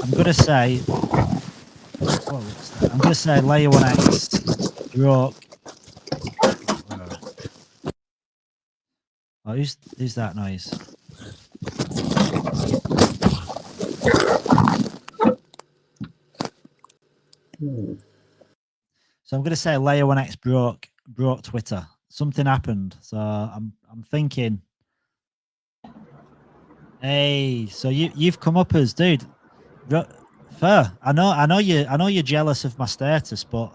I'm gonna say, whoa, what's that? I'm gonna say layer 1x broke. Oh, who's that noise? So I'm gonna say layer 1x broke Twitter. Something happened. So I'm thinking. Hey, so you've come up as dude. Fair. I know you're jealous of my status, but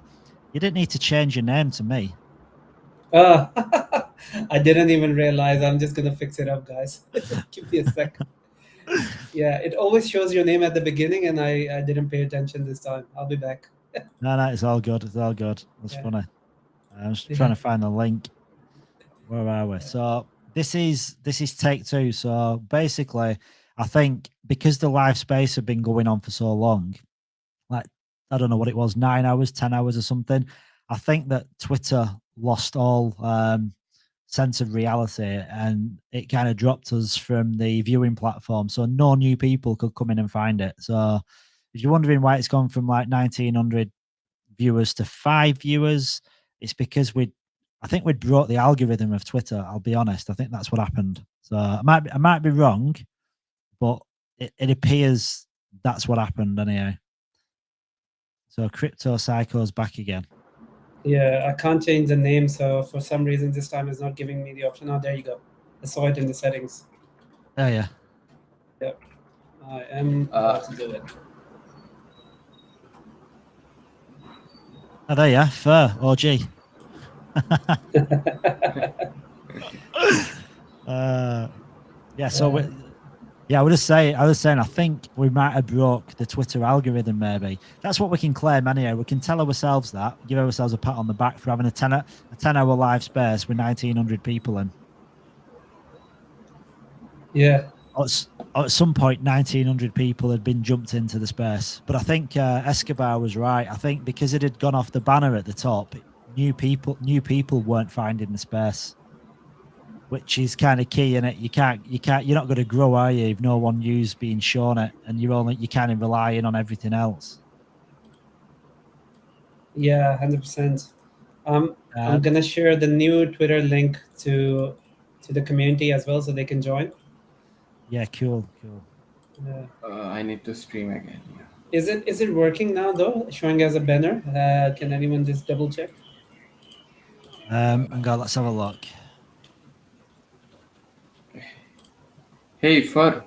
you didn't need to change your name to me. I didn't even realize. I'm just gonna fix it up, guys. Give me a sec. Yeah, it always shows your name at the beginning, and I didn't pay attention this time. I'll be back. No, it's all good. It's all good. That's funny. I'm just trying to find the link. Where are we? So this is take two. So basically, I think because the live space had been going on for so long, like I don't know what it was, 9 hours, 10 hours or something. I think that Twitter lost all sense of reality and it kind of dropped us from the viewing platform. So no new people could come in and find it. So if you're wondering why it's gone from like 1900 viewers to 5 viewers, it's because I think we'd brought the algorithm of Twitter. I'll be honest. I think that's what happened. So I might be wrong, but it appears that's what happened anyway. So Crypto Psycho's back again. Yeah, I can't change the name, so for some reason this time it's not giving me the option. Oh, there you go. I saw it in the settings. Oh yeah. Yep. I am about to do it. Oh, there you are. Fair. OG. Yeah, so I was saying, I think we might have broke the Twitter algorithm. Maybe that's what we can claim anyway. We can tell ourselves that, give ourselves a pat on the back for having a 10-hour live space with 1,900 people in. Yeah. At some point, 1,900 people had been jumped into the space. But I think Escobar was right. I think because it had gone off the banner at the top, new people weren't finding the space, which is kind of key in it. You're not going to grow, are you, if no one new's being shown it, and you're kind of relying on everything else. Yeah, 100%. I'm gonna share the new Twitter link to the community as well, so they can join. Yeah, cool. Yeah. I need to stream again. Yeah. Is it working now though? Showing as a banner. Can anyone just double check? And go. Let's have a look. Hey, Fur.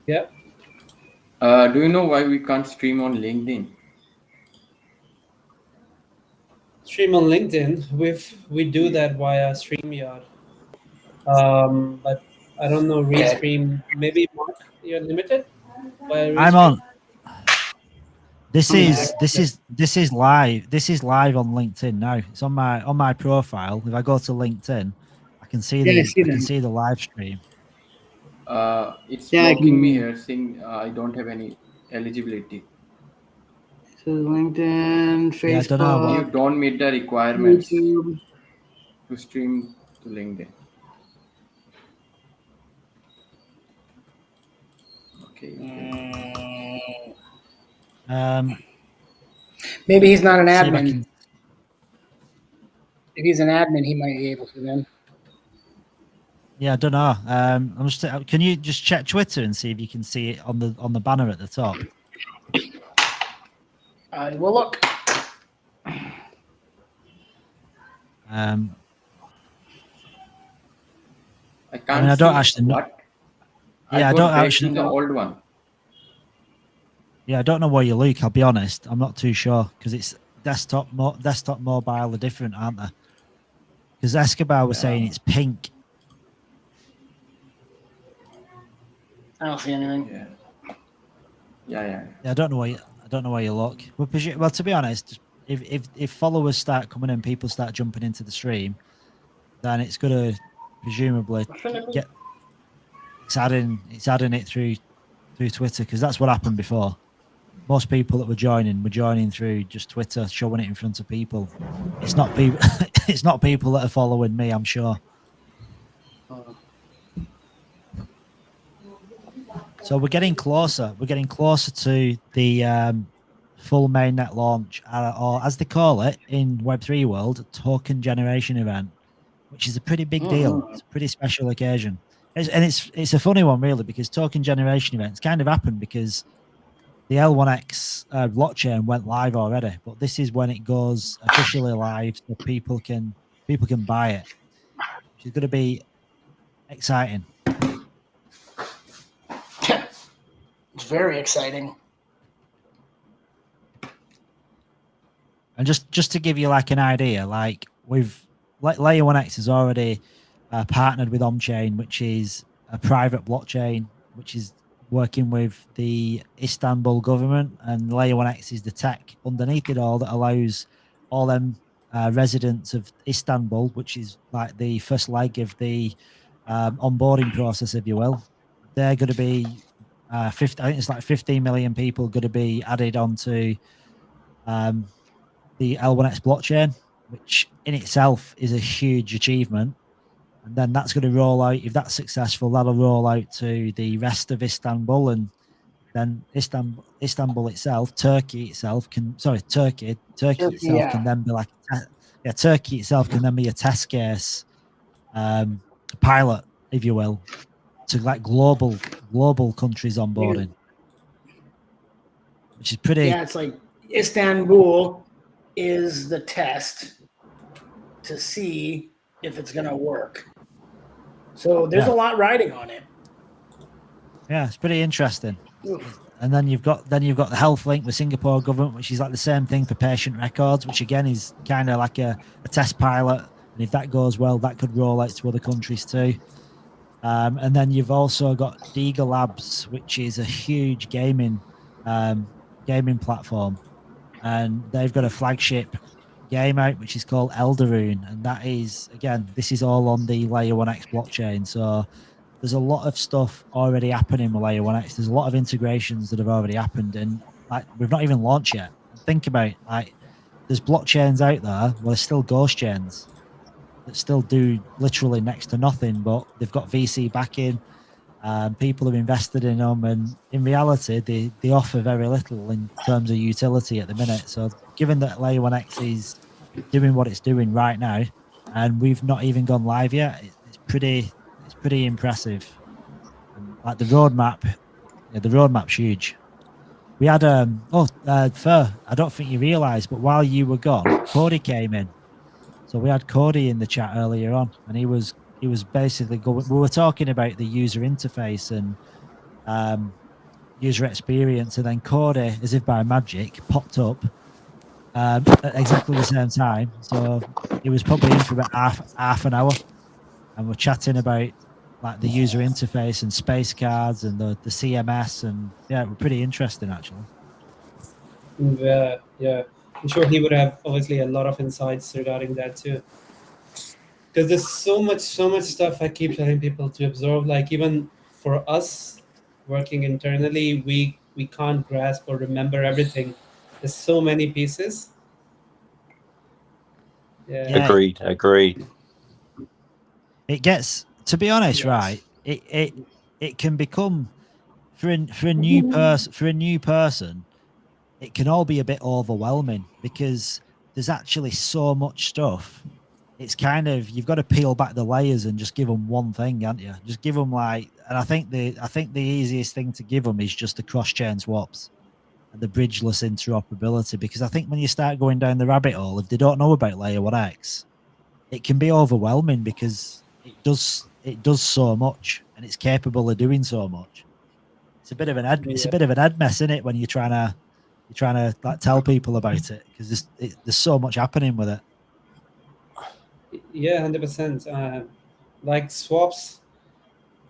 Yeah. Do you know why we can't stream on LinkedIn? Stream on LinkedIn. We do that via StreamYard. But I don't know, restream. Maybe Mark, you're limited by restream? I'm on. This is live. This is live on LinkedIn now. It's on my profile. If I go to LinkedIn, I can see the live stream. It's blocking me here, saying I don't have any eligibility. So LinkedIn, Facebook. Yeah, I don't know You don't meet the requirements YouTube. to stream to LinkedIn. Okay. Maybe he's not an admin. If he's an admin, he might be able to then. Yeah, I don't know. I'm just. Can you just check Twitter and see if you can see it on the banner at the top? We'll look. I can't. I don't actually know. Yeah, I don't actually know the old one. Yeah, I don't know where you look. I'll be honest. I'm not too sure because it's desktop, mobile are different, aren't they? Because Escobar was saying it's pink. I don't see anything. Yeah. I don't know where you look. Well, to be honest, if followers start coming in, people start jumping into the stream, then it's going to presumably get. It's adding it through Twitter because that's what happened before. Most people that were joining through just Twitter, showing it in front of people. It's not people. It's not people that are following me, I'm sure. So we're getting closer. We're getting closer to the full mainnet launch, or as they call it in Web3 world, token generation event, which is a pretty big deal. It's a pretty special occasion. It's a funny one, really, because token generation events kind of happened because the L1X blockchain went live already, but this is when it goes officially live, so people can buy it, which is going to be exciting. It's very exciting. And just to give you like an idea, like Layer 1X has already partnered with OnChain, which is a private blockchain, which is working with the Istanbul government, and Layer 1X is the tech underneath it all that allows all them residents of Istanbul, which is like the first leg of the onboarding process, if you will. They're going to be 50. I think it's like 15 million people going to be added onto the L1X blockchain, which in itself is a huge achievement. And then that's going to roll out. If that's successful, that'll roll out to the rest of Istanbul, and then Istanbul itself, Turkey itself Turkey itself can then be like, Turkey itself can then be a test case pilot, if you will, to like global countries onboarding, which is pretty. Yeah, it's like Istanbul is the test to see if it's going to work. So there's a lot riding on it. Yeah, it's pretty interesting. Oof. And then you've got the health link with Singapore government, which is like the same thing for patient records, which again is kind of like a test pilot. And if that goes well, that could roll out to other countries too. And then you've also got Diga Labs, which is a huge gaming platform, and they've got a flagship game out which is called Eldaroon, and that is, again, this is all on the Layer 1X blockchain. So there's a lot of stuff already happening with Layer 1X. There's a lot of integrations that have already happened, and like we've not even launched yet. Think about, like, there's blockchains out there where there's still ghost chains that still do literally next to nothing, but they've got VC backing. People have invested in them, and in reality, they offer very little in terms of utility at the minute. So, given that Layer 1X is doing what it's doing right now, and we've not even gone live yet, it's pretty impressive. And like the roadmap's huge. We had Fur, I don't think you realised, but while you were gone, Cody came in. So we had Cody in the chat earlier on, and he was basically going. We were talking about the user interface and user experience, and then Cody, as if by magic, popped up at exactly the same time. So he was probably in for about half an hour, and we're chatting about like the user interface and space cards and the CMS, and yeah, it was pretty interesting actually. Yeah. I'm sure he would have obviously a lot of insights regarding that too. Because there's so much stuff I keep telling people to absorb. Like even for us working internally, we can't grasp or remember everything. There's so many pieces. Yeah. Agreed. It gets, to be honest, right? It can become for a new person. It can all be a bit overwhelming because there's actually so much stuff. It's kind of, you've got to peel back the layers and just give them one thing, haven't you? Just give them like, and I think the easiest thing to give them is just the cross-chain swaps and the bridgeless interoperability, because I think when you start going down the rabbit hole, if they don't know about Layer 1X, it can be overwhelming because it does so much and it's capable of doing so much. It's a bit of an ad mess, isn't it, when you're trying to like tell people about it, because there's so much happening with it. Yeah, 100%. Like swaps,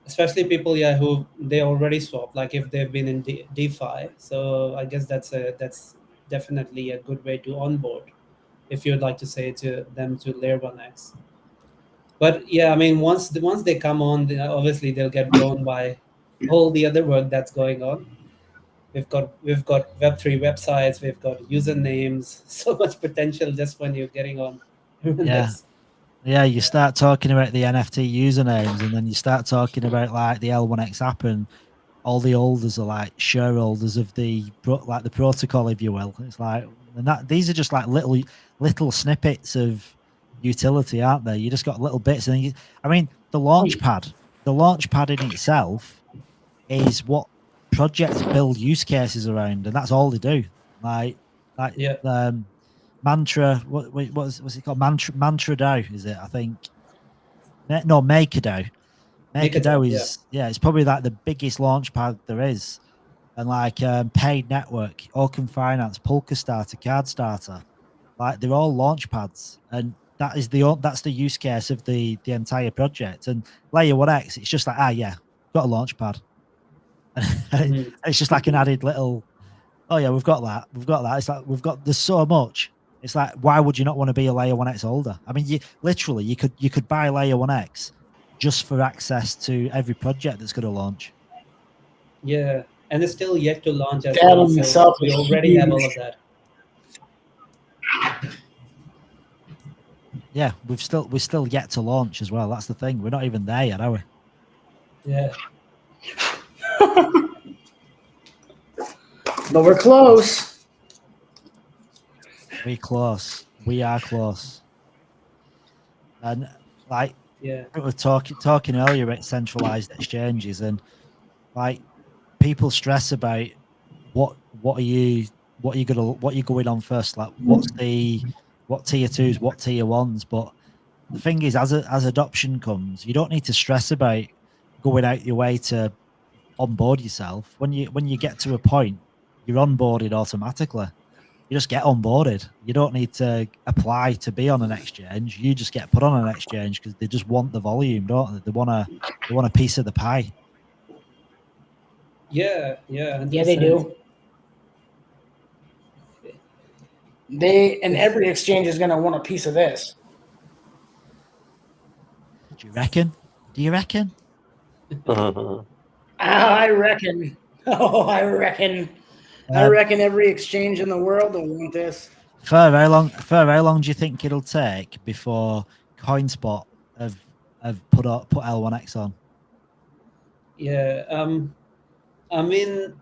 especially people who they already swap, like if they've been in DeFi. So I guess that's definitely a good way to onboard, if you'd like to say to them to Layer 1X. But yeah, I mean, once they come on, obviously they'll get blown by all the other work that's going on. We've got Web3 websites, we've got usernames, so much potential just when you're getting on. Yeah, you start talking about the NFT usernames, and then you start talking about like the L1X app and all the holders are like shareholders of the protocol, if you will. It's like, and that these are just like little snippets of utility, aren't they? You just got little bits, and I mean, the launch pad in itself is what projects build use cases around, and that's all they do. Like Mantra, what's it called? Mantra DAO, is it? I think. No, MakerDAO. MakerDAO is it's probably like the biggest launch pad there is, and like Paid Network, Orcan Finance, Polka Starter, Card Starter, like they're all launch pads, and that's the use case of the entire project. And Layer 1x, it's just like got a launch pad, and it's just like an added little. Oh yeah, we've got that. It's like there's so much. It's like, why would you not want to be a Layer 1x holder? I mean, you could buy Layer 1x just for access to every project that's going to launch. Yeah, and it's still yet to launch as well. So we already have all of that. Yeah, we're still yet to launch as well. That's the thing. We're not even there yet, are we? Yeah. But we're close. We're close. We are close. And like, we were talking earlier about centralized exchanges, and like people stress about what are you going on first? Like, what tier 2s, what tier 1s? But the thing is, as adoption comes, you don't need to stress about going out your way to onboard yourself. When you get to a point, you're onboarded automatically. You just get onboarded. You don't need to apply to be on an exchange. You just get put on an exchange because they just want the volume, don't they? They want a piece of the pie. Yeah, 100%. Yeah, they do. And every exchange is going to want a piece of this. Do you reckon? I reckon. Oh, I reckon. I reckon every exchange in the world will want this. For how long do you think it'll take before CoinSpot have put L1X on? Yeah, I mean,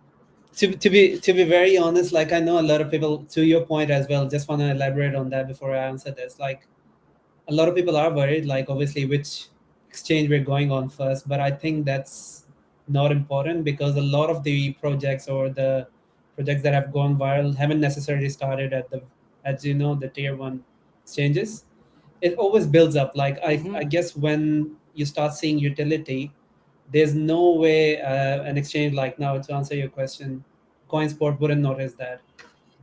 to be very honest, like I know a lot of people, to your point as well, just want to elaborate on that before I answer this. Like, a lot of people are worried, like obviously which exchange we're going on first, but I think that's not important because a lot of the projects or the projects that have gone viral haven't necessarily started at the tier 1 exchanges. It always builds up. Like I guess when you start seeing utility, there's no way an exchange like now, to answer your question, CoinSpot wouldn't notice that.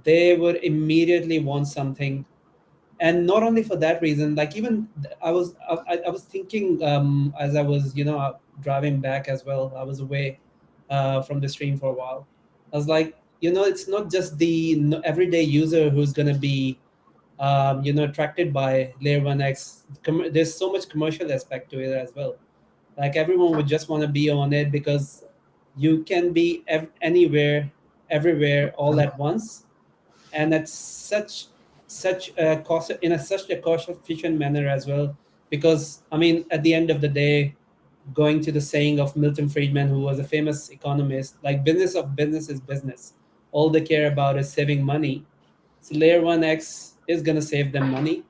They would immediately want something, and not only for that reason. Like even I was thinking as I was driving back as well. I was away from the stream for a while. I was like, it's not just the everyday user who's going to be attracted by Layer 1x. There's so much commercial aspect to it as well. Like everyone would just want to be on it because you can be anywhere, everywhere, all at once, and it's such a cost efficient manner as well. Because I mean, at the end of the day, going to the saying of Milton Friedman, who was a famous economist, like business of business is business. All they care about is saving money. So Layer 1x is going to save them money,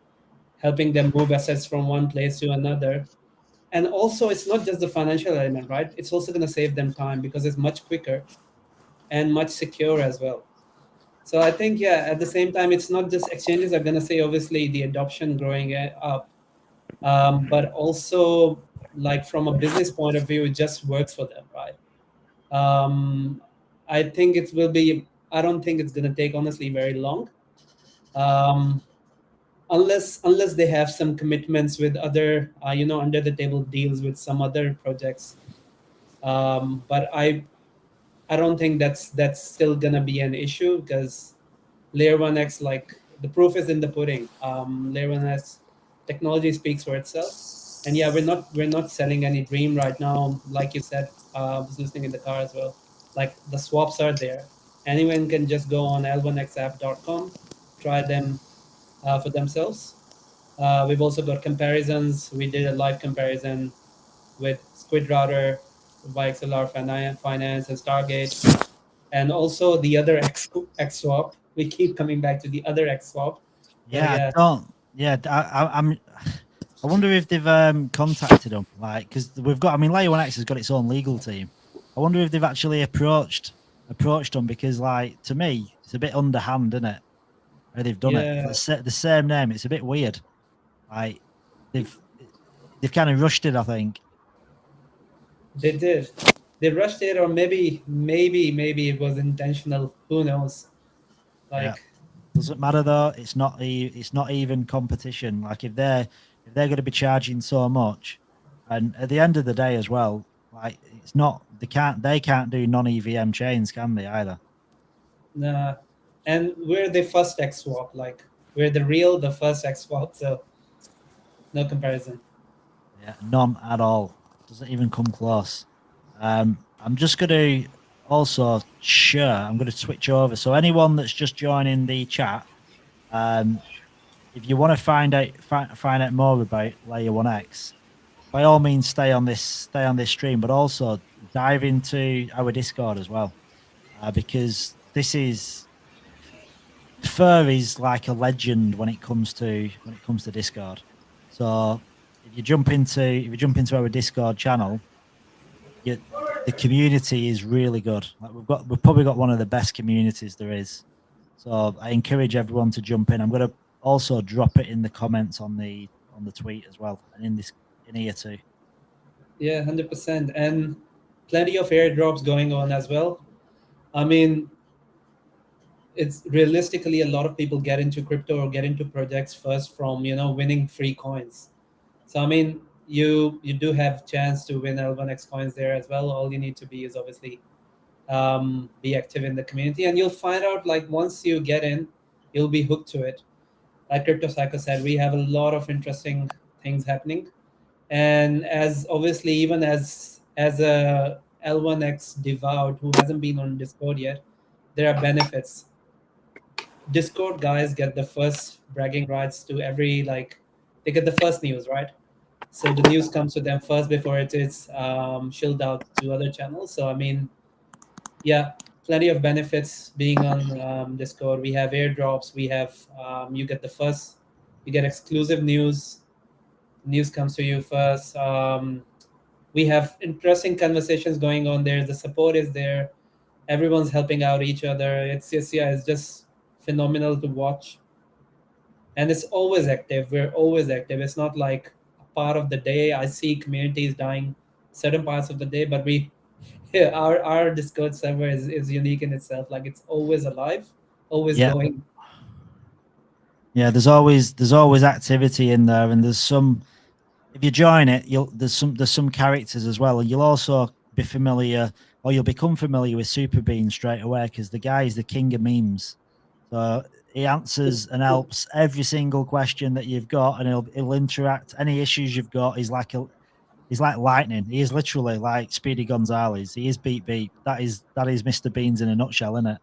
helping them move assets from one place to another. And also, it's not just the financial element, right? It's also going to save them time because it's much quicker and much secure as well. So I think, at the same time, it's not just exchanges are going to say, obviously, the adoption growing up, but also, like from a business point of view, it just works for them, right? I think it will be. I don't think it's going to take, honestly, very long, unless they have some commitments with other, under the table deals with some other projects. But I don't think that's still going to be an issue because Layer 1x, like the proof is in the pudding. Layer 1x technology speaks for itself, and we're not selling any dream right now. Like you said, I was listening in the car as well. Like the swaps are there. Anyone can just go on l1xapp.com, try them for themselves. We've also got comparisons. We did a live comparison with Squid Router by XLR Finance and Stargate, and also the other X swap. We keep coming back to the other X swap. So, Yeah, I don't. Yeah, I'm. I wonder if they've contacted them, like, because we've got. I mean, Layer One X has got its own legal team. I wonder if they've actually approached them, because, like, to me, it's a bit underhand, isn't it? How they've done it. yeah, The same name. It's a bit weird. Like, they've kind of rushed it, I think. they did. They rushed it, or maybe it was intentional. Who knows? Yeah, Like, doesn't matter though. It's not even competition. Like, if they're going to be charging so much, and at the end of the day as well, like, it's not, they can't do non EVM chains, can they, either? nah. And we're the first X swap. Like, we're the first X swap. So no comparison. Yeah, none at all. Doesn't even come close. I'm just going to also share. I'm going to switch over. So anyone that's just joining the chat, if you want to find out more about Layer One X, by all means stay on this stream, but also dive into our Discord as well, because Fur is like a legend when it comes to Discord. So if you jump into our Discord channel, the community is really good. Like, we've probably got one of the best communities there is. So I encourage everyone to jump in. I'm going to also drop it in the comments on the tweet as well, and in here too. Yeah, 100%, and plenty of airdrops going on as well. I mean, it's realistically a lot of people get into crypto or get into projects first from winning free coins. So I mean, you do have chance to win L1X coins there as well. All you need to be is obviously be active in the community, and you'll find out, like, once you get in, you'll be hooked to it. Like Crypto Psycho said, we have a lot of interesting things happening, and as obviously, even as a L1X devout who hasn't been on Discord yet, there are benefits. Discord guys get the first bragging rights to every, like, they get the first news, right? So the news comes to them first before it is shilled out to other channels. So I mean, yeah, plenty of benefits being on Discord. We have airdrops. We have you get exclusive news. News comes to you first. We have interesting conversations going on there. The support is there. Everyone's helping out each other. It's just phenomenal to watch, and it's always active. We're always active. It's not like a part of the day. I see communities dying certain parts of the day, but yeah, our Discord server is unique in itself. Like, it's always alive, always Yeah. going. Yeah, there's always activity in there, and there's some. If you join it, there's some characters as well, and you'll also be familiar, or you'll become familiar with Super Bean straight away, because the guy is the king of memes. So he answers and helps every single question that you've got, and he'll interact. Any issues you've got, he's like lightning. He is literally like Speedy Gonzalez. He is beep beep. That is Mr. Beans in a nutshell, isn't it?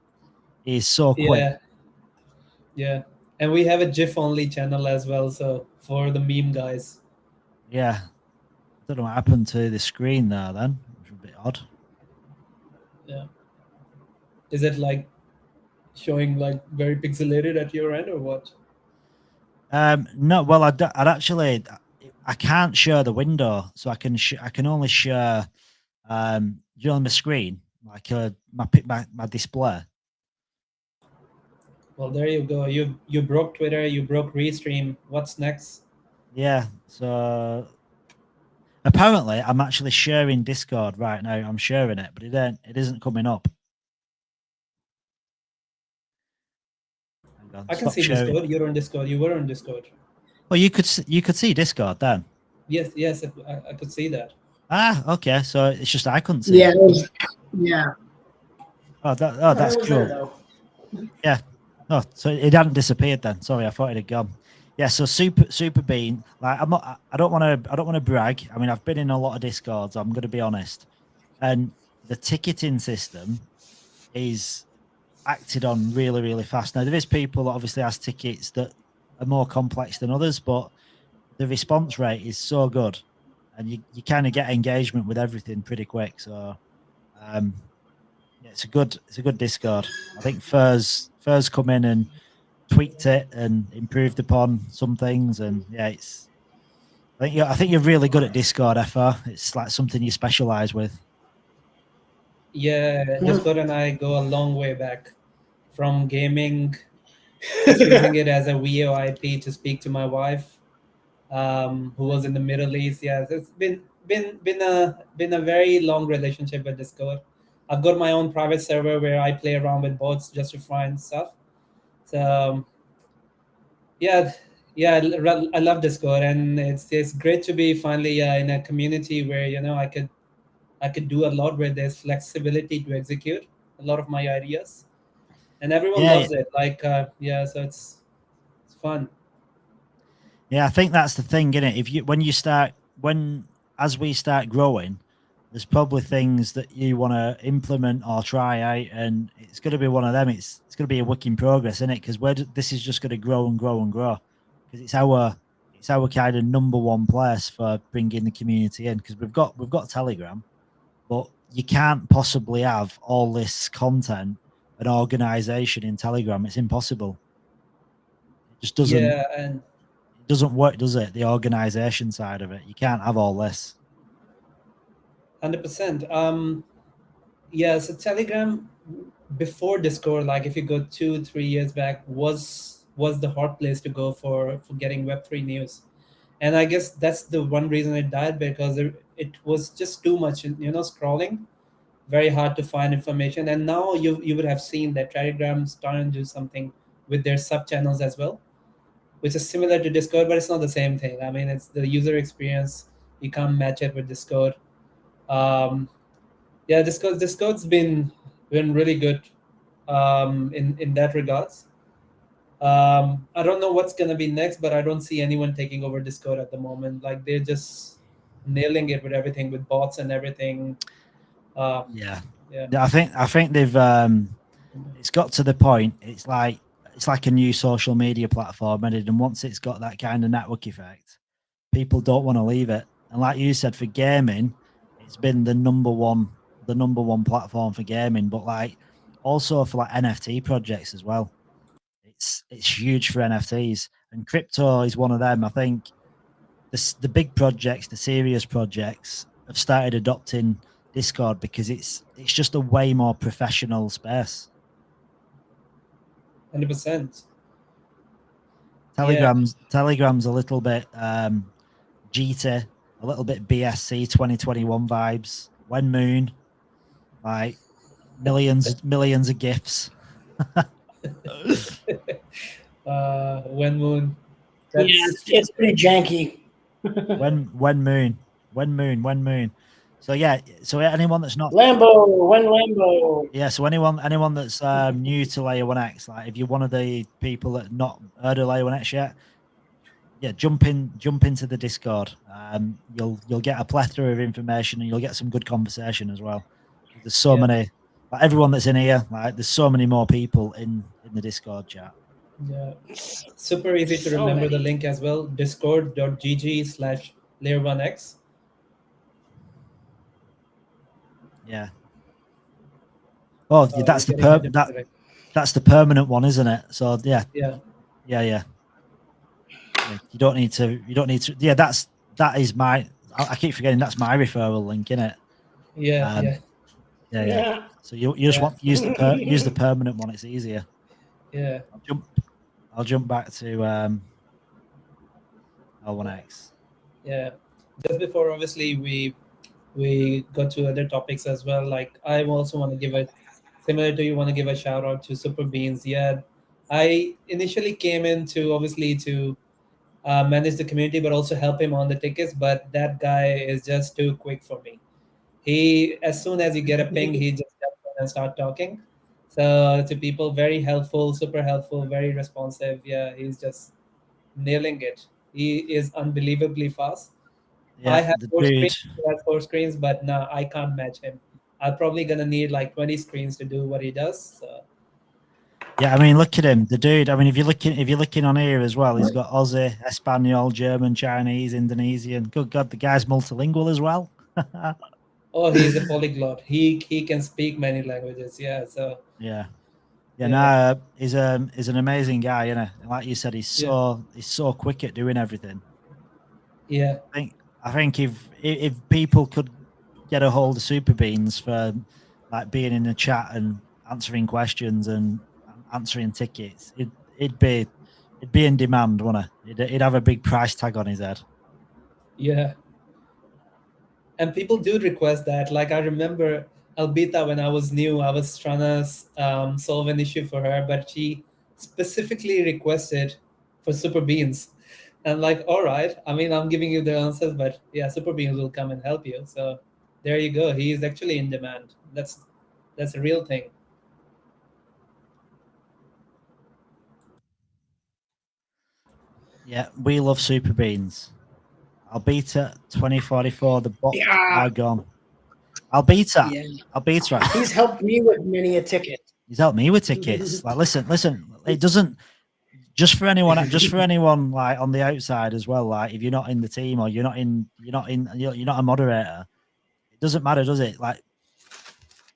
He is so quick. Yeah, and we have a GIF only channel as well. So for the meme guys. Yeah, I don't know what happened to the screen there then. It was a bit odd. Yeah. Is it like showing like very pixelated at your end or what? No, well, I'd actually, I can't share the window, so I can only share on the screen, like my display. Well, there you go. You broke Twitter. You broke Restream. What's next? Yeah, so apparently I'm actually sharing Discord right now. I'm sharing it, but it isn't coming up. Hang on, I can see sharing. Discord. You're on Discord. You were on Discord. Well, you could see Discord then. Yes, I could see that. Ah, okay. So it's just I couldn't see. Yeah, it. yeah. Oh, that's cool. Yeah. Oh, so it hadn't disappeared then. Sorry, I thought it had gone. Yeah. So Super Bean. Like, I don't want to brag. I mean, I've been in a lot of Discords. I'm going to be honest, and the ticketing system is acted on really, really fast. Now, there is people that obviously has tickets that are more complex than others, but the response rate is so good. and you kind of get engagement with everything pretty quick. So yeah, it's a good Discord. I think Furs come in and tweaked it and improved upon some things, and yeah, I think you're really good at Discord, FR. It's like something you specialize with. Yeah, Discord and I go a long way back, from gaming, just using it as a VoIP to speak to my wife, who was in the Middle East. Yeah, so it's been a very long relationship with Discord. I've got my own private server where I play around with bots just to find stuff. So yeah, yeah, I love Discord, and it's great to be finally in a community where I could do a lot, where there's flexibility to execute a lot of my ideas, and everyone Yeah, loves it. Like yeah, so it's fun. yeah, I think that's the thing, isn't it? If you as we start growing, there's probably things that you want to implement or try out, and it's going to be one of them. It's going to be a work in progress, isn't it? Because this is just going to grow and grow and grow, because it's our kind of number one place for bringing the community in. Because we've got Telegram, but you can't possibly have all this content and organization in Telegram. It's impossible. It just doesn't. Yeah, and It doesn't work, does it? The organization side of it. You can't have all this. 100%. Yeah, so Telegram before Discord, like if you go 2 3 years back, was the hot place to go for getting Web3 news, and I guess that's the one reason it died, because it was just too much, scrolling, very hard to find information. And now you would have seen that Telegram's starting to do something with their sub channels as well, which is similar to Discord, but it's not the same thing. I mean, it's the user experience. You can't match it with Discord. Um, yeah, Discord's been really good in that regards. I don't know what's gonna be next, but I don't see anyone taking over Discord at the moment. Like they're just nailing it with everything, with bots and everything. Yeah. Yeah. I think they've it's got to the point. It's like a new social media platform, and once it's got that kind of network effect, people don't want to leave it. And like you said, for gaming, it's been the number one platform for gaming, but like also for like NFT projects as well. It's huge for NFTs, and crypto is one of them. I think the big projects, the serious projects, have started adopting Discord because it's just a way more professional space. 100%. Telegram's a little bit GT, a little bit BSC 2021 vibes. When Moon, like millions of gifts. When Moon. Yeah, it's pretty janky. when Moon. So yeah, so anyone that's not Lambo. Yeah, so anyone that's new to Layer 1X, like if you're one of the people that not heard of Layer 1X yet, yeah, jump into the Discord. You'll get a plethora of information, and you'll get some good conversation as well. There's so many, like everyone that's in here, like there's so many more people in the Discord chat. Yeah, super easy to remember the link as well. discord.gg/layer1x. Yeah. Oh, that's the permanent one, isn't it? So yeah. You don't need to. Yeah, that is my. I keep forgetting that's my referral link, isn't it? Yeah. So you just want use the permanent one. It's easier. Yeah. I'll jump back to L1X. Yeah. Just before, obviously, we got to other topics as well. Like I also want to give similar to you, want to give a shout out to Super Beans. Yeah, I initially came in to obviously to manage the community, but also help him on the tickets. But that guy is just too quick for me. He, as soon as you get a ping, he just jumps in and start talking. So to people, very helpful, super helpful, very responsive. Yeah, he's just nailing it. He is unbelievably fast. Yeah, I have four screens, but no, I can't match him. I'm probably gonna need like 20 screens to do what he does. So Yeah, I mean, look at him, the dude. I mean, if you're looking on here as well, he's got Aussie, Espanol, German, Chinese, Indonesian. Good God, the guy's multilingual as well. Oh, he's a polyglot. He can speak many languages. Yeah. So Yeah. Yeah. No, he's an amazing guy, you know. Like you said, he's Yeah. so quick at doing everything. Yeah. I think if people could get a hold of Super Beans for like being in the chat and answering questions and answering tickets, it'd be in demand, wouldn't it? It'd have a big price tag on his head. Yeah. And people do request that. Like I remember Albita, when I was new, I was trying to solve an issue for her, but she specifically requested for Super Beans. And like, all right, I mean, I'm giving you the answers, but yeah, Super Beans will come and help you. So there you go. He is actually in demand. That's a real thing. Yeah, we love Super Beans. Albita 2044, the bots are gone. Albita, Yeah. Albita, He's helped me with many a ticket. he's helped me with tickets. Like, listen, it doesn't just for anyone like on the outside as well. Like, if you're not in the team or you're not a moderator, it doesn't matter, does it? Like,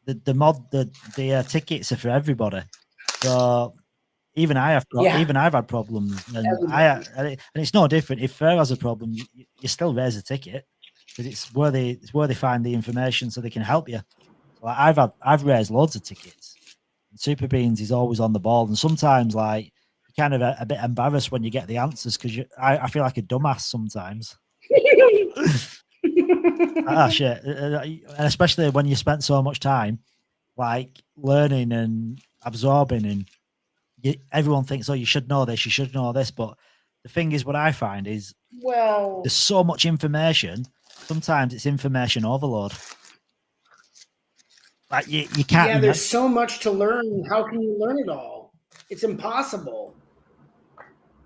the tickets are for everybody. So even I've had problems, and and it's no different. If Fer has a problem, you still raise a ticket because it's where they find the information so they can help you. So like, I've raised loads of tickets. And Super Beans is always on the ball, and sometimes like you're kind of a bit embarrassed when you get the answers because I feel like a dumbass sometimes. Shit, and especially when you spent so much time like learning and absorbing, and everyone thinks, oh, you should know this, but the thing is, what I find is, there's so much information. Sometimes it's information overload. Like you can't. Yeah, there's so much to learn. How can you learn it all? It's impossible.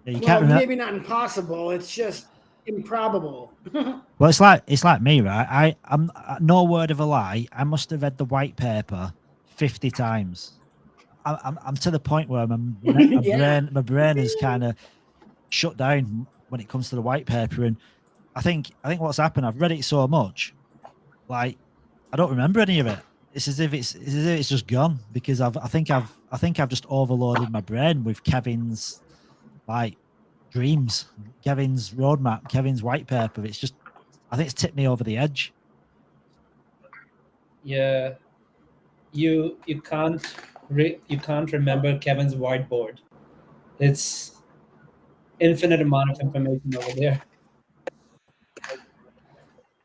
Yeah, you can't maybe not impossible. It's just improbable. Well, it's like me, right? I'm no word of a lie. I must have read the white paper 50 times. I'm to the point where my brain is kind of shut down when it comes to the white paper, and I think what's happened, I've read it so much, like I don't remember any of it. It's as if it's just gone because I think I've just overloaded my brain with Kevin's like dreams, Kevin's roadmap, Kevin's white paper. It's just, I think it's tipped me over the edge. Yeah, you can't remember Kevin's whiteboard. It's infinite amount of information over there.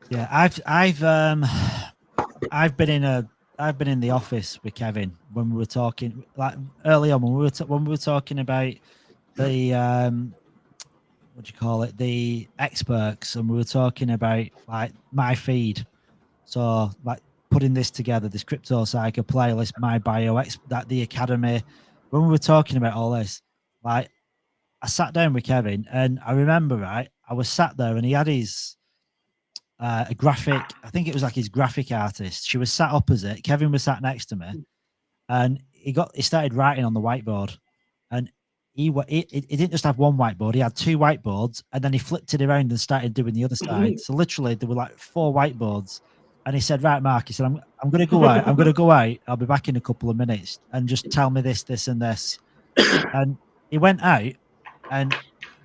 Yeah, I've been in the office with Kevin when we were talking, like early on when we were talking about the what do you call it, the experts, and we were talking about like my feed. So like putting this together, this crypto cycle playlist, my bio, that the academy. When we were talking about all this, like I sat down with Kevin, and I remember, right, I was sat there, and he had his a graphic. I think it was like his graphic artist. She was sat opposite. Kevin was sat next to me, and he started writing on the whiteboard, and he didn't just have one whiteboard. He had two whiteboards, and then he flipped it around and started doing the other side. So literally, there were like 4 whiteboards. And he said, "Right, Mark," he said, "I'm going to go out. I'm going to go out. I'll be back in a couple of minutes, and just tell me this, this, and this." And he went out, and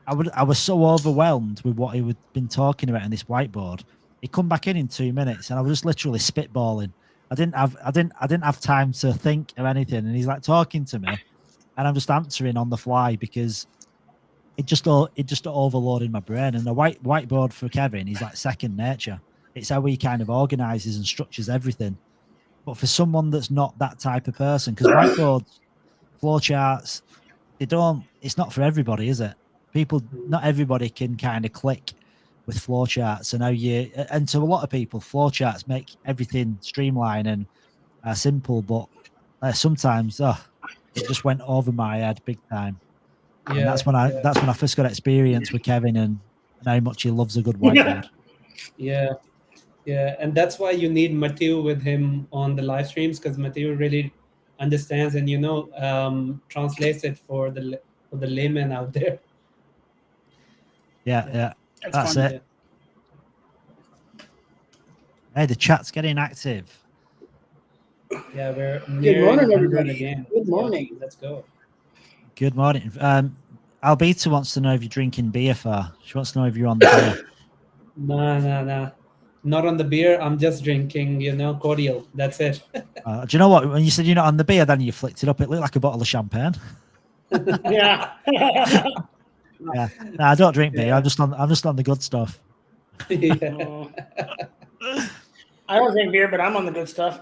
I was so overwhelmed with what he had been talking about in this whiteboard. He come back in 2 minutes, and I was just literally spitballing. I didn't have time to think of anything, and he's like talking to me, and I'm just answering on the fly because it just overloaded my brain. And the whiteboard for Kevin is like second nature. It's how he kind of organizes and structures everything. But for someone that's not that type of person, because whiteboards, flowcharts, it's not for everybody, is it? Not everybody can kind of click with flowcharts. And to a lot of people, flowcharts make everything streamlined and simple, but sometimes it just went over my head big time. And that's when I first got experience with Kevin and how much he loves a good whiteboard. Yeah, and that's why you need Matthew with him on the live streams, because Matthew really understands and translates it for the layman out there. Yeah. That's fun. it. Hey, the chat's getting active. Yeah, we're Good nearing morning, 100 everybody. again. Good morning. Let's go. Good morning. Albita wants to know if you're drinking beer, Far. She wants to know if you're on the beer. Nah. Not on the beer. I'm just drinking, cordial. That's it. Do you know what? When you said you're not on the beer, then you flicked it up. It looked like a bottle of champagne. Yeah. Yeah. No, I don't drink beer. Yeah. I'm just on the good stuff. Yeah. I don't drink beer, but I'm on the good stuff.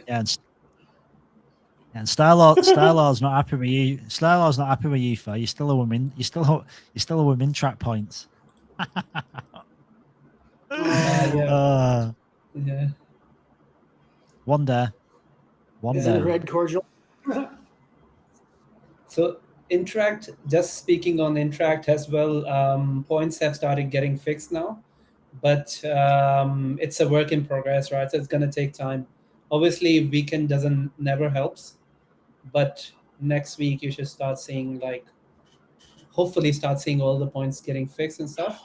Yeah, and Starlaw's not happy with you. Starlaw's not happy with you, Far. You're still a woman. You're still a woman track points. Yeah. One day. Is it a red cordial? So Interact, just speaking on Interact as well, points have started getting fixed now, but it's a work in progress, right? So it's going to take time. Obviously, weekend never helps, but next week you should start seeing hopefully start seeing all the points getting fixed and stuff.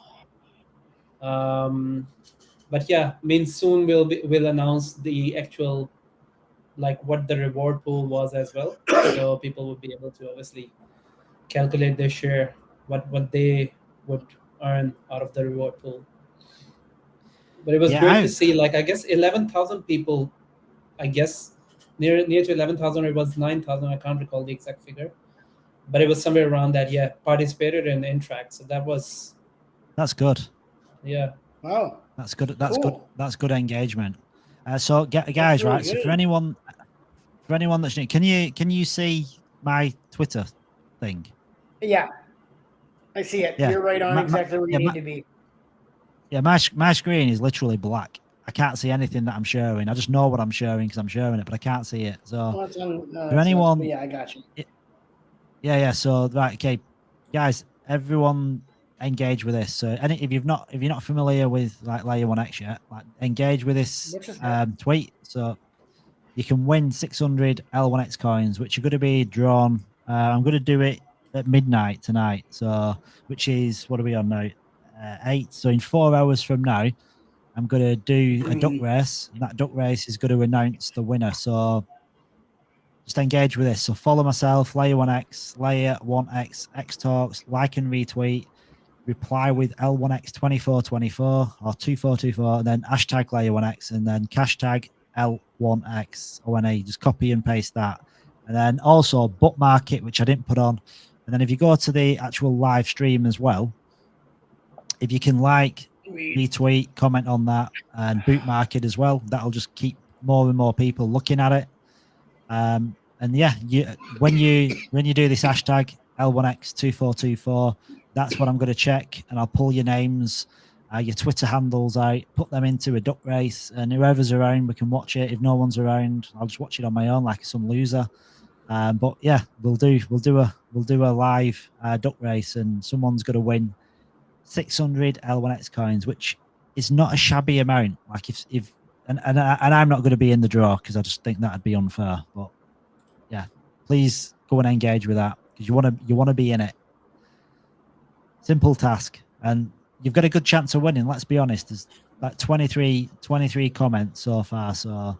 But yeah, I mean, soon we'll announce the actual what the reward pool was as well, so people will be able to obviously calculate their share, what they would earn out of the reward pool. But it was great to see, I guess 11,000 people, I guess near to 11,000, it was 9,000, I can't recall the exact figure, but it was somewhere around that. Yeah, participated in Interact, so that's good. Yeah. Wow. That's good. That's Cool. good. That's good engagement. So guys, really right? So good. for anyone that's new, can you see my Twitter thing? Yeah. I see it. Yeah. You're right on exactly where you need to be. Yeah, my screen is literally black. I can't see anything that I'm showing. I just know what I'm showing because I'm showing it, but I can't see it. So for anyone, yeah, I got you. Yeah. So right, okay, guys, everyone engage with this. So if you're not familiar with Layer 1X yet, engage with this tweet. So you can win 600 L1X coins, which are going to be drawn. I'm going to do it at midnight tonight. So which is, what are we on now? 8. So in 4 hours from now, I'm going to do a duck race. And that duck race is going to announce the winner. So just engage with this. So follow myself, Layer 1X, Layer 1X, X Talks, like and retweet, reply with L1X2424 or 2424, and then hashtag Layer 1X, and then hashtag L1XONA. Just copy and paste that. And then also bookmark it, which I didn't put on. And then if you go to the actual live stream as well, if you can retweet, comment on that, and bookmark it as well, that'll just keep more and more people looking at it. And yeah, when you do this hashtag L1X2424, that's what I'm going to check, and I'll pull your names, your Twitter handles out, put them into a duck race, and whoever's around, we can watch it. If no one's around, I'll just watch it on my own like some loser. But yeah, we'll do a live duck race, and someone's going to win 600 L1X coins, which is not a shabby amount. Like if and I'm not going to be in the draw because I just think that'd be unfair. But yeah, please go and engage with that because you want to be in it. Simple task, and you've got a good chance of winning. Let's be honest. There's like 23 comments so far, so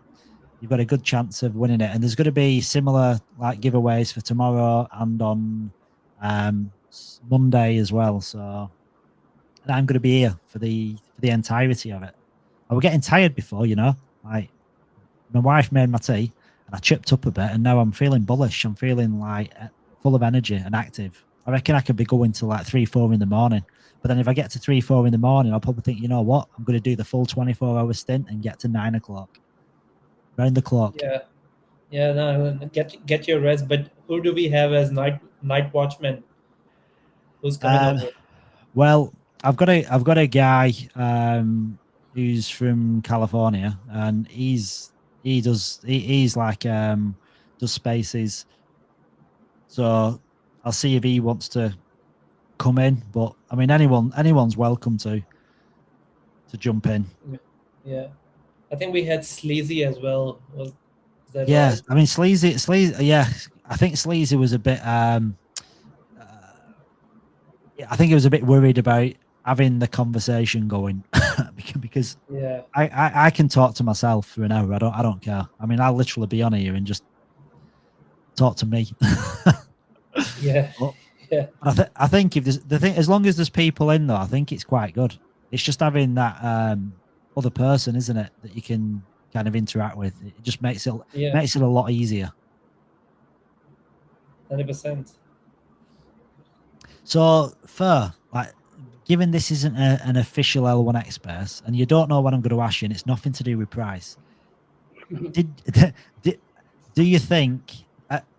you've got a good chance of winning it. And there's going to be similar giveaways for tomorrow and on Monday as well. So and I'm going to be here for the entirety of it. I was getting tired before, like my wife made my tea and I chipped up a bit, and now I'm feeling bullish. I'm feeling full of energy and active. I reckon I could be going to 3-4 in the morning. But then if I get to 3-4 in the morning, I'll probably think, you know what, I'm going to do the full 24-hour stint and get to 9 o'clock. Round the clock. Yeah. No, get your rest. But who do we have as night watchman? Who's coming over? Well, I've got a guy who's from California, and he's does spaces. So I'll see if he wants to come in. But I mean, anyone's welcome to jump in. Yeah, I think we had Sleazy as well. Is that Yeah, right? I mean Sleazy. Yeah, I think Sleazy was a bit. I think he was a bit worried about having the conversation going because Yeah. I can talk to myself for an hour. I don't care. I mean, I'll literally be on here and just talk to me. Yeah. But Yeah. I think if there's the thing, as long as there's people in there, I think it's quite good. It's just having that other person, isn't it, that you can kind of interact with. It just makes it Yeah. a lot easier. 100%. So, like, given this isn't an official L1X space, and you don't know what I'm going to ask you, and it's nothing to do with price, did do you think?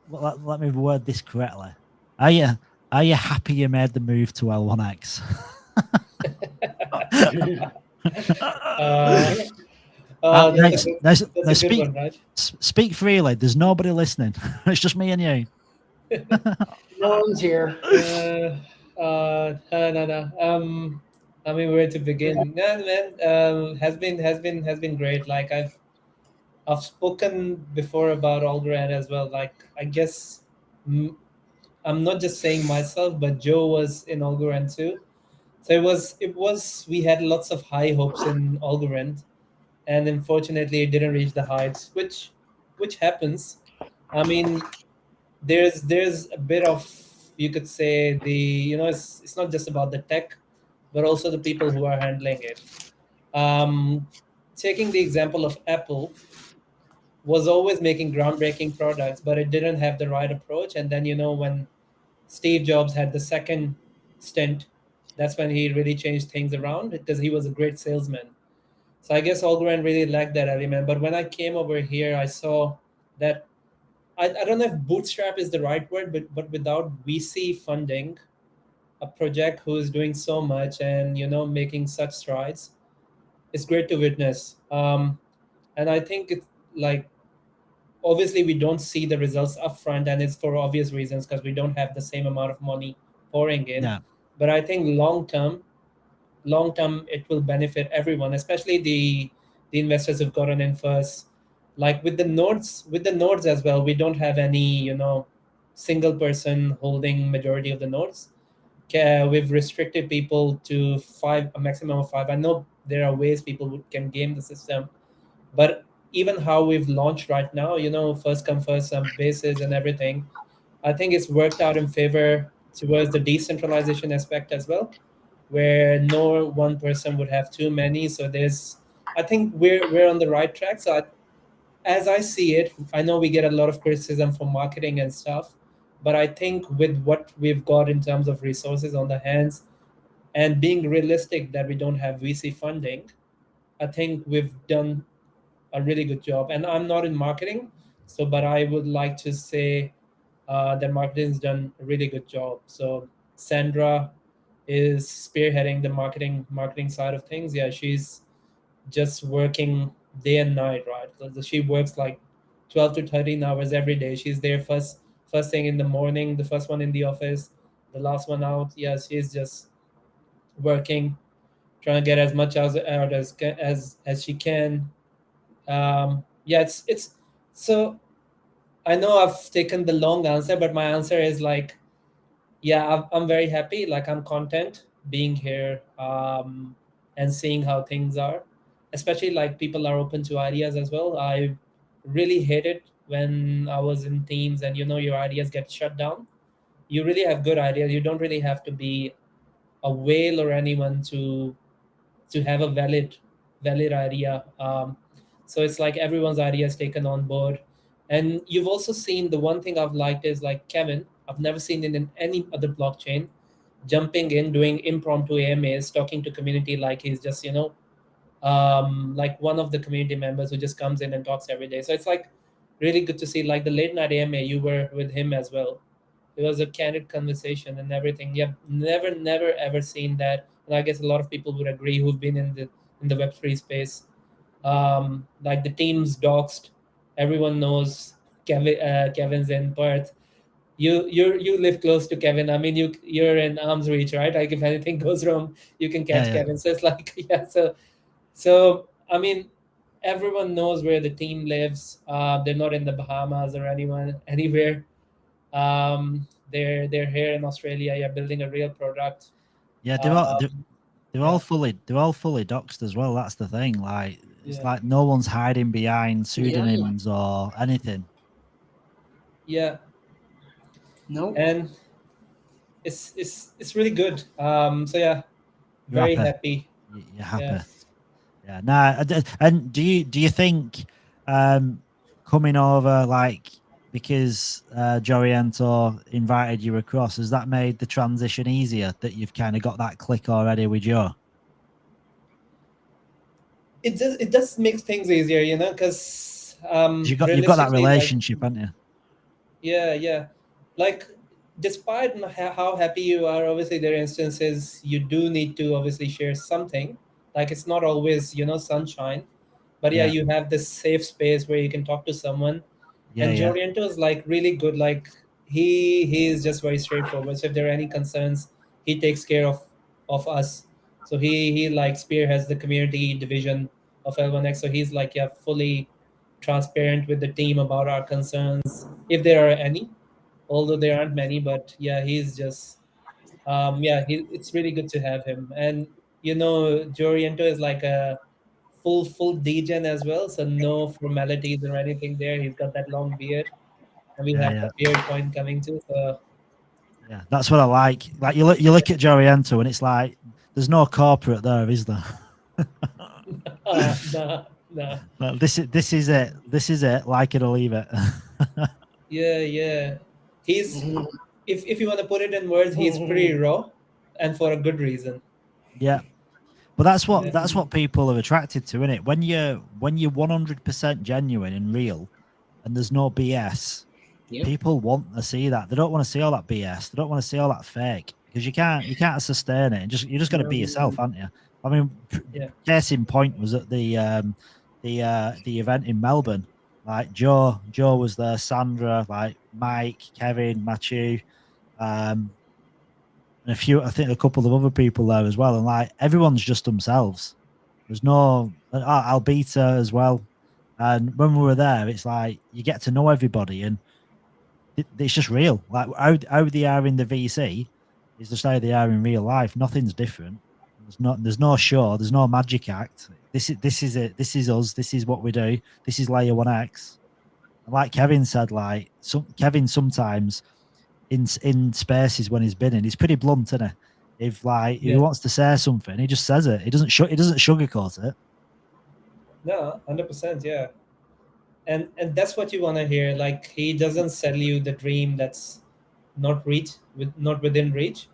Well, let me word this correctly. Are you happy you made the move to L1X? That's a good speak one, right? speak freely. There's nobody listening. It's just me and you. No one's here. No. I mean, where to begin? No, man. Has been great. Like I've spoken before about Algorand as well. Like I guess mm, I'm not just saying myself, but Joe was in Algorand too. So it was we had lots of high hopes in Algorand, and unfortunately it didn't reach the heights, which happens. I mean, there's a bit of, you could say, it's not just about the tech, but also the people who are handling it. Um, Taking the example of Apple, was always making groundbreaking products, but it didn't have the right approach. And then when Steve Jobs had the second stint, that's when he really changed things around because he was a great salesman. So I guess Algorand really lacked that element. But when I came over here, I saw that I don't know if bootstrap is the right word, but without VC funding, a project who is doing so much and making such strides, it's great to witness. And I think it's like, obviously we don't see the results upfront, and it's for obvious reasons because we don't have the same amount of money pouring in. Yeah, But I think long term it will benefit everyone, especially the investors who've gotten in first. Like with the nodes as well, we don't have any single person holding majority of the nodes. We've restricted people to five, a maximum of five. I know there are ways people can game the system, but even how we've launched right now, first come first basis and everything, I think it's worked out in favor towards the decentralization aspect as well, where no one person would have too many. So I think we're on the right track. So as I see it, I know we get a lot of criticism from marketing and stuff, but I think with what we've got in terms of resources on the hands, and being realistic that we don't have VC funding, I think we've done a really good job. And I'm not in marketing, but I would like to say that marketing's done a really good job. So Sandra is spearheading the marketing side of things. Yeah, she's just working day and night, right? So she works like 12 to 13 hours every day. She's there first thing in the morning, the first one in the office, the last one out. Yeah, she's just working, trying to get as much out as she can. Yeah, it's so I know I've taken the long answer, but my answer is like, yeah, I'm very happy. Like I'm content being here, and seeing how things are. Especially like people are open to ideas as well. I really hate it when I was in teams and your ideas get shut down. You really have good ideas. You don't really have to be a whale or anyone to have a valid idea. So it's like everyone's idea is taken on board. And you've also seen, the one thing I've liked is like Kevin, I've never seen it in any other blockchain, jumping in, doing impromptu AMAs, talking to community like he's just like one of the community members who just comes in and talks every day. So it's like really good to see, like the late night AMA, you were with him as well. It was a candid conversation and everything. Yep, never ever seen that. And I guess a lot of people would agree who've been in the Web3 space. Like the team's doxed. Everyone knows Kevin's in Perth. You live close to Kevin. I mean, you're in arm's reach, right? Like if anything goes wrong, you can catch yeah. Kevin. So it's like yeah. So I mean, everyone knows where the team lives. They're not in the Bahamas or anywhere. They're here in Australia. Yeah, building a real product. Yeah, they're all fully doxed as well. That's the thing. Like it's like no one's hiding behind pseudonyms or anything. Yeah. No. And it's really good. So yeah, You're very happy. You're happy. Yeah. Nah. And do you think coming over like because Joriento invited you across, has that made the transition easier that you've kind of got that click already with Joe? It does make things easier, you know, because you've got that relationship, haven't you? Yeah. Like, despite how happy you are, obviously there are instances you do need to obviously share something. Like, it's not always, you know, sunshine, but yeah, you have this safe space where you can talk to someone. And Joriento is like really good. Like he is just very straightforward. So if there are any concerns, he takes care of us. So he like spearheads the community division of L1X. So he's like fully transparent with the team about our concerns if there are any, although there aren't many. But yeah, he's just it's really good to have him. And you know, Joriento is like a full degen as well, so no formalities or anything there. He's got that long beard, and we have that beard point coming too. So yeah, that's what I like. Like you look at Joriento, and it's like there's no corporate there, is there? no. Well, this is it. This is it. Like it or leave it. Yeah. He's if you want to put it in words, he's pretty raw, and for a good reason. Yeah. But that's what people are attracted to, isn't it? When you're 100% genuine and real, and there's no BS, people want to see that. They don't want to see all that BS. They don't want to see all that fake because you can't sustain it. And you're just going to be yourself, aren't you? I mean, case in point was at the event in Melbourne. Like Joe was there, Sandra, like Mike, Kevin, Matthew, and I think a couple of other people there as well. And like everyone's just themselves. There's no Albita as well. And when we were there, it's like you get to know everybody, and it's just real. Like how they are in the VC is just how they are in real life. Nothing's different. There's no show. There's no magic act. This is it. This is us. This is what we do. This is Layer 1X. And like Kevin said, like Kevin sometimes in spaces when he's been in, he's pretty blunt, isn't he? If he wants to say something, he just says it. He doesn't sugarcoat it. No, 100%, yeah. And that's what you want to hear. Like he doesn't sell you the dream that's not within reach.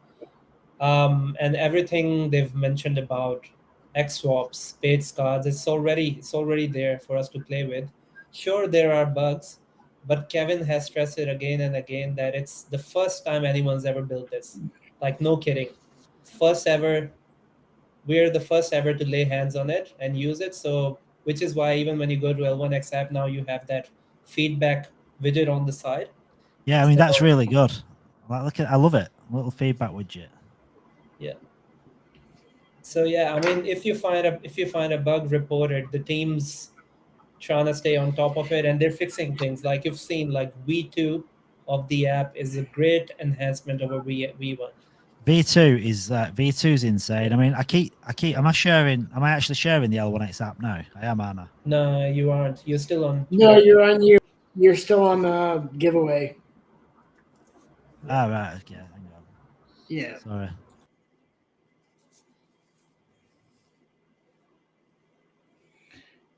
And everything they've mentioned about X swaps, spades cards, it's already there for us to play with. Sure, there are bugs, but Kevin has stressed it again and again that it's the first time anyone's ever built this. Like, no kidding. We're the first ever to lay hands on it and use it. So, which is why even when you go to L1X app now, you have that feedback widget on the side. Yeah, I mean, that's really good. Like, I love it. A little feedback widget. Yeah. So yeah, I mean, if you find a bug, report it. The team's trying to stay on top of it, and they're fixing things. Like you've seen, like V2 of the app is a great enhancement over V1. V2 is insane. I mean, am I actually sharing the L1X app now? I am, aren't I? No, you aren't. You're still on. No, you're still on the giveaway. Ah, right. Okay. Hang on. Yeah. Sorry.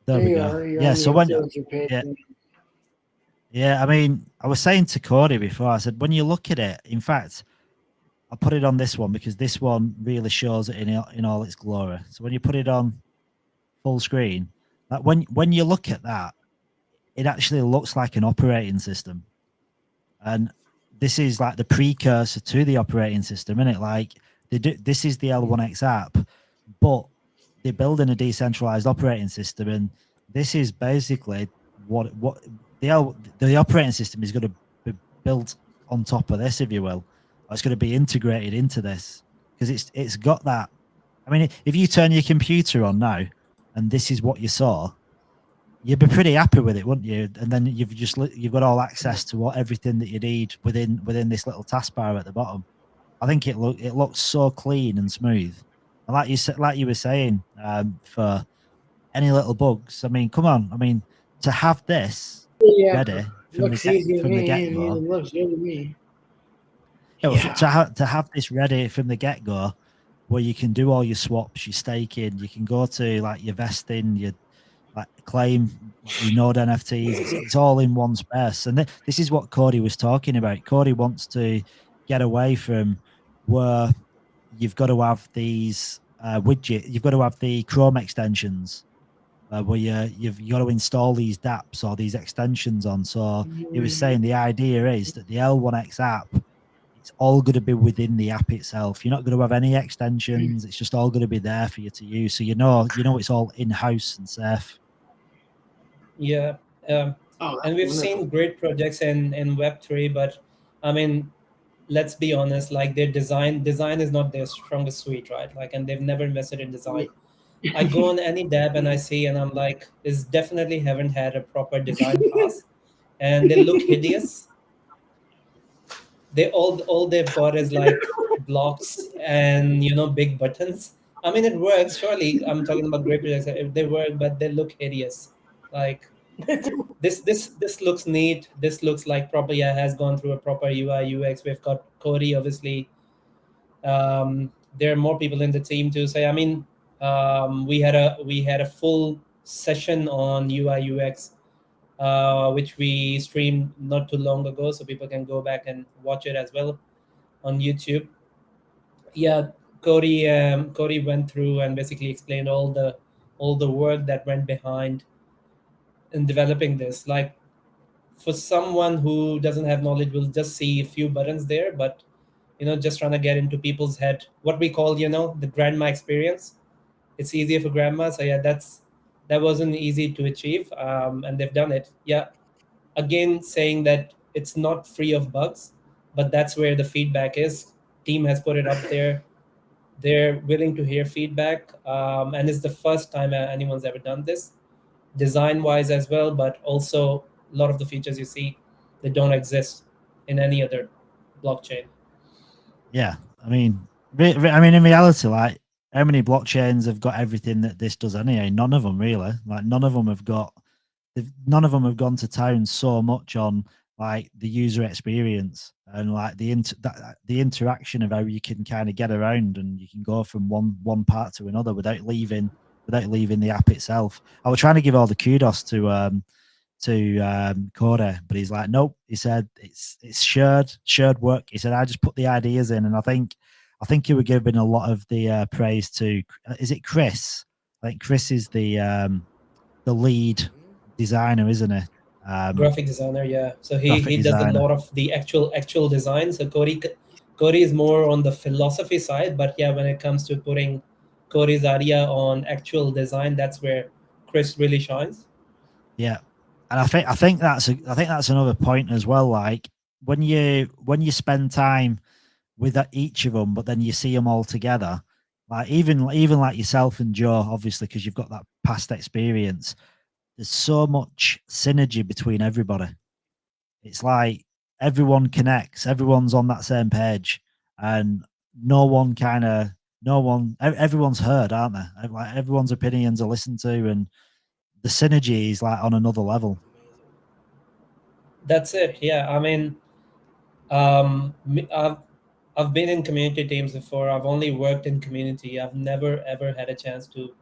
There we go. Yeah. So when I mean, I was saying to Cody before, I said, when you look at it, in fact, I put it on this one because this one really shows it in all its glory. So when you put it on full screen, like when you look at that, it actually looks like an operating system. And this is like the precursor to the operating system, isn't it? Like this is the L1X app, but they're building a decentralized operating system, and this is basically what the operating system is going to be built on top of this, if you will. It's going to be integrated into this because it's got that. I mean, if you turn your computer on now, and this is what you saw, you'd be pretty happy with it, wouldn't you? And then you've got all access to everything that you need within this little taskbar at the bottom. I think it looks so clean and smooth. And like you were saying, for any little bugs, I mean, come on, I mean, to have this ready from looks easy to the me. get go. It looks good to me. Yeah. To have this ready from the get go, where you can do all your swaps, your staking, you can go to like your vesting, your like claim, like your node NFTs. It's all in one space, and this is what Cody was talking about. Cody wants to get away from where you've got to have these you've got to have the Chrome extensions. Where you've got to install these dApps or these extensions on. So he was saying the idea is that the L1X app, it's all going to be within the app itself. You're not going to have any extensions. It's just all going to be there for you to use. So you know it's all in-house and safe. Yeah. And we've seen great projects in Web3, but I mean, let's be honest, like their design is not their strongest suite, right? Like, and they've never invested in design. I go on any dApp and I see, and I'm like, this definitely haven't had a proper design pass, and they look hideous. They all they've got is like blocks and big buttons. I mean, it works. Surely, I'm talking about great projects. If they work, but they look hideous. Like this looks neat. This looks like proper. Yeah, has gone through a proper UI UX. We've got Cody, obviously. There are more people in the team too. So I mean, we had a full session on UI UX, which we streamed not too long ago, so people can go back and watch it as well on YouTube. Yeah, Cody went through and basically explained all the work that went behind in developing this. Like, for someone who doesn't have knowledge, will just see a few buttons there, but just trying to get into people's head, what we call the grandma experience. It's easier for grandma. So yeah, that wasn't easy to achieve, and they've done it. Yeah, again, saying that it's not free of bugs, but that's where the feedback is. Team has put it up there. They're willing to hear feedback, and it's the first time anyone's ever done this, design wise as well, but also a lot of the features you see, they don't exist in any other blockchain. Yeah, I mean, in reality, like, how many blockchains have got everything that this does anyway? None of them really. Like, none of them have gone to town so much on like the user experience and like the interaction of how you can kind of get around and you can go from one part to another without leaving the app itself. I was trying to give all the kudos to Cody, but he's like, nope. He said it's shared work. He said I just put the ideas in, and I think he was giving a lot of the praise to, is it Chris? I think Chris is the lead designer, isn't he? Graphic designer, yeah. So he does a lot of the actual design. So Cody is more on the philosophy side, but yeah, when it comes to putting Cody's idea on actual design, that's where Chris really shines. Yeah, and I think that's another point as well. Like, when you spend time with each of them, but then you see them all together, like even like yourself and Joe, obviously, because you've got that past experience. There's so much synergy between everybody. It's like everyone connects, everyone's on that same page, and everyone's heard, aren't they? Like, everyone's opinions are listened to, and the synergy is like on another level. That's it. Yeah, I mean, I've been in community teams before. I've only worked in community. I've never ever had a chance to,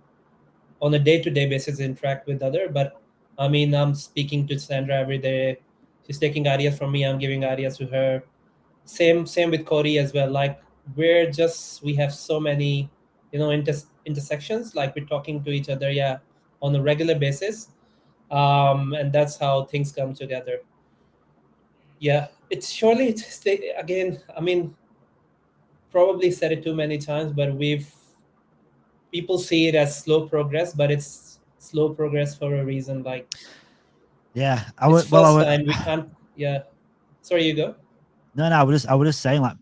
on a day-to-day basis, interact with other. But I mean, I'm speaking to Sandra every day. She's taking ideas from me. I'm giving ideas to her. Same with Cody as well. Like, we have so many, intersections. Like, we're talking to each other, yeah, on a regular basis, and that's how things come together. Yeah, again. I mean, probably said it too many times, but people see it as slow progress, but it's slow progress for a reason. Like, yeah, time we can't. Yeah, sorry, you go. No, I was just saying, like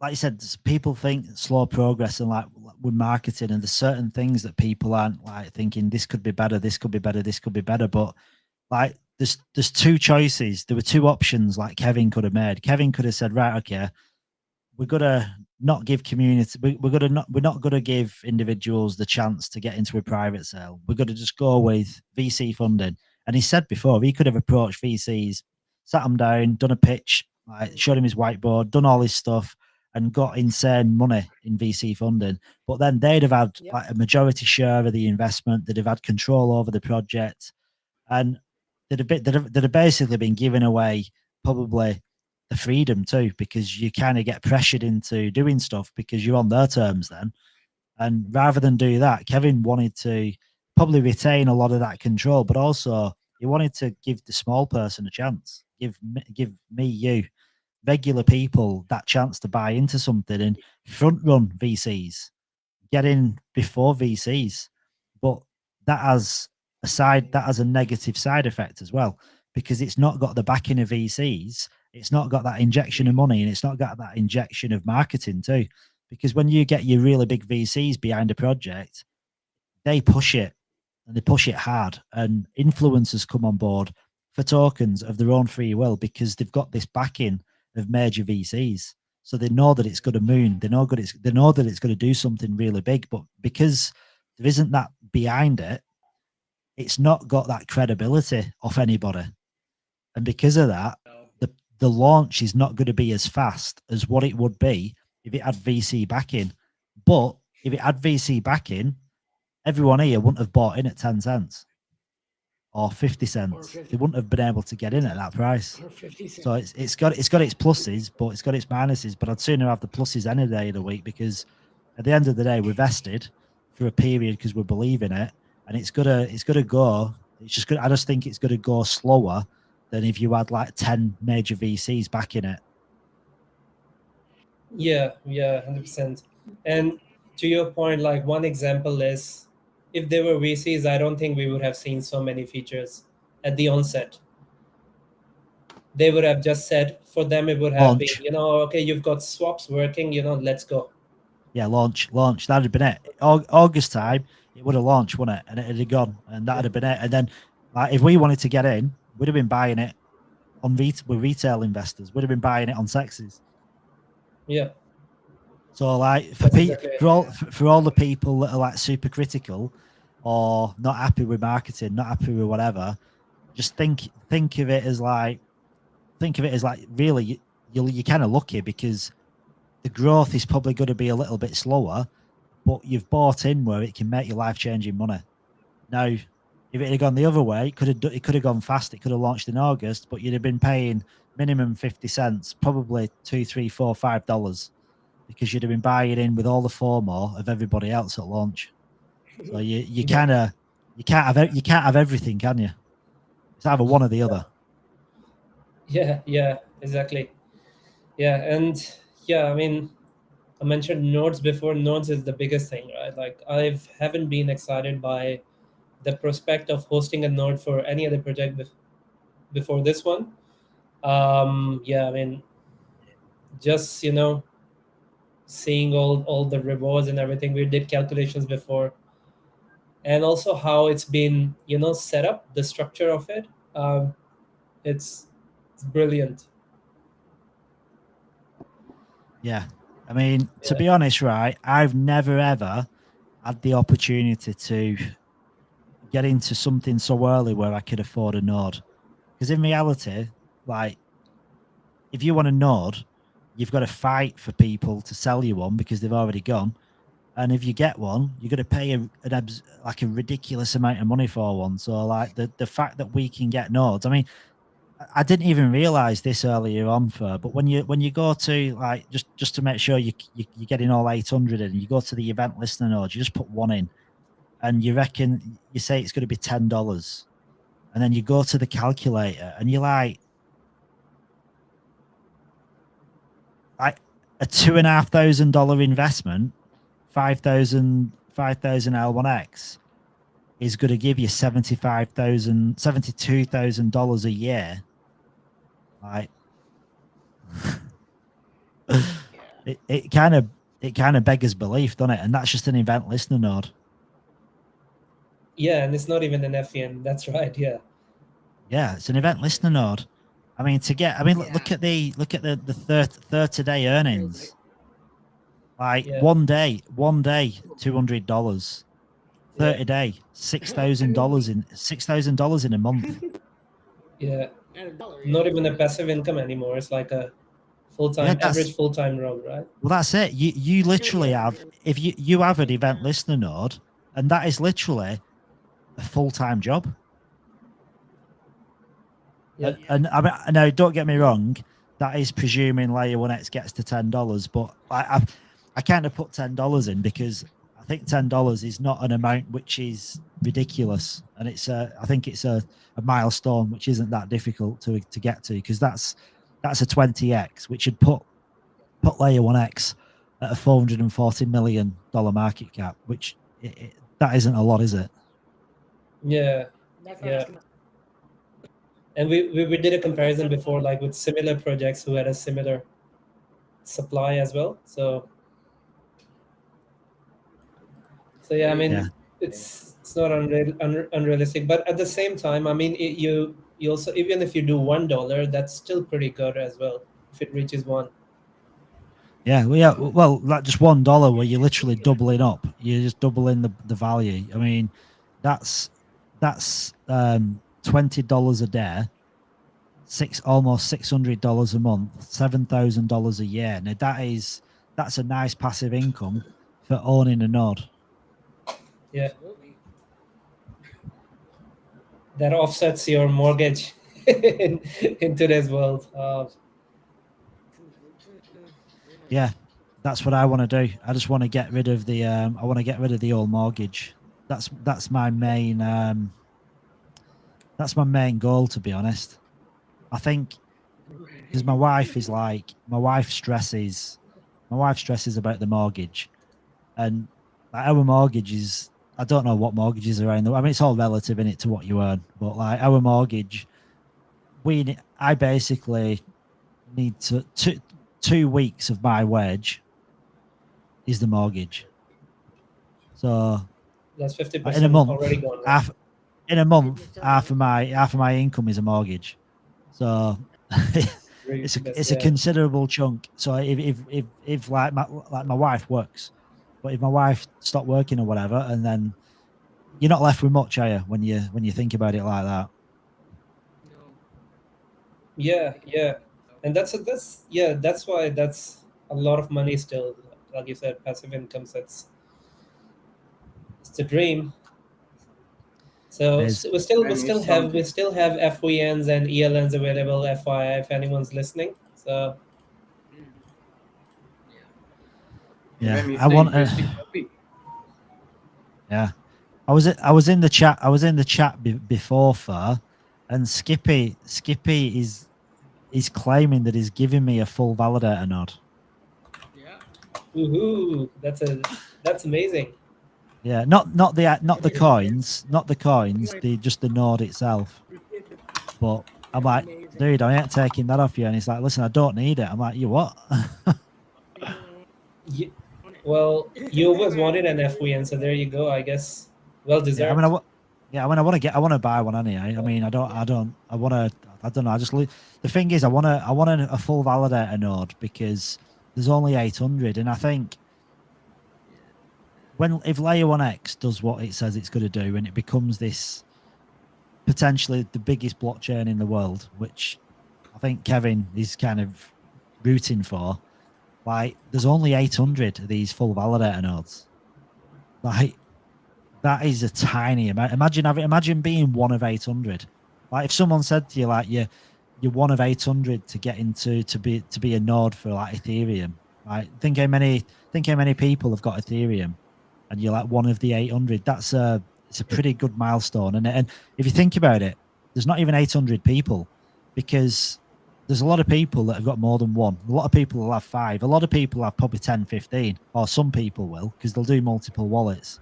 like you said, people think slow progress and like with marketing, and there's certain things that people aren't like thinking this could be better, this could be better, this could be better. But like there's two choices. There were two options like Kevin could have made. Kevin could have said, right, okay, we're gonna not give community. We're not gonna give individuals the chance to get into a private sale. We're gonna just go with VC funding. And he said before he could have approached VCs, sat them down, done a pitch, like showed him his whiteboard, done all his stuff, and got insane money in VC funding. But then they'd have had like a majority share of the investment. They'd have had control over the project, and they'd have basically been giving away probably the freedom too, because you kind of get pressured into doing stuff because you're on their terms then. And rather than do that, Kevin wanted to probably retain a lot of that control, but also he wanted to give the small person a chance, give me, you, regular people that chance to buy into something and front run VCs, get in before VCs. But that has a negative side effect as well, because it's not got the backing of VCs, it's not got that injection of money, and it's not got that injection of marketing too. Because when you get your really big VCs behind a project, they push it, and they push it hard, and influencers come on board for tokens of their own free will because they've got this backing of major VCs. So they know that it's going to moon. They know that it's going to do something really big. But because there isn't that behind it, it's not got that credibility off anybody. And because of that, the launch is not going to be as fast as what it would be if it had VC backing. But if it had VC backing, everyone here wouldn't have bought in at 10 cents or 50 cents. They wouldn't have been able to get in at that price. Or 50 cents. So it's got its pluses, but it's got its minuses. But I'd sooner have the pluses any day of the week, because at the end of the day, we're vested for a period because we believe in it, and it's gonna go. I just think it's gonna go slower than if you had like 10 major VCs backing it. Yeah, 100%. And to your point, like one example is if there were VCs, I don't think we would have seen so many features at the onset. They would have just said, for them, it would have Launch. been, okay, you've got swaps working, let's go. Yeah, launch. That'd have been it. August time, it would have launched, wouldn't it? And it had gone, and that'd have been it. And then, like, if we wanted to get in, we'd have been buying it on with retail investors. We'd have been buying it on sexes. Yeah. So, like, for all the people that are like super critical or not happy with marketing, not happy with whatever, just think of it as like really you're kind of lucky, because the growth is probably going to be a little bit slower, but you've bought in where it can make your life changing money. Now, if it had gone the other way, it could have gone fast. It could have launched in August, but you'd have been paying minimum 50 cents, probably $2, $3, $4, $5, because you'd have been buying in with all the FOMO of everybody else at launch. So you can't have everything, can you? It's either one or the other. Yeah, exactly. Yeah, and I mean, I mentioned nodes before. Nodes is the biggest thing, right? Like, I haven't been excited by the prospect of hosting a node for any other project before this one. I mean, just seeing all the rewards and everything. We did calculations before, and also how it's been set up, the structure of it. It's brilliant. Yeah. I mean, to be honest, right, I've never ever had the opportunity to get into something so early where I could afford a node. Because in reality, like, if you want a node, you've got to fight for people to sell you one because they've already gone. And if you get one, you're going to pay a ridiculous amount of money for one. So, like, the fact that we can get nodes, I mean, I didn't even realize this earlier on, but when you go to, like, just to make sure you're getting all 800 in, you go to the event listener node, you just put one in, and you say it's going to be $10, and then you go to the calculator and you're like a $2,500 investment, 5,000 L1X is going to give you $72,000 a year. Like, it kind of beggars belief, doesn't it? And that's just an event listener node. Yeah, and it's not even an FEN. That's right. Yeah. Yeah, it's an event listener node. I mean, look at the 30-day earnings. Like one day, $200. 30-day, $6,000 in a month. Yeah. Not even a passive income anymore. It's like a full-time, average full-time role, right? Well, that's it. You literally have, if you have an event listener node, and that is literally a full-time job. Yeah. And I mean, now don't get me wrong, that is presuming layer 1x gets to $10, but I kind of put $10 in because I think $10 is not an amount which is ridiculous, and I think it's a milestone which isn't that difficult to get to, because that's a 20x, which would put layer 1x at a $440 million market cap, which that isn't a lot, is it? Yeah. Yeah. And we did a comparison before, like with similar projects who had a similar supply as well. So yeah, I mean, it's not unrealistic, but at the same time, I mean, you also, even if you do $1, that's still pretty good as well if it reaches one. Yeah, well, like just $1 where you're literally doubling up. You're just doubling the value. I mean, that's $20 a day, almost $600 a month, $7,000 a year. Now that's a nice passive income for owning a node. Yeah, that offsets your mortgage in today's world. Yeah, that's what I want to do. I just want to get rid of the I want to get rid of the old mortgage. That's my main goal, to be honest. I think because my wife stresses about the mortgage, and like, our mortgage is, I don't know what mortgages are around. I mean, it's all relative in it to what you earn, but like our mortgage, I basically need to 2 weeks of my wage is the mortgage. So that's 50% in a month, already gone. Right? half of my income is a mortgage. So it's a considerable chunk. So if like my wife works, but if my wife stopped working or whatever, and then you're not left with much, are you, when you think about it like that? Yeah, and that's why that's a lot of money still. Like you said, passive income. It's the dream. So we still have FVNs and ELNs available, FYI, if anyone's listening. So yeah, I want yeah. I was in the chat. I was in the chat before Far, and Skippy is claiming that he's giving me a full validator node. Yeah. Woohoo! That's amazing. Yeah, not the coins, just the node itself. But I'm like, dude, I ain't taking that off you. And he's like, listen, I don't need it. I'm like, you what? Well, you always wanted an FVN, so there you go. I guess well deserved. Yeah, I want to buy one anyway. I mean, I don't know. I just the thing is, I want a full validator node because there's only 800, and I think if layer 1x does what it says it's going to do, and it becomes this potentially the biggest blockchain in the world, which I think Kevin is kind of rooting for, like there's only 800 of these full validator nodes. Like that is a tiny amount. Imagine being one of 800. Like if someone said to you, like you're one of 800 to get into to be a node for like Ethereum. Like think how many people have got Ethereum, and you're like one of the 800. It's a pretty good milestone. And if you think about it, there's not even 800 people, because there's a lot of people that have got more than one. A lot of people will have 5. A lot of people have probably 10, 15, or some people will, because they'll do multiple wallets.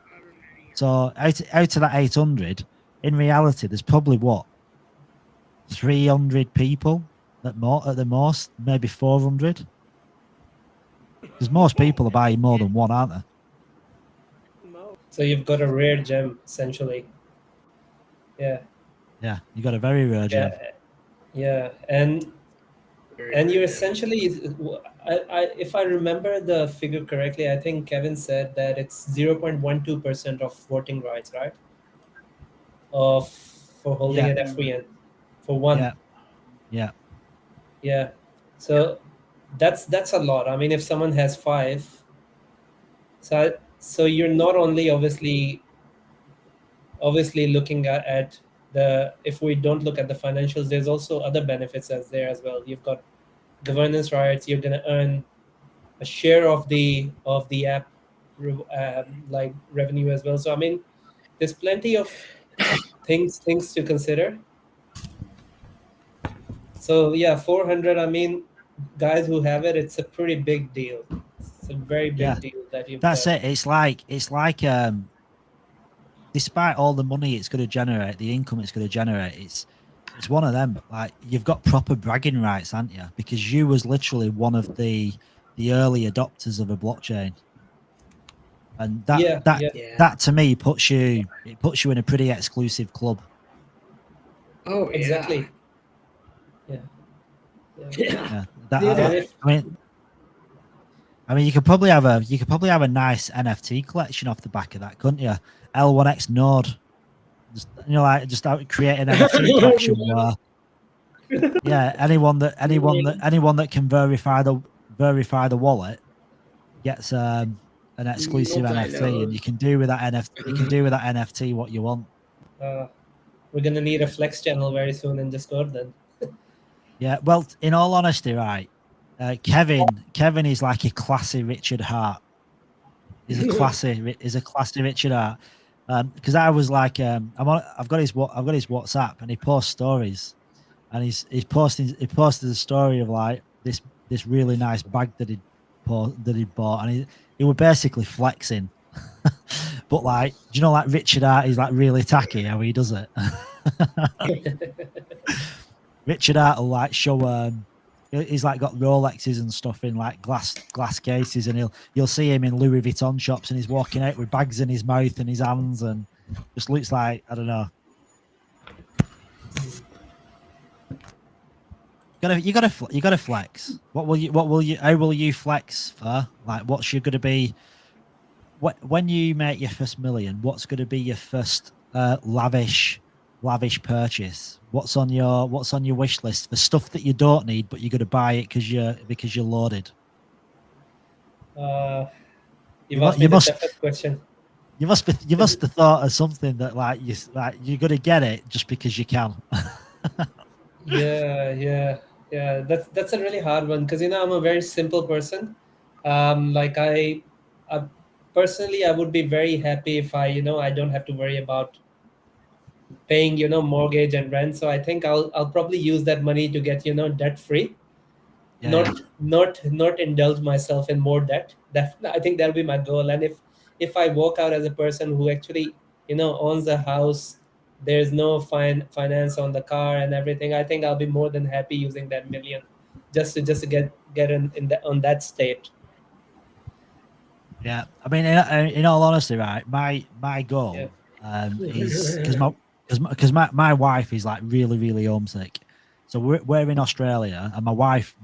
So out of that 800, in reality, there's probably 300 people at the most, maybe 400. Because most people are buying more than one, aren't they? So you've got a rare gem essentially. Yeah. Yeah, you got a very rare gem. Yeah, and you essentially, if I remember the figure correctly, I think Kevin said that it's 0.12% of voting rights, right? Of for holding Yeah. an FVN for one. Yeah. Yeah. Yeah. So that's a lot. I mean, if someone has 5, so you're not only obviously looking at the, if we don't look at the financials, there's also other benefits as there as well. You've got governance rights. You're going to earn a share of the app like revenue as well. So I mean, there's plenty of things to consider. So yeah, 400, I mean, guys who have it, it's a pretty big deal. It's a very big deal that you've That's got. it. It's like despite all the money it's going to generate, the income it's going to generate, it's one of them. Like, you've got proper bragging rights, haven't you? Because you was literally one of the early adopters of a blockchain, and that to me puts you in a pretty exclusive club. Oh, Exactly. Yeah. Yeah. I mean, you could probably have a nice NFT collection off the back of that, couldn't you? L1X node, just, just out create an NFT collection where, anyone that can verify the wallet gets an exclusive NFT, and you can do with that NFT what you want. We're gonna need a flex channel very soon in Discord then. Yeah, well, in all honesty, right, Kevin is like a classy Richard Hart. He's a classy Richard Hart. Because I was like, I've got his WhatsApp, and he posts stories, and he posted a story of like this really nice bag that he bought, and he was basically flexing. But like, do you know, like Richard Hart is like really tacky how he does it. Richard Hart will like show he's like got Rolexes and stuff in like glass cases, and you'll see him in Louis Vuitton shops, and he's walking out with bags in his mouth and his hands, and just looks like, I don't know. You gotta flex. How will you flex for? Like, what's your gonna be when you make your first million? What's gonna be your first lavish purchase? What's on your wish list for stuff that you don't need, but you're gonna buy it because you're loaded? You've asked me the toughest question. You must have thought of something that you're gonna get it just because you can. Yeah. That's a really hard one, because I'm a very simple person. Like I personally, I would be very happy if I don't have to worry about paying mortgage and rent. So I think I'll probably use that money to get debt free. Not indulge myself in more debt. That, I think, that'll be my goal. And if I walk out as a person who actually owns a house, there's no finance on the car and everything, I think I'll be more than happy using that million just to get on that state. Yeah, I mean, in all honesty, right, my goal is because my wife is like really, really homesick. So we're in Australia, and my wife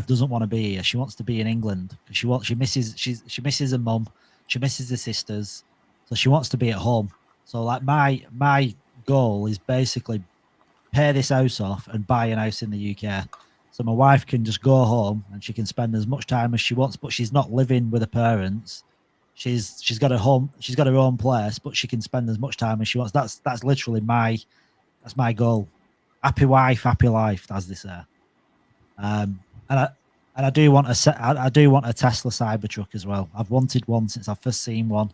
doesn't want to be here. She wants to be in England because she misses her mum, she misses her sisters, so she wants to be at home. So like my goal is basically pay this house off and buy an house in the UK, so my wife can just go home and she can spend as much time as she wants. But she's not living with her parents. She's got a home. She's got her own place, but she can spend as much time as she wants. That's literally my goal. Happy wife, happy life, as they say. And I do want a Tesla Cybertruck as well. I've wanted one since I've first seen one.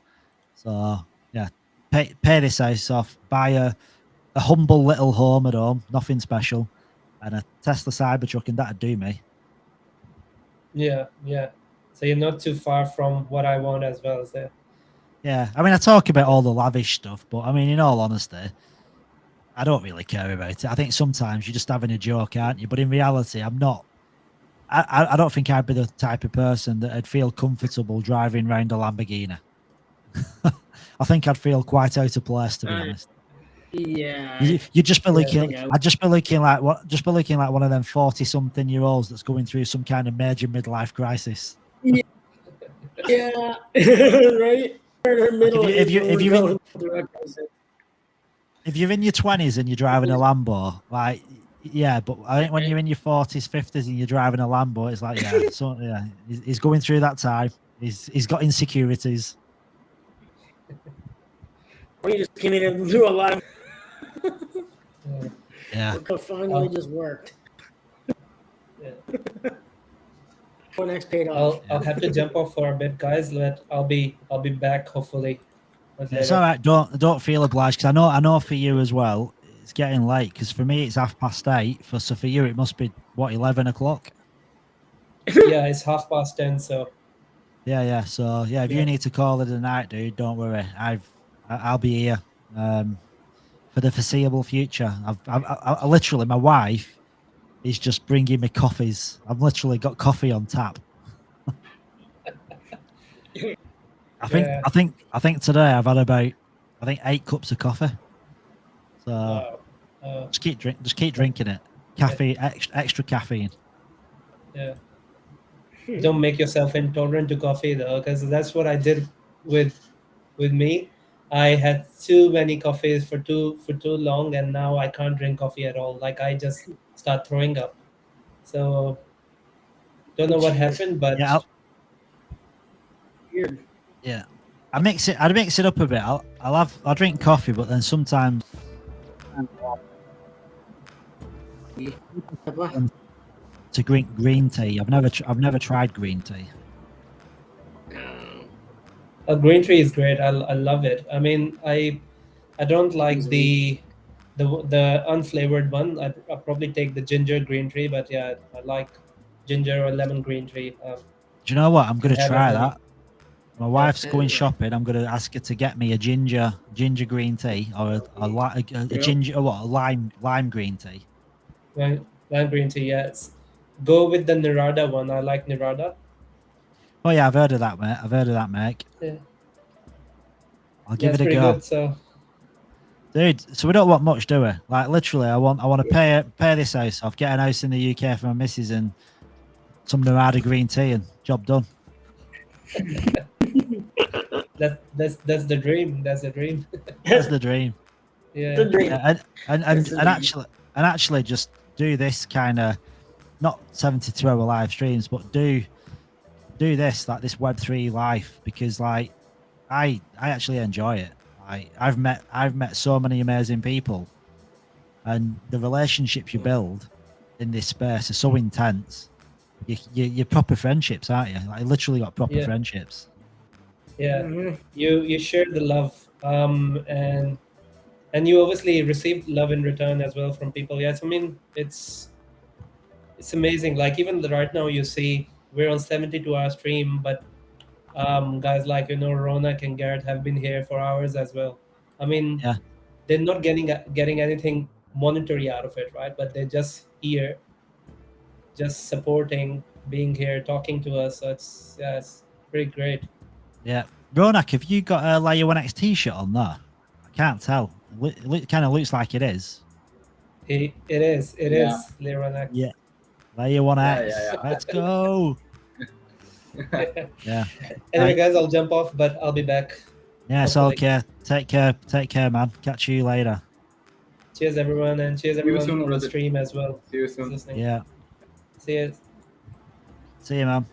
So yeah, pay this house off, buy a humble little home at home, nothing special, and a Tesla Cybertruck, and that'd do me. Yeah. So you're not too far from what I want as well, is there? Yeah, I mean, I talk about all the lavish stuff, but I mean, in all honesty, I don't really care about it. I think sometimes you're just having a joke, aren't you? But in reality, I'm not I don't think I'd be the type of person that I'd feel comfortable driving around a Lamborghini. I think I'd feel quite out of place, to be honest. Yeah. You'd just be looking. I I'd just be looking like one of them 40-something-year-olds that's going through some kind of major midlife crisis. Yeah, right. If you're in your 20s and you're driving a Lambo, like, yeah, but I think when you're in your 40s, 50s and you're driving a Lambo, it's like, yeah, so yeah, he's going through that time. He's got insecurities. We just came in through a lot of. Yeah. Finally just worked. Yeah. Next paid off. I'll have to jump off for a bit, guys. I'll be back hopefully. It's all right. Don't feel obliged, because I know for you as well. It's getting late, because for me it's 8:30. So for you it must be what, 11 o'clock. Yeah, it's 10:30. So. Yeah. So yeah, if you need to call it a night, dude, don't worry. I'll be here for the foreseeable future. I literally, my wife is just bringing me coffees. I've literally got coffee on tap. I think today I've had about 8 cups of coffee. So just keep drinking it. Caffeine, extra caffeine. Yeah. Don't make yourself intolerant to coffee though, because that's what I did with me. I had too many coffees for too long, and now I can't drink coffee at all. Like I just start throwing up. So don't know what happened, but Weird. Yeah, I mix it up a bit. I'll drink coffee, but then sometimes to drink green tea. I've never tried green tea. Green tea is great. I love it. I mean, I don't like the unflavored one. I'll probably take the ginger green tea, but yeah, I like ginger or lemon green tea. Do you know what? I'm going to try that. My wife's going shopping. I'm going to ask her to get me a ginger green tea, or a ginger, or what, a lime green tea. Lime green tea, yes. Go with the Nirada one. I like Nirada. Oh yeah, I've heard of that, mate. Yeah. I'll give it a go. Good, Dude, so we don't want much, do we? Like literally, I want to pay this house off, get an house in the UK for my missus, and some Nirada green tea, and job done. That's the dream. That's the dream. That's the dream. Yeah. The dream. And actually just do this kind of, not 72-hour live streams, but do this, like this Web3 life, because like I actually enjoy it. I've met so many amazing people, and the relationships you build in this space are so intense. You're proper friendships, aren't you? Like literally got proper friendships. Yeah. Mm-hmm. You shared the love, and you obviously received love in return as well from people. Yes, I mean it's amazing. Like even right now, you see we're on 72-hour stream, but guys like Ronak and Garrett have been here for hours as well. I mean, they're not getting anything monetary out of it, right? But they're just here, just supporting, being here, talking to us. So it's pretty great. Yeah, Ronak, have you got a Layer 1X t-shirt on there? I can't tell. It kind of looks like it is. It is Layer 1X. Yeah, Layer 1X. Yeah. Let's go. Yeah. Anyway, guys, I'll jump off, but I'll be back. Yeah, it's okay. Take care, man. Catch you later. Cheers, everyone, and cheers everyone soon, on the brother. stream as well. See you soon. Listening. Yeah. See you. See you, man.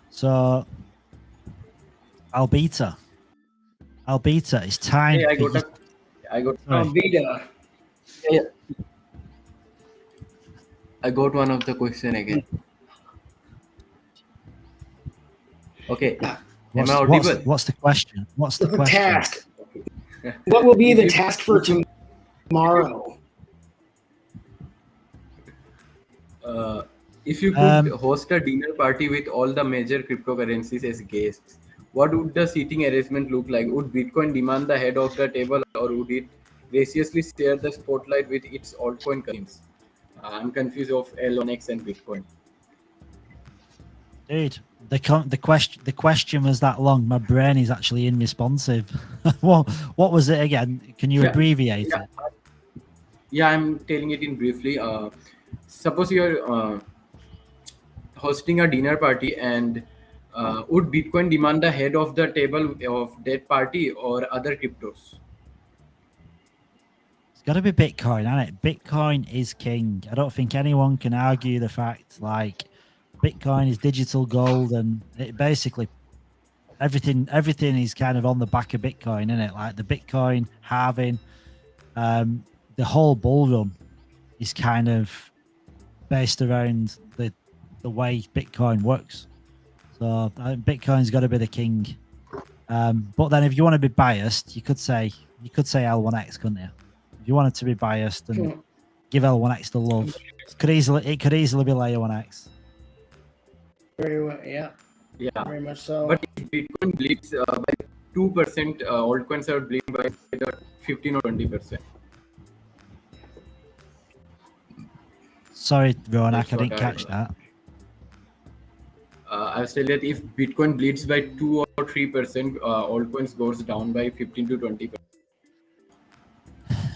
So, Albita, it's time. Hey, I got Albita. Yeah. I got one of the question again. Okay. Am I audible? What's the question? What's the question? Task. What will be the task for tomorrow? If you could host a dinner party with all the major cryptocurrencies as guests, what would the seating arrangement look like? Would Bitcoin demand the head of the table, or would it graciously share the spotlight with its altcoin coins? I'm confused of L1X and Bitcoin. Dude, the question was that long. My brain is actually unresponsive. What was it again? Can you Yeah, abbreviate yeah. it? Yeah, I'm telling it in briefly. Suppose you're hosting a dinner party, and would Bitcoin demand the head of the table of that party or other cryptos? It's got to be Bitcoin, hasn't it? Bitcoin is king. I don't think anyone can argue the fact like Bitcoin is digital gold, and it basically everything is kind of on the back of Bitcoin, isn't it? Like the Bitcoin halving, the whole bull run is kind of based around the way Bitcoin works. So I think Bitcoin's got to be the king. But then if you want to be biased, you could say L1X, couldn't you? If you wanted to be biased and give L1X the love, it could easily be Layer 1X. Very well, yeah, Yeah, very much so. but if Bitcoin bleeds by 2%, altcoins are bleeding by either 15 or 20%. Sorry, Ronak, That's I what didn't catch that. I was saying that if Bitcoin bleeds by 2 or 3%, altcoins goes down by 15 to 20%.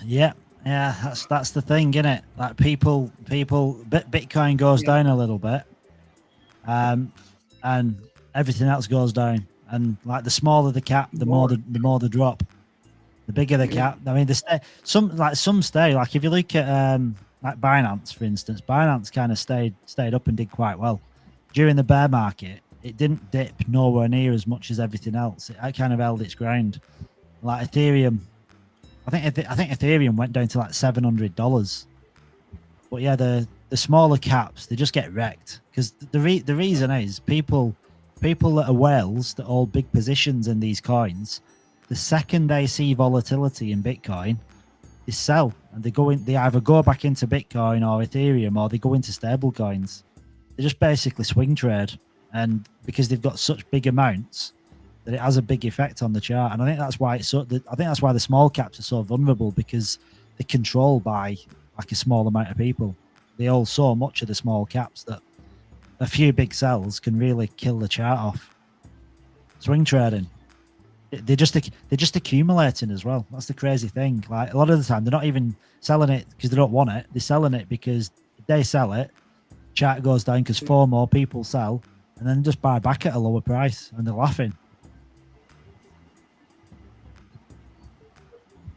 Yeah, that's the thing, isn't it? Like Bitcoin goes down a little bit, and everything else goes down. And like the smaller the cap, the more the drop. The bigger the cap. I mean, some stay. Like if you look at like Binance, for instance, Binance kind of stayed up and did quite well during the bear market. It didn't dip nowhere near as much as everything else. It kind of held its ground. Like Ethereum, I think Ethereum went down to like $700. But yeah, the smaller caps, they just get wrecked because the reason is people that are whales that hold big positions in these coins, the second they see volatility in Bitcoin, they sell and they either go back into Bitcoin or Ethereum, or they go into stable coins. They just basically swing trade, and because they've got such big amounts that it has a big effect on the chart. And I think that's why I think that's why the small caps are so vulnerable, because they're controlled by like a small amount of people. They hold so much of the small caps that a few big sells can really kill the chart off. Swing trading, they're just accumulating as well. That's the crazy thing. Like a lot of the time, they're not even selling it because they don't want it. They're selling it because if they sell it, chart goes down because 4 more people sell, and then just buy back at a lower price, and they're laughing.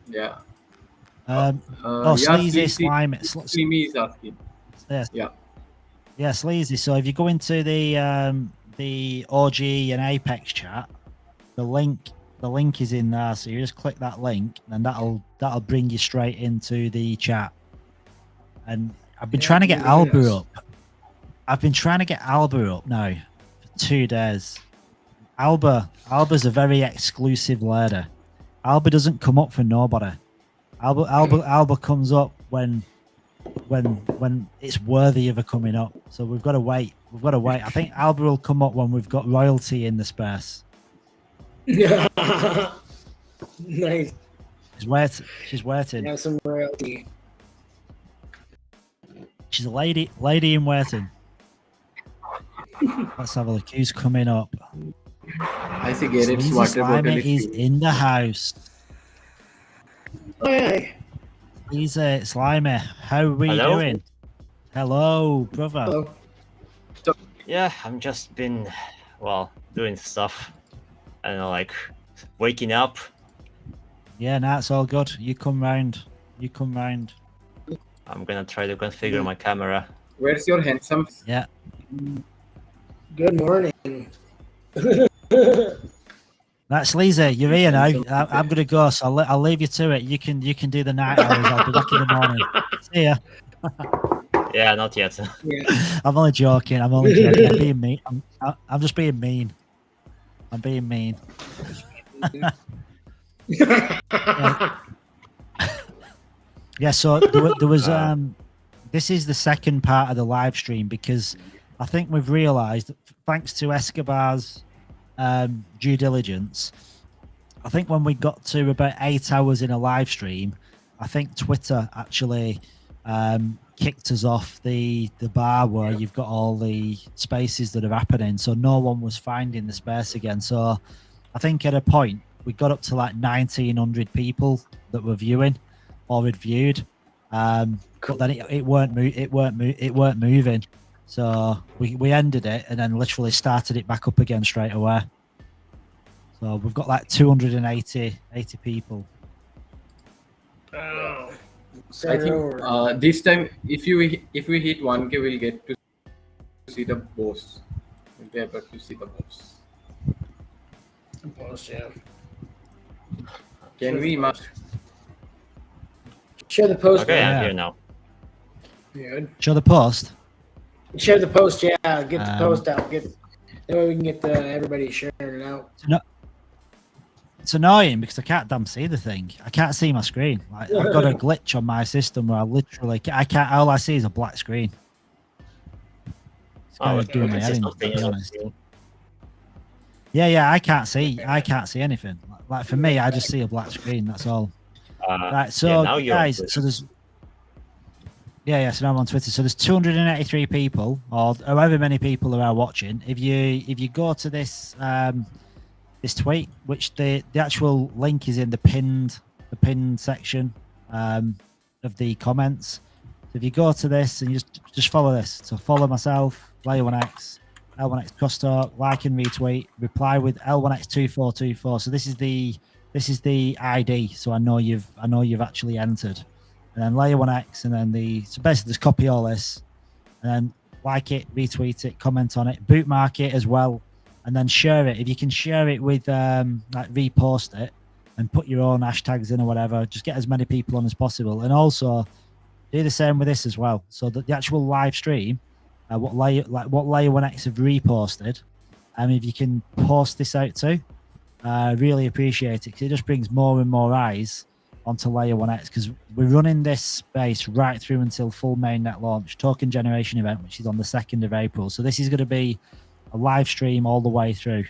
Yeah. Sleazy, slime. Slimy is asking. Yes. Yeah. Sleazy. So if you go into the OG and Apex chat, the link is in there. So you just click that link, and that'll bring you straight into the chat. And I've been trying to get Alba up. I've been trying to get Alba up now for 2 days. Alba's a very exclusive ladder. Alba doesn't come up for nobody. Alba comes up when it's worthy of a coming up. So we've got to wait. I think Alba will come up when we've got royalty in the space. Nice. She's waiting. Have some royalty. She's a lady in waiting. Let's have a look. Who's coming up? I see Garrett's Sleazy water bottle Slimy is in the house. Hey. Sleazy Slimy, how are we Hello? doing? Hello, brother. Hello. Yeah, I'm just been, doing stuff. I don't know, like waking up. Yeah, nah, it's all good. You come round. I'm gonna try to configure my camera. Where's your handsome? Yeah. Good morning. That's Sleazy. You're here now. I'm gonna go, so I'll leave you to it. You can do the night hours. I'll be back in the morning. See ya. Yeah, not yet. Yeah. I'm only joking. I'm being mean. I'm just being mean. I'm being mean. Yeah. So there was this is the second part of the live stream, because I think we've realised, thanks to Escobar's due diligence, I think when we got to about 8 hours in a live stream, I think Twitter actually kicked us off the bar where you've got all the spaces that are happening. So no one was finding the space again. So I think at a point we got up to like 1,900 people that were viewing or had viewed. But then it weren't moving. So we ended it and then literally started it back up again straight away. So we've got like 280 people. Oh, I think this time, if we hit 1K, we'll get to see the boss. We'll be able to see the boss. Post, yeah. Can we? Share the post. Okay, Yeah. I'm here now. Good. Show the post. Share the post, yeah. Get the post out. That way we can get everybody sharing it out. It's annoying because I can't damn see the thing. I can't see my screen. Like, I've got a glitch on my system where I can't. All I see is a black screen. It's kind of doing my head in, to be honest. Yeah, I can't see. I can't see anything. Like for me, I just see a black screen. That's all. Right. So now you're guys, so there's. So now I'm on Twitter. So there's 283 people, or however many people are watching. If you go to this this tweet, which the actual link is in the pinned section of the comments. So if you go to this and you just follow this, so follow myself, Layer1X, L1X Crosstalk, like and retweet, reply with L1X2424. So this is the ID, so I know you've actually entered. And then Layer1X, and then so basically just copy all this, and then like it, retweet it, comment on it, bookmark it as well, and then share it. If you can share it with like repost it and put your own hashtags in or whatever, just get as many people on as possible. And also do the same with this as well. So that the actual live stream, what Layer1X have reposted, if you can post this out too, really appreciate it, because it just brings more and more eyes onto Layer1X, because we're running this space right through until full mainnet launch, token generation event, which is on the 2nd of April. So this is going to be a live stream all the way through.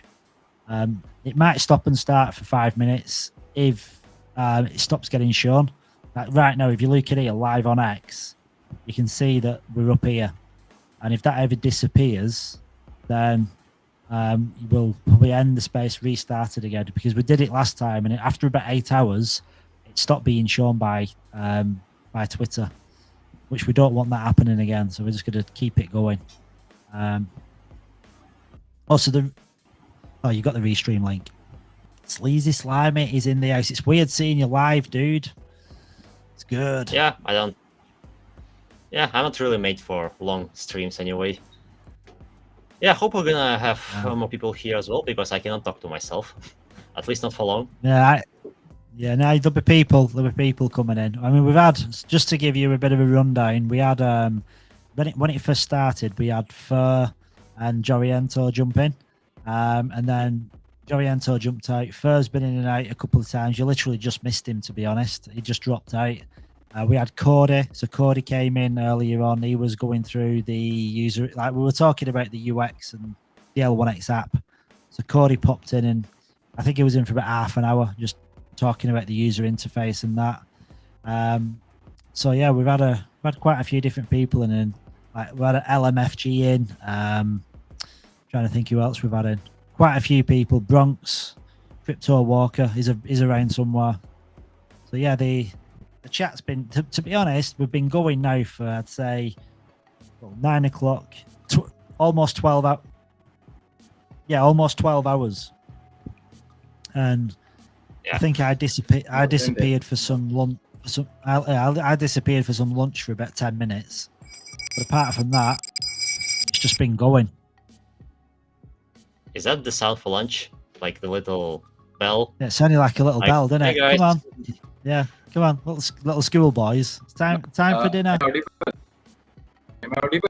It might stop and start for 5 minutes if it stops getting shown. Like right now, if you look at it live on X, you can see that we're up here. And if that ever disappears, then we'll probably end the space, restart it again, because we did it last time, and after about 8 hours, stop being shown by Twitter, which we don't want that happening again. So we're just going to keep it going. Also, you got the restream link. Sleazy Slimy is in the house. It's weird seeing you live, dude. It's good. Yeah, I'm not really made for long streams anyway. Yeah, I hope we're gonna have more people here as well, because I cannot talk to myself, at least not for long. Yeah, no, there'll be people coming in. I mean, we've had, just to give you a bit of a rundown, we had when it first started, we had Fur and Joriento jump in, and then Joriento jumped out. Fur's been in and out a couple of times. You literally just missed him, to be honest. He just dropped out. We had Cody. So Cody came in earlier on. He was going through the user, like we were talking about the UX and the L1X app. So Cody popped in, and I think he was in for about half an hour, just talking about the user interface and that. So yeah, we've had quite a few different people in, and like we had an LMFG in. Trying to think who else we've had in. Quite a few people. Bronx, Crypto Walker is around somewhere. So yeah, the chat's been, to be honest, we've been going now for, I'd say, 9 o'clock, almost 12 hours. Yeah, almost 12 hours. And I think I disappeared for some lunch. I disappeared for some lunch for about 10 minutes. But apart from that, it's just been going. Is that the sound for lunch? Like the little bell? Yeah, it sounded like a little bell, didn't it? Guys. Come on. Yeah, come on, little school boys. It's time for dinner. Am I audible?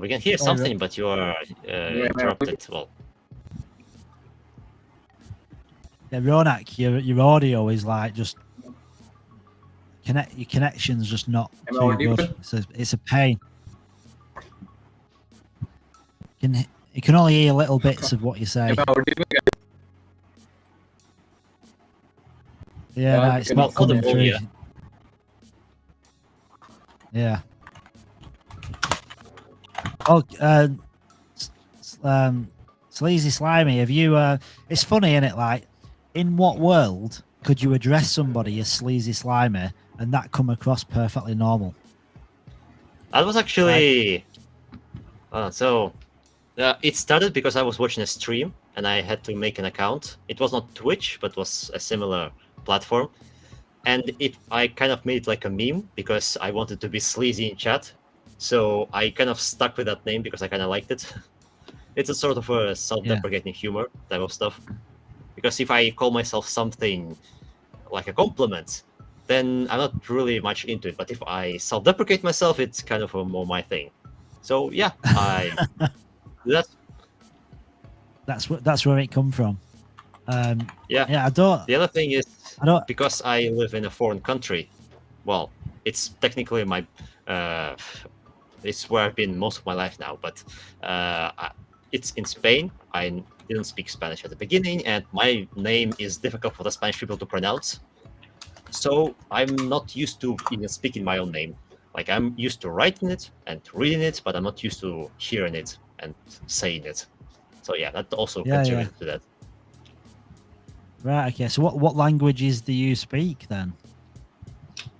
We can hear something, but you are interrupted. Well, yeah, Ronak, your audio is like just your connection's just not too good. It's a pain. You can only hear little bits of what you say. Am I audible? Yeah, no, it's not coming through. Yeah. Oh, Sleazy Slimy, have you? It's funny, isn't it? Like, in what world could you address somebody as Sleazy Slimy and that come across perfectly normal? That was actually it started because I was watching a stream and I had to make an account. It was not Twitch, but was a similar platform. And I kind of made it like a meme because I wanted to be sleazy in chat. So I kind of stuck with that name because I kind of liked it. It's a sort of a self-deprecating humor type of stuff. Because if I call myself something like a compliment, then I'm not really much into it. But if I self-deprecate myself, it's kind of more my thing. So yeah, I do that. That's where it come from. Yeah. Yeah, I don't. The other thing is, I don't. because I live in a foreign country, well, it's technically it's where I've been most of my life now, but it's in Spain. I didn't speak Spanish at the beginning, and my name is difficult for the Spanish people to pronounce. So I'm not used to even speaking my own name. Like, I'm used to writing it and reading it, but I'm not used to hearing it and saying it. So yeah, that also contributed to that. Right. Okay. So what languages do you speak then?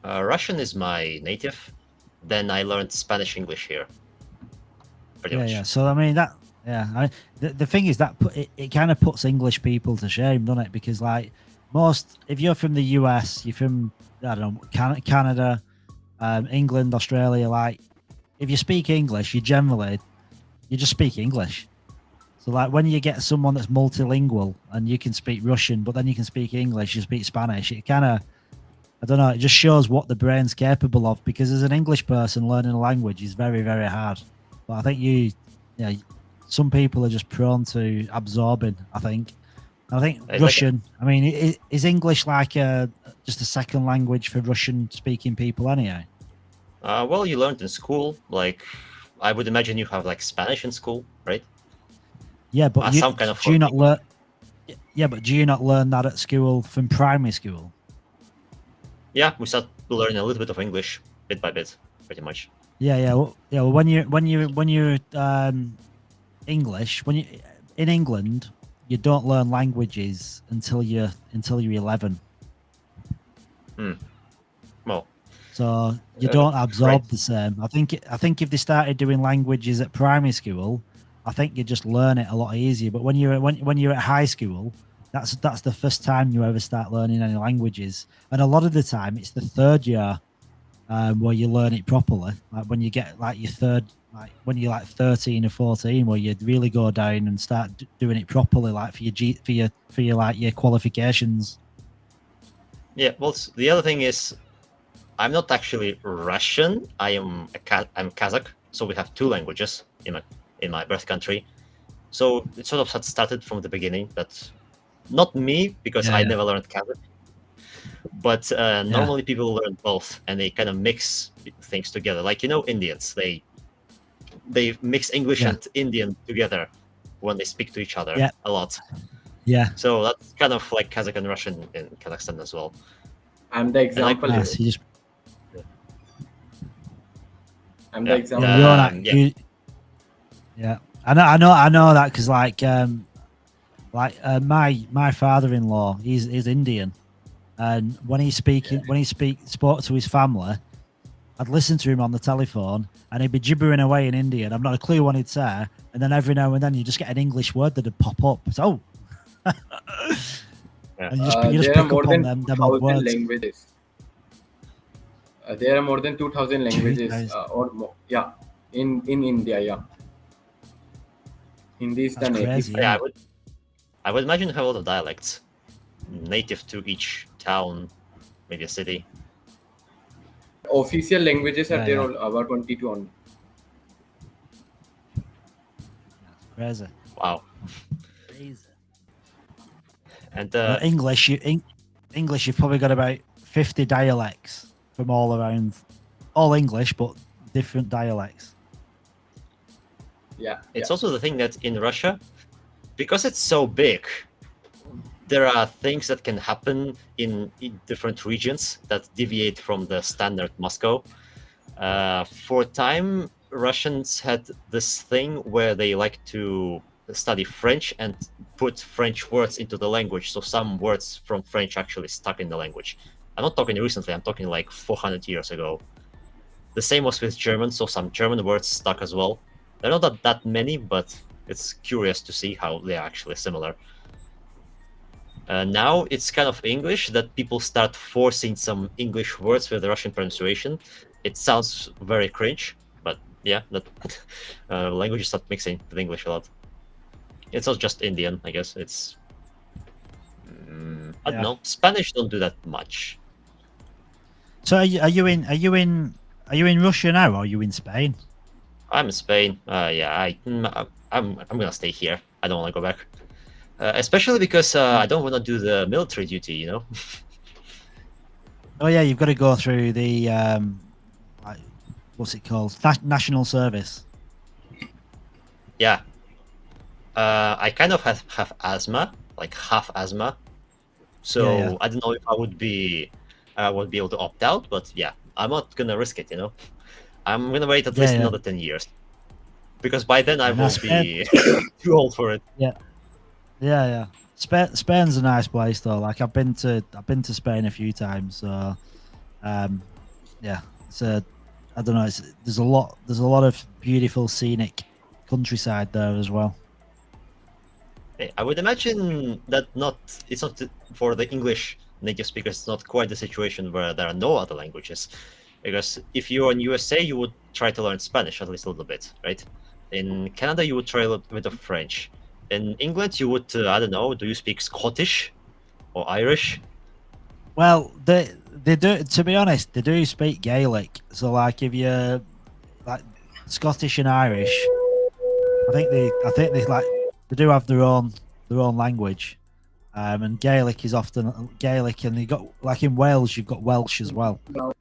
Russian is my native. Then I learned Spanish, English here. Pretty much. Yeah. So I mean the thing is that it kind of puts English people to shame, doesn't it? Because like if you're from the US, you're from I don't know Canada, England, Australia. Like if you speak English, you just speak English. So like when you get someone that's multilingual and you can speak Russian, but then you can speak English, you speak Spanish, it kind of, I don't know, it just shows what the brain's capable of, because as an English person, learning a language is very, very hard. But I think some people are just prone to absorbing, I think. Russian, I mean, is English like just a second language for Russian speaking people anyway? Well, you learned in school, like, I would imagine you have like Spanish in school, right? Yeah, but do you not learn that at school from primary school? Yeah, we start learning a little bit of English bit by bit, pretty much. Well, when you're English, when you in England, you don't learn languages until you're 11. Well, so you don't absorb right. the same. I think if they started doing languages at primary school, I think you just learn it a lot easier. But when you're at high school, that's the first time you ever start learning any languages, and a lot of the time it's the third year where you learn it properly. Like when you get like your third, like when you're like 13 or 14, where you really go down and start doing it properly, like for your like your qualifications. Yeah. Well, the other thing is, I'm not actually Russian. I'm Kazakh, so we have two languages in my birth country. So it sort of had started from the beginning, but not me, because I never learned Kazakh. But normally people learn both, and they kind of mix things together. Like, Indians, they mix English and Indian together when they speak to each other a lot. Yeah. So that's kind of like Kazakh and Russian in Kazakhstan as well. I'm the example. I'm the example. I know that because my father-in-law, he's Indian, and when he spoke to his family, I'd listen to him on the telephone, and he'd be gibbering away in Indian. I've not a clue what he'd say, and then every now and then you just get an English word that'd pop up. So, and you just pick up on them words. Languages. There are more than 2,000 languages or more. Yeah, in India. Yeah, Hindi is the native. Crazy, yeah, I would imagine you have a lot of dialects native to each town, maybe a city. Official languages are there about 22 only. Crazy. Wow. Crazy. And English, you've probably got about 50 dialects from all around, all English, but different dialects. Yeah. It's also the thing that in Russia, because it's so big, there are things that can happen in different regions that deviate from the standard Moscow. For time, Russians had this thing where they like to study French and put French words into the language, so some words from French actually stuck in the language. I'm not talking recently, I'm talking like 400 years ago. The same was with German, so some German words stuck as well. They're not that many, but it's curious to see how they're actually similar. Now it's kind of English that people start forcing some English words with the Russian pronunciation. It sounds very cringe, but yeah, that languages start mixing with English a lot. It's not just Indian, I guess. It's I don't know. Spanish don't do that much. So are you in Russia now, or are you in Spain? I'm in Spain. Yeah, I'm gonna stay here. I don't want to go back, especially because I don't want to do the military duty. You know. Oh yeah, you've got to go through the like, what's it called? National service. Yeah. I kind of have asthma, like half asthma. So Yeah. I don't know if I would be able to opt out, but yeah, I'm not gonna risk it. You know, I'm gonna wait at least another 10 years, because by then I will be too old for it. Yeah. Spain's a nice place though. Like I've been to Spain a few times. So, yeah, it's I don't know. There's a lot of beautiful scenic countryside there as well. I would imagine that it's not for the English native speakers. It's not quite the situation where there are no other languages, because if you're in USA, you would try to learn Spanish at least a little bit, right? In Canada, you would try a little bit of French. In England, you would I don't know. Do you speak Scottish or Irish? Well, they do. To be honest, they do speak Gaelic. So like if you're like Scottish and Irish, I think they like they do have their own language, and Gaelic is often Gaelic, and you got like in Wales you've got Welsh as well. But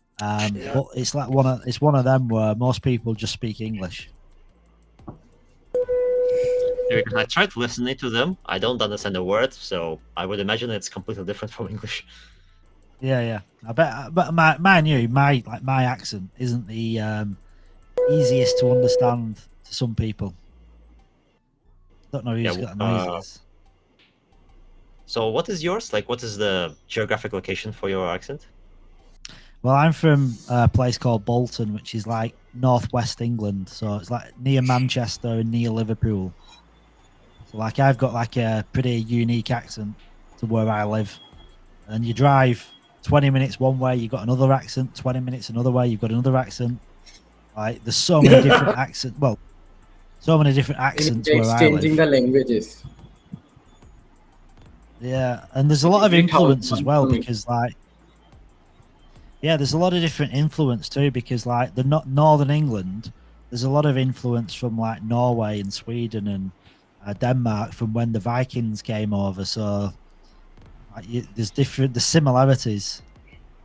it's like one of them where most people just speak English. Yeah, because I tried listening to them, I don't understand a word, so I would imagine it's completely different from English. Yeah. I bet, but my accent isn't the easiest to understand to some people. Don't know who's got the noises. So what is yours? Like, what is the geographic location for your accent? Well, I'm from a place called Bolton, which is like northwest England. So it's like near Manchester and near Liverpool. So like I've got like a pretty unique accent to where I live. And you drive 20 minutes one way, you've got another accent. 20 minutes another way, you've got another accent. Like there's so many different accents. Well, so many different accents where I live. Exchanging the languages. Yeah, and there's a lot of influence as well because like, yeah, there's a lot of different influence too because like the Northern England, there's a lot of influence from like Norway and Sweden and Denmark from when the Vikings came over. So like, there's similarities.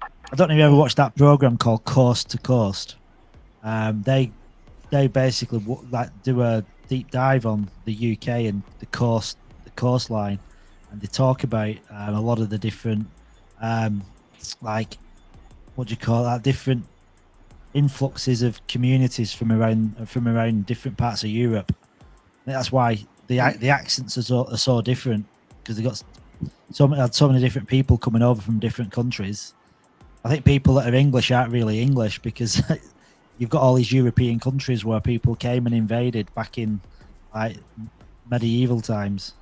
I don't know if you ever watched that program called Coast to Coast. They basically like do a deep dive on the UK and the coastline, and they talk about a lot of the different like what do you call that, different influxes of communities from around different parts of Europe. I think that's why the accents are so different because they got so many different people coming over from different countries. I think people that are English aren't really English because you've got all these European countries where people came and invaded back in like medieval times.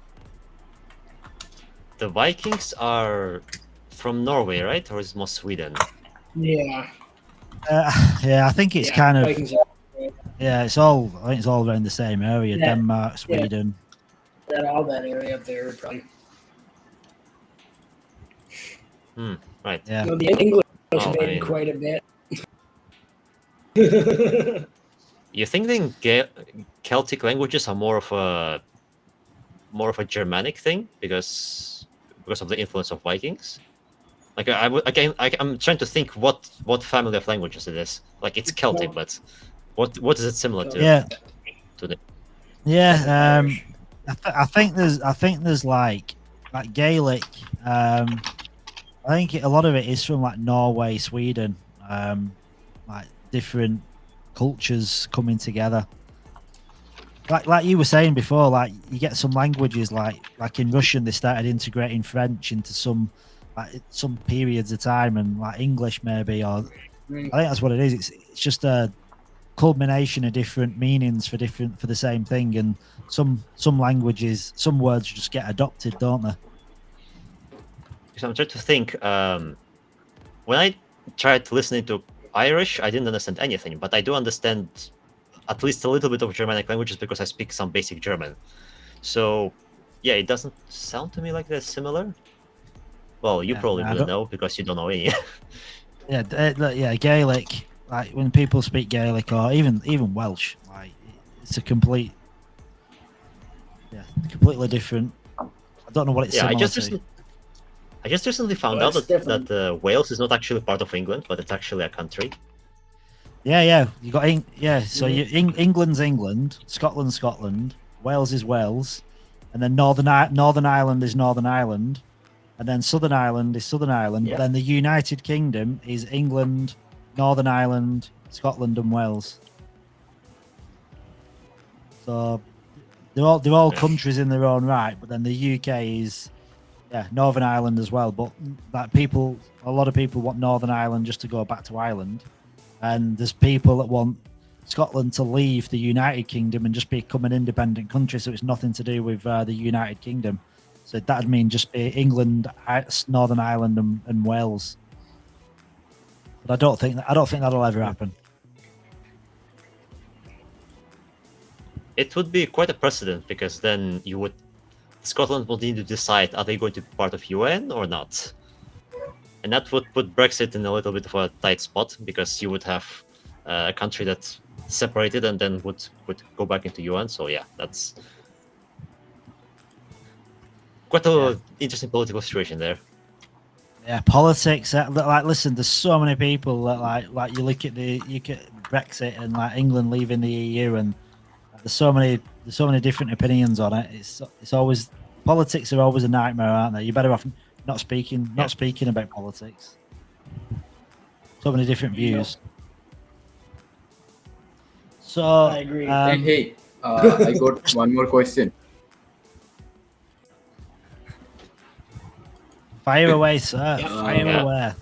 The Vikings are from Norway, right? Or is it more Sweden? Yeah. Yeah, I think it's kind of Vikings yeah. I think it's all around the same area: Yeah. Denmark, Sweden. all that area up there probably. Right. Yeah. You know, the English Oh, made I mean- quite a bit. You think then Celtic languages are more of a Germanic thing because of the influence of Vikings? Like I'm trying to think what family of languages it is. Like it's Celtic, but what is it similar to? Yeah. To the Yeah. I think there's like Gaelic. I think a lot of it is from like Norway, Sweden. Like different cultures coming together. Like you were saying before, like you get some languages like in Russian they started integrating French into some periods of time, and like English maybe, or I think that's what it is. It's just a culmination of different meanings for the same thing, and some languages, some words just get adopted, don't they? So I'm trying to think. When I tried listening to Irish, I didn't understand anything, but I do understand at least a little bit of Germanic languages because I speak some basic German. So, yeah, it doesn't sound to me like they're similar. Well, you probably wouldn't know because you don't know any. Yeah, Gaelic. Like when people speak Gaelic or even Welsh, like it's a completely different. I don't know what it's similar to. I just recently found out that Wales is not actually part of England, but it's actually a country. Yeah. You got So England's England, Scotland's Scotland, Wales is Wales, and then Northern Ireland is Northern Ireland, and then Southern Ireland is Southern Ireland. Yeah. But then the United Kingdom is England, Northern Ireland, Scotland, and Wales. So they're all countries in their own right. But then the UK is Northern Ireland as well. But a lot of people want Northern Ireland just to go back to Ireland. And there's people that want Scotland to leave the United Kingdom and just become an independent country, so it's nothing to do with the United Kingdom. So that'd mean just be England, Northern Ireland, and Wales. But I don't think that'll ever happen. It would be quite a precedent because then Scotland would need to decide, are they going to be part of UN or not? And that would put Brexit in a little bit of a tight spot because you would have a country that's separated and then would go back into UN. So yeah, that's quite a interesting political situation there. Yeah, politics. Like, listen, there's so many people that like you look at Brexit and like England leaving the EU, and there's so many different opinions on it. It's always, politics are always a nightmare, aren't they? You're better off not speaking about politics. So many different views. So I agree. Hey, I got one more question. Fire away, sir. Fire away.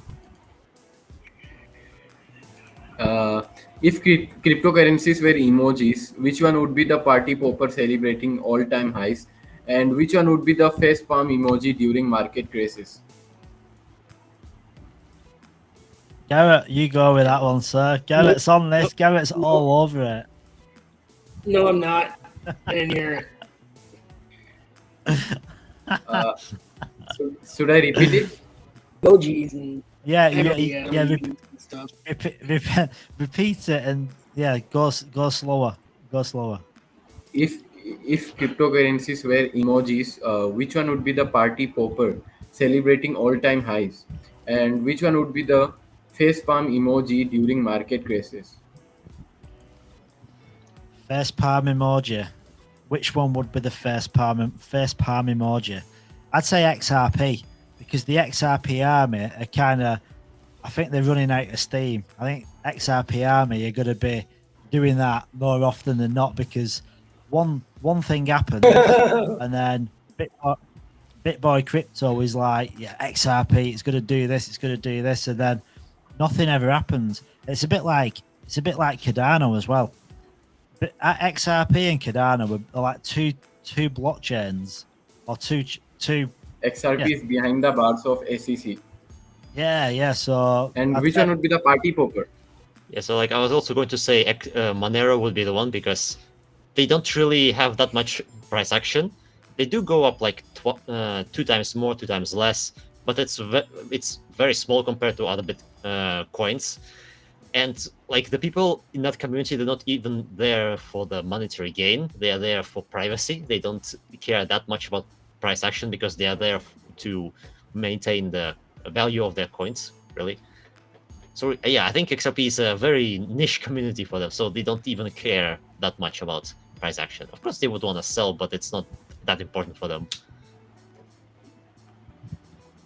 If cryptocurrencies were emojis, which one would be the party popper celebrating all-time highs, and which one would be the face palm emoji during market crashes? Garrett, you go with that one, sir. Garrett's on this. Garrett's all over it. No, I'm not. I didn't hear it. Should I repeat it? Emojis and stuff. Repeat it and go slower. Go slower. If cryptocurrencies were emojis, which one would be the party popper celebrating all-time highs, and which one would be the face palm emoji during market crashes? Face palm emoji. Which one would be the face palm emoji? I'd say XRP, because the XRP army are kind of, I think they're running out of steam. I think XRP army are going to be doing that more often than not, because one thing happened and then Bitboy Crypto is like, XRP, it's going to do this, and then nothing ever happens. It's a bit like Cardano as well. But XRP and Cardano are like two blockchains, or two. XRP is behind the bars of SEC. Yeah. So, and which one would be the party popper? Yeah. So, like, I was also going to say Monero would be the one, because they don't really have that much price action. They do go up like 2 times more, 2 times less, but it's very small compared to other coins. And like the people in that community, they're not even there for the monetary gain. They are there for privacy. They don't care that much about price action because they are there to maintain the value of their coins, really. So I think XRP is a very niche community for them. So they don't even care that much about price action. Of course, they would want to sell, but it's not that important for them.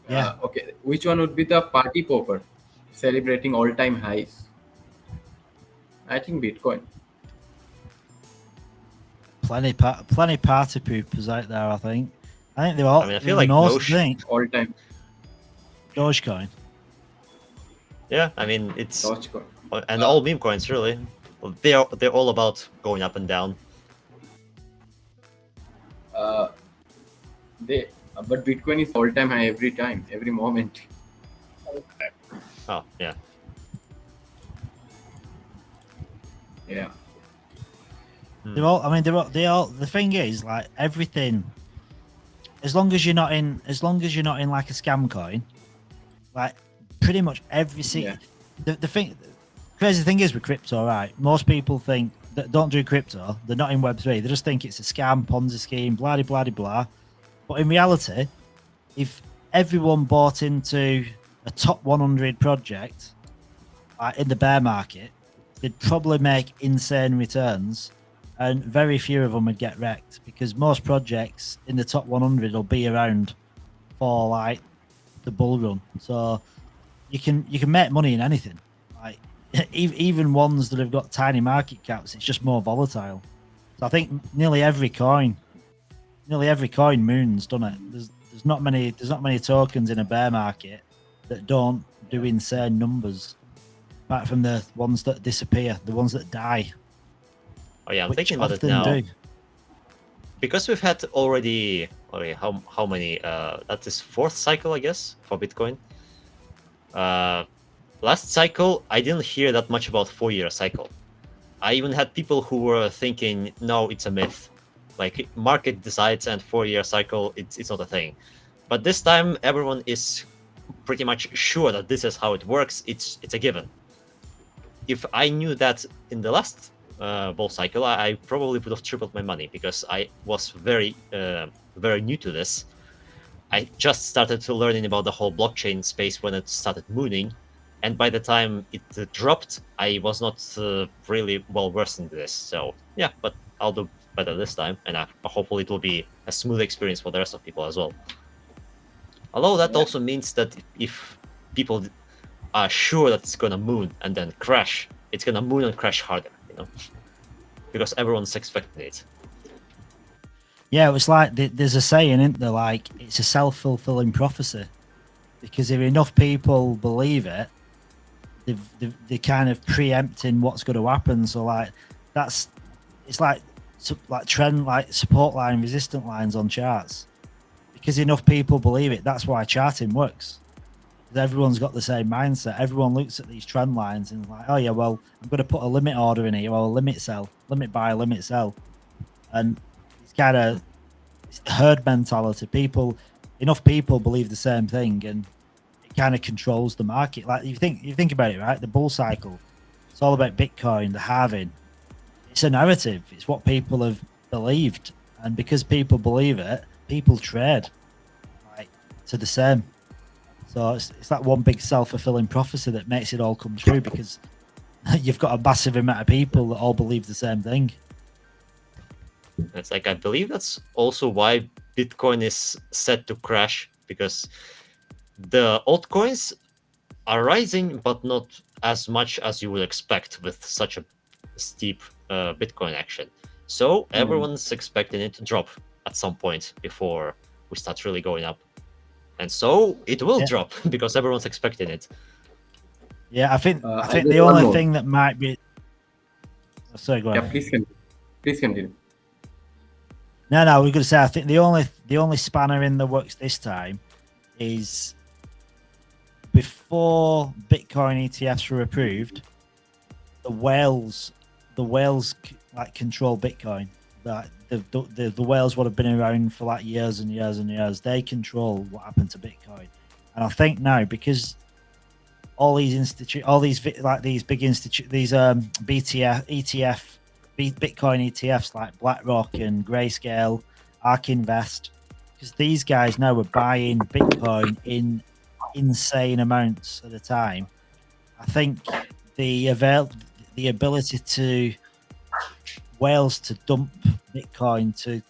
Yeah. Okay. Which one would be the party popper celebrating all-time highs? I think Bitcoin. Plenty party poopers out there. I think they're all. I mean, I feel like All time Dogecoin. Yeah, I mean it's Dogecoin. and all meme coins really. They're all about going up and down. But Bitcoin is all time high every time, every moment. Oh yeah. Yeah. They're all. I mean, they all. The thing is, like everything. As long as you're not in like a scam coin, like pretty much every single. Yeah. The thing, crazy thing is with crypto, right? Most people think that don't do crypto. They're not in Web3. They just think it's a scam, Ponzi scheme, blah de blah de blah. But in reality, if everyone bought into a top 100 project in the bear market, they'd probably make insane returns, and very few of them would get wrecked because most projects in the top 100 will be around for like the bull run. So you can make money in anything, like even ones that have got tiny market caps. It's just more volatile. So I think nearly every coin moons, doesn't it? There's not many tokens in a bear market that don't do insane numbers, apart from the ones that disappear, the ones that die. Oh yeah, I'm which thinking about it often now. do. Because we've had already how many that is fourth cycle I guess for Bitcoin. Last cycle I didn't hear that much about 4-year cycle. I even had people who were thinking no, it's a myth, like market decides and 4-year cycle it's not a thing. But this time everyone is pretty much sure that this is how it works. It's a given. If I knew that in the last bull cycle, I probably would have tripled my money because I was very new to this. I just started to learning about the whole blockchain space when it started mooning, and by the time it dropped, I was not really well versed in this. So yeah, but I'll do better this time, and hopefully it will be a smooth experience for the rest of people as well. Although that also means that if people are sure that it's gonna moon and then crash, it's gonna moon and crash harder, because everyone's expecting it. Yeah, it was like there's a saying, isn't there? Like it's a self-fulfilling prophecy, because if enough people believe it, they're kind of preempting what's going to happen. So like it's like trend, like support line, resistant lines on charts, because enough people believe it. That's why charting works. Everyone's got the same mindset. Everyone looks at these trend lines and is like, oh yeah, well, I'm going to put a limit order in here, or a limit sell, limit buy, limit sell. And it's kind of herd mentality. Enough people believe the same thing, and it kind of controls the market. Like you think about it, right? The bull cycle, it's all about Bitcoin, the halving. It's a narrative. It's what people have believed. And because people believe it, people trade like to the same. So it's that one big self-fulfilling prophecy that makes it all come true, because you've got a massive amount of people that all believe the same thing. It's like, I believe that's also why Bitcoin is set to crash, because the altcoins are rising, but not as much as you would expect with such a steep Bitcoin action. So everyone's expecting it to drop at some point before we start really going up. And so it will drop because everyone's expecting it. Yeah, I think the only thing that might be... Sorry, go ahead. Yeah, please continue. No, we're going to say, I think the only spanner in the works this time is before Bitcoin ETFs were approved, the whales like control Bitcoin. The whales would have been around for like years and years and years. They control what happened to Bitcoin, and I think now, because all these Bitcoin ETFs like BlackRock and Grayscale, ARK Invest, because these guys now are buying Bitcoin in insane amounts at a time. I think the ability to whales to dump Bitcoin to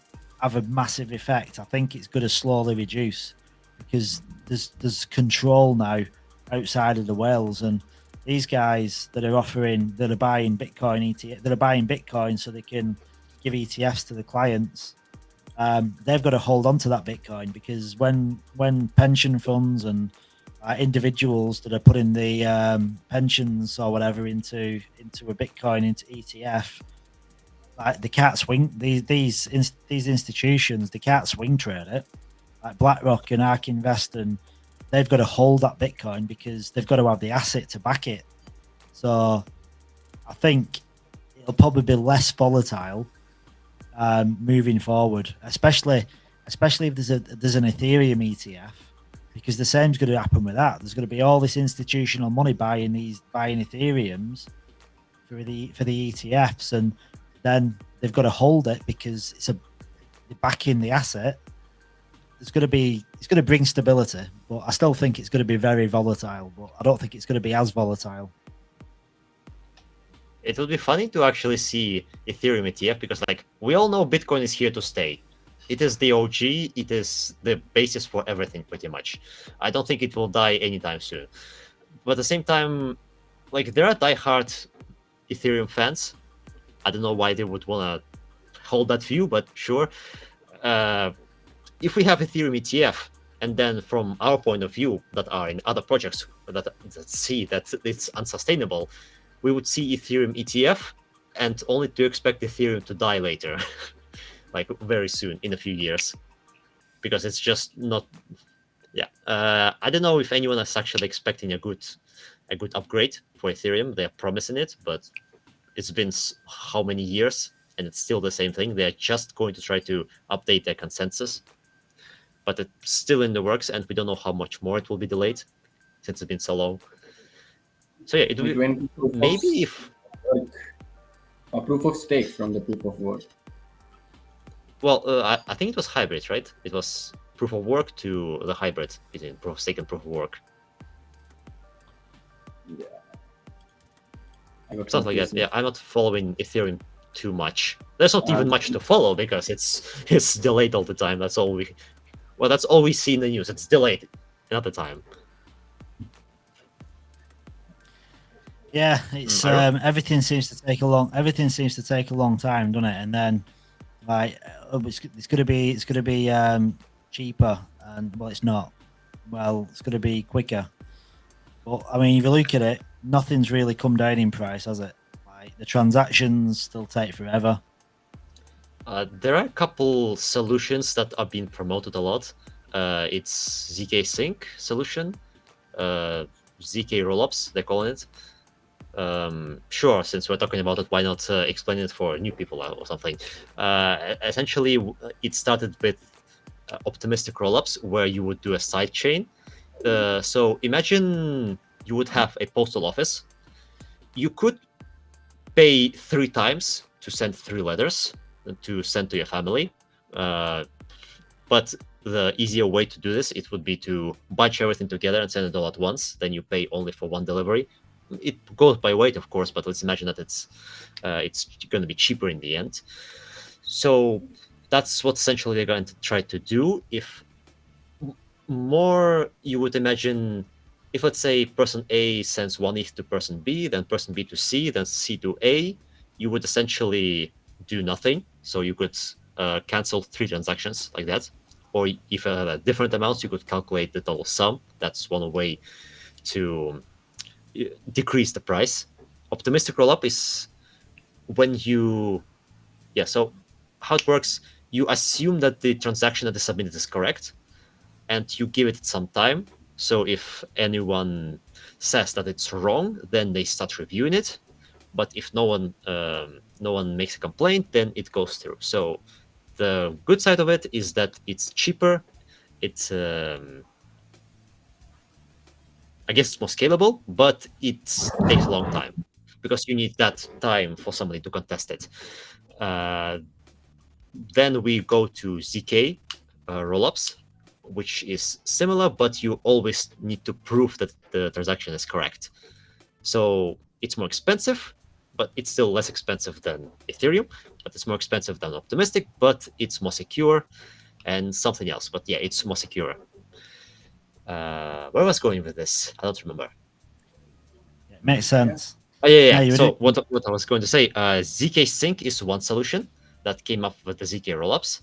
have a massive effect, I think it's going to slowly reduce, because there's control now outside of the whales, and these guys that are buying Bitcoin ETF, that are buying Bitcoin so they can give ETFs to the clients. They've got to hold on to that Bitcoin, because when pension funds and individuals that are putting the pensions or whatever into a Bitcoin, into ETF, like, they can't swing these institutions. They can't swing trade it. Like BlackRock and ARK Invest, and they've got to hold that Bitcoin because they've got to have the asset to back it. So I think it'll probably be less volatile moving forward, especially if there's an Ethereum ETF, because the same's going to happen with that. There's going to be all this institutional money buying Ethereums for the ETFs, and then they've got to hold it because they're backing the asset. It's going to bring stability, but I still think it's going to be very volatile. But I don't think it's going to be as volatile. It will be funny to actually see Ethereum ETF, because, like, we all know Bitcoin is here to stay. It is the OG. It is the basis for everything, pretty much. I don't think it will die anytime soon. But at the same time, like, there are diehard Ethereum fans. I don't know why they would want to hold that view, but sure. If we have Ethereum ETF, and then from our point of view that are in other projects that see that it's unsustainable, we would see Ethereum ETF, and only to expect Ethereum to die later, like very soon, in a few years, because it's just not. Yeah, I don't know if anyone is actually expecting a good upgrade for Ethereum. They're promising it, but it's been how many years, and it's still the same thing. They're just going to try to update their consensus, but it's still in the works, and we don't know how much more it will be delayed since it's been so long. So yeah, it will maybe if a proof of stake from the proof of work. Well, I think it was hybrid, right? It was proof of work to the hybrid between proof of stake and proof of work. Yeah. Something like that. Yeah, I'm not following Ethereum too much. There's not even much to follow because it's delayed all the time. That's all we see in the news. It's delayed another time. Yeah, it's everything seems to take a long time, doesn't it? And then, like, it's gonna be cheaper, and well, it's not. Well, it's gonna be quicker. But I mean, if you look at it, nothing's really come down in price, has it? Like, the transactions still take forever. There are a couple solutions that are being promoted a lot. It's ZK Sync solution, ZK rollups, they're calling it. Sure, since we're talking about it, why not explain it for new people or something? Essentially, it started with optimistic rollups, where you would do a side chain. So imagine you would have a postal office. You could pay 3 times to send 3 letters to send to your family. But the easier way to do this, it would be to bunch everything together and send it all at once. Then you pay only for 1 delivery. It goes by weight, of course, but let's imagine that it's going to be cheaper in the end. So that's what essentially they're going to try to do. If more, you would imagine, if, let's say, person A sends 1 ETH to person B, then person B to C, then C to A, you would essentially do nothing. So you could cancel 3 transactions like that. Or if different amounts, you could calculate the total sum. That's one way to decrease the price. Optimistic rollup is when you, so how it works, you assume that the transaction that is submitted is correct, and you give it some time. So if anyone says that it's wrong, then they start reviewing it. But if no one makes a complaint, then it goes through. So the good side of it is that it's cheaper. It's I guess it's more scalable, but it takes a long time because you need that time for somebody to contest it. Then we go to ZK rollups, which is similar, but you always need to prove that the transaction is correct. So it's more expensive, but it's still less expensive than Ethereum, but it's more expensive than Optimistic, but it's more secure and something else. But yeah, it's more secure. Where was I going with this? I don't remember. Yeah, Makes sense. Oh, yeah. No, you So didn't- what I was going to say, ZK Sync is one solution that came up with the ZK rollups,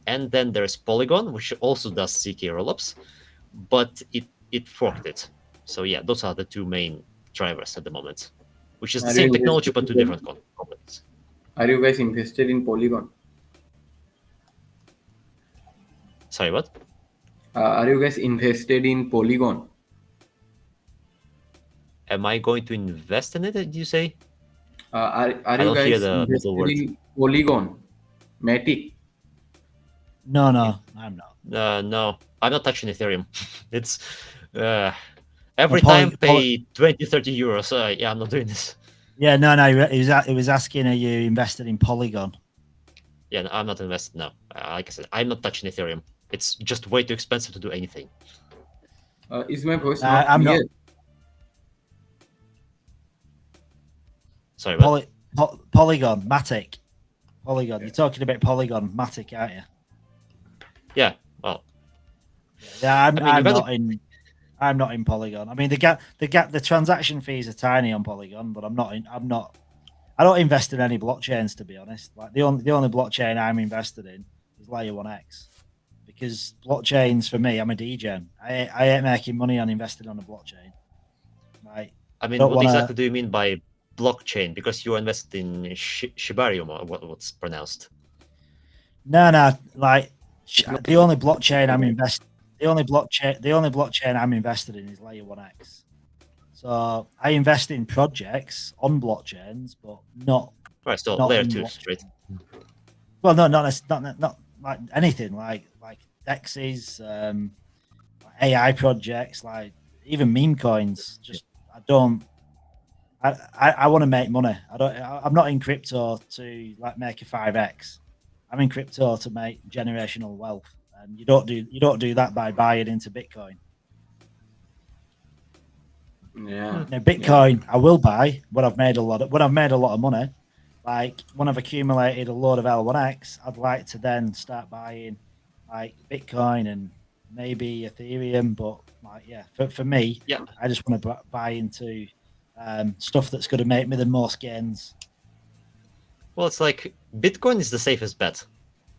and then there's Polygon, which also does ZK rollups, but it forked it. So yeah, those are the two main drivers at the moment, which is the Are same you technology but two invested different components. Are you guys invested in Polygon? Sorry, what? Are you guys invested in Polygon? Am I going to invest in it? Did you say? Are I you don't hear guys the middle invested word. in Polygon? Matic? No, I'm not. No, I'm not touching Ethereum. It's every Poly- time pay 20, 30 euros. Yeah, I'm not doing this. Yeah, no. It was asking, are you invested in Polygon? Yeah, no, I'm not invested. No, like I said, I'm not touching Ethereum. It's just way too expensive to do anything. Is my voice not I'm not. clear? Sorry, what? Polygon, Matic. Polygon. You're talking about Polygon, Matic, aren't you? Yeah, well, Yeah, I'm I mean, you gotta- not in. I'm not in Polygon. I mean, the transaction fees are tiny on Polygon, but I'm not in. I don't invest in any blockchains, to be honest. Like the only blockchain I'm invested in is Layer 1x, because blockchains for me, I'm a degen. I ain't making money on investing on a blockchain. Right. I mean, don't what wanna- exactly do you mean by blockchain? Because you invested in Shibarium, or what's pronounced? No. Like the only blockchain I'm invested. The only blockchain I'm invested in is Layer 1x. So I invest in projects on blockchains, but not Right, so not layer in 2, blockchain. straight. Well, no, not like anything like DEXs, AI projects, like even meme coins. Just I don't. I want to make money. I'm not in crypto to like make a 5x. I'm in crypto to make generational wealth, and you don't do that by buying into Bitcoin. Yeah. Now, Bitcoin, I will buy when I've made a lot of money. Like when I've accumulated a load of L1X, I'd like to then start buying like Bitcoin and maybe Ethereum. But like, yeah, for me, Yeah. I just want to buy into stuff that's going to make me the most gains. Well, it's like Bitcoin is the safest bet,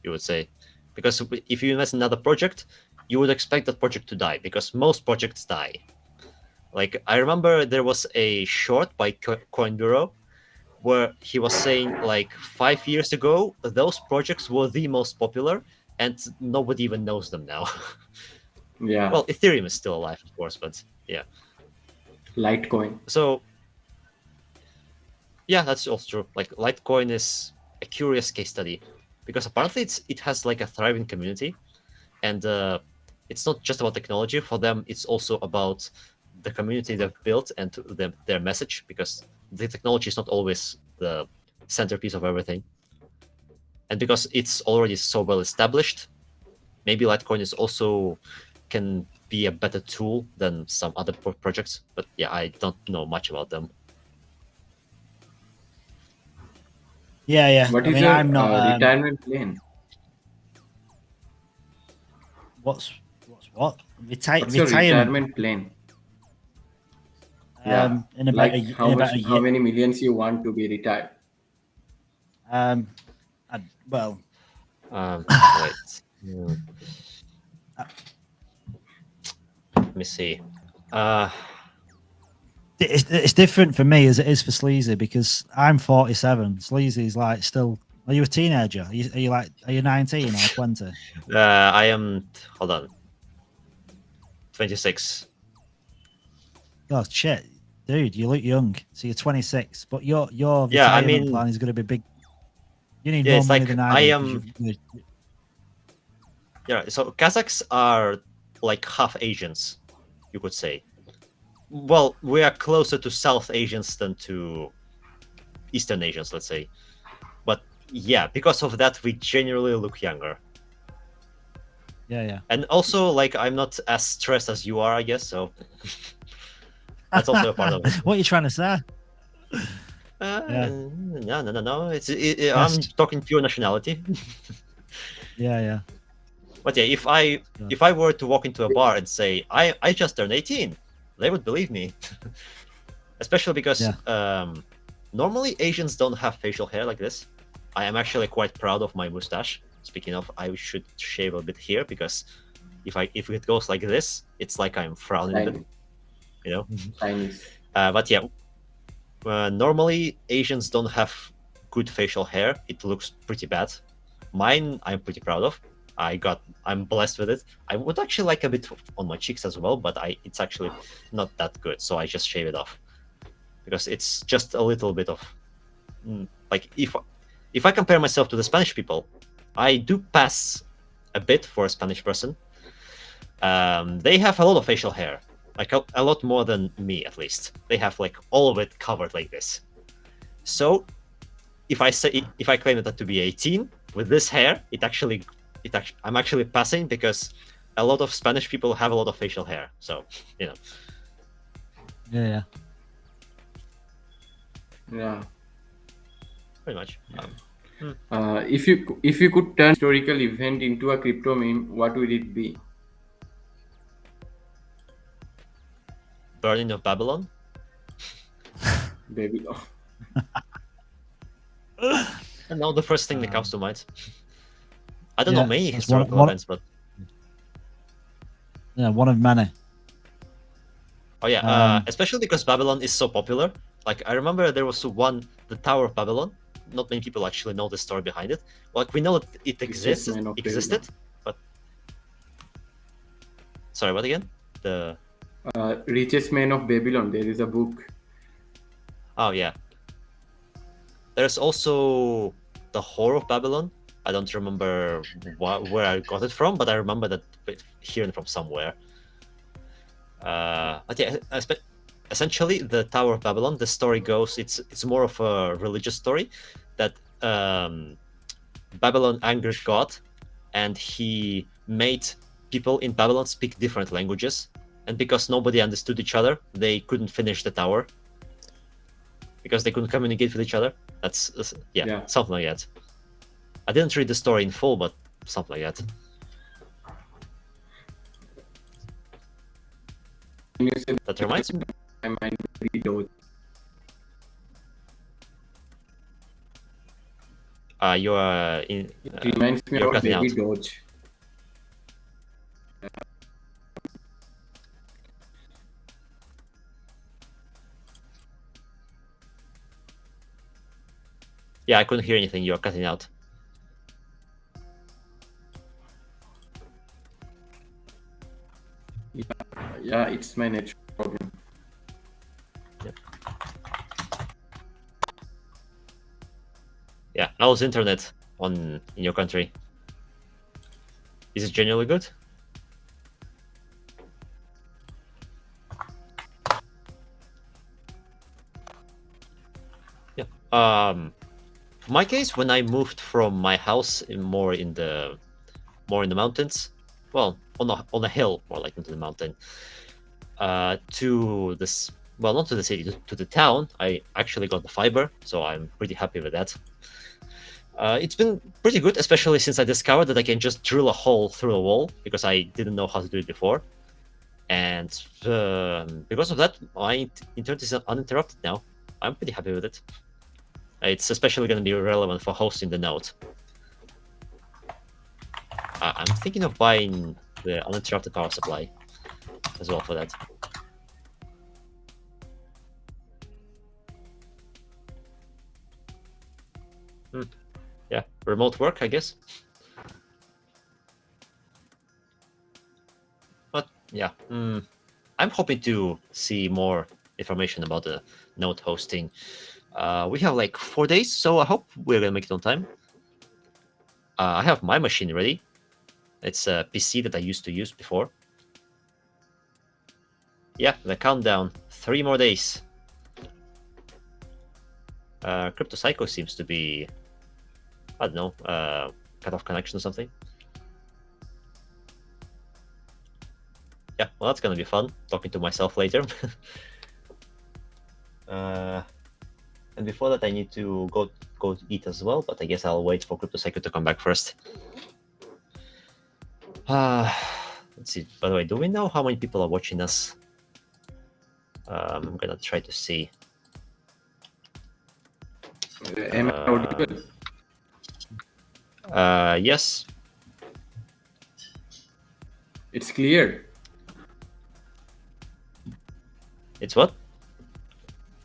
you would say, because if you invest in another project, you would expect that project to die, because most projects die. Like I remember there was a short by Coin Bureau where he was saying like 5 years ago those projects were the most popular and nobody even knows them now. Yeah. Well, Ethereum is still alive, of course, but yeah. Litecoin. So yeah, that's also true. Like Litecoin is a curious case study because apparently it has like a thriving community, and it's not just about technology. For them, it's also about the community they've built and their message, because the technology is not always the centerpiece of everything. And because it's already so well established, maybe Litecoin is also can be a better tool than some other projects. But yeah, I don't know much about them. Yeah. What I is mean, your I'm not. retirement plan? What's what? What's your Retirement. retirement plan? Yeah. In about Like in about a how year. many millions you want to be retired? Well, Wait. Let me see. it's different for me as it is for Sleazy, because I'm 47. Sleazy's like still. Are you a teenager? Are you 19 or 20? I am. Hold on. 26. Oh shit, dude, you look young. So you're 26, but your Yeah, I retirement mean- plan is going to be big. You need Yeah, more it's money like than I I do. 'cause am- you've- Yeah, so Kazakhs are like half Asians, you could say. Well, we are closer to South Asians than to Eastern Asians, let's say. But yeah, because of that, we generally look younger. Yeah. And also, like, I'm not as stressed as you are, I guess, so that's also a part of it. What are you trying to say? No. I'm Yes. talking pure nationality. Yeah. But yeah, if I were to walk into a bar and say I just turned 18, they would believe me. especially because Yeah. normally Asians don't have facial hair like this. I am actually quite proud of my mustache. Speaking of, I should shave a bit here because if it goes like this, it's like I'm frowning a bit, you know. Chinese. But yeah, normally Asians don't have good facial hair. It looks pretty bad. Mine, I'm pretty proud of. I'm blessed with it. I would actually like a bit on my cheeks as well, but it's actually not that good. So I just shave it off because it's just a little bit of like if I compare myself to the Spanish people, I do pass a bit for a Spanish person. They have a lot of facial hair, like a lot more than me at least. They have like all of it covered like this. So if I claim that to be 18 with this hair, I'm actually passing because a lot of Spanish people have a lot of facial hair. So you know. Yeah. Yeah. Pretty much. If you could turn historical event into a crypto meme, what would it be? Burning of Babylon. Baby. And now the first thing that comes to mind. I don't know many it's historical one- events, but Yeah, one of many. oh yeah, especially because Babylon is so popular. Like I remember there was the Tower of Babylon. Not many people actually know the story behind it. Like we know that it existed, but sorry, what again? The Richest Man of Babylon. There is a book. oh yeah. There's also the Whore of Babylon. I don't remember where I got it from, but I remember that hearing from somewhere. But yeah, essentially the Tower of Babylon. The story goes it's more of a religious story that Babylon angered God, and he made people in Babylon speak different languages, and because nobody understood each other, they couldn't finish the tower because they couldn't communicate with each other. That's something like that. I didn't read the story in full, but something like that. That reminds me. My mind really low. You are in. It reminds me you're of cutting Baby out. Doge. Yeah, I couldn't hear anything. You're cutting out. Yeah, it's my network problem. Yeah, how's internet in your country? Is it genuinely good? Yeah. For my case, when I moved from my house more in the mountains, well, on a hill, more like into the mountain, to this, well, not to the city, to the town, I actually got the fiber, so I'm pretty happy with that. It's been pretty good, especially since I discovered that I can just drill a hole through a wall because I didn't know how to do it before. And because of that, my internet is uninterrupted now. I'm pretty happy with it. It's especially going to be relevant for hosting the node. I'm thinking of buying the uninterrupted power supply as well for that. Yeah, remote work, I guess. But yeah, I'm hoping to see more information about the node hosting. We have like 4 days, so I hope we're gonna make it on time. I have my machine ready. It's a PC that I used to use before. Yeah, the countdown, 3 more days. Crypto Psycho seems to be, I don't know, cut off connection or something. Yeah, well, that's gonna be fun, talking to myself later. And before that, I need to go eat as well, but I guess I'll wait for Crypto Psycho to come back first. Let's see. By the way, do we know how many people are watching us? I'm gonna try to see. Am I audible? Yes. It's clear. It's what?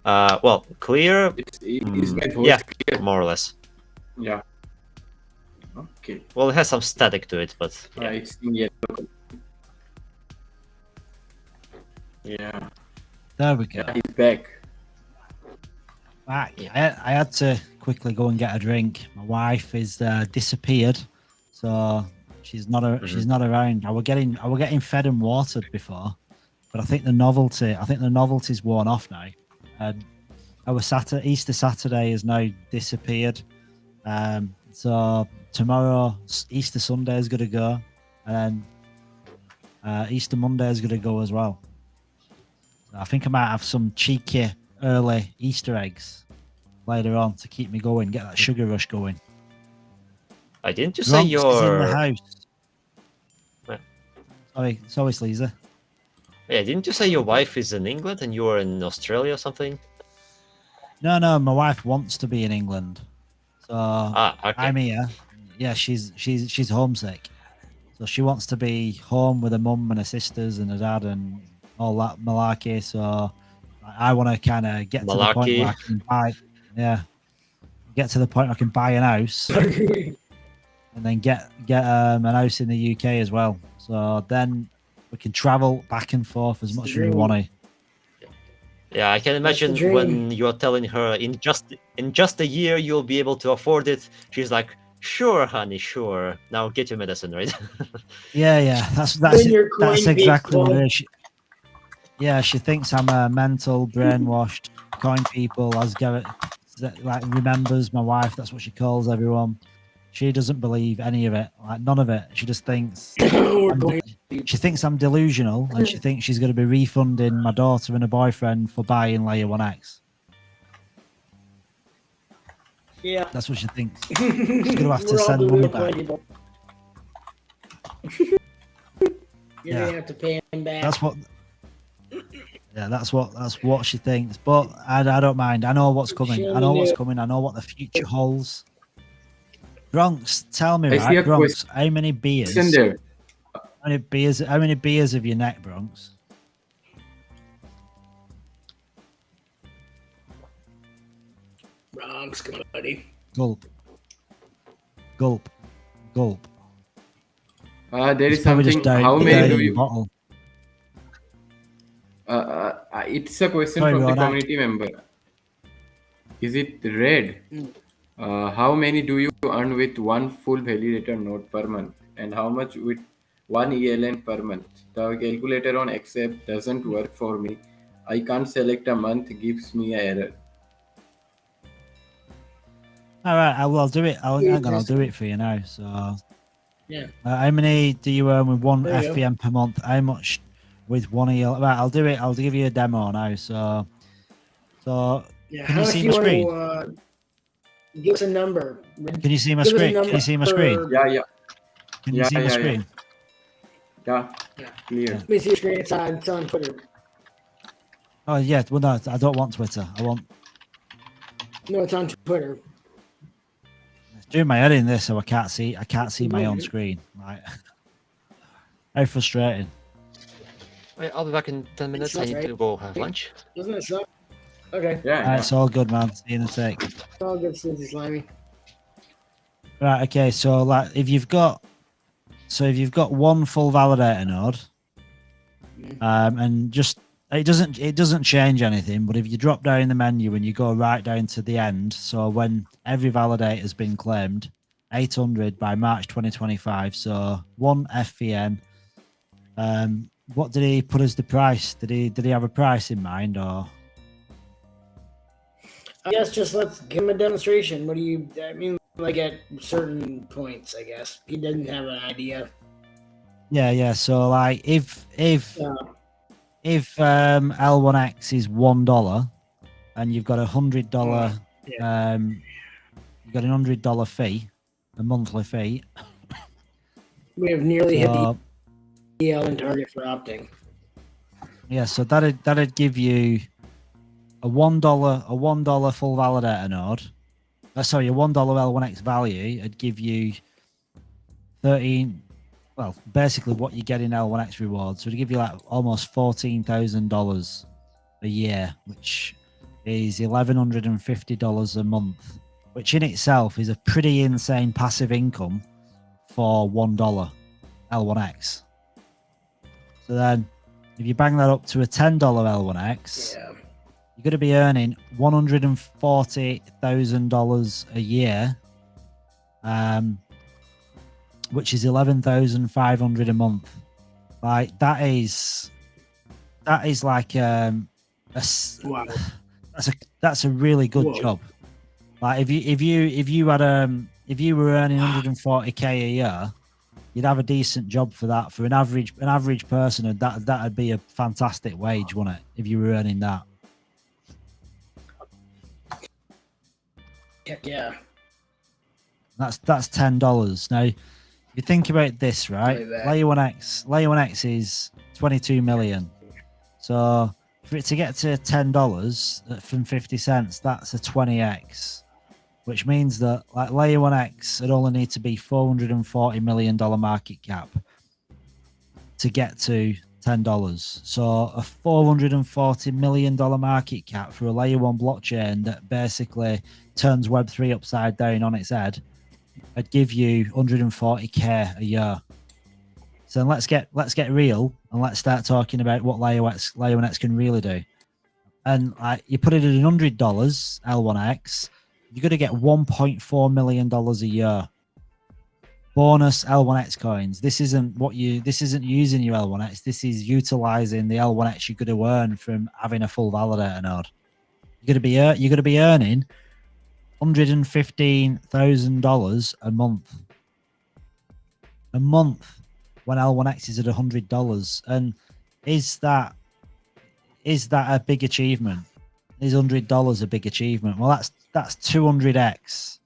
Well, clear. Is my voice Yeah, clear? more or less. Yeah. Okay. Well, it has some static to it, but yeah. It's in yellow. Yeah. There we go. Yeah, he's back. Back. I had to quickly go and get a drink. My wife is disappeared, so she's not she's not around. I were getting fed and watered before, but I think the novelty's worn off now. And our Easter Saturday has now disappeared. So tomorrow Easter Sunday is gonna go, and then Easter Monday is gonna go as well. So I think I might have some cheeky early Easter eggs later on to keep me going, get that sugar rush going. Didn't you say Bronx is in the your? house. Yeah. Sorry, Sleazer. Yeah, didn't you say your wife is in England and you are in Australia or something? No, my wife wants to be in England, so Okay. I'm here. Yeah, she's homesick, so she wants to be home with her mum and her sisters and her dad and all that malarkey. So I want to kind of get to the point where I can buy. Yeah, get to the point where I can buy an house and then get an house in the UK as well. So then we can travel back and forth as much as we want to. Yeah, I can imagine when you're telling her in just a year you'll be able to afford it. She's like, "Sure, honey, sure. Now get your medicine, right?" Yeah. That's exactly what it is. She thinks I'm a mental, brainwashed coin people. As Garrett remembers my wife, that's what she calls everyone. She doesn't believe any of it, like none of it. She just thinks she thinks I'm delusional, and she thinks she's going to be refunding my daughter and her boyfriend for buying Layer 1X. Yeah, that's what she thinks. She's going to have to send money back. You're gonna have to pay him back. That's what. Yeah, that's what she thinks. But I don't mind. I know what's coming. I know what's coming. I know what the future holds. Bronx, tell me, right, Bronx, how many beers? How many beers have you neck, Bronx? Bronx, buddy. Gulp. There is something. How many do you? Bottle. It's a question from the community member. Is it red? How many do you earn with one full validator node per month, and how much with one ELN per month? The calculator on accept doesn't work for me. I can't select a month, gives me an error. All right, I'll do it. I'll do it for you now. So, yeah. How many do you earn with one FVM per month? How much with one EL? Right, I'll do it. I'll give you a demo now. So yeah, can you see my screen? Give us a number. Can you see my screen? Can you see my screen? Yeah. Can you see my screen? Yeah. Clear. Let me see your screen. It's on Twitter. Oh yeah. Well, no, I don't want Twitter. No, it's on Twitter. It's doing my head in this, so I can't see my own screen. Right. How frustrating. Wait, I'll be back in 10 minutes. I need to go have lunch. Doesn't it suck? Okay. Yeah. Right, it's all good, man. See you in a sec. It's all good, Sleazy Slimy. Right. Okay. So if you've got one full validator node, and just it doesn't change anything. But if you drop down the menu and you go right down to the end, so when every validator has been claimed, 800 by March 2025. So one FVN. What did he put as the price? Did he have a price in mind, or? I guess just let's give him a demonstration. Like at certain points, I guess. He didn't have an idea. Yeah. So like if L1X is $1 and you've got $100 you've got an $100 fee, a monthly fee. We have nearly hit the EL and target for opting. Yeah, so that'd give you a $1 full validator node. Sorry, a $1 L1X value. It'd give you 13. Well, basically what you get in L1X rewards. So it'd give you like almost $14,000 a year, which is $1,150 a month, which in itself is a pretty insane passive income for $1 L1X. So then, if you bang that up to a $10 L1X, Yeah. you're going to be earning $140,000 a year, which is $11,500 a month. Like that is like Wow. that's a really good Whoa. job. Like if you were earning 140k a year, you'd have a decent job for that. For an average person, and that'd be a fantastic wage, wouldn't it? If you were earning that. Heck yeah. That's $10. Now, if you think about this, right? Like that. Layer 1X is 22 million. So for it to get to $10 from 50 cents, that's a 20x, which means that like Layer 1X would only need to be $440 million market cap to get to $10. So a $440 million market cap for a Layer 1 blockchain that basically turns Web3 upside down on its head, I'd give you 140k a year. So let's get real and let's start talking about what Layer 1X can really do. And you put it at $100 L1X, you're going to get $1.4 million a year. Bonus L1X coins. This isn't using your L1X. This is utilizing the L1X you're going to earn from having a full validator node. You're going to be earning $115,000 a month. A month when L1X is at $100. And is that a big achievement? Is $100 a big achievement? Well, that's 200x.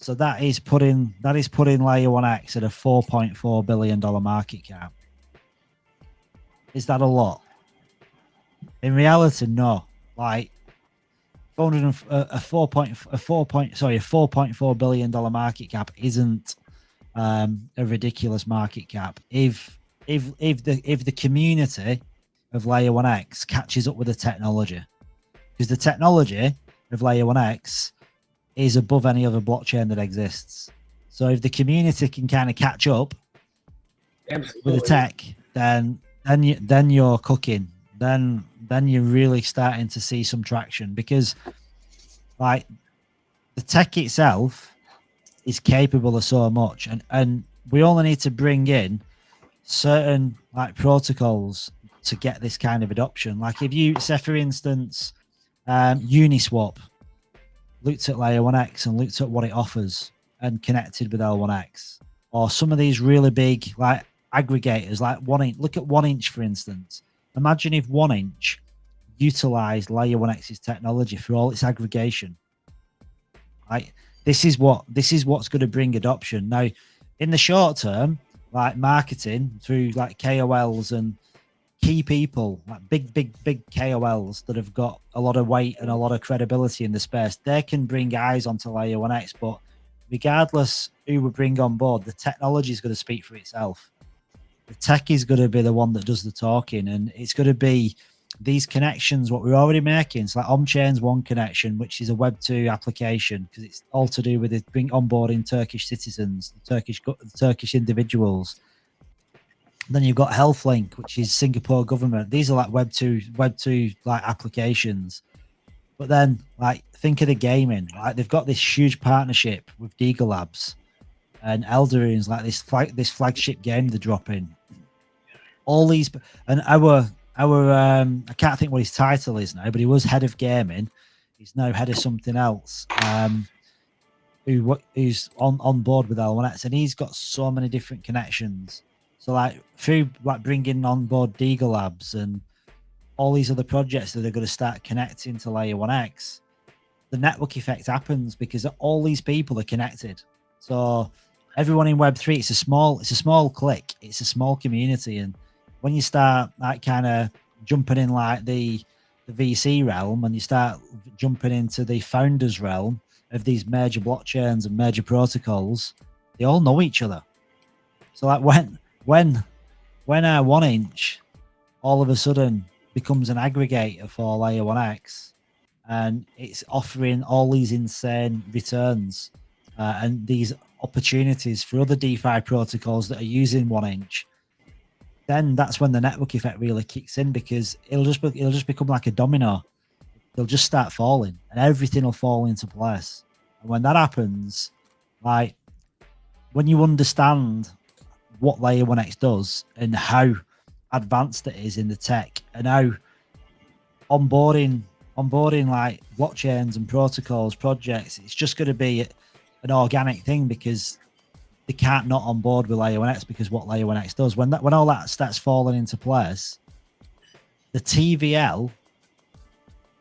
So that is putting Layer 1X at a $4.4 billion market cap. Is that a lot? In reality, no. Like a $4.4 billion market cap isn't a ridiculous market cap. If the community of Layer 1X catches up with the technology, because the technology of Layer 1X is above any other blockchain that exists. So if the community can kind of catch up with the tech, then you're cooking. Then you're really starting to see some traction, because like the tech itself is capable of so much, and we only need to bring in certain like protocols to get this kind of adoption. Like if you say, for instance, Uniswap looked at Layer 1X and looked at what it offers and connected with L1X, or some of these really big like aggregators like 1inch. Look at 1inch, for instance. Imagine if 1inch utilized Layer 1X's technology for all its aggregation. Like this is what's going to bring adoption. Now, in the short term, like marketing through like KOLs and key people, like big KOLs that have got a lot of weight and a lot of credibility in the space, they can bring eyes onto Layer 1X. But regardless who we bring on board, the technology is going to speak for itself. The tech is going to be the one that does the talking, and it's going to be these connections, what we're already making. It's like OnChain's one connection, which is a Web2 application, because it's all to do with it bring onboarding Turkish citizens, the Turkish individuals. Then you've got HealthLink, which is Singapore government. These are like Web2 like applications. But then, like, think of the gaming. Like, they've got this huge partnership with Deagle Labs and Elderune's, like this flagship game they're dropping. All these, and our I can't think what his title is now, but he was head of gaming. He's now head of something else. Who's on board with L1X, and he's got so many different connections. So like through like bringing on board Deagle Labs and all these other projects that are going to start connecting to Layer 1X, the network effect happens because all these people are connected. So everyone in Web3, it's a small clique, it's a small community, and when you start like kind of jumping in like the VC realm, and you start jumping into the founders realm of these major blockchains and major protocols, they all know each other. So like when 1inch all of a sudden becomes an aggregator for layer 1x, and it's offering all these insane returns and these opportunities for other DeFi protocols that are using 1inch, then that's when the network effect really kicks in, because it'll just become like a domino. They'll just start falling, and everything will fall into place. And when that happens, like when you understand what layer 1x does and how advanced it is in the tech, and how onboarding like blockchains and protocols, projects, it's just going to be an organic thing, because they can't not on board with layer 1x, because what layer 1x does, when all that starts falling into place, the TVL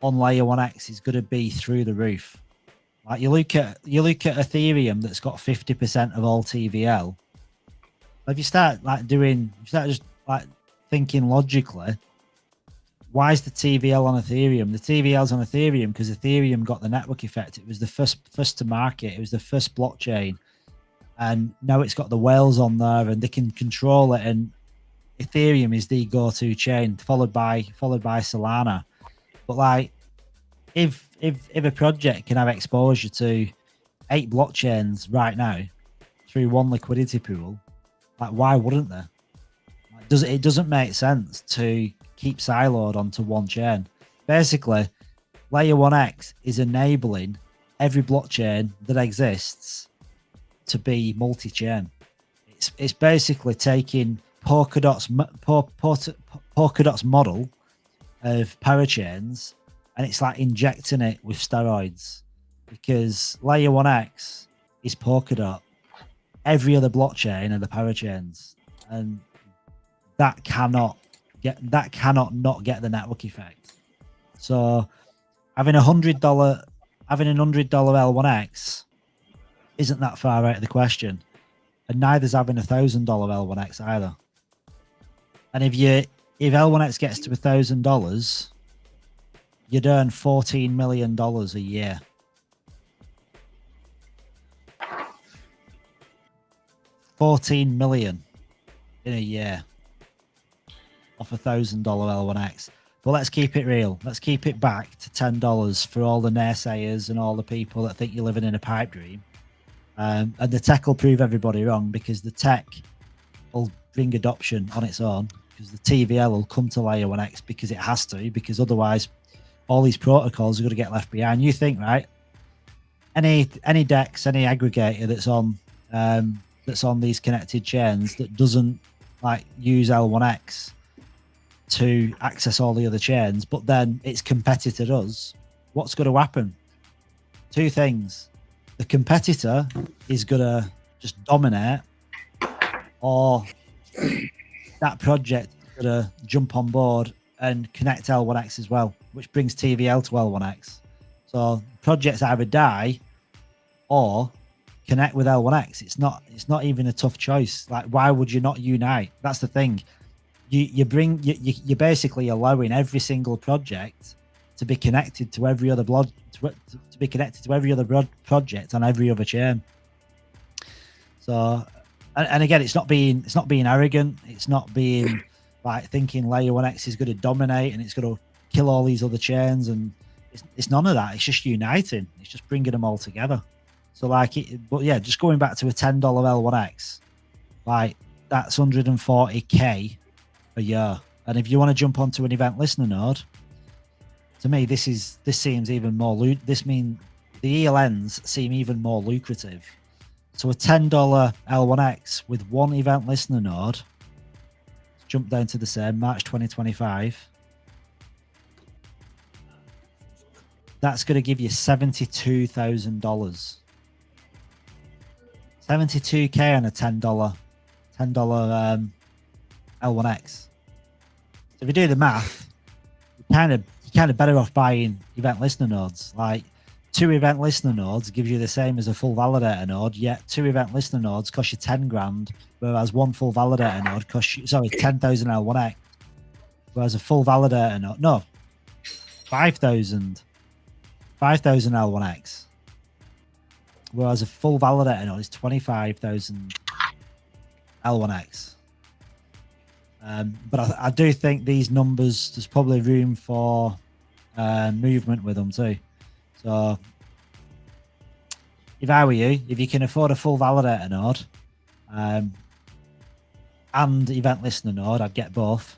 on layer 1x is going to be through the roof. Like you look at Ethereum, that's got 50% of all TVL. If you start just like thinking logically, why is the TVL on Ethereum? The TVL's on Ethereum because Ethereum got the network effect. It was the first to market. It was the first blockchain, and now it's got the whales on there, and they can control it. And Ethereum is the go-to chain, followed by Solana. But like, if a project can have exposure to 8 blockchains right now through one liquidity pool, like why wouldn't they? It doesn't make sense to keep siloed onto one chain. Basically, layer 1x is enabling every blockchain that exists to be multi-chain. It's basically taking Polkadot's model of parachains, and it's like injecting it with steroids, because layer 1x is Polkadot. Every other blockchain are the parachains, and that cannot not get the network effect. So having $100 L1x isn't that far out of the question, and neither's having $1,000 L1x either. And if L1x gets to $1,000, you'd earn $14 million a year. $14 million in a year off $1,000 L1x. But let's keep it real. Let's keep it back to $10 for all the naysayers and all the people that think you're living in a pipe dream. And the tech will prove everybody wrong, because the tech will bring adoption on its own, because the TVL will come to layer 1x because it has to, because otherwise all these protocols are going to get left behind. You think, right? Any DEX, any aggregator that's on these connected chains that doesn't like use L1x to access all the other chains, but then its competitor does, what's going to happen? Two things. The competitor is going to just dominate, or that project is going to jump on board and connect L1x as well, which brings TVL to L1x. So projects either die or connect with L1x. It's not even a tough choice. Like, why would you not unite? That's the thing. You're basically allowing every single project to be connected to every other project on every other chain. So, and again, it's not being arrogant. It's not being like thinking layer 1x is going to dominate and it's going to kill all these other chains, and it's none of that. It's just uniting. It's just bringing them all together. So but yeah, just going back to a $10 L1x, like that's 140k a year. And if you want to jump onto an event listener node, to me, this seems even more the ELNs seem even more lucrative. So a $10 L1x with one event listener node, let's jump down to the same, March 2025. That's going to give you $72,000. 72k on a $10 L1x. So if you do the math, you're kind of better off buying event listener nodes. Like 2 event listener nodes gives you the same as a full validator node, yet 2 event listener nodes cost you 10 grand, whereas 1 full validator node costs you 10,000 L1x, whereas a full validator node, no, 5,000 L1X, whereas a full validator node is 25,000 L1X. But I do think these numbers, there's probably room for movement with them too. So if I were you, if you can afford a full validator node and event listener node, I'd get both.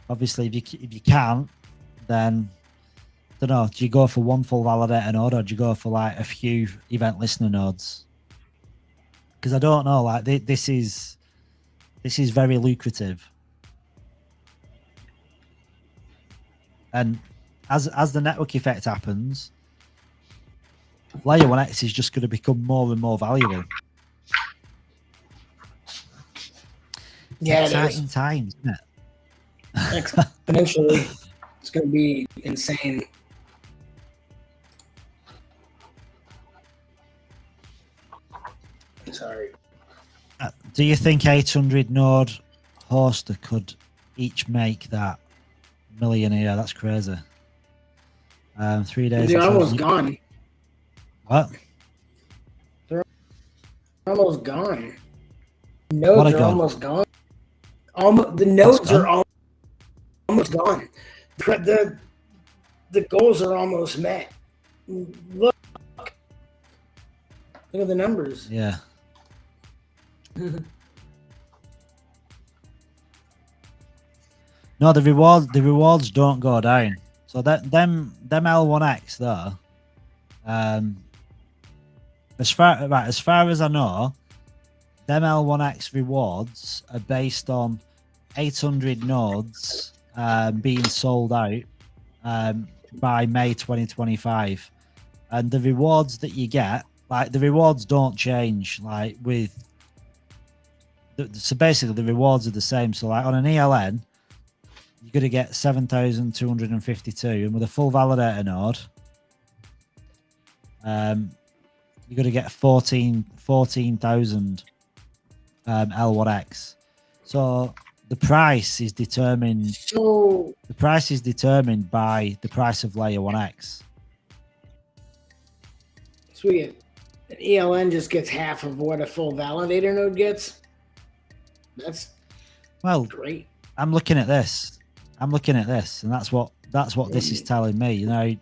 Obviously, if you can't, then I don't know. Do you go for one full validator node, or do you go for like a few event listener nodes? Because I don't know. Like this is very lucrative, and as the network effect happens, layer 1x is just going to become more and more valuable. Yeah, Exciting times, isn't it? Exponentially, it's going to be insane. Sorry. Do you think 800 node hoster could each make that million a year? That's crazy. 3 days. They're almost gone. What? They're almost gone. Nodes are almost gone. The nodes are almost gone. The goals are almost met. Look at the numbers. Yeah. No, the rewards don't go down. So that them L1X though, as far as I know, them L1X rewards are based on 800 nodes being sold out by May 2025, and the rewards that you get, like the rewards don't change, like with. So basically, the rewards are the same. So like on an ELN, you're going to get 7,252, and with a full validator node, you're going to get 14,000 L1X. So the price is determined. The price is determined by the price of layer 1X. Sweet. An ELN just gets half of what a full validator node gets. That's great. I'm looking at this, and that's what this is telling me. You know,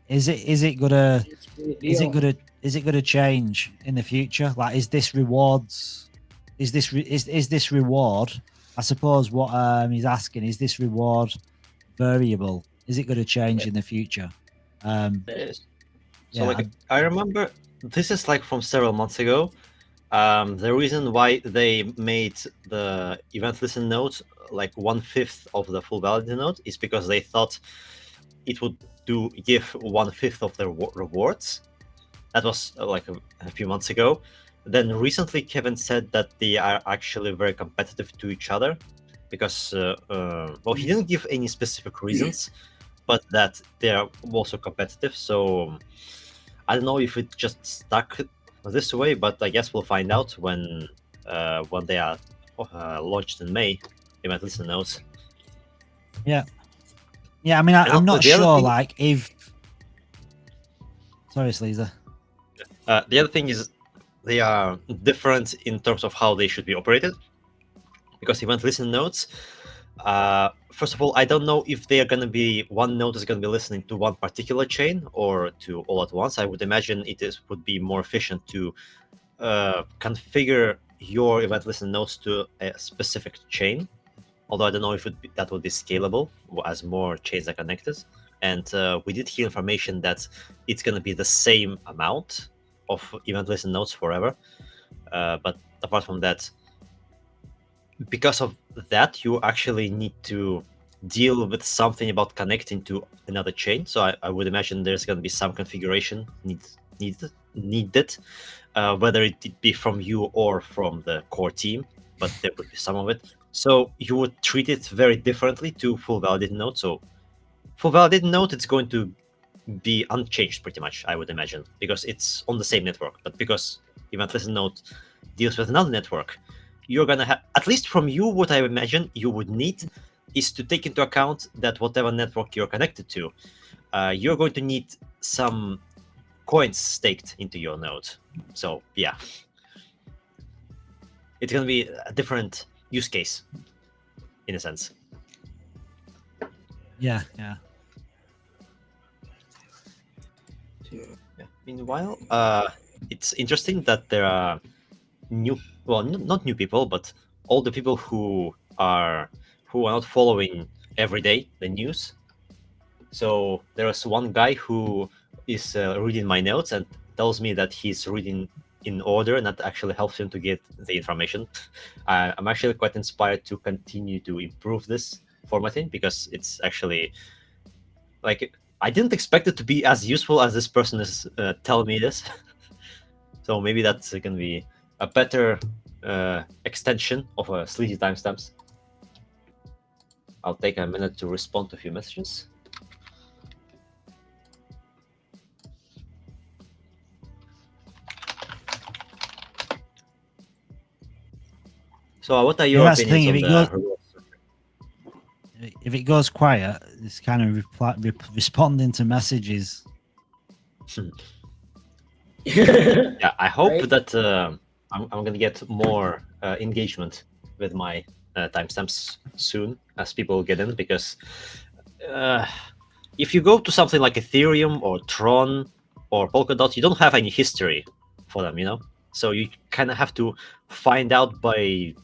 is it gonna change in the future? Like, is this reward? I suppose what he's asking, is this reward variable? Is it going to change in the future? So I remember this is like from several months ago. The reason why they made the event listen node like 1/5 of the full validator node is because they thought it would give 1/5 of the rewards. That was like a few months ago. Then recently, Kevin said that they are actually very competitive to each other because, well, he didn't give any specific reasons, but that they are also competitive. So I don't know if it just stuck this way, but I guess we'll find out when they are launched in May. Event listen nodes. Yeah. I mean, I'm not sure. Like, if sorry, Sleazer. The other thing is they are different in terms of how they should be operated, because event listen nodes. First of all, I don't know if they are going to be one node is going to be listening to one particular chain or to all at once. I would imagine would be more efficient to configure your event listen nodes to a specific chain. Although I don't know if that would be scalable as more chains are connected. And we did hear information that it's going to be the same amount of event listen nodes forever. But apart from that, because of that, you actually need to deal with something about connecting to another chain. So I would imagine there's going to be some configuration needed, whether it be from you or from the core team, but there would be some of it. So you would treat it very differently to full validated node. So full validated node, it's going to be unchanged pretty much, I would imagine, because it's on the same network. But because event listen node deals with another network, you're gonna have, at least from you, what I imagine you would need is to take into account that whatever network you're connected to, you're going to need some coins staked into your node. So yeah, it's going to be a different use case in a sense. Yeah. Meanwhile, it's interesting that there are not new people, but all the people who are not following every day the news. So there was one guy who is reading my notes and tells me that he's reading in order, and that actually helps him to get the information. I'm actually quite inspired to continue to improve this formatting, because it's actually like, I didn't expect it to be as useful as this person is telling me this. So maybe that's going to be a better extension of sleazy timestamps. I'll take a minute to respond to a few messages. So what are your that's the opinions thing, on the rewards? If it goes quiet, it's kind of responding to messages. Yeah, I hope Right. that I'm going to get more engagement with my timestamps soon as people get in, because if you go to something like Ethereum or Tron or Polkadot, you don't have any history for them, So you kind of have to find out by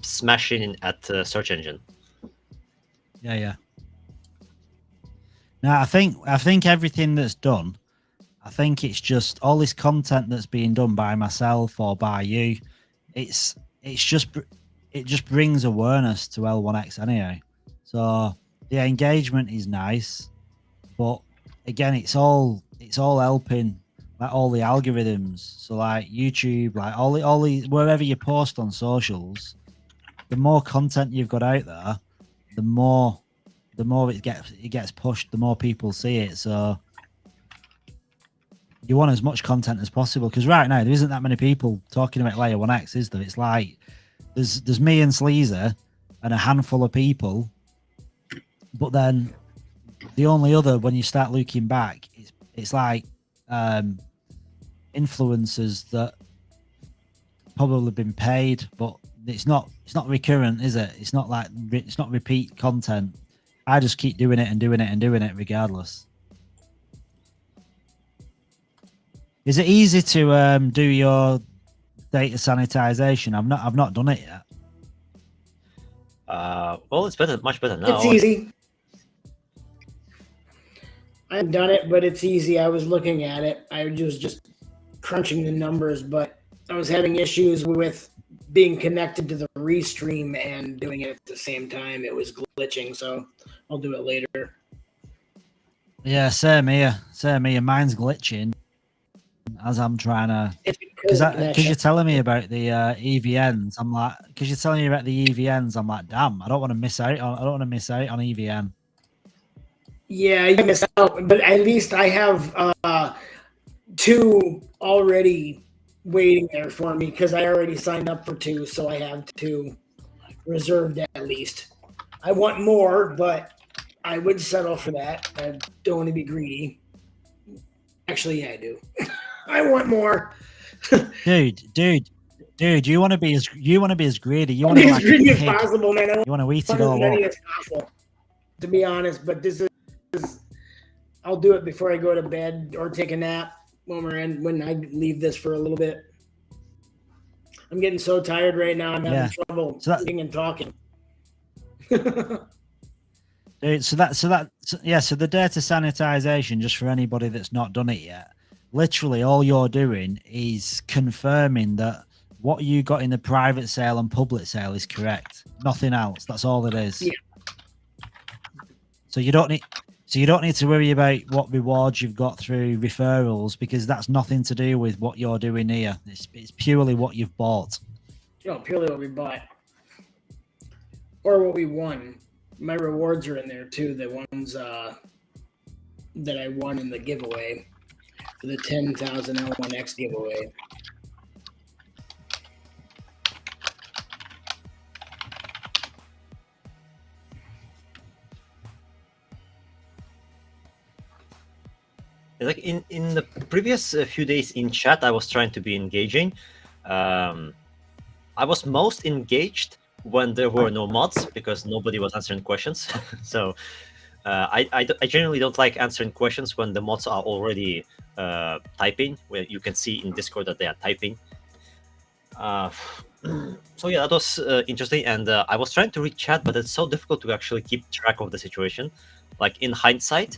smashing at the search engine. Yeah. Now I think everything that's done, I think it's just all this content that's being done by myself or by you. It just brings awareness to L1X anyway. So the engagement is nice, but again, it's all helping like all the algorithms. So like YouTube, like all the wherever you post on socials, the more content you've got out there, the more it gets pushed, the more people see it. So you want as much content as possible, because right now there isn't that many people talking about Layer 1X, is there? It's like there's me and Sleazer and a handful of people, but then the only other, when you start looking back, it's like influencers that probably been paid, but it's not recurrent, is it? It's not like it's not repeat content. I just keep doing it and doing it and doing it regardless. Is it easy to do your data sanitization? I've not done it yet. Well, it's much better now. It's easy. I've done it, but it's easy. I was looking at it. I was just crunching the numbers, but I was having issues with being connected to the restream and doing it at the same time. It was glitching, so I'll do it later. Yeah, same here. Mine's glitching as I'm trying to, because you're telling me about the EVNs. I'm like, because you're telling me about the EVNs. I'm like, damn, I don't want to miss out on EVN. Yeah, you miss out, but at least I have 2 already waiting there for me, because I already signed up for 2, so I have 2 reserved at least. I want more, but I would settle for that. I don't want to be greedy. Actually, yeah, I do. I want more. dude, you want to be as greedy. You want to be as like greedy a as pig. possible, man. I You want to eat want it as all many up. as possible, to be honest. But this is, I'll do it before I go to bed or take a nap when I leave this for a little bit. I'm getting so tired right now. I'm having trouble sitting and talking. Dude, so the data sanitization, just for anybody that's not done it yet, literally all you're doing is confirming that what you got in the private sale and public sale is correct. Nothing else. That's all it is. Yeah. So you don't need to worry about what rewards you've got through referrals, because that's nothing to do with what you're doing here. It's purely what you've bought. No, purely what we bought or what we won. My rewards are in there too. The ones that I won in the giveaway for the 10,000 L1X giveaway. Like in the previous few days in chat, I was trying to be engaging. I was most engaged when there were no mods because nobody was answering questions. So I generally don't like answering questions when the mods are already typing, where you can see in Discord that they are typing. So yeah, that was interesting, and I was trying to read chat, but it's so difficult to actually keep track of the situation. Like in hindsight,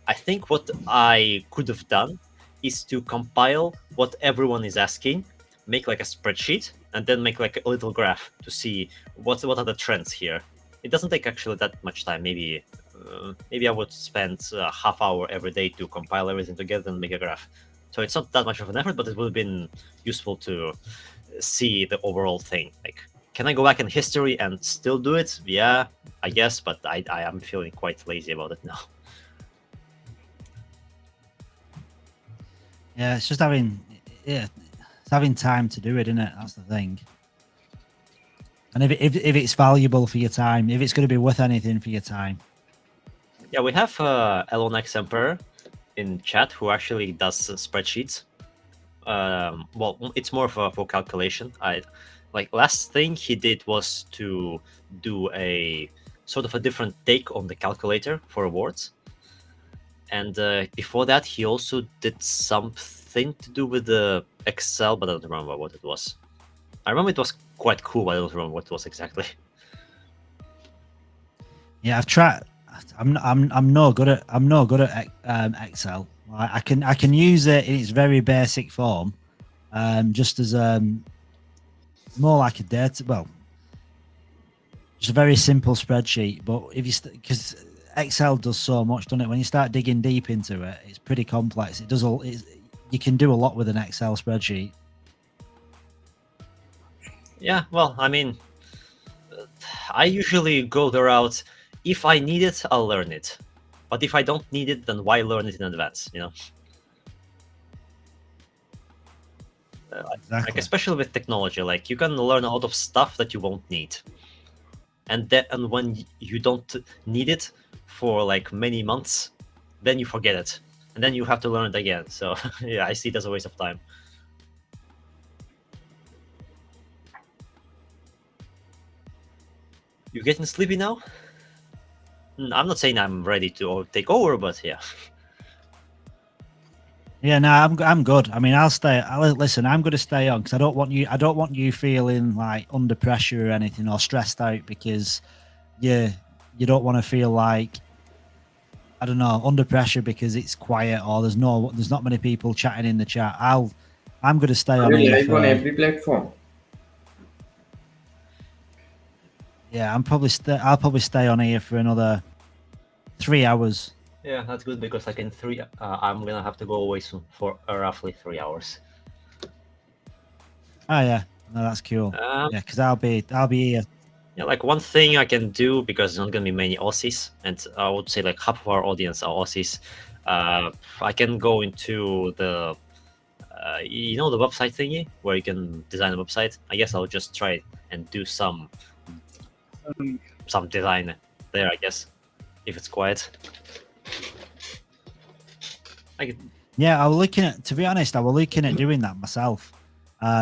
I think what I could have done is to compile what everyone is asking, make like a spreadsheet, and then make like a little graph to see what are the trends here. It doesn't take actually that much time. Maybe I would spend a half hour every day to compile everything together and make a graph. So it's not that much of an effort, but it would have been useful to see the overall thing. Like, can I go back in history and still do it? Yeah, I guess, but I am feeling quite lazy about it now. Yeah, it's just having time to do it, isn't it? That's the thing. And if it's valuable for your time, if it's going to be worth anything for your time. Yeah, we have Elon X Emperor in chat who actually does spreadsheets. Well, it's more for calculation. Like last thing he did was to do a sort of a different take on the calculator for awards. And before that, he also did something to do with the Excel, but I don't remember what it was. I remember it was quite cool, but I don't remember what it was exactly. Yeah, I've tried. I'm no good at Excel. I can use it in its very basic form, just as more like a data. Well, just a very simple spreadsheet. But if you because Excel does so much, doesn't it? When you start digging deep into it, it's pretty complex. It does all. You can do a lot with an Excel spreadsheet. Yeah, well, I mean, I usually go the route, if I need it, I'll learn it. But if I don't need it, then why learn it in advance, you know? Exactly. Like, especially with technology, like, you can learn a lot of stuff that you won't need. And when you don't need it for, like, many months, then you forget it. And then you have to learn it again. So, yeah, I see it as a waste of time. You getting sleepy now? I'm not saying I'm ready to take over, but yeah. Yeah, no, I'm good. I mean, listen. I'm going to stay on because I don't want you feeling like under pressure or anything or stressed out because you don't want to feel like, I don't know, under pressure because it's quiet or there's not many people chatting in the chat. I'm going to stay on Are you here. live on every platform? Yeah, I'll probably stay on here for another 3 hours. Yeah, that's good because like in I'm gonna have to go away soon for roughly 3 hours. Oh yeah, no, that's cool. Yeah, because I'll be here. Yeah, like one thing I can do because there's not gonna be many Aussies, and I would say like half of our audience are Aussies. I can go into the the website thingy where you can design a website. I guess I'll just try and do some design there, I guess, if it's quiet. Yeah, to be honest, I was looking at doing that myself,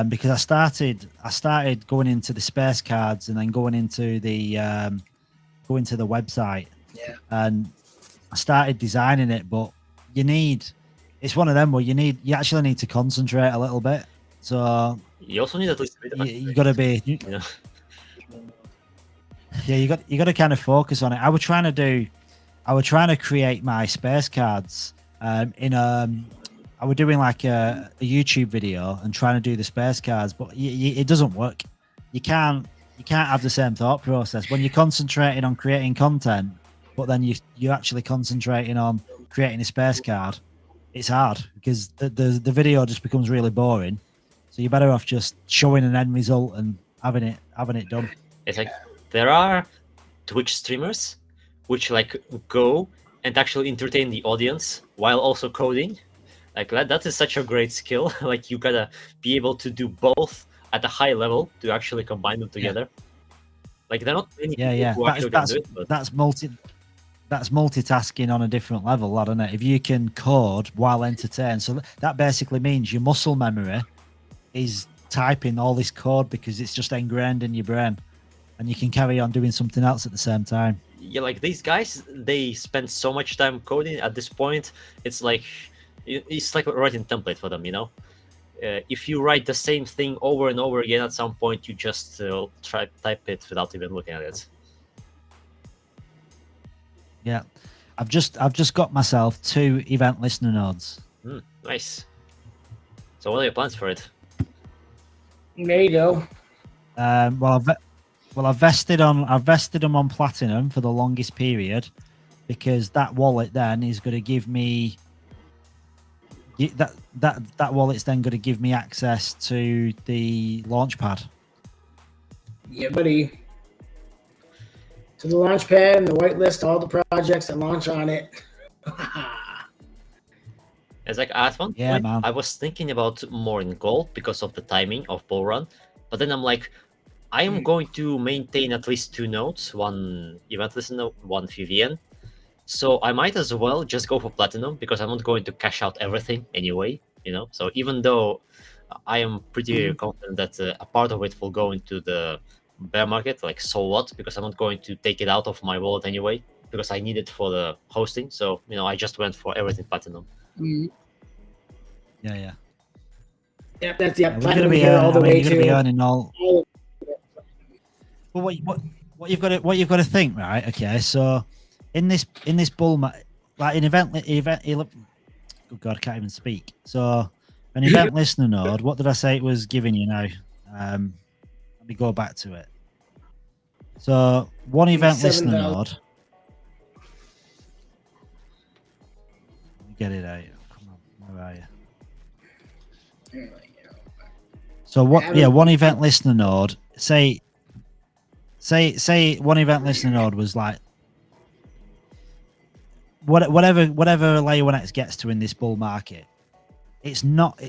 because I started going into the space cards and then going into the website. Yeah. And I started designing it, but it's one of them where you actually need to concentrate a little bit. So you also need at least you got to be, yeah, you got to kind of focus on it. I was trying to create my space cards I was doing like a YouTube video and trying to do the space cards, but it doesn't work. You can't have the same thought process when you're concentrating on creating content, but then you're actually concentrating on creating a space card. It's hard because the video just becomes really boring. So you're better off just showing an end result and having it done. It's like there are Twitch streamers which like go and actually entertain the audience while also coding. Like that is such a great skill. Like you gotta be able to do both at a high level to actually combine them together. Like they're not many people who actually can do it. But... that's multitasking on a different level, isn't it? If you can code while entertained, so that basically means your muscle memory is typing all this code because it's just ingrained in your brain, and you can carry on doing something else at the same time. Yeah, like these guys, they spend so much time coding. At this point, it's like writing template for them, you know. If you write the same thing over and over again, at some point you just type it without even looking at it. Yeah, I've just got myself 2 event listener nodes. Nice. So what are your plans for it? There you go. I've vested them on platinum for the longest period, because that wallet then is going to give me that wallet's then going to give me access to the launchpad. Yeah, buddy. To the launchpad and the whitelist all the projects that launch on it. It's like at one Yeah, point, man. I was thinking about more in gold because of the timing of bull run, but then I'm like, I am going to maintain at least 2 nodes, one event listener, one VVN. So I might as well just go for platinum, because I'm not going to cash out everything anyway, you know. So even though I am pretty confident that a part of it will go into the bear market, like so what, because I'm not going to take it out of my wallet anyway, because I need it for the hosting. So, you know, I just went for everything platinum. Yeah. Yep, that's We're going to platinum be here all the way you're going to be to. earning all. Well, what you've got to think, right? Okay, so in this bull like an event, oh God, I can't even speak. So an event listener node, what did I say it was giving you now? Let me go back to it. So one event listener 7,000. node. Get it out. Come on, where are you? So what? Yeah, one event listener node. Say one event listener node was like whatever layer 1x gets to in this bull market. It's not.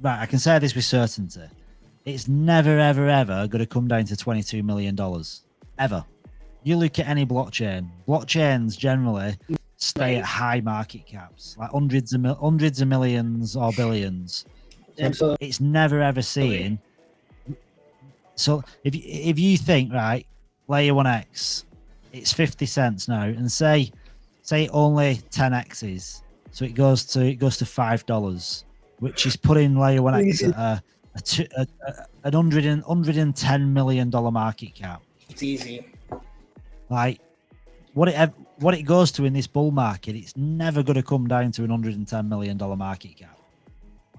Right. I can say this with certainty. It's never ever going to come down to $22 million ever. You look at any blockchain. Blockchains generally stay at high market caps, like hundreds of millions or billions. So Absolutely. it's never ever seen. So if you think, right, layer 1x, it's 50 cents now, and say only 10x's, so it goes to $5, which is putting layer 1x at a $110 million market cap. It's easy. Like what it goes to in this bull market, it's never going to come down to an $110 million market cap.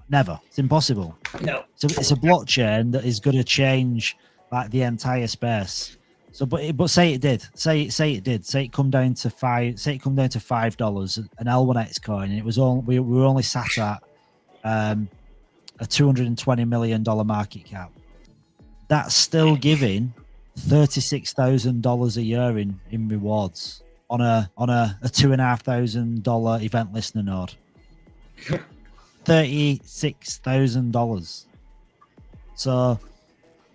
Never. It's impossible. No. So it's a blockchain that is going to change like the entire space. So, but say it did. Say it did. Say it come down to $5, an L1X coin, and it was we were only sat at a $220 million market cap. That's still giving $36,000 a year in rewards on a $2,500 event listener node. $36,000. So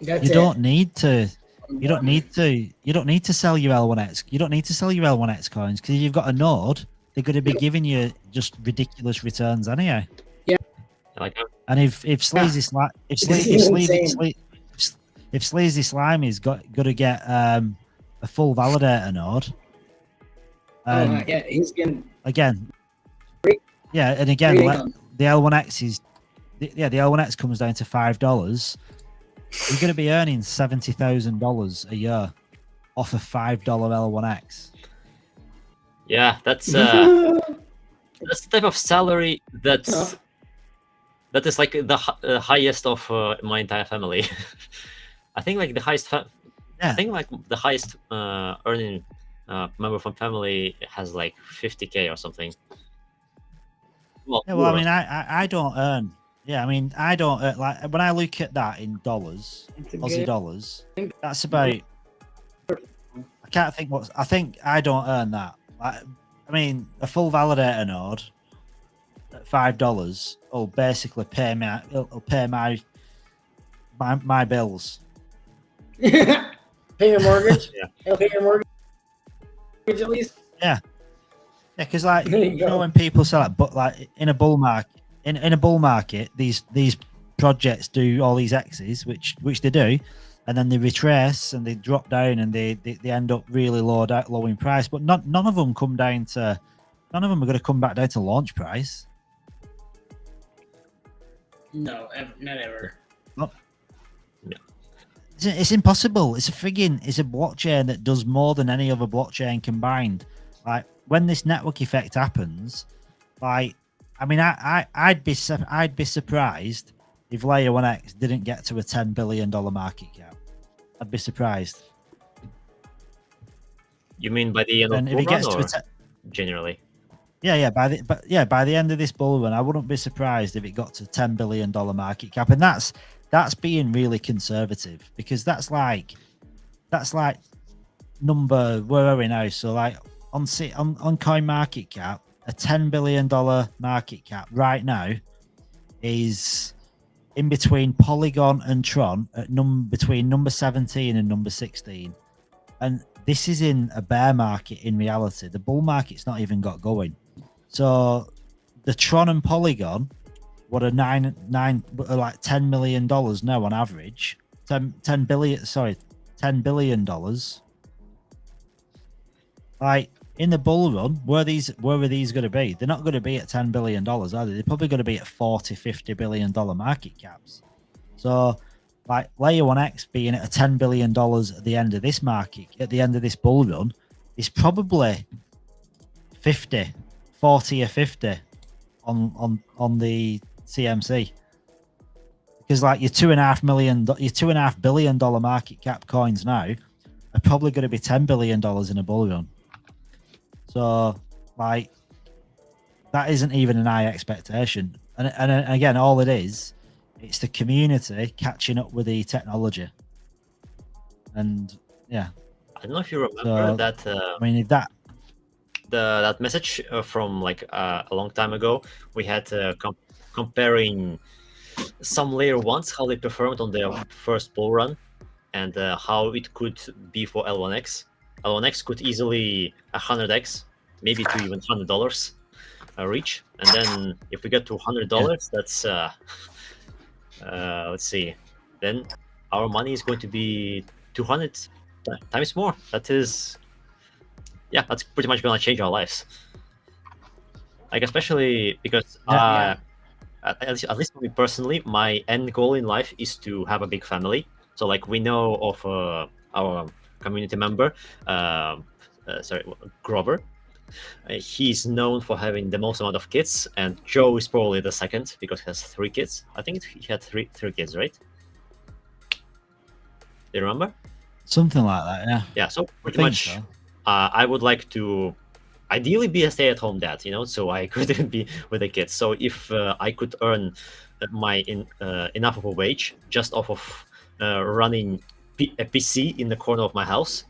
That's you it. don't need to sell your L1X. You don't need to sell your L1X coins, because if you've got a node, they're going to be giving you just ridiculous returns anyhow. Yeah. And if Sleazy Slime is going to get a full validator node, Yeah, he's getting again, Great. yeah, and again, great like, income. the L1X is, the L1X comes down to $5. You're going to be earning $70,000 a year off a $5 L1X. Yeah, that's the type of salary that is like the highest of my entire family. I think like the highest. I think like the highest earning member from family has like 50K or something. Well, I mean, I don't earn. Yeah, I mean, I don't earn, like when I look at that in dollars, Aussie dollars. That's about. I can't think what. I think I don't earn that. Like, I mean, a full validator node at $5 will basically pay me. It'll pay my bills. Pay your mortgage. Yeah. He'll pay your mortgage at least. Yeah, because like There you you know go. when people say like, but like in a bull market, in a bull market, these projects do all these X's, which they do, and then they retrace and they drop down and they end up really low in price. But none of them come down to, none of them are going to come back down to launch price. No, not ever. It's impossible. It's a blockchain that does more than any other blockchain combined. Like when this network effect happens, like I mean, I'd be surprised if Layer 1X didn't get to a $10 billion market cap. I'd be surprised. You mean by the end of And the if it bull run, gets to or generally? Yeah, by the end of this bull run, I wouldn't be surprised if it got to $10 billion market cap, and that's being really conservative, because that's like number, where are we now? So like on coin market cap, a $10 billion market cap right now is in between Polygon and Tron at between number 17 and number 16, and this is in a bear market. In reality, the bull market's not even got going. So the Tron and Polygon, what are like $10 million now on average. $10 billion. Like in the bull run, where are these going to be? They're not going to be at $10 billion, are they? They're probably going to be at $40-50 billion market caps. So like Layer 1X being at a $10 billion at the end of this bull run is probably 40 or 50 on the CMC, because like your $2.5 billion market cap coins now are probably going to be $10 billion in a bull run. So like that isn't even an high expectation, and again, all it is, it's the community catching up with the technology. And yeah, I don't know if you remember that. I mean, if that that message from like a long time ago, we had comparing some layer ones, how they performed on their first bull run, and how it could be for L1X. L1X could easily 100x, maybe to even $100 reach, and then if we get to $100, that's let's see, then our money is going to be 200 times more. That is, yeah, that's pretty much gonna change our lives. Like especially because at least for me personally, my end goal in life is to have a big family. So like we know of our community member, Grover. He's known for having the most amount of kids, and Joe is probably the second because he has 3 kids. I think he had three kids, right? Do you remember? something like that, yeah. Yeah, so pretty much So. I would like to ideally be a stay-at-home dad, so I could be with the kids. So if I could earn my enough of a wage just off of running a PC in the corner of my house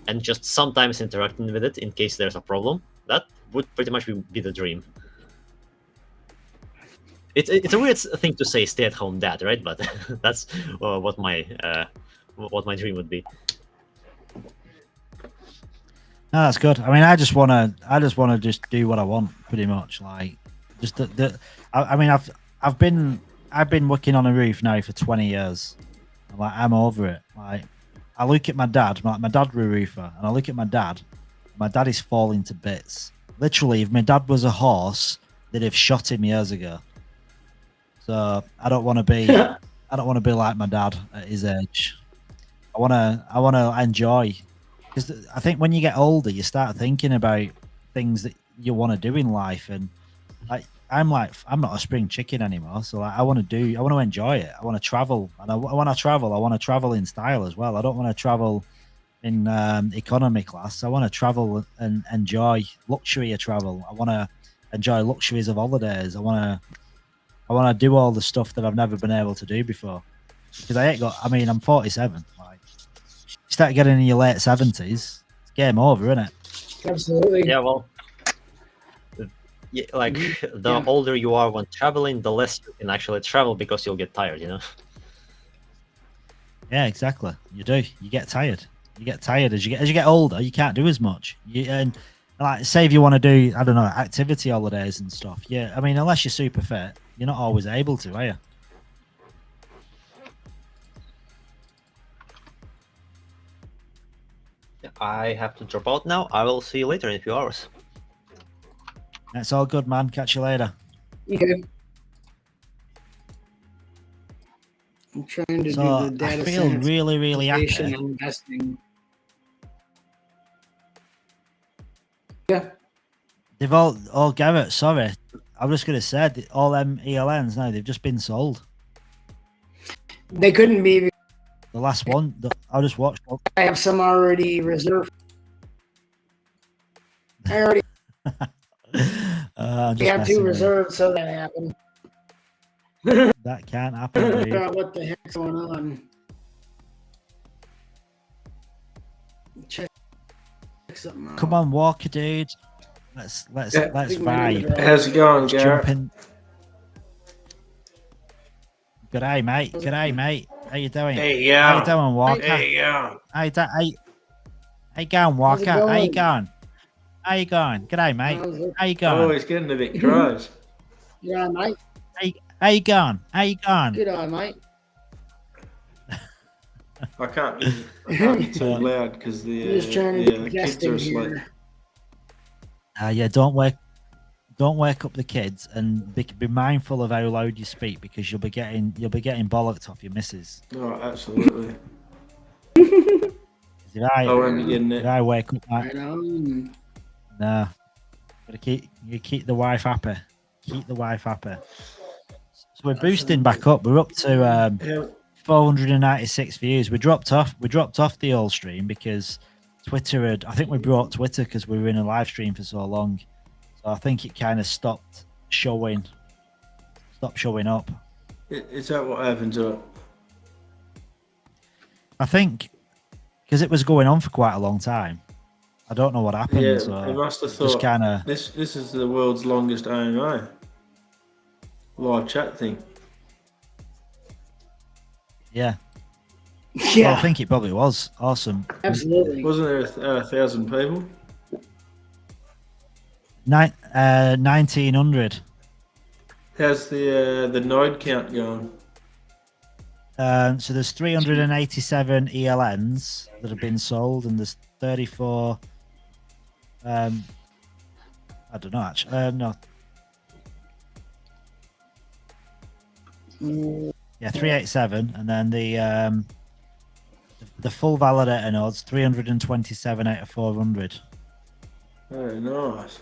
and just sometimes interacting with it in case there's a problem, that would pretty much be the dream. It's a weird thing to say, stay-at-home dad, right? But that's what my dream would be. No, that's good. I mean, I just want to just do what I want, pretty much. Like, just I mean, I've been working on a roof now for 20 years. I'm over it. Like, I look at my dad. My dad was a roofer, and I look at my dad. My dad is falling to bits. Literally, if my dad was a horse, they'd have shot him years ago. So I don't want to be. I don't want to be like my dad at his age. I want to enjoy. Because I think when you get older, you start thinking about things that you want to do in life, and I'm not a spring chicken anymore. So I want to enjoy it. I want to travel, and I want to travel in style as well. I don't want to travel in economy class. I want to travel and enjoy luxury of travel. I want to enjoy luxuries of holidays. I want to do all the stuff that I've never been able to do before. Because I'm 47. Like, you start getting in your late 70s, it's game over, isn't it? Absolutely. Yeah, well, like the older you are when traveling, the less you can actually travel because you'll get tired, Yeah, exactly. You do. You get tired. You get tired as you get older. You can't do as much. And Like, say if you want to do, I don't know, activity holidays and stuff. Yeah, I mean, unless you're super fit, you're not always able to, are you? I have to drop out now. I will see you later in a few hours. It's all good, man. Catch you later. Okay. I'm trying to So do the I data feel science really, really application happy. investing. Yeah. They've all Garrett, sorry. I'm just going to say, all them ELNs now, they've just been sold. They couldn't be. The last one, I just watched. I have some already reserved. I already I'm just have messing two with you. reserved, so that happened. That can't happen, dude. Figure out what the heck's going on. Check something out. Come on, Walker, dude. Let's vibe. How's it going, Let's Garrett? jump in. G'day, mate. G'day, mate. How you doing? Hey, yeah. How you doing, Walker? Hey, yeah. How you going, Walker? How's it How you going? going? How you going? G'day, mate. How's it- How you I'm going? always getting a bit crows. Yeah, mate. How you going? How you going? Good on, mate. I can't be too loud because I'm just trying to get kids guessing are asleep. here. Yeah, don't wake up the kids, and be mindful of how loud you speak, because you'll be getting bollocked off your missus. Oh, absolutely. If I, I won't be getting if it. I wake up, Right on. no, gotta keep the wife happy. Keep the wife happy. So we're boosting back up. We're up to Yeah. 496 views. We dropped off the old stream because Twitter I think we brought Twitter because we were in a live stream for so long. So I think it kind of stopped showing up. Is that what happened to it? I think because it was going on for quite a long time. I don't know what happened. Yeah, so they must have just thought kind of this is the world's longest AMA live chat thing. yeah. Yeah, Well, I think it probably was awesome. absolutely. Wasn't there 1,000 people? 1900. How's the node count going? So there's 387 ELNs that have been sold, and there's 34. I don't know actually. No. Yeah, 387, and then the full validator nodes 327 out of 400. Oh, nice.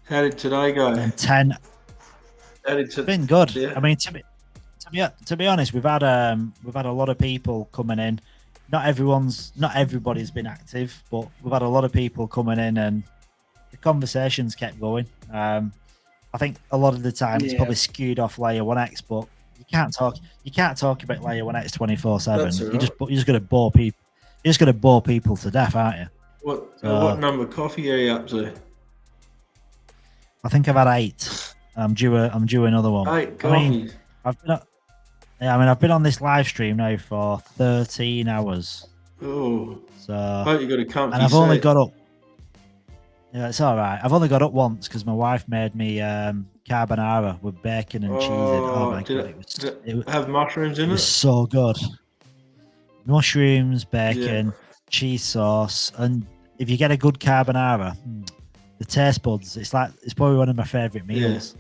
How did today go? And 10. How did It's been good. Yeah. I mean, to be honest, we've had a lot of people coming in. Not everybody's been active, but we've had a lot of people coming in, and the conversations kept going. I think a lot of the time it's Yeah. probably skewed off layer 1x, but you can't talk about layer 1x 24/7. That's all You just right. you're just gonna bore people. You're just gonna bore people to death, aren't you? What number coffee are you up to? I think I've had 8. I'm due another one. 8 I mean, coffees. I've been on this live stream now for 13 hours. Oh, So, hope you got a comfy and I've only seat. got up. Yeah, it's all right. I've only got up once because my wife made me carbonara with bacon and cheese in. Oh my did god, it have mushrooms in it was it? so good. Mushrooms, bacon, cheese sauce, and if you get a good carbonara, the taste buds. It's probably one of my favorite meals.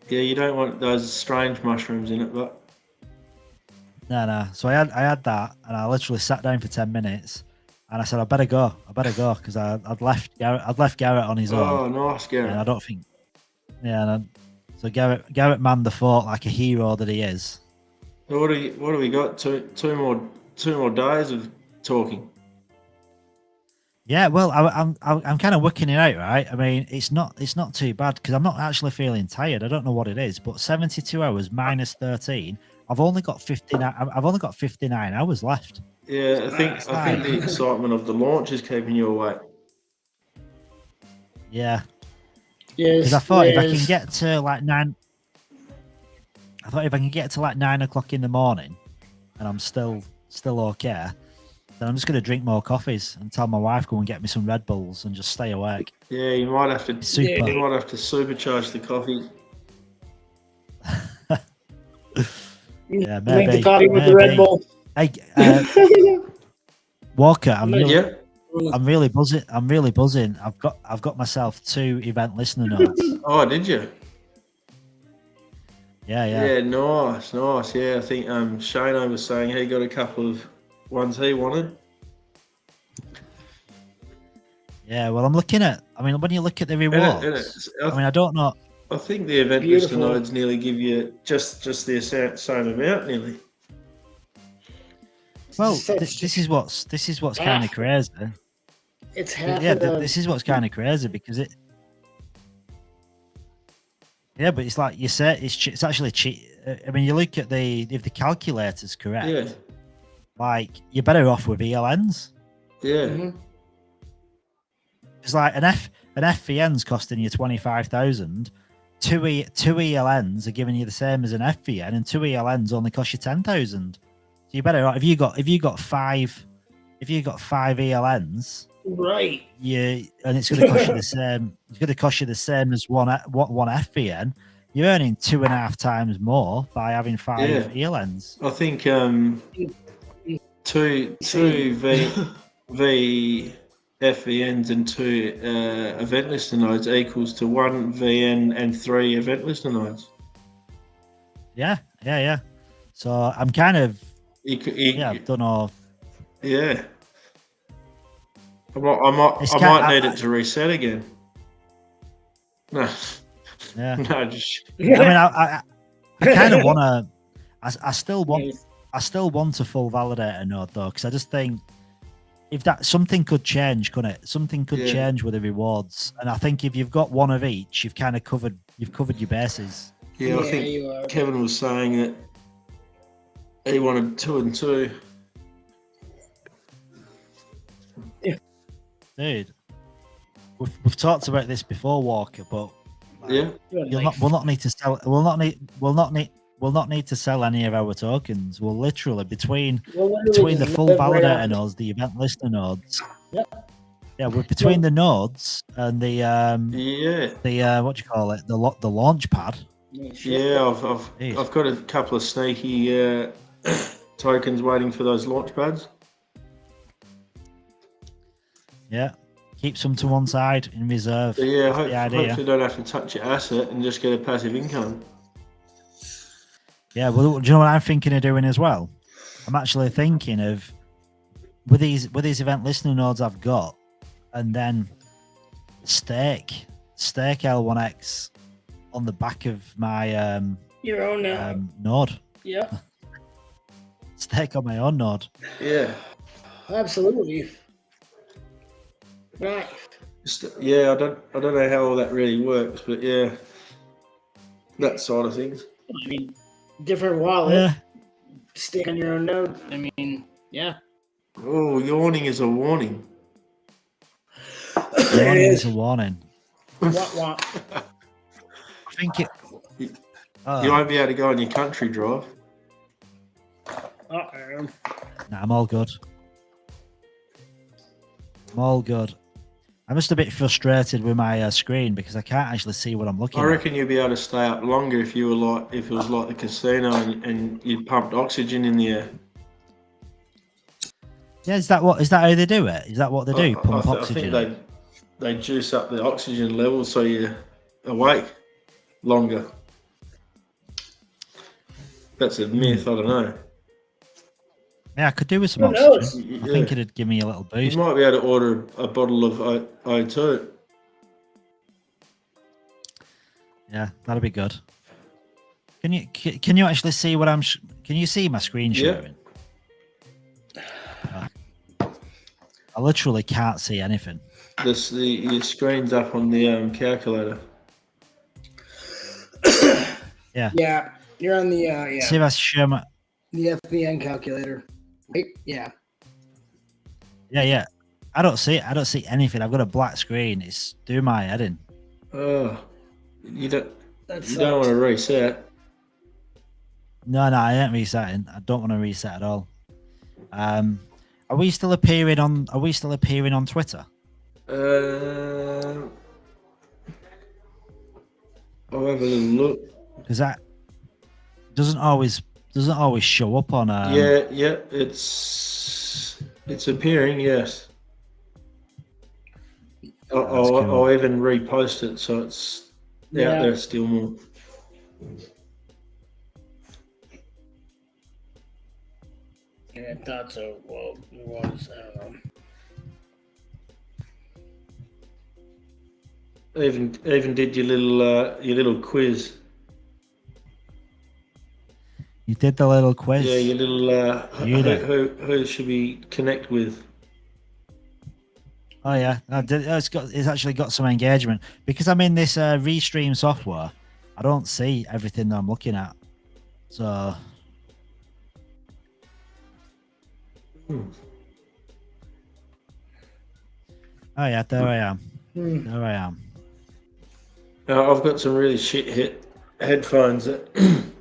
Yeah, you don't want those strange mushrooms in it, but No. So I had that, and I literally sat down for 10 minutes, and I said I better go because I'd left Garrett on his own, oh, nice, and I Garrett. don't think, so Garrett manned the fort like a hero that he is. So what do we got? Two more days of talking. Yeah, well, I'm kind of working it out, right? I mean, it's not too bad because I'm not actually feeling tired. I don't know what it is, but 72 hours minus 13, I've only got 59. I've only got 59 hours left. Yeah, I think the excitement of the launch is keeping you awake. Yeah, Yes, because I thought if I can yes. get to like 9, I thought if I can get to like 9 o'clock in the morning, and I'm still okay, then I'm just going to drink more coffees and tell my wife go and get me some Red Bulls and just stay awake. Yeah, you might have to. Super. You might have to supercharge the coffee. Yeah, Make maybe. the coffee with the Red Bull. Hey, Walker, I'm really, Yeah. I'm really buzzing. I'm really buzzing. I've got myself 2 event listener nodes. Oh, did you? Yeah. Yeah, nice. Yeah, I think Shano was saying he got a couple of ones he wanted. Yeah, well, I'm looking at. I mean, when you look at the rewards, I mean, I don't know. I think the event Beautiful. listener nodes nearly give you just the same amount, nearly. Well, Such- this is what's kind of crazy. It's half Yeah, of the, this is what's kind of crazy because it. Yeah, but it's like you said, it's actually cheap. I mean, you look at if the calculator's correct, Yeah. like you're better off with ELNs. Yeah. Mhm. It's like an FVN's costing you 25,000. Two ELNs are giving you the same as an FVN, and 2 ELNs only cost you 10,000. So you better if you got 5 ELNs, right. and it's going to cost you the same. It's going to cost you the same as one FVN. You're earning 2.5 times more by having 5 ELNs. I think two V FVNs and 2 event listener nodes equals to 1 VN and 3 event listener nodes. Yeah. So I'm kind of I don't know. Yeah. I might need it to reset again. No. Yeah. No, just I mean, I kind of want to. I still want a full validator node though, because I just think if that something could change, couldn't it? Something could change with the rewards, and I think if you've got one of each, you've kind of covered your bases. I think Kevin was saying that he wanted 2 and 2. Dude, we've talked about this before, Walker, but Yeah. we'll not need to sell. We'll not need to sell any of our tokens. We'll literally between the full validator nodes, the event listener nodes. Yeah, we're between the nodes and the what do you call it? The launch pad. Yeah, I've got a couple of sneaky tokens waiting for those launch pads. Yeah, keep some to one side in reserve. So yeah, That's the idea. hopefully don't have to touch your asset and just get a passive income. Yeah, well, do you know what I'm thinking of doing as well? I'm actually thinking of with these event listener nodes I've got, and then stake L1X on the back of my Your own node. Yeah. Stake on my own node. Yeah. Absolutely. Right. Yeah, I don't know how all that really works, but yeah, that side of things. I mean, different wallet. Yeah. Stick on your own node. I mean, yeah. Oh, yawning is a warning. Warning is a warning. What? I think it. You won't be able to go on your country drive. Uh-oh. Nah, I'm all good. I'm just a bit frustrated with my screen because I can't actually see what I'm looking I at. reckon you'd be able to stay up longer if it was like the casino and you pumped oxygen in the air. Yeah, is that how they do it? Is that what they do? Pump I oxygen? think they juice up the oxygen level so you're awake longer. That's a myth, I don't know. Yeah, I could do with some Who knows? oxygen. I think it'd give me a little boost. You might be able to order a bottle of O2. Yeah, that'd be good. Can you actually see what I'm? Can you see my screen sharing? I literally can't see anything. Your screen's up on the calculator. Yeah. Yeah. You're on the See if I share my. the FBN calculator. Right? Yeah. Yeah. I don't see anything. I've got a black screen. It's doing my head in. Oh, you don't That's want to reset. No, I ain't resetting. I don't want to reset at all. Are we still appearing on? Are we still appearing on Twitter? I'll have a little look. Because that doesn't always show up on. Yeah, it's appearing. Yes, That's I'll cool. even repost it so it's out there still more. Yeah, I thought so. Well, it was. I don't know. Even did your little quiz. You did the little quiz. Yeah, your little You did. who should we connect with? Oh yeah, it's actually got some engagement because I'm in this restream software. I don't see everything that I'm looking at, so. Oh yeah, there I am. There I am. I've got some really shit headphones that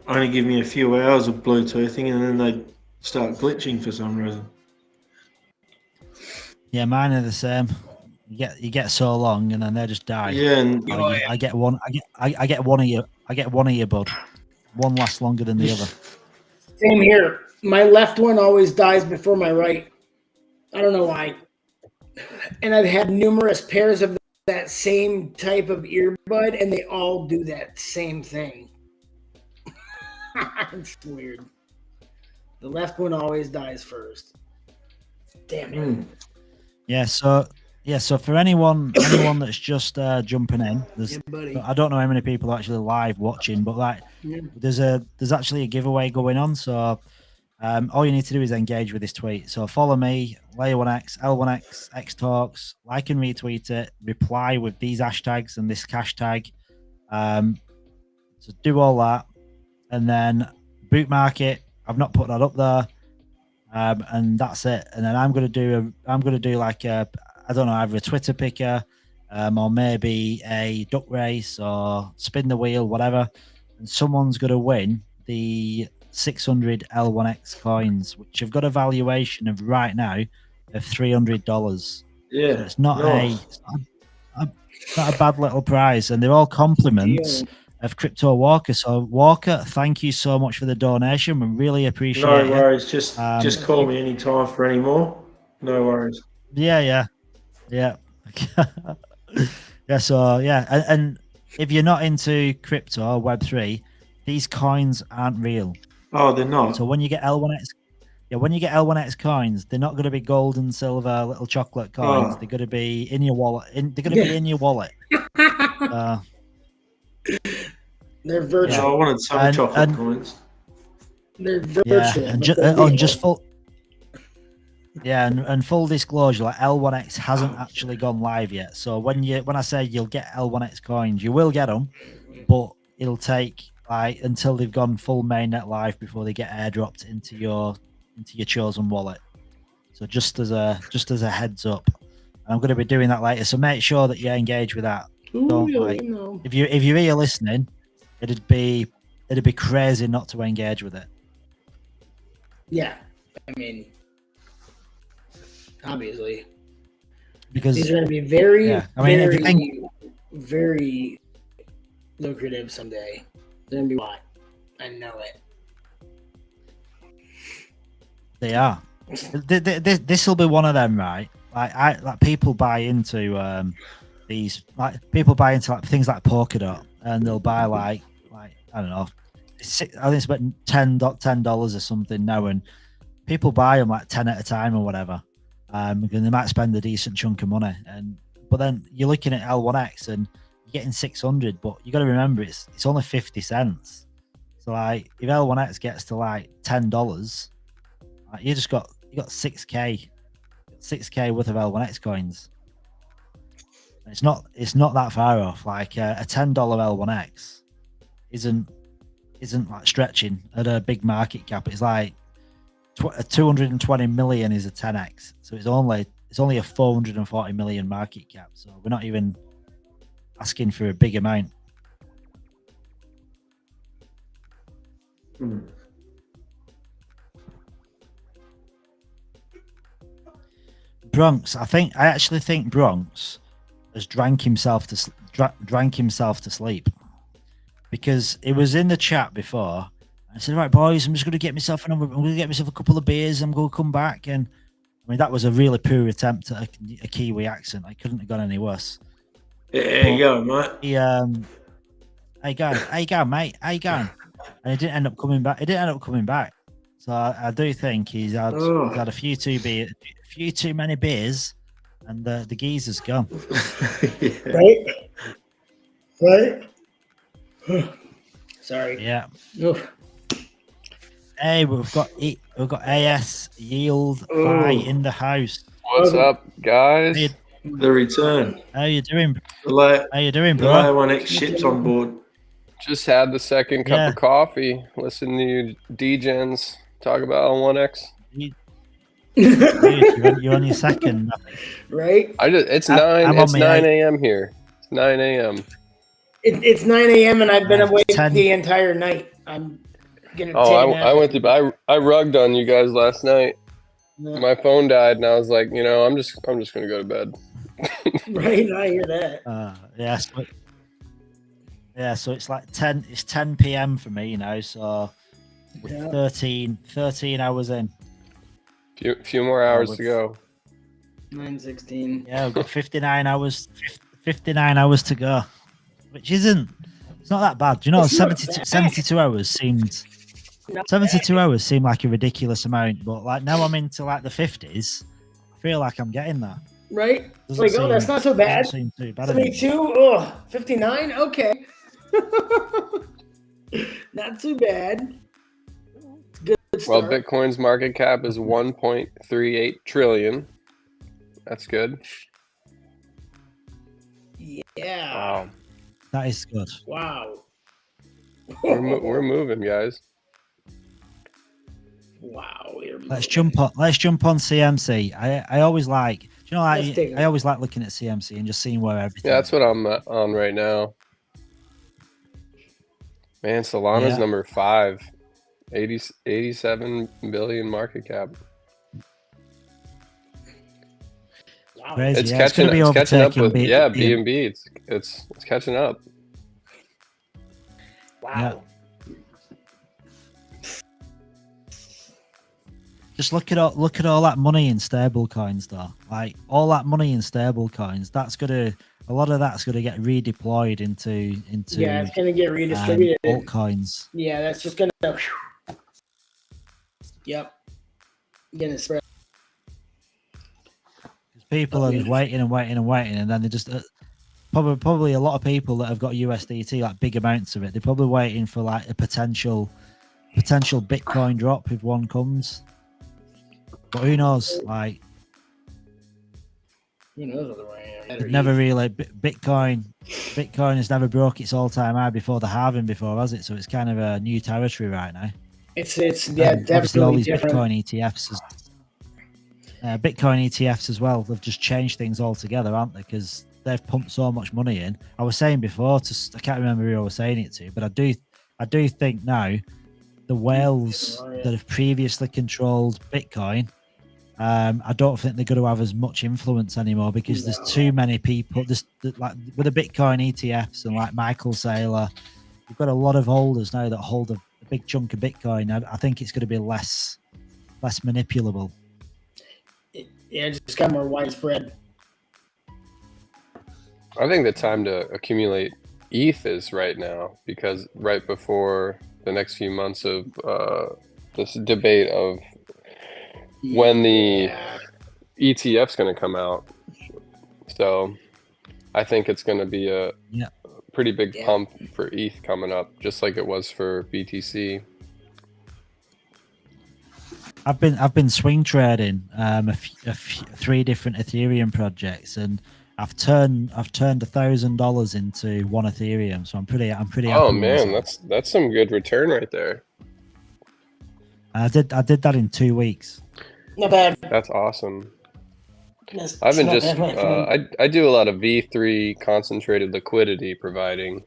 only give me a few hours of Bluetoothing, and then they start glitching for some reason. Yeah, mine are the same. You get so long, and then they just die. Yeah, and I get one. I get one of you. I get one of you, bud. One lasts longer than the other. Same here. My left one always dies before my right. I don't know why. And I've had numerous pairs of that same type of earbud, and they all do that same thing. It's weird. The left one always dies first. Damn it. Yeah. So for anyone that's just jumping in, Yeah, buddy. I don't know how many people are actually live watching, but like there's actually a giveaway going on. So all you need to do is engage with this tweet. So follow me, Layer1X, L1X, X Talks, like and retweet it, reply with these hashtags and this hashtag. So do all that, and then boot market. I've not put that up there, and that's it. And then I'm gonna do like a, I don't know, either a Twitter picker, or maybe a duck race or spin the wheel, whatever. And someone's gonna win the 600 L1X coins, which have got a valuation of right now of $300. yeah, So it's not nice. not a bad little prize, and they're all compliments of Crypto Walker. So Walker, thank you so much for the donation. We really appreciate it. No worries. Just call me anytime for any more. No worries. Yeah. Yeah. So and if you're not into crypto or Web3, these coins aren't real. Oh, they're not. So when you get L1X coins, they're not going to be gold and silver little chocolate coins. Oh. They're going to be in your wallet. They're going to be in your wallet. They're virtual. Yeah, I wanted some chocolate coins. They're virtual. Yeah, and just full. Yeah, and full disclosure, like L1X hasn't actually gone live yet. So when I say you'll get L1X coins, you will get them, but it'll take like until they've gone full mainnet live before they get airdropped into your chosen wallet. So just as a heads up, I'm going to be doing that later. So make sure that you engage with that. If you're here listening, it'd be crazy not to engage with it. Yeah, I mean, obviously, because these are going to be very, very, very lucrative someday. They're going to be what? I know it. They are. This will be one of them, right? Like people buy into these, like people buy into like things like Polkadot, and they'll buy like I don't know, I think it's about $10 or something now, and people buy them like 10 at a time or whatever. And they might spend a decent chunk of money, but then you're looking at L1X and you're getting 600, but you got to remember it's only 50 cents. So like if L1X gets to like $10, like, you got 6k worth of L1X coins. It's not that far off. Like a $10 L1X isn't like stretching at a big market cap. It's like 220 million is a 10x, so it's only a 440 million market cap. So we're not even asking for a big amount. Bronx. I actually think Bronx has drank himself to sleep, because it was in the chat before. I said, "Right, boys, I'm just going to get myself a couple of beers. I'm going to come back." And I mean, that was a really poor attempt at a Kiwi accent. I couldn't have gone any worse. There you go, mate. He, how you going, mate? How you going? And he didn't end up coming back. So I do think he's had a few too many beers, and the geezer's gone. Right. Sorry. Yeah. Oof. Hey, we've got AS Yield Fi in the house. What's up, guys? The return. How you doing? How you doing, The bro? Layer 1X ships on board. Just had the second cup of coffee. Listen to you D-Gens talk about on 1X. You're on your second. Right? It's 9 a.m. here. It's 9 a.m. It's 9 a.m. and I've been awake the entire night. I'm gonna. I went to. I rugged on you guys last night. Yeah. My phone died, and I was like, I'm just gonna go to bed. Right, I hear that. So it's like 10. It's 10 p.m. for me now. So with 13 hours in. Few more hours to go. 9:16. Yeah, we've got 59 hours. 59 hours to go, which isn't. It's not that bad. Do you know, 72 hours seemed. 72 hours seemed like a ridiculous amount, but like now I'm into like the 50s. I feel like I'm getting there. Right? That's not so bad. 72, 59, okay. Not too bad. Good Well, start. Bitcoin's market cap is 1.38 trillion. That's good. Yeah. Wow. That is good. Wow. We're moving, guys. Wow. Let's jump on CMC. I always like. Do you know, I always like looking at CMC and just seeing where everything. Yeah, that's what I'm on right now. Man, Solana's number 5. 87 billion market cap. Wow. Crazy, It's catching up with BNB. It's catching up. Wow. Yeah. Just look at all that money in stable coins, though. Like all that money in stable coins, a lot of that's gonna get redeployed into. Yeah, it's gonna get redistributed. Altcoins. Yeah, that's just gonna. Yep. Gonna spread. People are just waiting, and then they just probably a lot of people that have got USDT, like big amounts of it, they're probably waiting for like a potential Bitcoin drop if one comes. But who knows? Like, Who knows what the way? it never really Bitcoin has never broke its all-time high before the halving before, has it? So it's kind of a new territory right now. It's Obviously all definitely these different. Bitcoin ETFs as well. They've just changed things altogether, aren't they? Because they've pumped so much money in. I was saying before, I can't remember who I was saying it to, but I do think now the whales that have previously controlled Bitcoin, I don't think they're going to have as much influence anymore because there's too many people. Like with the Bitcoin ETFs and like Michael Saylor, you've got a lot of holders now that hold a big chunk of Bitcoin. I think it's going to be less manipulable. Yeah, it's just got more widespread. I think the time to accumulate ETH is right now, because right before the next few months of this debate of when the ETF's going to come out. So I think it's going to be a pretty big pump for ETH coming up, just like it was for BTC. I've been swing trading 3 different Ethereum projects, and I've turned $1,000 into 1 Ethereum. So I'm pretty happy. Oh man, that's some good return right there. I did that in 2 weeks. Not bad. That's awesome. I've been just I do a lot of V3 concentrated liquidity providing,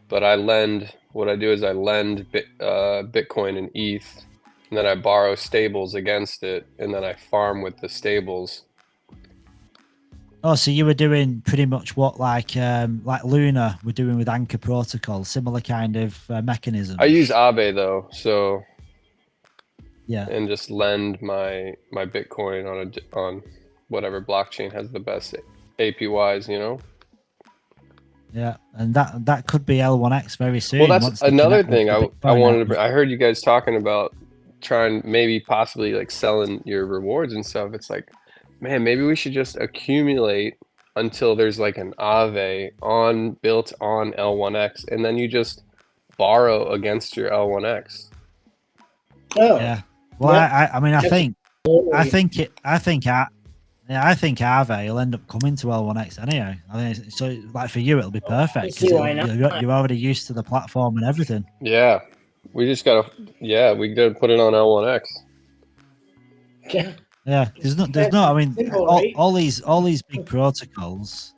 but I lend. What I do is I lend Bitcoin and ETH, and then I borrow stables against it, and then I farm with the stables Oh, so you were doing pretty much what like Luna were doing with Anchor Protocol, similar kind of mechanism. I use Aave though, so Yeah. and just lend my Bitcoin on whatever blockchain has the best APYs, you know. Yeah, and that could be L1X very soon. Well, that's once they another connect with thing the I Bitcoin wanted to. network. I heard you guys talking about trying maybe possibly like selling your rewards and stuff. It's like, man, maybe we should just accumulate until there's like an Aave built on L1X, and then you just borrow against your L1X. Oh, Yeah. Well, Yeah. I mean, I think totally. I think Aave will end up coming to L1X anyway. I think so. Like for you, it'll be perfect see because why not. you're already used to the platform and everything. Yeah, we just gotta. Yeah, we gotta put it on L1X. Yeah. Yeah, there's no. I mean, Simple, right? all these big protocols,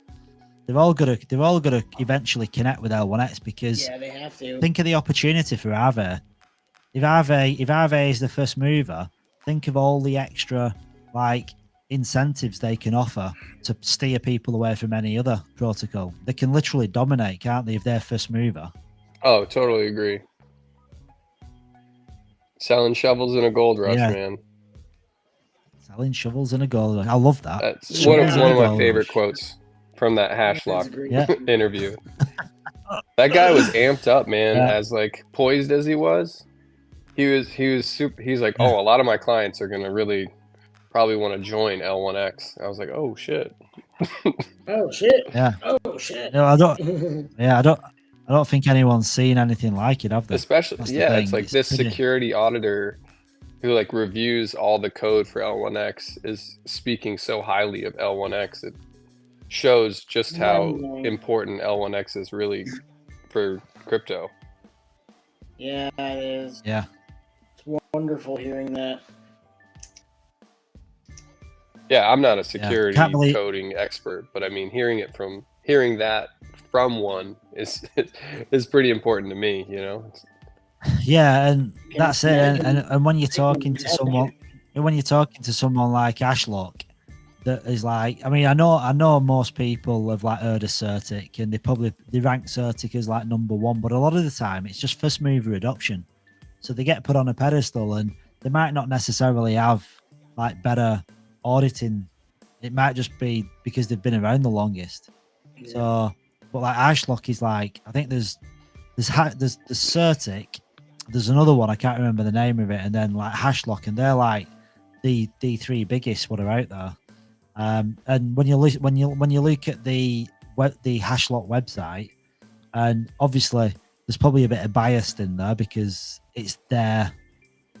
they've all got to eventually connect with L1X because Yeah, they have to. think of the opportunity for Aave. If Aave is the first mover, think of all the extra like incentives they can offer to steer people away from any other protocol. They can literally dominate, can't they, if they're first mover? Oh, totally agree. Selling shovels in a gold rush, Yeah. man. Selling shovels in a gold rush. I love that. That's Shovels in one a of my gold favorite rush. quotes from that hash That's lock great. Yeah. interview. That guy was amped up, man. Yeah. As like poised as he was, he was super. He's like, Yeah. oh, a lot of my clients are gonna really probably want to join L1X. I was like, oh shit. Oh shit. Yeah. Oh shit. No, I don't. Yeah, I don't think anyone's seen anything like it, have they? Especially, That's the yeah, thing. it's like It's this pretty- security auditor who like reviews all the code for L1X is speaking so highly of L1X. It shows just how Mind-blowing. important L1X is really for crypto. Yeah, it is. Yeah. It's wonderful hearing that. Yeah, I'm not a security Can't believe- coding expert, but I mean, hearing that from one is pretty important to me, you know. Yeah, and that's it. imagine And when you're talking to someone, like Ashlock, that is like, I mean, I know most people have like heard of Certic, and they rank Certic as like number one, but a lot of the time it's just first mover adoption. So they get put on a pedestal, and they might not necessarily have like better auditing. It might just be because they've been around the longest. So, but like Ashlock is like, I think there's Certic, there's another one I can't remember the name of it, and then like Hashlock, and they're like the three biggest what are out there. And when you look at the Hashlock website, and obviously there's probably a bit of bias in there because it's their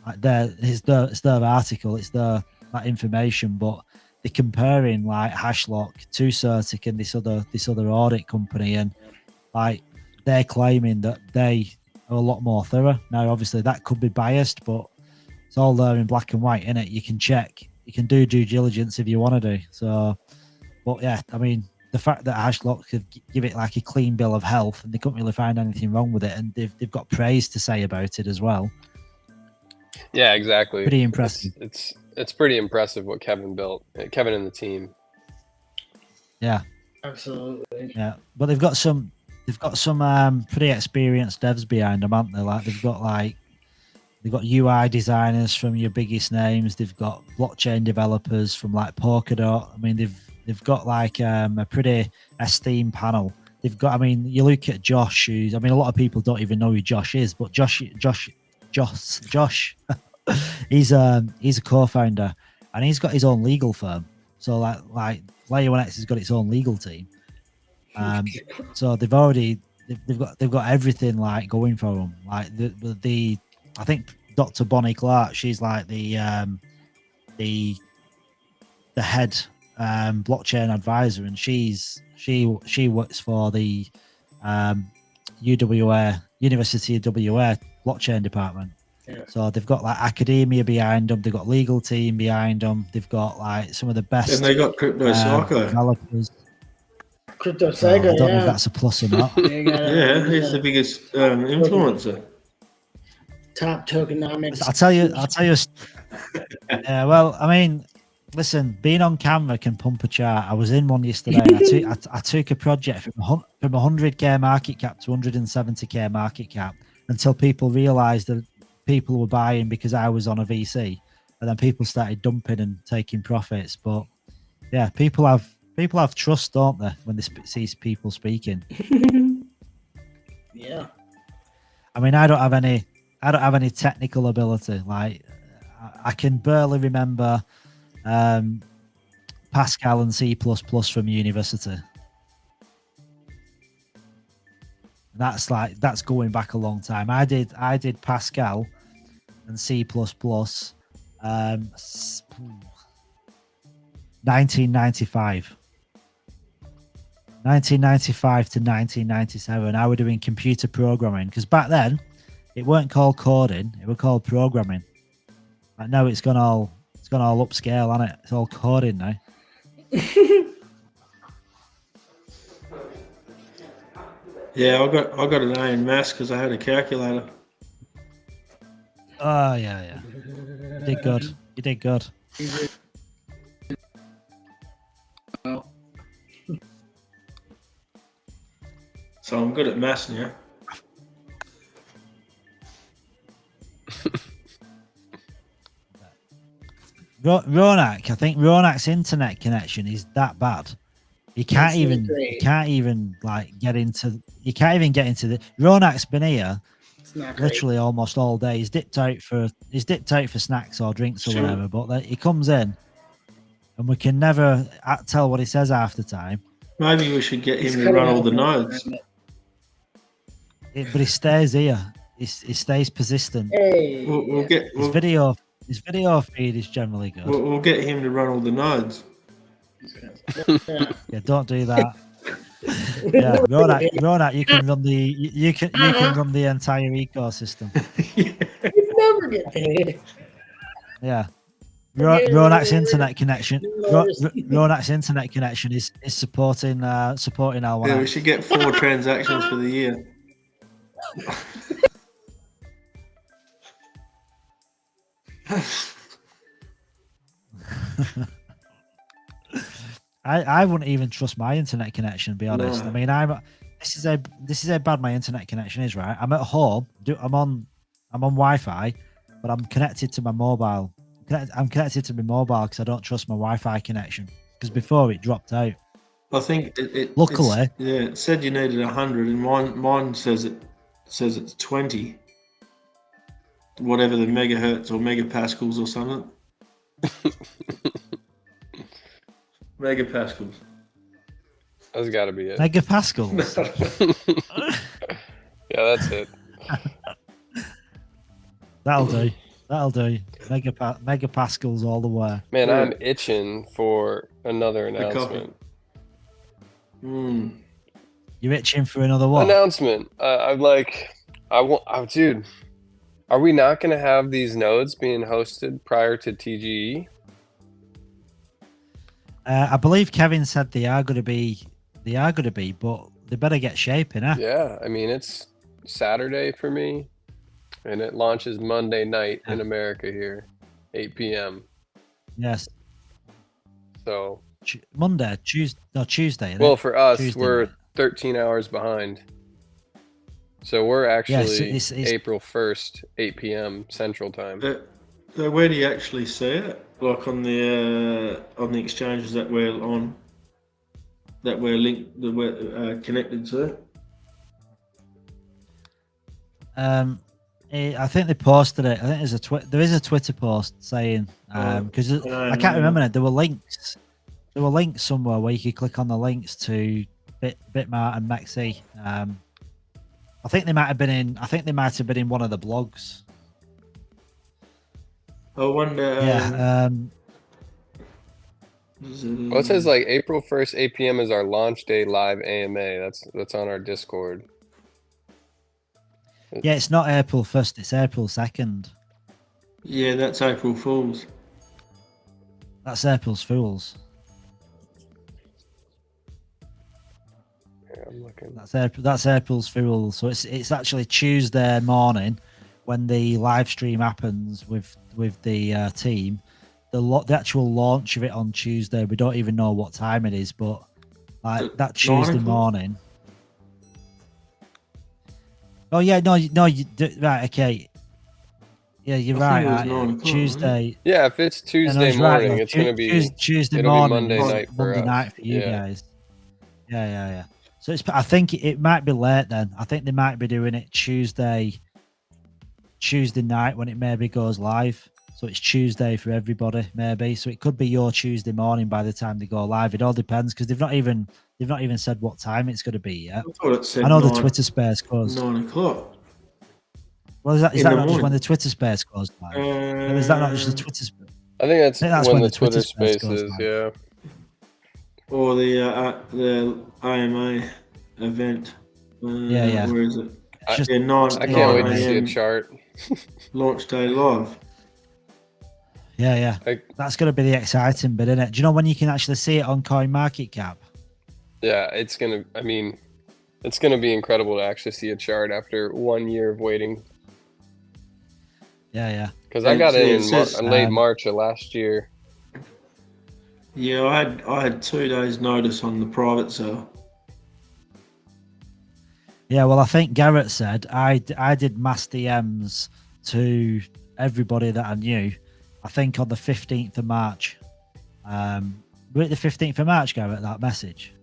article, it's their that information, but they're comparing like Hashlock to Certic and this other audit company, and like they're claiming that they are a lot more thorough. Now, obviously, that could be biased, but it's all there in black and white, innit? You can check, you can do due diligence if you want to do. So, but yeah, I mean, the fact that Hashlock could give it like a clean bill of health, and they couldn't really find anything wrong with it, and they've got praise to say about it as well. Yeah, exactly. Pretty impressive. It's pretty impressive what Kevin built. Kevin and the team. Yeah, Absolutely. yeah, but they've got some pretty experienced devs behind them, haven't they? Like they've got UI designers from your biggest names. They've got blockchain developers from like Polkadot. I mean, they've got like a pretty esteemed panel. They've got, I mean, you look at Josh, who's, I mean, a lot of people don't even know who Josh is, but Josh, he's a co-founder, and he's got his own legal firm. So like Layer 1X has got its own legal team. So they've got everything like going for them. Like the I think Dr. Bonnie Clark, she's like the head blockchain advisor, and she works for the UWA University of WA blockchain department. Yeah. So they've got like academia behind them, they've got legal team behind them, they've got like some of the best And they got Crypto Psycho. developers. Crypto So Psycho, I don't know yeah. if that's a plus or not. They got Yeah, he's the biggest influencer. top tokenomics. I'll tell you. Yeah, well, I mean, listen, being on camera can pump a chart. I was in one yesterday. And I took a project from 100k market cap to 170k market cap until people realised that people were buying because I was on a VC, and then people started dumping and taking profits. But yeah, people have trust, don't they, when they see people speaking? Yeah. I mean, I don't have any technical ability. Like, I can barely remember Pascal and C++ from university. That's going back a long time. I did Pascal and C++, 1995. 1995 to 1997, I was doing computer programming, because back then it weren't called coding; it was called programming. Like now it's gone all upscale, hasn't it? It's all coding now. Yeah, I got an A in maths because I had a calculator. Oh yeah. You did good. You did good. So I'm good at maths now. Ronak, I think Ronak's internet connection is that bad. You can't even get into the Ronak's been here literally almost all day. He's dipped out for snacks or drinks or whatever, but he comes in and we can never tell what he says half the time. Maybe we should get him to run all the nodes. But he stays here. He stays persistent. Hey, We'll get His video feed is generally good. we'll get him to run all the nodes. Yeah, don't do that. Yeah, Ronak, you can run the entire ecosystem. you never get paid. Yeah. Ronak's internet connection. Ronak's internet connection is supporting our one. Yeah, we should get 4 transactions for the year. I wouldn't even trust my internet connection, to be honest. No. I mean, this is how bad my internet connection is, right? I'm at home. I'm on Wi-Fi, but I'm connected to my mobile. I'm connected to my mobile because I don't trust my Wi-Fi connection, because before it dropped out. I think Luckily, it said you needed 100, and mine says it's 20. Whatever the megahertz or megapascals or something. Megapascals. That's got to be it. megapascals. Yeah, that's it. That'll do. Megapascals all the way. Man, Yeah. I'm itching for another announcement. You're itching for another one. Announcement. Dude. Are we not going to have these nodes being hosted prior to TGE? I believe Kevin said they are going to be, but they better get shaping, huh? Yeah, I mean, it's Saturday for me, and it launches Monday night in America here, 8 p.m. Yes. So Tuesday. well, for us, Tuesday we're night. 13 hours behind. So we're actually it's April 1st, 8 p.m. Central Time. So where do you actually see it? Like on the exchanges that we're on, that we're linked, that we're connected to. I think they posted it. I think there is a Twitter post saying because I can't remember it. There were links. There were links somewhere where you could click on the links to Bitmart and Mexi. I think they might have been in one of the blogs. I wonder. Well, it says like April 1st, 8 p.m. is our launch day live AMA. That's on our Discord. Yeah, it's not April 1st. It's April 2nd. Yeah, that's April Fool's. That's April's Fools. Yeah, I'm looking. That's April's Fools. So it's actually Tuesday morning when the live stream happens with the team, the actual launch of it on Tuesday. We don't even know what time it is, but like that 9 Tuesday o'clock? morning. Oh yeah, no, right, okay. Yeah, you're I right. think it was 9 o'clock, Tuesday. Yeah, if it's Yeah, no, Tuesday he's right, morning, yeah. it's gonna be Tuesday it'll be morning. Monday is night for Monday us. night for you Yeah. guys. Yeah. So I think it might be late then. I think they might be doing it Tuesday night when it maybe goes live. So it's Tuesday for everybody, maybe. So it could be your Tuesday morning by the time they go live. It all depends because they've not even said what time it's going to be yet. I thought it said I know the 9 Twitter space goes. 9 o'clock. Well, is that in not the just when morning. the Twitter space goes live? Is that not just the Twitter space? I think that's when the Twitter Twitter space space goes is. live. Yeah. Or the AMA event. Yeah. Where is it? It's just, Yeah, 9, I can't wait to 9 see a a.m. chart. launch day live. yeah. That's going to be the exciting bit, isn't it? Do you know when you can actually see it on CoinMarketCap? Yeah, it's gonna be incredible to actually see a chart after 1 year of waiting. Yeah. Because I got it says, in late March of last year. Yeah, I had 2 days notice on the private sale. Yeah, well, I think Garrett said I did mass DMs to everybody that I knew. I think on the 15th of March. We're at the 15th of March, Garrett, that message.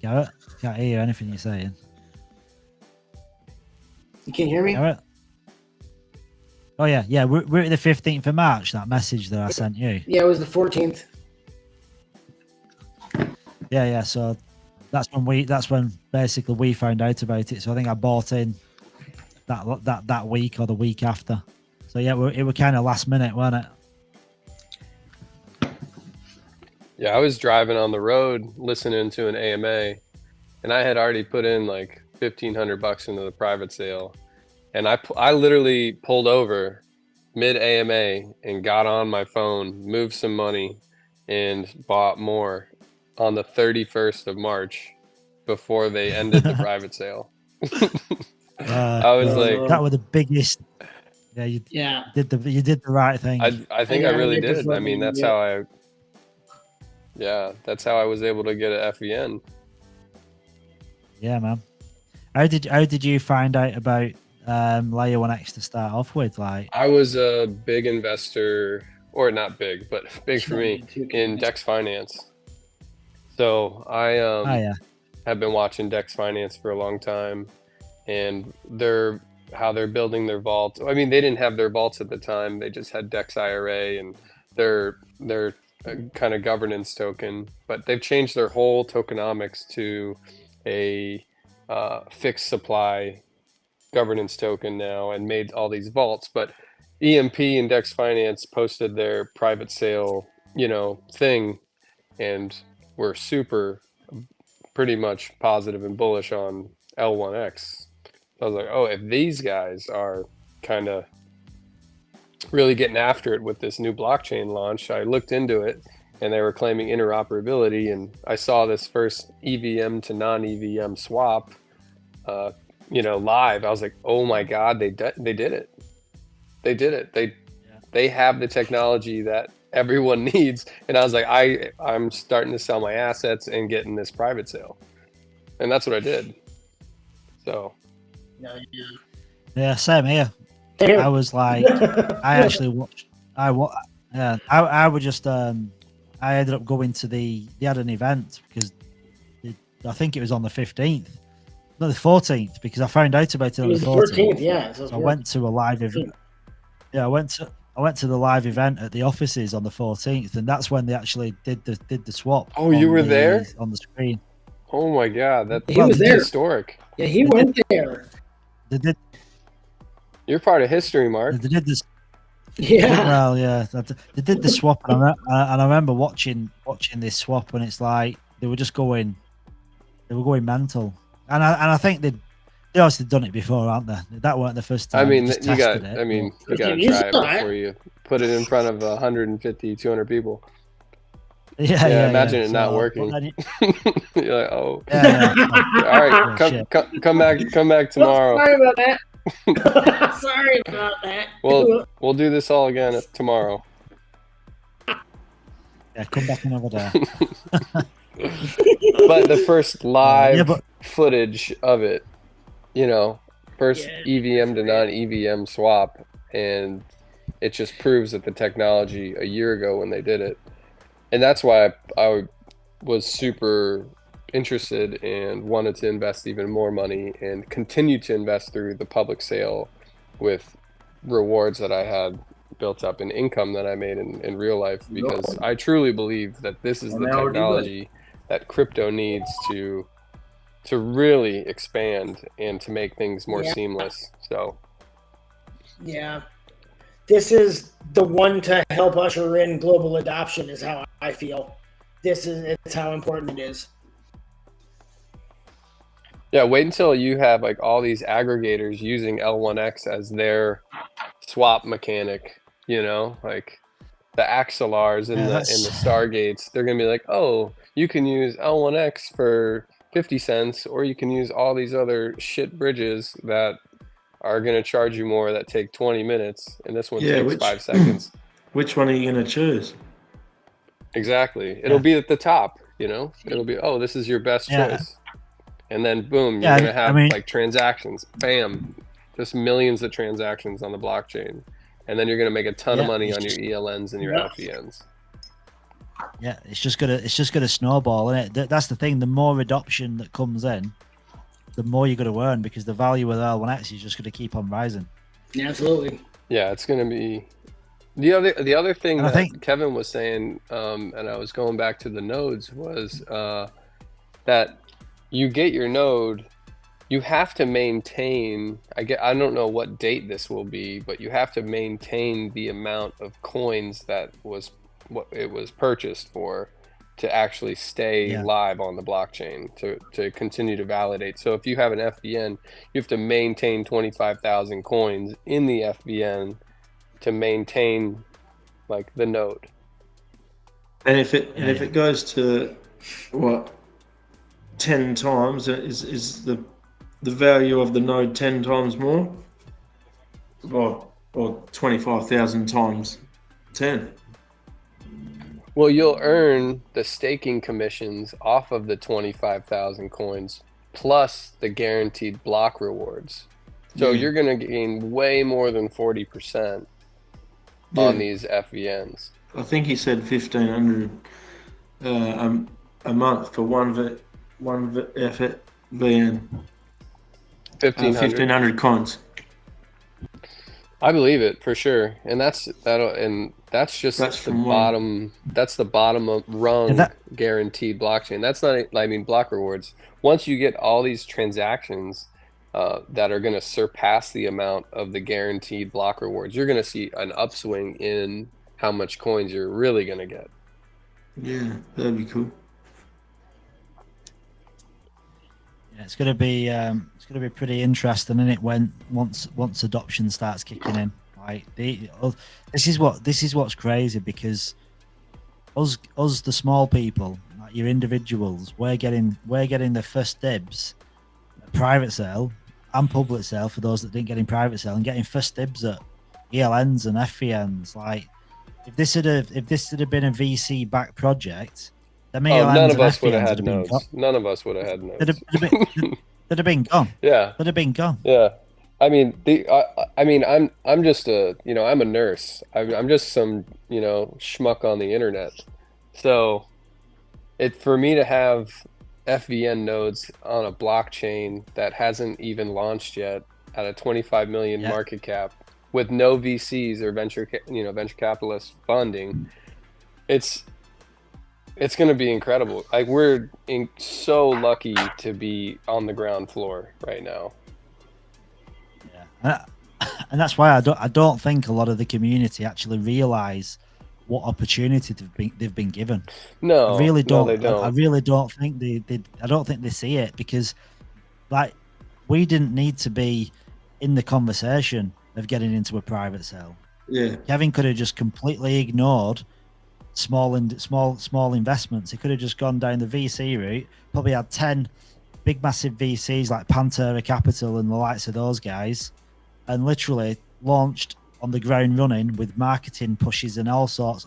Garrett, can't hear anything you're saying. You can hear me? Garrett? Oh, yeah. We're at the 15th of March, that message that I sent you. Yeah, it was the 14th. Yeah. So that's when basically we found out about it. So I think I bought in that week or the week after. So yeah, it was kind of last minute, wasn't it? Yeah, I was driving on the road listening to an AMA, and I had already put in like $1,500 into the private sale, and I literally pulled over mid AMA and got on my phone, moved some money, and bought more on the 31st of March before they ended the private sale. I was like, that was the biggest. Yeah, you did the right thing. I think I really did. I mean, that's how I was able to get an FEN. Yeah, man. How did you find out about Layer 1X to start off with? Like, I was a big investor, or not big, but big for me, in Dex Finance. So I have been watching Dex Finance for a long time, and how they're building their vaults. I mean, they didn't have their vaults at the time. They just had Dex IRA and their kind of governance token, but they've changed their whole tokenomics to a fixed supply governance token now and made all these vaults. But EMP and Dex Finance posted their private sale, thing, and were pretty much positive and bullish on L1X. I was like, oh, if these guys are kind of really getting after it with this new blockchain launch, I looked into it, and they were claiming interoperability, and I saw this first EVM to non-EVM swap, live. I was like, oh my God, they did it. They did it. They have the technology that everyone needs. And I was like, I'm starting to sell my assets and get in this private sale. And that's what I did. So. Yeah, same here. I was like, I actually watched. I would just. I ended up going to they had an event because I think it was on the 15th, no, the 14th, because I found out about it on the 14th. Yeah. So I went to a live event. Yeah, I went to the live event at the offices on the 14th, and that's when they actually did the swap. Oh, you were there on the screen. Oh my God, that's there. Historic. Yeah, he went there. They did. You're part of history, Mark. They did this. Yeah. Well, yeah, they did the swap, and I remember watching this swap, and it's like they were going mental, and I think they obviously done it before, aren't they? That weren't the first time. I mean, you got to try it before you put it in front of 150, 200 people. Yeah. Imagine it not working. You're like, oh. Yeah. All right, come back tomorrow. Sorry about that. Sorry about that. We'll do this all again tomorrow. Yeah, come back another day. But the first live but- footage of it, first Yeah, EVM to non-EVM swap, and it just proves that the technology a year ago when they did it, and that's why I was super interested and wanted to invest even more money and continue to invest through the public sale with rewards that I had built up and income that I made in real life, because I truly believe that this is the technology that crypto needs to really expand and to make things more seamless. So yeah, this is the one to help usher in global adoption, is how I feel. It's how important it is. yeah, wait until you have like all these aggregators using L1X as their swap mechanic, like the Axelars and the Stargates. They're gonna be like, oh, you can use L1X for 50 cents, or you can use all these other shit bridges that are gonna charge you more, that take 20 minutes, and this one takes 5 seconds. Which one are you going to choose? Exactly. It'll be at the top, it'll be, oh, this is your best choice. And then boom, you're going to have like transactions, bam, just millions of transactions on the blockchain. And then you're going to make a ton of money on your ELNs and your FVNs. Yeah, it's just gonna snowball, isn't it? That's the thing. The more adoption that comes in, the more you're gonna earn, because the value of L1X is just gonna keep on rising. Yeah, absolutely. Yeah, it's gonna be the other thing that I think Kevin was saying, and I was going back to the nodes, was that you get your node, you have to maintain. I don't know what date this will be, but you have to maintain the amount of coins that was what it was purchased for to actually stay live on the blockchain, to continue to validate. So if you have an FVN, you have to maintain 25,000 coins in the FVN to maintain like the node. And if it goes to 10 times, is the value of the node 10 times more, or 25,000 times 10? Well, you'll earn the staking commissions off of the 25,000 coins plus the guaranteed block rewards. So you're going to gain way more than 40% on these FVNs. I think he said 1,500 a month for one FVN. 1,500 coins. I believe it for sure, and that's just the bottom. That's the bottom rung guaranteed blockchain. That's not. I mean, block rewards. Once you get all these transactions that are going to surpass the amount of the guaranteed block rewards, you're going to see an upswing in how much coins you're really going to get. Yeah, that'd be cool. Yeah, it's gonna be pretty interesting, isn't it? Once adoption starts kicking in, like this is what's crazy, because us the small people, like your individuals, we're getting the first dibs at private sale and public sale for those that didn't get in private sale, and getting first dibs at ELNs and FVNs. Like if this had been a VC backed project, none of us would have had nodes. None of us would have had nodes. They'd have been gone. Yeah. They'd have been gone. Yeah. I mean, I'm just a, I'm a nurse. I'm just some, schmuck on the internet. So for me to have FVN nodes on a blockchain that hasn't even launched yet at a 25 million market cap with no VCs or venture capitalist funding, it's going to be incredible. Like, we're so lucky to be on the ground floor right now. Yeah, and that's why I don't think a lot of the community actually realize what opportunity they've been given. No, I really don't. No, they don't. I really don't think I don't think they see it, because, like, we didn't need to be in the conversation of getting into a private sale. Yeah, Kevin could have just completely ignored small investments. He could have just gone down the VC route, probably had 10 big massive VCs like Pantera Capital and the likes of those guys, and literally launched on the ground running with marketing pushes and all sorts,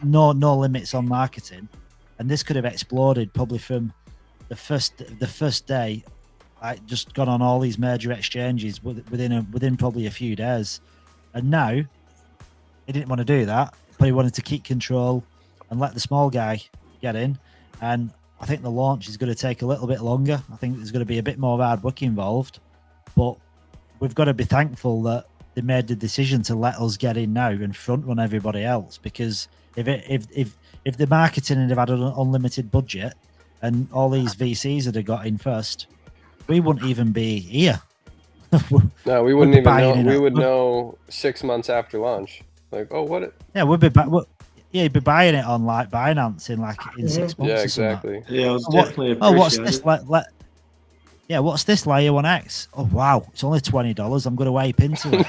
no limits on marketing, and this could have exploded probably from the first day, like just gone on all these major exchanges within probably a few days. And now he didn't want to do that, but he wanted to keep control and let the small guy get in. And I think the launch is going to take a little bit longer. I think there's going to be a bit more hard work involved, but we've got to be thankful that they made the decision to let us get in now and front run everybody else. Because if the marketing had had an unlimited budget and all these VCs had got in first, we wouldn't even be here. No, we wouldn't even know. We would know 6 months after launch. Like, oh, what? Yeah, we'd be back. Yeah, you'd be buying it on like Binance in 6 months. Yeah, or exactly. Yeah, I was definitely appreciated. Oh, what's this? What's this layer 1X? Oh wow, it's only $20. I'm going to ape into it.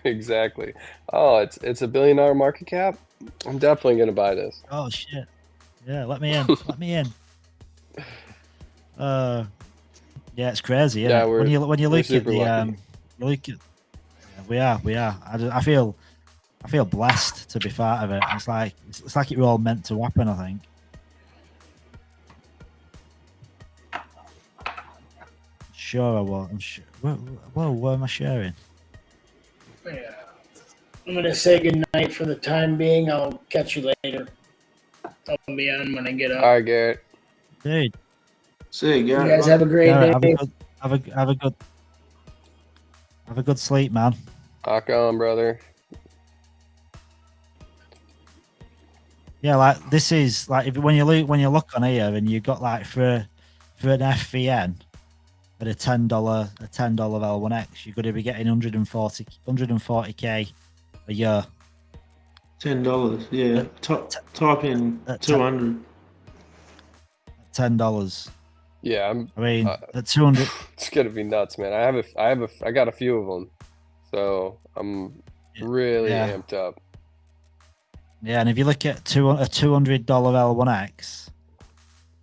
Exactly. Oh, it's $1 billion market cap. I'm definitely going to buy this. Oh shit. Yeah, let me in. Let me in. Yeah, it's crazy. Yeah, when you look at super the we are. I feel blessed to be part of it. It's like it was all meant to happen, I think. Sure I was. I'm sure. Whoa, what am I sharing? Yeah. I'm going to say goodnight for the time being. I'll catch you later. I'll be on when I get up. All right, Garrett. Dude. See you, Garrett. You guys have a great day. Have a good sleep, man. Rock on, brother. Yeah, like this is like when you look on here and you got like for an FVN at a $10 L1X, you're going to be getting 140k a year. $10, yeah. Type in 200. $10. Yeah, I mean, at 200. It's gonna be nuts, man. I got a few of them, so I'm really amped up. Yeah, and if you look at a $200 L1X,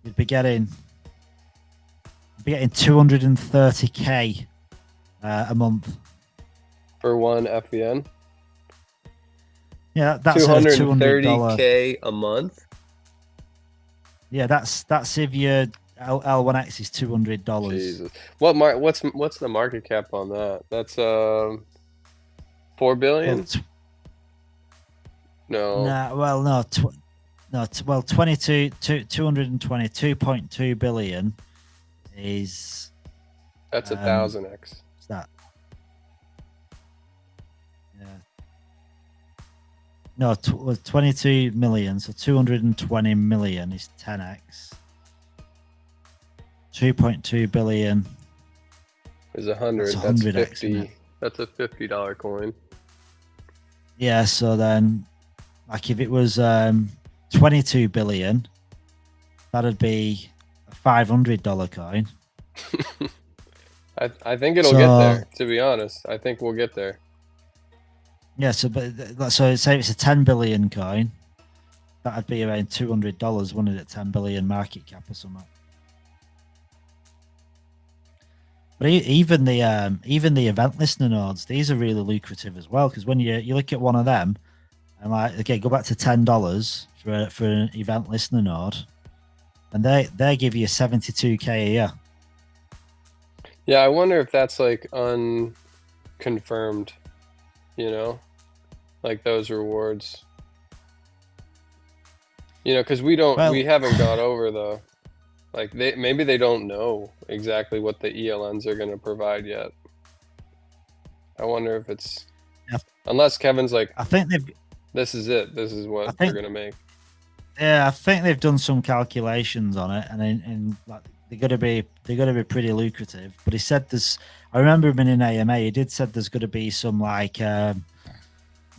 you'd be getting 230k a month For one FVN. Yeah, that's $230K a month. Yeah, that's if your L1X is $200. Jesus, what's the market cap on that? That's $4 billion. No. Nah, well, no, 222.2 billion is. That's 1,000x. What's that? Yeah. No, 22 million. So 220 million is 10x. 2.2 billion is 100. That's 100x, 50. That's a $50 coin. Yeah. So then, like, if it was 22 billion, that'd be a $500 coin. I think it'll get there. To be honest, I think we'll get there. Yeah. So say it's a 10 billion coin, that'd be around $200, wouldn't it? At 10 billion market cap or something. But even the event listener nodes, these are really lucrative as well, because when you look at one of them, and like, okay, go back to $10 for an event listener node, and they give you 72k a year. Yeah, I wonder if that's like unconfirmed, like those rewards. Because we haven't got over the, like, maybe they don't know exactly what the ELNs are going to provide yet. I wonder if it's, unless Kevin's like, I think this is it. This is what they're going to make. Yeah, I think they've done some calculations on it, and like they're going to be pretty lucrative. But he said there's, I remember him in an AMA. He did said there's going to be some like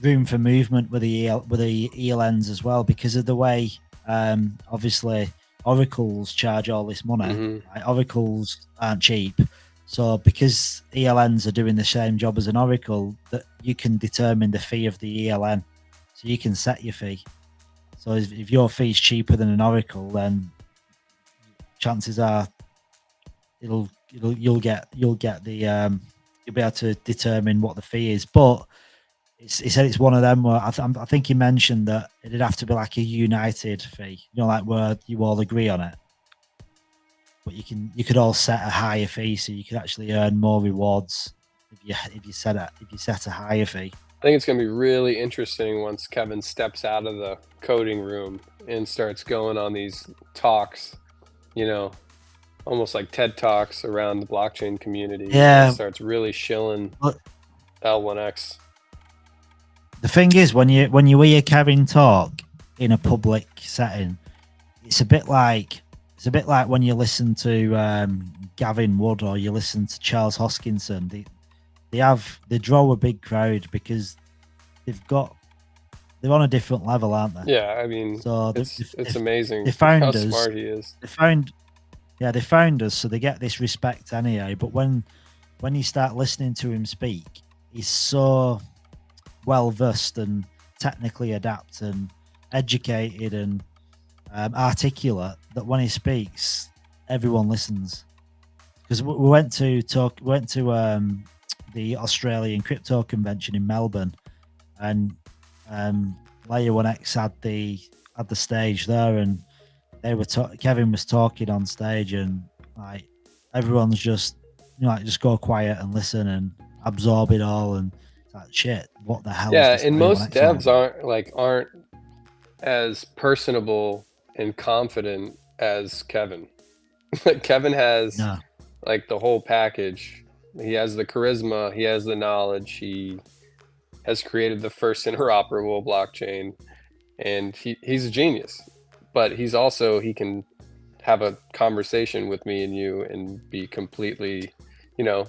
room for movement with the ELNs as well, because of the way obviously oracles charge all this money. Mm-hmm. Like, oracles aren't cheap, so because ELNs are doing the same job as an oracle, that you can determine the fee of the ELN, so you can set your fee. So if your fee's cheaper than an oracle, then chances are you'll get the you'll be able to determine what the fee is. But he said it's one of them where I think he mentioned that it'd have to be like a united fee, like where you all agree on it. But you could all set a higher fee, so you could actually earn more rewards if you set a higher fee. I think it's going to be really interesting once Kevin steps out of the coding room and starts going on these talks, almost like TED Talks around the blockchain community. Yeah. And starts really shilling L1X. The thing is, when you hear Kevin talk in a public setting, it's a bit like when you listen to Gavin Wood or you listen to Charles Hoskinson. They draw a big crowd because they're on a different level, aren't they? Yeah, I mean, so it's amazing how smart he is. They found us, so they get this respect anyway. But when you start listening to him speak, he's so well versed and technically adept and educated and articulate that when he speaks, everyone listens. Because we went to the Australian crypto convention in Melbourne, and Layer 1X had the stage there, and they were Kevin was talking on stage, and like everyone's just just go quiet and listen and absorb it all, and like, shit, what the hell? Yeah, and most devs aren't as personable and confident as Kevin. Kevin has like the whole package. He has the charisma, he has the knowledge, he has created the first interoperable blockchain, and he's a genius. But he can have a conversation with me and you and be completely, Yeah,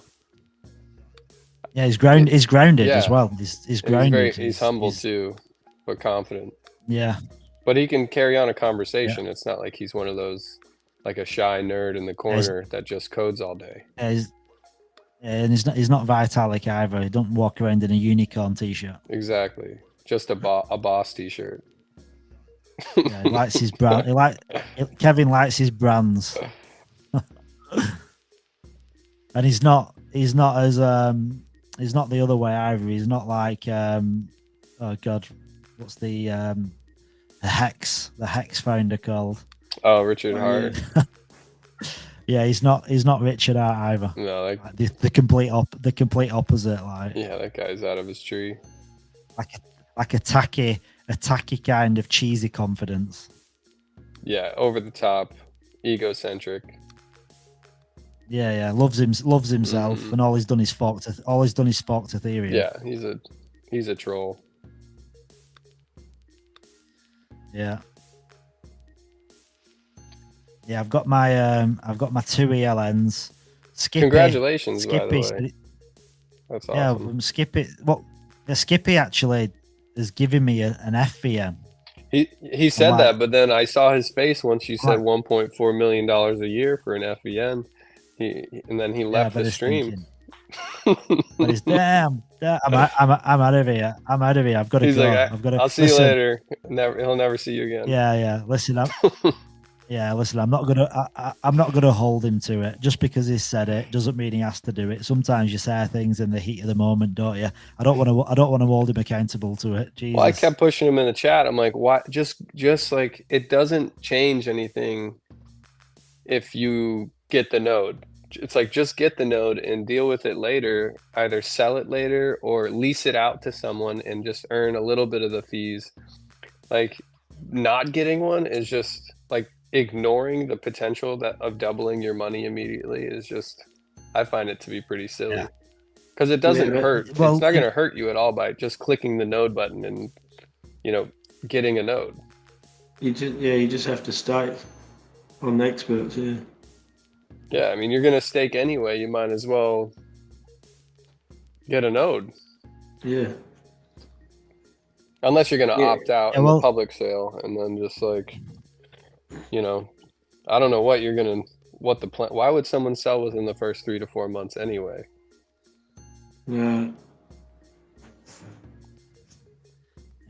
he's grounded as well. He's grounded. He's humble too, but confident. Yeah. But he can carry on a conversation. Yeah. It's not like he's one of those, like a shy nerd in the corner that just codes all day. And he's not Vitalik either. He don't walk around in a unicorn t-shirt. Exactly. Just a boss t-shirt. Yeah, he likes his brand. Kevin likes his brands. And he's not the other way either. He's not like oh god, what's the Hex founder called? Oh, Richard Hart. Yeah, he's not Richard Hart either. No, like the complete opposite. Like, yeah, that guy's out of his tree. Like a tacky kind of cheesy confidence. Yeah, over the top, egocentric. Yeah, loves himself, and all he's done is forked Ethereum. Yeah, he's a troll. Yeah. Yeah, I've got my 2 ELNs. Skippy, congratulations, by the way. That's awesome. Yeah, Skippy. Skippy actually is giving me an FVM. He said that, but then I saw his face once you said $1.4 million a year for an FVN. And then he left the stream. But it's damn. I'm out of here. I've got to go. Like, I'll see you later. He'll never see you again. Yeah. Listen, I'm not gonna hold him to it. Just because he said it doesn't mean he has to do it. Sometimes you say things in the heat of the moment, don't you? I don't want to hold him accountable to it. Jesus. Well, I kept pushing him in the chat. I'm like, why? Just like, it doesn't change anything if you get the node. It's like, just get the node and deal with it later. Either sell it later or lease it out to someone and just earn a little bit of the fees. Like, not getting one is just like ignoring the potential of doubling your money immediately is just, I find it to be pretty silly, because it doesn't hurt. Well, it's not going to hurt you at all by just clicking the node button and, getting a node. You just have to stake on the experts. Yeah, I mean, you're going to stake anyway. You might as well get a node. Yeah. Unless you're going to opt out in the public sale, and then just like, I don't know what the plan. Why would someone sell within the first 3 to 4 months anyway? Yeah.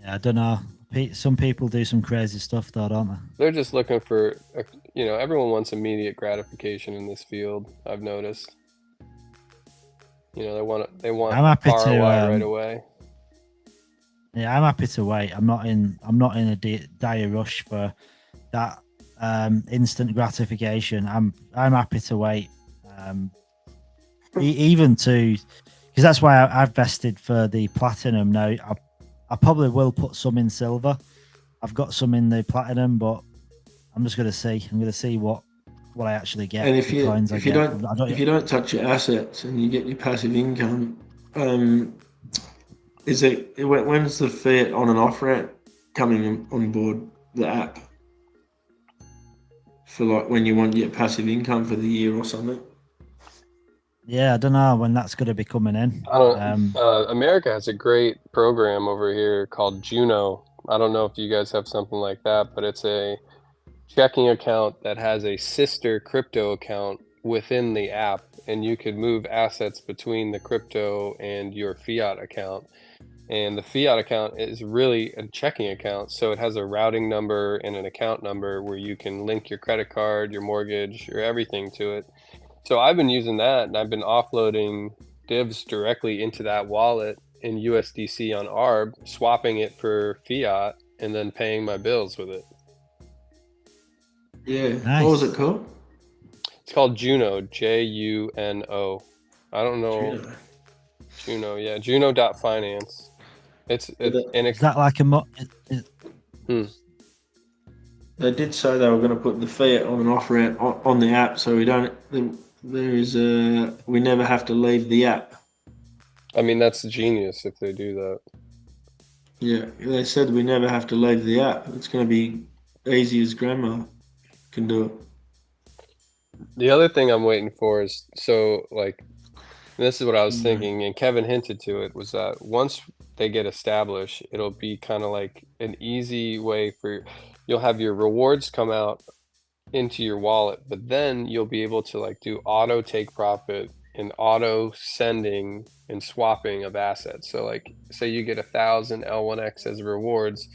Yeah, I don't know. Some people do some crazy stuff, though, don't they? They're just looking for, everyone wants immediate gratification in this field, I've noticed. You know, they want I'm happy ROI to, right away. Yeah, I'm happy to wait. I'm not in a dire rush for that instant gratification. I'm happy to wait. Even to, because that's why I've vested for the platinum now. I probably will put some in silver. I've got some in the platinum, but I'm just gonna see. I'm gonna see what I actually get. And if the you coins I get. if you don't touch your assets and you get your passive income, when's the fiat on and off ramp coming on board the app for like when you want your passive income for the year or something? Yeah, I don't know when that's going to be coming in. America has a great program over here called Juno. I don't know if you guys have something like that, but it's a checking account that has a sister crypto account within the app, and you could move assets between the crypto and your fiat account. And the fiat account is really a checking account, so it has a routing number and an account number where you can link your credit card, your mortgage, your everything to it. So I've been using that, and I've been offloading divs directly into that wallet in USDC on Arb, swapping it for fiat, and then paying my bills with it. Yeah. Nice. What was it called? It's called Juno, Juno. I don't know. Juno, yeah, Juno.finance. Is that like a They did say they were going to put the fiat on and off ramp on the app, so we never have to leave the app. I mean, that's genius if they do that. Yeah, they said we never have to leave the app. It's going to be easy as grandma can do it. The other thing I'm waiting for is, this is what I was thinking, and Kevin hinted to it, was that once they get established, it'll be kind of like an easy way you'll have your rewards come out into your wallet, but then you'll be able to do auto take profit and auto sending and swapping of assets. So say you get 1,000 L1X as rewards.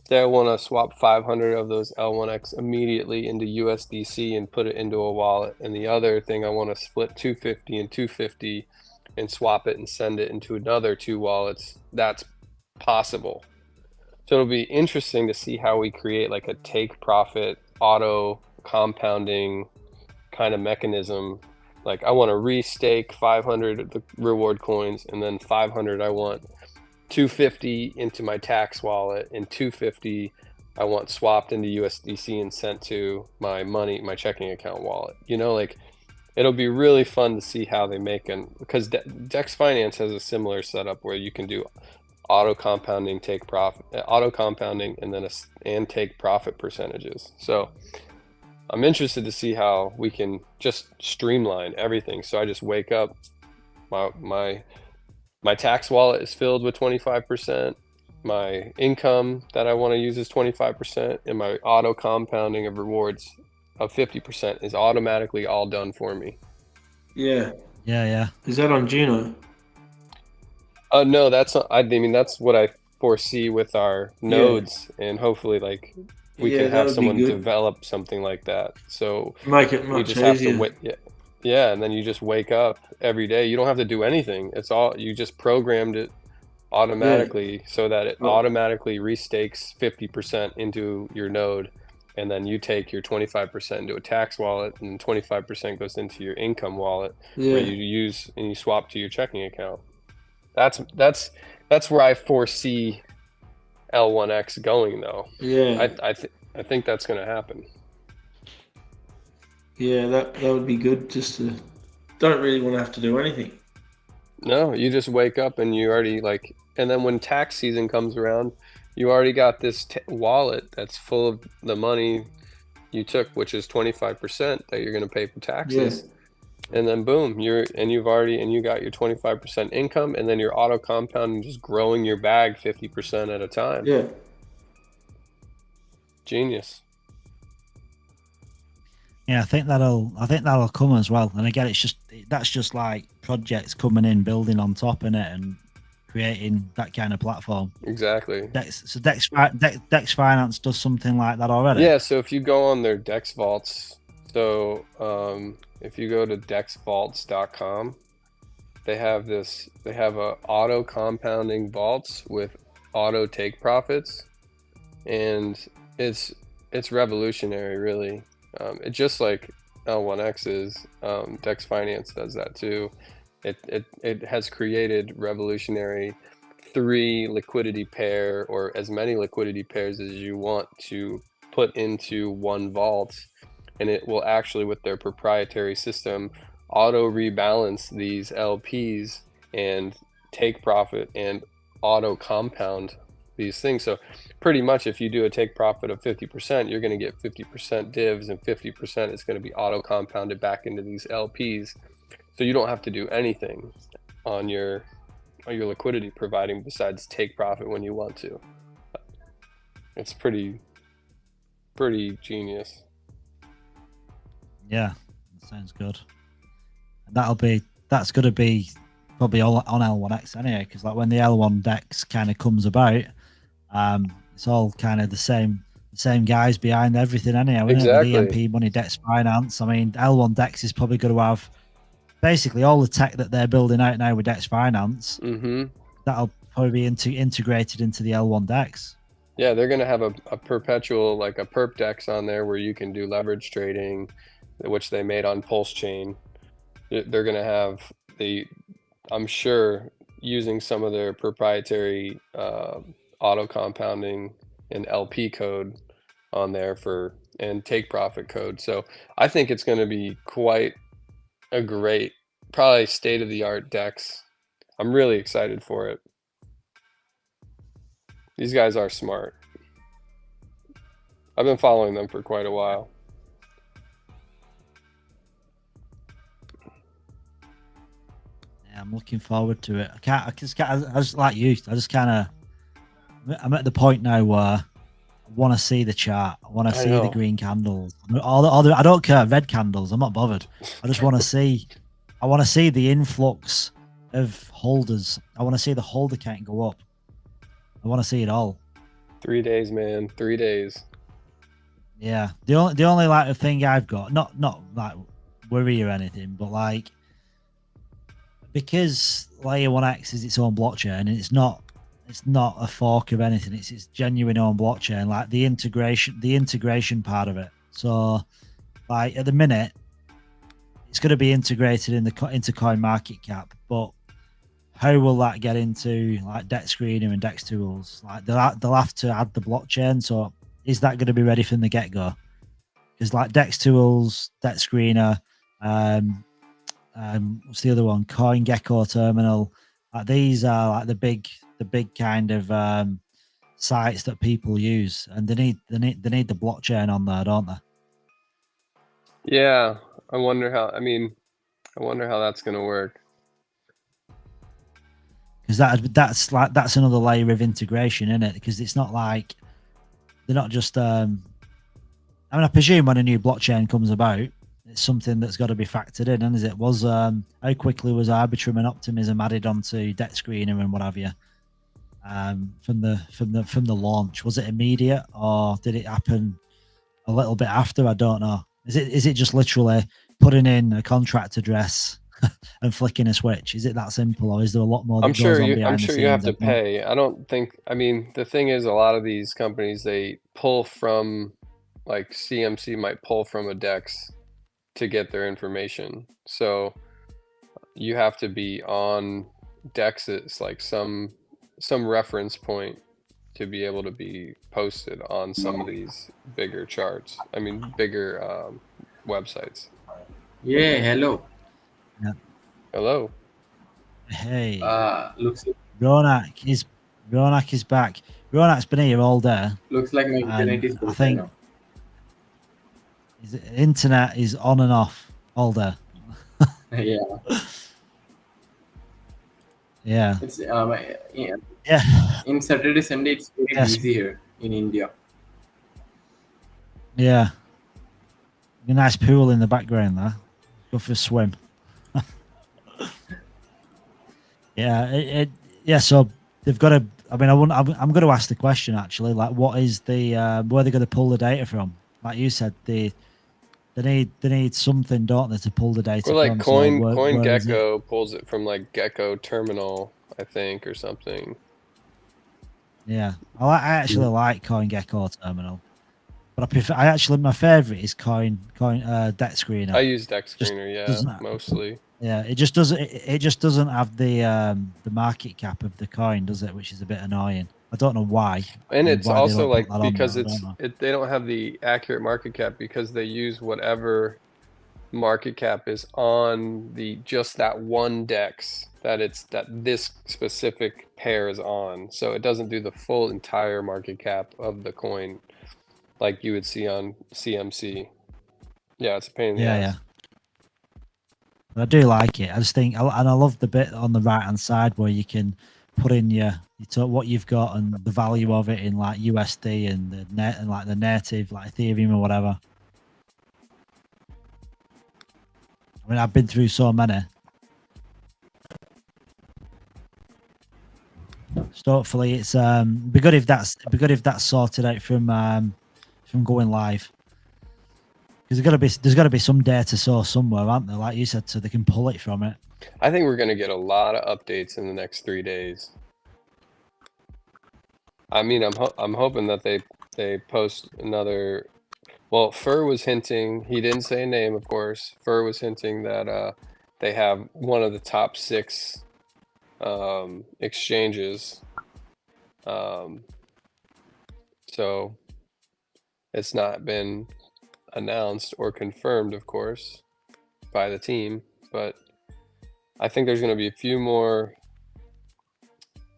Say I want to swap 500 of those L1X immediately into USDC and put it into a wallet. And the other thing, I want to split 250 and 250 and swap it and send it into another 2 wallets. That's possible. So it'll be interesting to see how we create a take profit auto compounding kind of mechanism. I want to restake 500 of the reward coins, and then 500 I want 250 into my tax wallet, and 250 I want swapped into USDC and sent to my checking account wallet. It'll be really fun to see how they make because Dex Finance has a similar setup where you can do auto compounding, and then and take profit percentages. So I'm interested to see how we can just streamline everything. So I just wake up, my tax wallet is filled with 25%, my income that I want to use is 25%, and my auto compounding of rewards of 50% is automatically all done for me. Yeah. Yeah. Is that on Juno? No, that's not, that's what I foresee with our nodes, and hopefully we can have someone develop something like that. So make it much easier. Have to wait. Yeah, and then you just wake up every day. You don't have to do anything. It's all, you just programmed it automatically so that it automatically restakes 50% into your node, and then you take your 25% into a tax wallet, and 25% goes into your income wallet where you use and you swap to your checking account. That's where I foresee L1X going, though. Yeah, I think that's going to happen. Yeah, that would be good. Just to don't really want to have to do anything. No, you just wake up and you already and then when tax season comes around, you already got this wallet that's full of the money you took, which is 25% that you're going to pay for taxes. Yeah. And then boom, you got your 25% income, and then you're auto compounding, just growing your bag 50% at a time. Yeah. Genius. Yeah, I think that'll come as well. And again, that's just like projects coming in, building on top in it, and creating that kind of platform. Exactly. Dex Finance does something like that already. Yeah. So if you go on their Dex Vaults, if you go to dexvaults.com, they have a auto compounding vaults with auto take profits, and it's revolutionary, really. It just like L1X is, Dex Finance does that too. It has created revolutionary 3 liquidity pair, or as many liquidity pairs as you want to put into one vault, and it will actually, with their proprietary system, auto rebalance these LPs and take profit and auto compound these things. So pretty much if you do a take profit of 50%, you're going to get 50% divs, and 50% is going to be auto compounded back into these LPs. So you don't have to do anything on your liquidity providing besides take profit when you want to. It's pretty genius. Yeah, that sounds good. And that's going to be probably all on L1X anyway, because like when the L1 Dex kind of comes about, it's all kind of the same guys behind everything anyway. Exactly. With EMP Money, Dex Finance. I mean, L1 Dex is probably going to have basically all the tech that they're building out now with Dex Finance. Mm-hmm. That'll probably be integrated into the L1 Dex. Yeah, they're going to have a perpetual, like a perp Dex on there where you can do leverage trading, which they made on Pulse Chain. They're going to have I'm sure, using some of their proprietary auto compounding and LP code on there and take profit code. So I think it's going to be quite a great, probably state-of-the-art Dex. I'm really excited for it. These guys are smart. I've been following them for quite a while. Yeah, I'm looking forward to it. I just like you. I'm at the point now where I want to see the chart. I want to see the green candles. I don't care, red candles. I'm not bothered. I just want to see. I want to see the influx of holders. I want to see the holder count go up. I want to see it all. 3 days, man. 3 days. Yeah. The only like thing I've got, not like worry or anything, but like, because Layer 1X is its own blockchain and it's not a fork of anything, it's its genuine own blockchain, like the integration part of it. So like at the minute it's going to be integrated into coin market cap, but how will that get into like Dex Screener and Dex Tools? Like they'll have to add the blockchain. So is that going to be ready from the get-go? Because like Dex Tools, Dex Screener, what's the other one? CoinGecko Terminal. Like these are like the big kind of sites that people use, and they need the blockchain on there, don't they? Yeah, I wonder how that's going to work. Because that's another layer of integration, isn't it? Because it's not like they're not just. I mean, I presume when a new blockchain comes about, it's something that's got to be factored in, and it was how quickly was Arbitrum and Optimism added onto Dex Screener and what have you from the launch? Was it immediate or did it happen a little bit after? I don't know. Is it just literally putting in a contract address and flicking a switch? Is it that simple, or is there a lot more? I'm sure you have to pay. I don't think. I mean, the thing is, a lot of these companies, they pull from, like CMC might pull from a Dex to get their information. So you have to be on Dex's, like some reference point to be able to be posted on some of these bigger charts. I mean, bigger websites. Yeah, hello. Yeah. Hello. Hey. Looks Ronak is back. Ronak's been here all day. looks like my internet is I good think now. his internet is on and off all day. Yeah. Yeah. It's Yeah. in Saturday, Sunday, it's very Yes. busy here in India. Yeah. A nice pool in the background there. Go for a swim. Yeah. Yeah. So they've got to. I mean, I'm going to ask the question actually. Like, what is the where they're going to pull the data from? Like you said, the They need something, don't they, to pull the data Or like from? So where is it? CoinGecko pulls it from like Gecko Terminal, I think, or something. Yeah, I actually like CoinGecko Terminal, but my favorite is Deck Screener. I use Deck Just Screener, yeah, doesn't mostly. Yeah, it just doesn't have the market cap of the coin, does it? Which is a bit annoying. I don't know why. And it's why they also don't like put that on because there, I don't know. they don't have the accurate market cap because they use whatever market cap is on the just that one DEX that this specific pair is on. So it doesn't do the full entire market cap of the coin like you would see on CMC. Yeah, it's a pain in the ass. But I do like it. I just think, and I love the bit on the right hand side where you can put in what you've got and the value of it in like USD and the net and like the native like Ethereum or whatever. I mean, I've been through so many. So hopefully it's be good if that's sorted out from going live. Because there's got to be some data source somewhere, aren't there? Like you said, so they can pull it from it. I think we're gonna get a lot of updates in the next 3 days. I mean, I'm hoping that they post another. Well, Fur was hinting. He didn't say a name, of course. Fur was hinting that they have one of the top 6 exchanges. So it's not been announced or confirmed, of course, by the team, but I think there's going to be a few more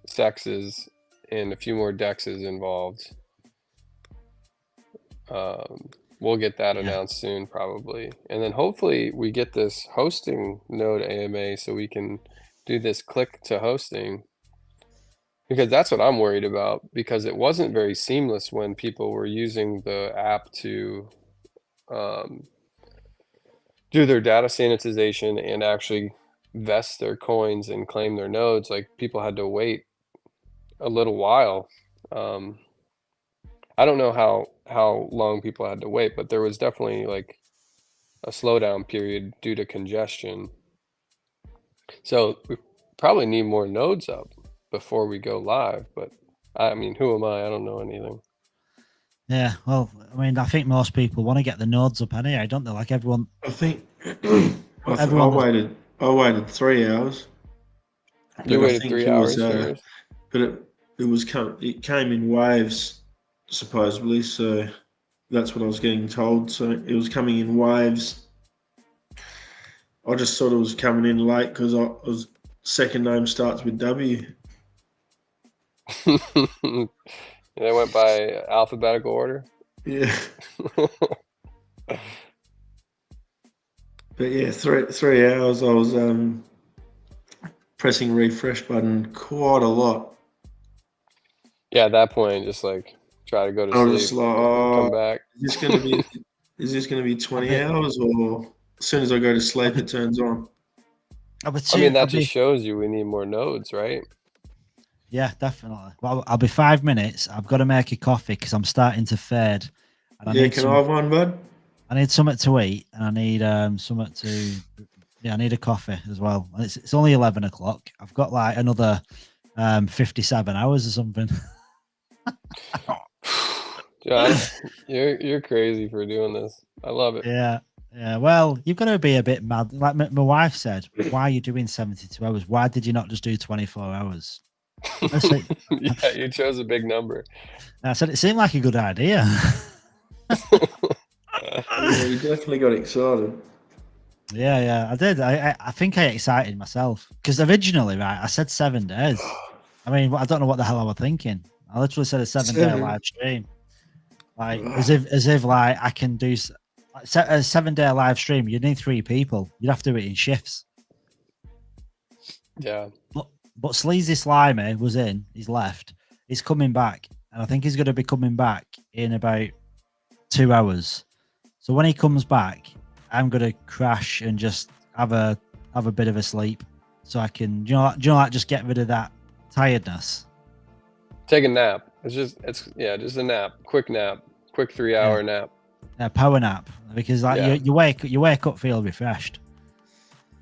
sexes and a few more dexes involved. We'll get that announced soon, probably, and then hopefully we get this hosting node AMA so we can do this click to hosting, because that's what I'm worried about, because it wasn't very seamless when people were using the app to do their data sanitization and actually vest their coins and claim their nodes. Like, people had to wait a little while. I don't know how long people had to wait, but there was definitely like a slowdown period due to congestion. So we probably need more nodes up before we go live, but I mean, who am I? I don't know anything. Yeah, well, I mean, I think most people want to get the nodes up anyway, don't they? Like everyone. I think I waited 3 hours. You waited 3 hours for yours? But it came in waves, supposedly. So that's what I was getting told. So it was coming in waves. I just thought it was coming in late because I was second name starts with W. They went by alphabetical order. Yeah. But yeah, 3 hours I was pressing refresh button quite a lot. Yeah, at that point, just like try to go to sleep. I was like, come back. Is this gonna be 20 hours, or as soon as I go to sleep it turns on? I mean, that just shows you we need more nodes, right? Yeah, definitely. Well, I'll be 5 minutes. I've got to make a coffee because I'm starting to fade. And I have one, bud? I need something to eat, and I need something to. Yeah, I need a coffee as well. It's only 11 o'clock. I've got like another 57 hours or something. John, you're crazy for doing this. I love it. Yeah. Well, you've got to be a bit mad. Like my wife said, why are you doing 72 hours? Why did you not just do 24 hours? Yeah, you chose a big number. I said it seemed like a good idea. Yeah, you definitely got excited. Yeah, I did. I think I excited myself because originally, right, I said 7 days. I mean, I don't know what the hell I was thinking. I literally said a 7-day live stream, like as if like I can do a 7-day live stream. You need 3 people. You'd have to do it in shifts. Yeah. But Sleazy Slimy was in. He's left. He's coming back, and I think he's going to be coming back in about 2 hours. So when he comes back, I'm going to crash and just have a bit of a sleep, so I can, like just get rid of that tiredness. Take a nap. It's just a nap. Quick nap. Quick 3-hour nap. a power nap, because like Yeah. you wake up feel refreshed.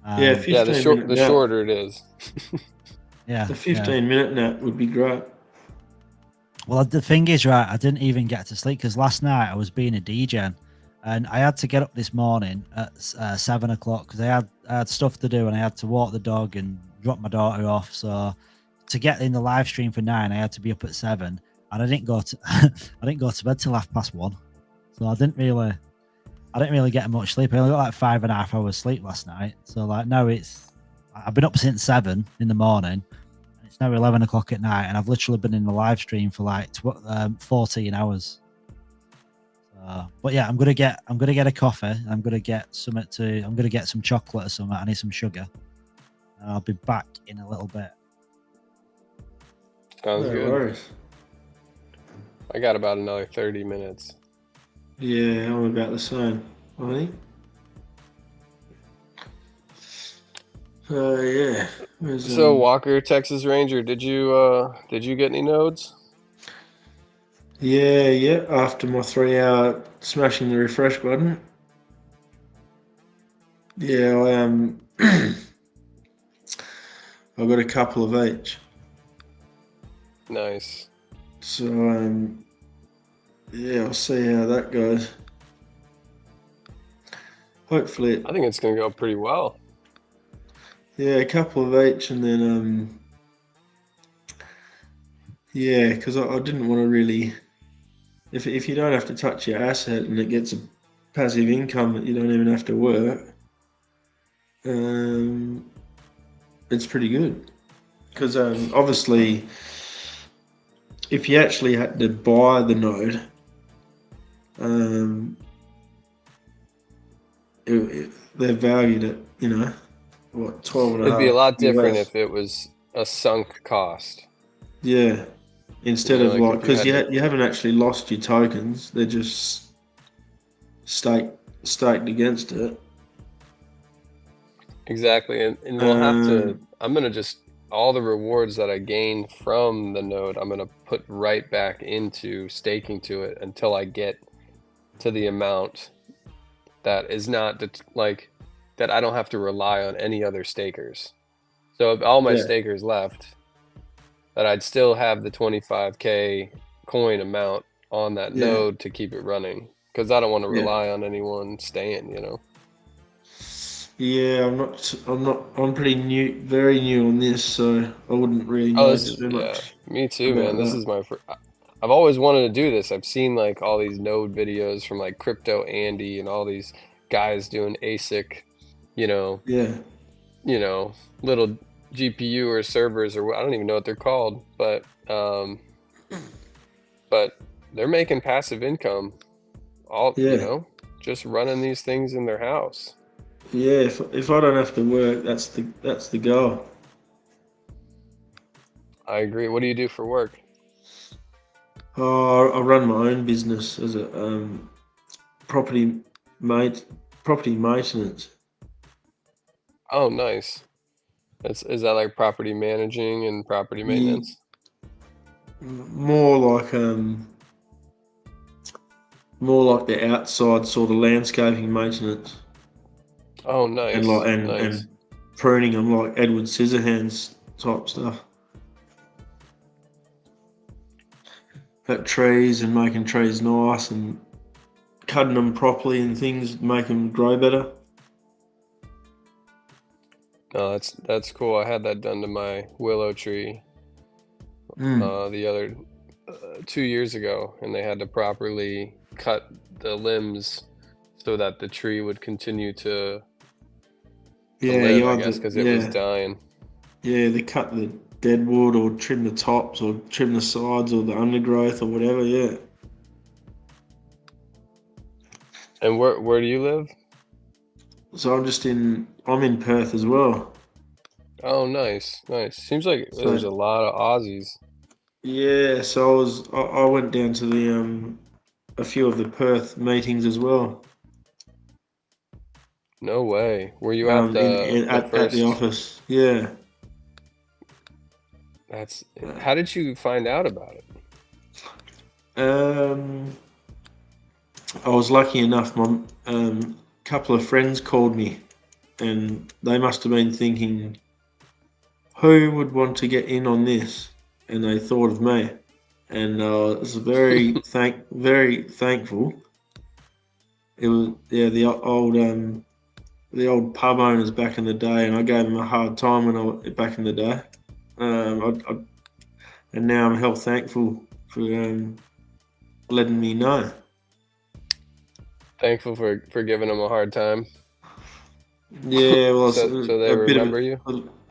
Yeah, 15 Yeah, the minute nap. shorter it is. Yeah, The 15-minute nap would be great. Well, the thing is, right, I didn't even get to sleep because last night I was being a DJ, and I had to get up this morning at 7 o'clock because I had stuff to do and I had to walk the dog and drop my daughter off. So to get in the live stream for 9, I had to be up at 7, and I didn't go to I didn't go to bed till 1:30. So I didn't really get much sleep. I only got like 5.5 hours sleep last night. So like now I've been up since 7 in the morning. It's now 11 o'clock at night, and I've literally been in the live stream for like 14 hours. But yeah, I'm gonna get a coffee. I'm gonna get some chocolate or something. I need some sugar, and I'll be back in a little bit. Sounds No good. worries. I got about another 30 minutes. Yeah, I'm about the same, I think. Yeah. So Walker, Texas Ranger, did you get any nodes? Yeah. After my 3 hour smashing the refresh button. Yeah, I I've got a couple of each. Nice. So yeah, I'll see how that goes. Hopefully, I think it's gonna go pretty well. yeah, a couple of each, and then yeah, because I didn't want to really. If you don't have to touch your asset and it gets a passive income that you don't even have to work, it's pretty good. Because obviously, if you actually had to buy the node, they're valued at, what, 12 and a half. It'd be a lot different US. if it was a sunk cost. Yeah. Instead Yeah, of like like, if you because had to- you haven't actually lost your tokens, they're just staked against it. Exactly, and we'll have to. I'm gonna just all the rewards that I gain from the node, I'm gonna put right back into staking to it until I get to the amount that is not like that I don't have to rely on any other stakers. So if all my Yeah. stakers left, that I'd still have the 25K coin amount on that Yeah. node to keep it running, because I don't want to Yeah. rely on anyone staying. Yeah, I'm pretty new, very new on this, so I wouldn't really know too much. Me too, about man. This that. is my first. I've always wanted to do this. I've seen like all these node videos from like Crypto Andy and all these guys doing ASIC, Yeah. little GPU or servers, or I don't even know what they're called, but they're making passive income, Yeah. just running these things in their house. Yeah, if I don't have to work, that's the goal. I agree. What do you do for work? I run my own business as a property maintenance. Oh, nice. Is that like property managing and property maintenance? More like the outside sort of landscaping maintenance. Oh, nice. And like nice. and pruning them like Edward Scissorhands type stuff. At trees and making trees nice and cutting them properly and things, make them grow better. No, that's cool. I had that done to my willow tree the other 2 years ago, and they had to properly cut the limbs so that the tree would continue to live, I guess, because it was dying. Yeah, they cut the dead wood or trim the tops or trim the sides or the undergrowth or whatever, yeah. And where do you live? So I'm in Perth as well. Oh, nice. Seems like there's a lot of Aussies. Yeah, so I went down to the a few of the Perth meetings as well. No way. Were you at at the office? Yeah. How did you find out about it? I was lucky enough. My couple of friends called me, and they must have been thinking, who would want to get in on this? And they thought of me, and I was very thankful. It was the old pub owners back in the day, and I gave them a hard time back in the day. And now I'm hell thankful for letting me know. Thankful for giving them a hard time. Yeah, well, so they remember you.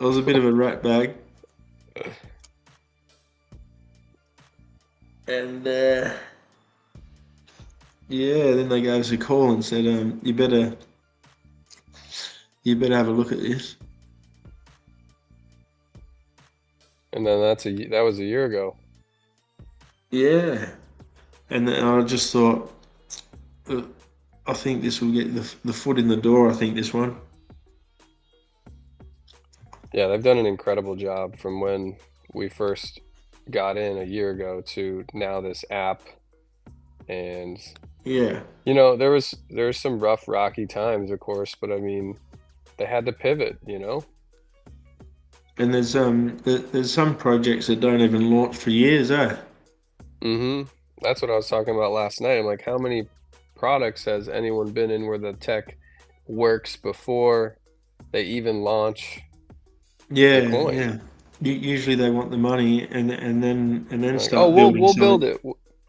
I was a bit of a rat bag, and then they gave us a call and said, "You better have a look at this." And then that was a year ago. Yeah, and then I just thought, I think this will get the foot in the door. I think this one. Yeah, they've done an incredible job from when we first got in a year ago to now this app. And yeah, you know, there was some rough, rocky times, of course, but I mean, they had to pivot, you know. And there's some projects that don't even launch for years, eh? Mm-hmm. That's what I was talking about last night. I'm like, how many products has anyone been in where the tech works before they even launch? Yeah, coin? yeah. Usually they want the money and then Like, start oh, building we'll something. build it.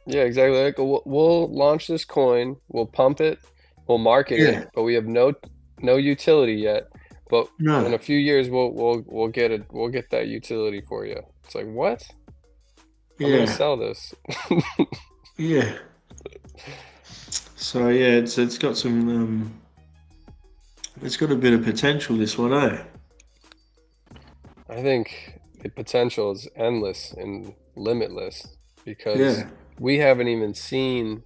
Yeah, exactly. Like we'll launch this coin, we'll pump it, we'll market Yeah. it, but we have no utility yet. But No. in a few years, we'll get it. We'll get that utility for you. It's like, what? I'm gonna Yeah, sell this. yeah. So yeah, it's got some it's got a bit of potential, this one, eh? I think the potential is endless and limitless because Yeah. we haven't even seen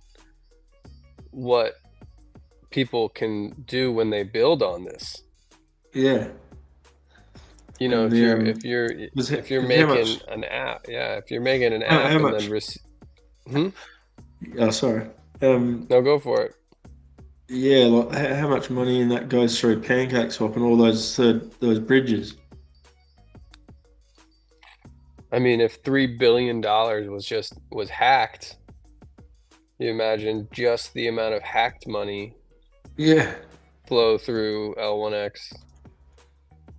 what people can do when they build on this. Yeah. You know, And if you're how making much- an app, if you're making an How- app how and much- then Oh, sorry. no, go for it. Yeah, like how much money in that goes through PancakeSwap and all those bridges? I mean, if $3 billion was hacked, you imagine just the amount of hacked money Yeah. flow through L1X.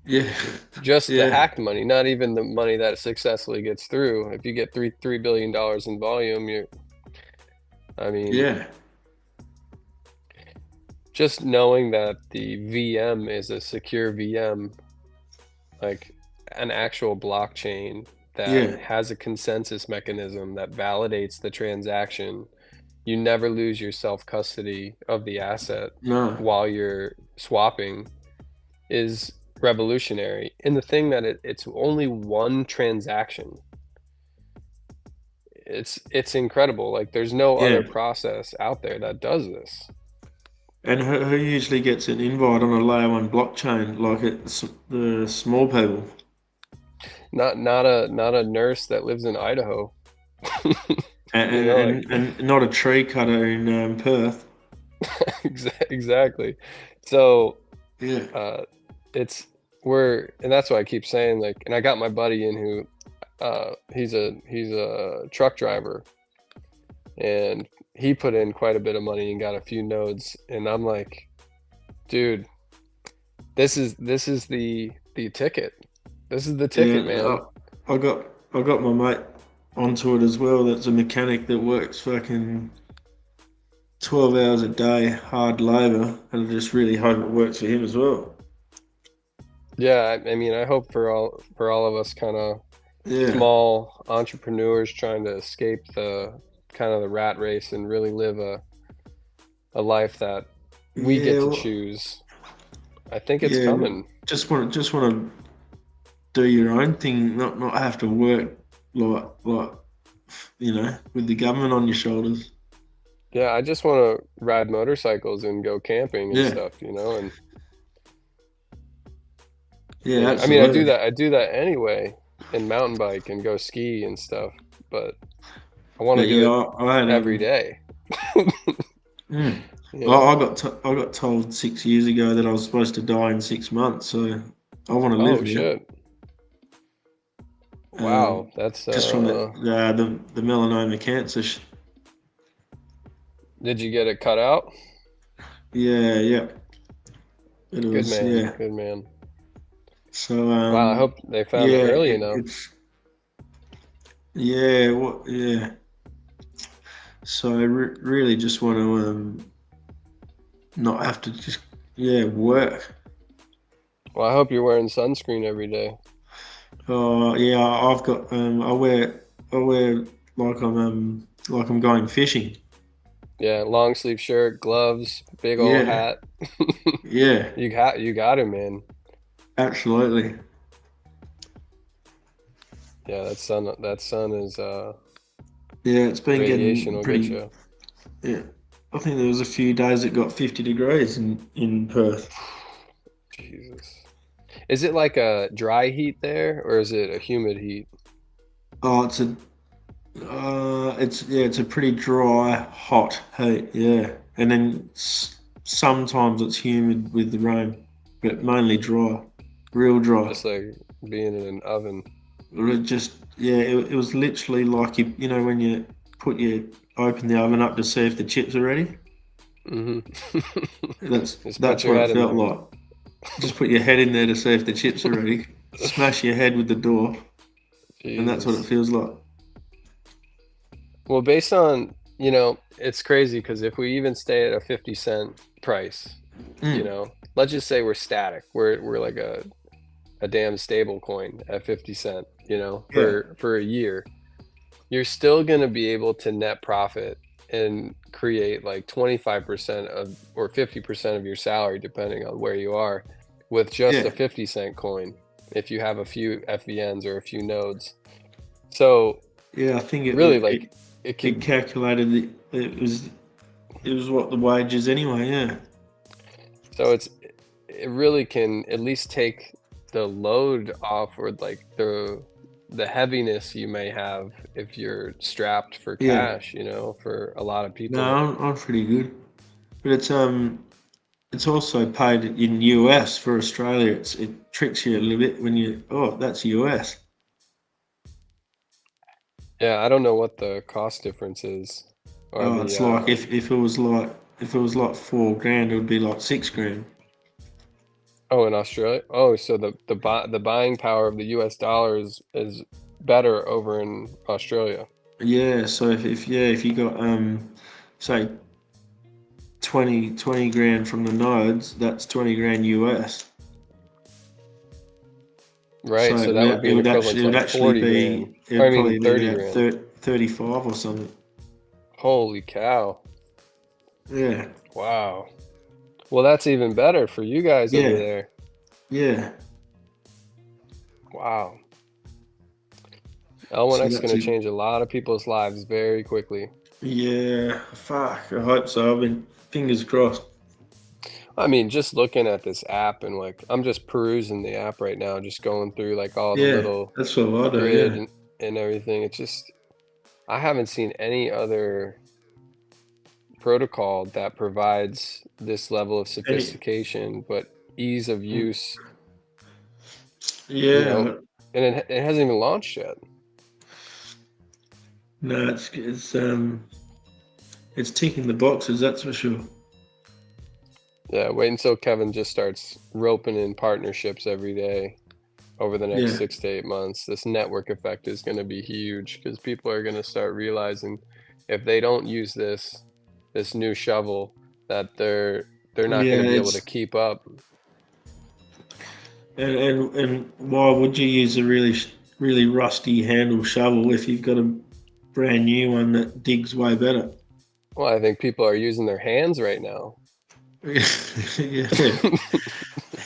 Yeah. Just the Yeah. hacked money, not even the money that successfully gets through. If you get $3 billion in volume, Yeah. just knowing that the VM is a secure VM, like an actual blockchain that Yeah. has a consensus mechanism that validates the transaction, you never lose your self-custody of the asset No. while you're swapping, is revolutionary in the thing that it's only one transaction. It's incredible. Like there's no other Yeah. process out there that does this. And who usually gets an invite on a layer one blockchain, like it's the small people? Not a nurse that lives in Idaho. And, You know, like- and not a tree cutter in Perth. Exactly. So Yeah. and that's why I keep saying, like, and I got my buddy in who he's a truck driver, and he put in quite a bit of money and got a few nodes, and I'm like, dude, this is the ticket. This is the ticket, man. I got my mate onto it as well. That's a mechanic that works fucking 12 hours a day, hard labor, and I just really hope it works for him as well. Yeah, I mean, I hope for all of us kind of Yeah. small entrepreneurs trying to escape the kind of the rat race and really live a life that we get to choose. I think it's coming. Just want to do your own thing, not have to work like with the government on your shoulders. Yeah, I just want to ride motorcycles and go camping and stuff, and Yeah, I mean, absolutely. I do that anyway, and mountain bike and go ski and stuff, but I want to do it I had, every day. Mm. You Well, know? I got told 6 years ago that I was supposed to die in 6 months, so I want to Oh live here. shit! Wow, that's Just from the melanoma cancer. Did you get it cut out? Yeah, yeah. It Good was, man, yeah. good man. So Wow, I hope they found it yeah, early enough. it's yeah, yeah. So I really just want to not have to just work. Well, I hope you're wearing sunscreen every day. Oh yeah, I've got I wear like I'm going fishing. Yeah, long sleeve shirt, gloves, big old Yeah, hat. yeah, You got it, man. absolutely. Yeah, that sun is Yeah, it's been radiation getting will get pretty. you. Yeah, I think there was a few days it got 50 degrees in Perth. Jesus. Is it like a dry heat there, or is it a humid heat? Oh, it's a pretty dry, hot heat. Yeah, and then sometimes it's humid with the rain, but mainly dry, real dry. Just like being in an oven. It just it was literally like you know when you open the oven up to see if the chips are ready. Hmm. Just put That's your what head it in felt there. like. Just put your head in there to see if the chips are ready. Smash your head with the door, and that's what it Jesus. feels like. Well, based on, it's crazy because if we even stay at a 50-cent price, Mm. let's just say we're static. We're like a damn stable coin at 50 cent, Yeah, for a year. You're still going to be able to net profit and create like 25% of or 50% of your salary, depending on where you are, with just yeah, a 50-cent coin if you have a few FVNs or a few nodes. So yeah. I think really, like, it it could, calculated it was what the wages anyway. Yeah, so it really can at least take the load off, or like the heaviness you may have if you're strapped for yeah. cash, for a lot of No, people. I'm pretty good, but it's also paid in US for Australia. It tricks you a little bit when that's US. Yeah, I don't know what the cost difference is, or Oh, the it's like if it was like 4 grand, it would be like 6 grand. oh, in Australia. Oh, so the buying power of the US dollar is better over in Australia. Yeah, so if you got say 20 grand from the nodes, that's 20 grand US. So Right, so that would be an equivalent it to would like actually 40 grand. be it I would mean probably be 30 about grand. 35 or something. Holy cow. Yeah, Wow. Well, that's even better for you guys over yeah, there. yeah. Wow. So L1X is that's going to it. change a lot of people's lives very quickly. Yeah, fuck. I hope so. I've been fingers crossed. I mean, just looking at this app and like I'm just perusing the app right now, just going through like all the Yeah, little that's what I do. grid Yeah, and everything. It's just I haven't seen any other protocol that provides this level of Any, sophistication, but ease of use, you know, yeah. and it hasn't even launched yet. No, it's ticking the boxes. That's for sure. Yeah, wait until Kevin just starts roping in partnerships every day over the next Yeah, 6 to 8 months. This network effect is going to be huge because people are going to start realizing if they don't use this new shovel, that they're not going yeah. to be able to It's keep up. and why would you use a really rusty handle shovel if you've got a brand new one that digs way better? Well, I think people are using their hands right now. Yeah,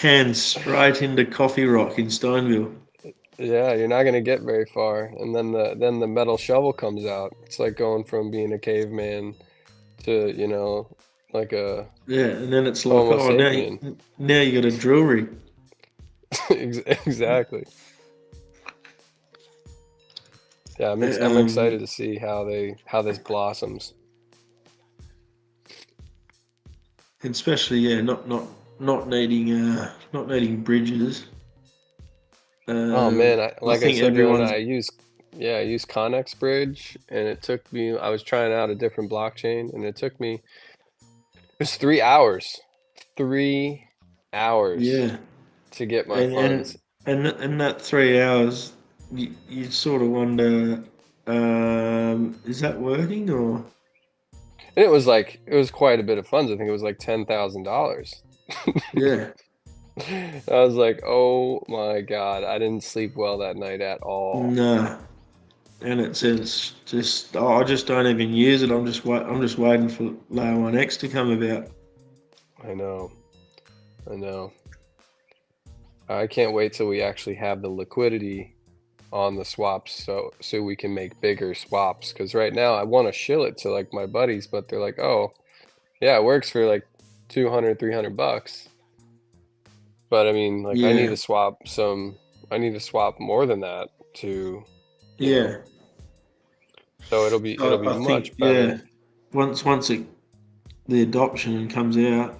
hands straight into coffee rock in Stoneville. Yeah, you're not going to get very far, and then the metal shovel comes out. It's like going from being a caveman to, like a Yeah, and then it's like, Homo oh, sapien. now you got a drill rig. Exactly. Yeah, I'm Um, excited to see how this blossoms. And especially, yeah, not needing bridges. Oh man, like I think said the other everyone's night, I used Connex Bridge, and it took me. I was trying out a different blockchain, and it took me. It was 3 hours. 3 hours yeah, to get my and funds. and that 3 hours, you sort of wonder, is that working or? And it was quite a bit of funds. I think it was like $10,000. Yeah, I was like, oh my God, I didn't sleep well that night at all. nah. And it's just I just don't even use it. I'm just waiting for Layer 1X to come about. I know. I can't wait till we actually have the liquidity on the swaps so we can make bigger swaps. Because right now I want to shill it to like my buddies, but they're like, oh, yeah, it works for like $200-300. But I mean, like I need to swap more than that to Yeah. So it'll be I much think, better. yeah, once the adoption comes out.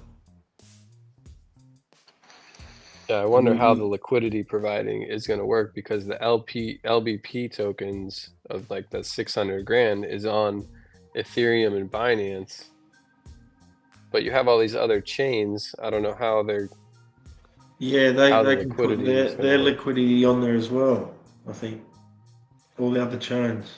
Yeah, I wonder how the liquidity providing is going to work, because the LBP tokens of like the 600 grand is on Ethereum and Binance, but you have all these other chains. I don't know how they're. Yeah, how the they can put liquidity is gonna their work. liquidity on there as well. I think all the other chains.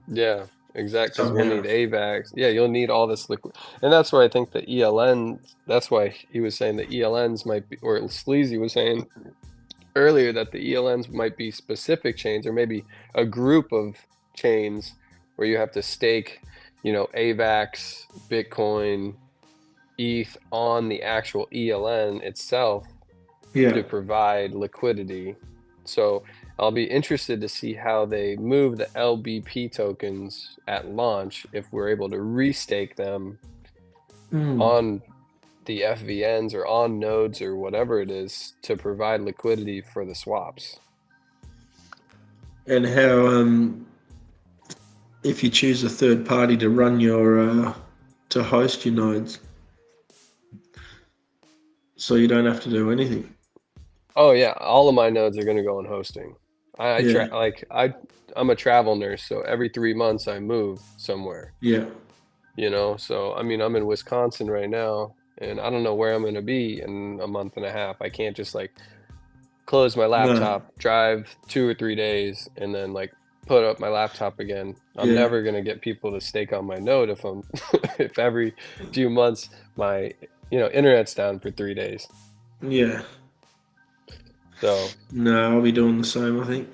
Yeah, exactly. Because we'll Somehow. need AVAX. Yeah, you'll need all this liquid, and that's why I think the ELN. That's why he was saying the ELNs might be, or Sleazy was saying earlier that the ELNs might be specific chains, or maybe a group of chains where you have to stake, AVAX, Bitcoin, ETH on the actual ELN itself to provide liquidity. So I'll be interested to see how they move the LBP tokens at launch, if we're able to restake them on the FVNs or on nodes or whatever it is to provide liquidity for the swaps. And how if you choose a third party to run your to host your nodes, so you don't have to do anything. Oh yeah, all of my nodes are going to go on hosting. I'm a travel nurse, so every 3 months I move somewhere. Yeah. So I mean, I'm in Wisconsin right now, and I don't know where I'm going to be in a month and a half. I can't just like close my laptop, drive 2 or 3 days, and then like put up my laptop again. I'm never going to get people to stake on my node if I'm if every few months my internet's down for 3 days. Yeah. So no, I'll be doing the same, I think.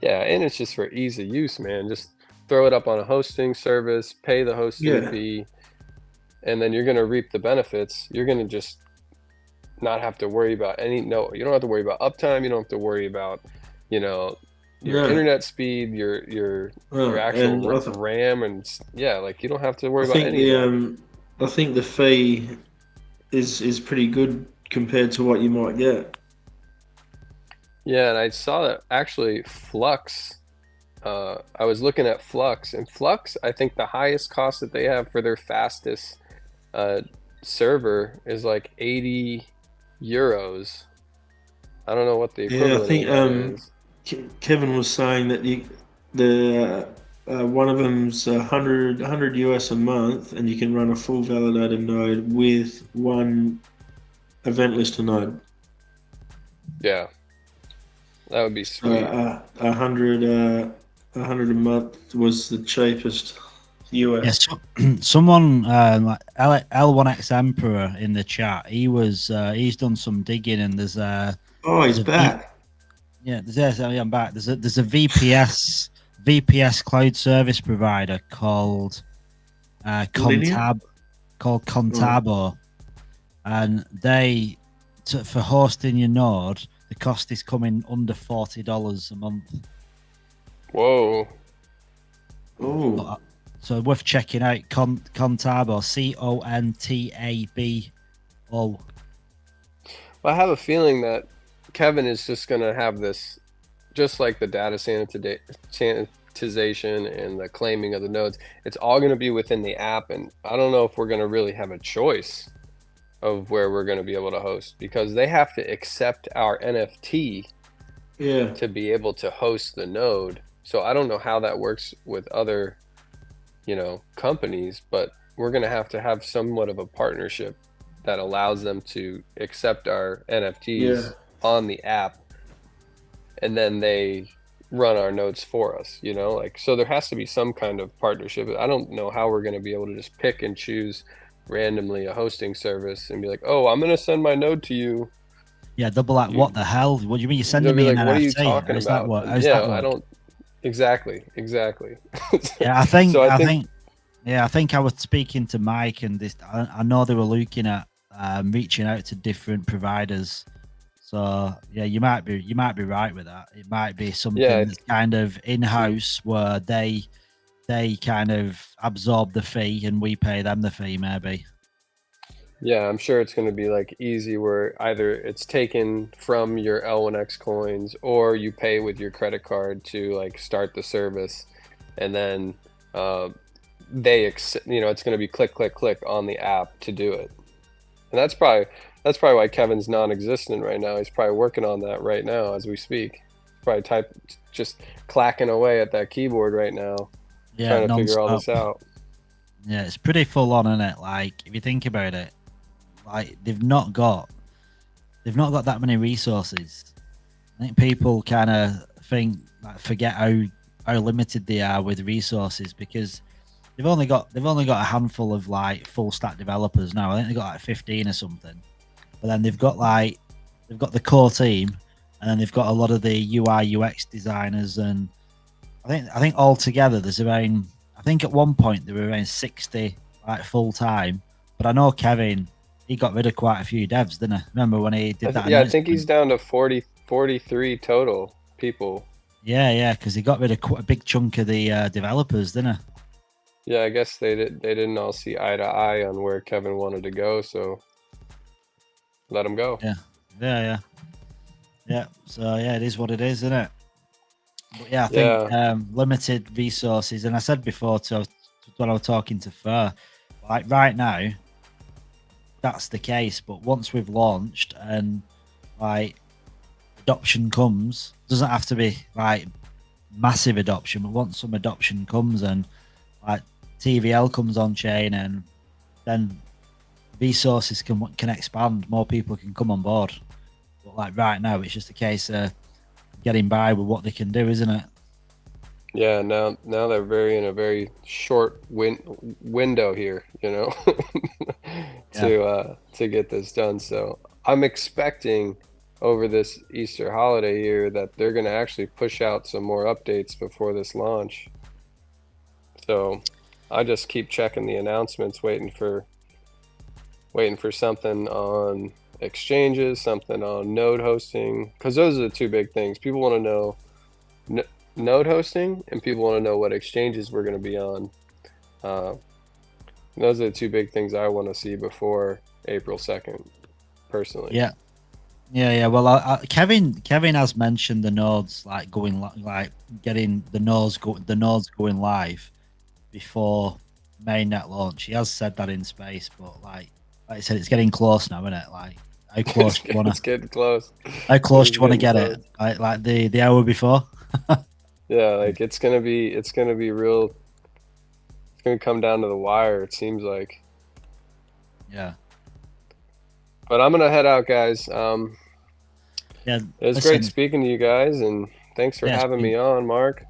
Yeah, and it's just for ease of use, man. Just throw it up on a hosting service, pay the hosting fee, and then you're going to reap the benefits. You're going to just not have to worry about you don't have to worry about uptime. You don't have to worry about, your internet speed, your actual RAM, and like you don't have to worry about any of that. I think the fee is pretty good compared to what you might get. Yeah, and I saw that actually Flux. I was looking at Flux, and Flux, I think the highest cost that they have for their fastest server is like 80 euros. I don't know what the equivalent I think is. Kevin was saying that the one of them's 100 US a month, and you can run a full validated node with one event lister node. Yeah, that would be sweet. 100 a month was the cheapest US. Yeah, someone like L1X Emperor in the chat. He's done some digging, and there's he's back. I'm back. There's a VPS cloud service provider called Contabo, and they for hosting your node, the cost is coming under $40 a month. Whoa. Oh. So worth checking out. Contabo, Contabo. Well, I have a feeling monetization and the claiming of the nodes, it's all going to be within the app. And I don't know if we're going to really have a choice of where we're going to be able to host, because they have to accept our NFT Yeah. to be able to host the node. So I don't know how that works with other, companies, but we're going to have somewhat of a partnership that allows them to accept our NFTs on the app, and then they run our nodes for us, so there has to be some kind of partnership. I don't know how we're going to be able to just pick and choose randomly a hosting service and be like, oh, I'm going to send my node to you. Yeah, they'll be like, what the hell? What do you mean you're sending They'll be me like, an what NFT? are you talking How's about? That work? How's that work? I don't. Exactly. Yeah, I think, So I think I was speaking to Mike, and this. I know they were looking at reaching out to different providers. So yeah, you might be right with that. It might be something that's kind of in house where they kind of absorb the fee and we pay them the fee, maybe. Yeah, I'm sure it's going to be like easy, where either it's taken from your L1X coins or you pay with your credit card to like start the service, and then it's going to be click on the app to do it. And that's probably why Kevin's non-existent right now. He's probably working on that right now as we speak. He's probably just clacking away at that keyboard right now, trying to figure all this out. Yeah, it's pretty full on, isn't it? Like, if you think about it, like they've not got that many resources. I think people kind of forget how limited they are with resources, because they've only got a handful of like full stack developers now. I think they've got like 15 or something. But then they've got the core team, and then they've got a lot of the UI UX designers, and I think altogether there's around, I think at one point there were around 60 like full time. But I know Kevin, he got rid of quite a few devs, didn't he? Remember when he did that? Yeah, I think he's down to 43 total people. Yeah, because he got rid of quite a big chunk of the developers, didn't he? Yeah, I guess they didn't all see eye to eye on where Kevin wanted to go, so let him go. Yeah. So yeah, it is what it is, isn't it? But yeah, I think limited resources, and I said before when I was talking to Fur, like right now, that's the case. But once we've launched and like adoption comes, doesn't have to be like massive adoption, but once some adoption comes and like TVL comes on chain, and then resources can expand, more people can come on board. But like right now, it's just a case of getting by with what they can do, isn't it? Yeah, now they're in a very short window here, to get this done. So I'm expecting over this Easter holiday here that they're going to actually push out some more updates before this launch. So I just keep checking the announcements, waiting for something on exchanges, something on node hosting, because those are the two big things. People want to know node hosting, and people want to know what exchanges we're going to be on. Those are the two big things I want to see before April 2nd, personally. Yeah. Well, Kevin has mentioned the nodes like getting the nodes going live before mainnet launch. He has said that in space, but like I said, it's getting close now, isn't it? Like how close do you want to? It's getting close. How close do you want to get it? Like the hour before? Yeah, like it's gonna be real. It's gonna come down to the wire, it seems like. Yeah. But I'm gonna head out, guys. Yeah, it was great speaking to you guys, and thanks for having me on, Mark.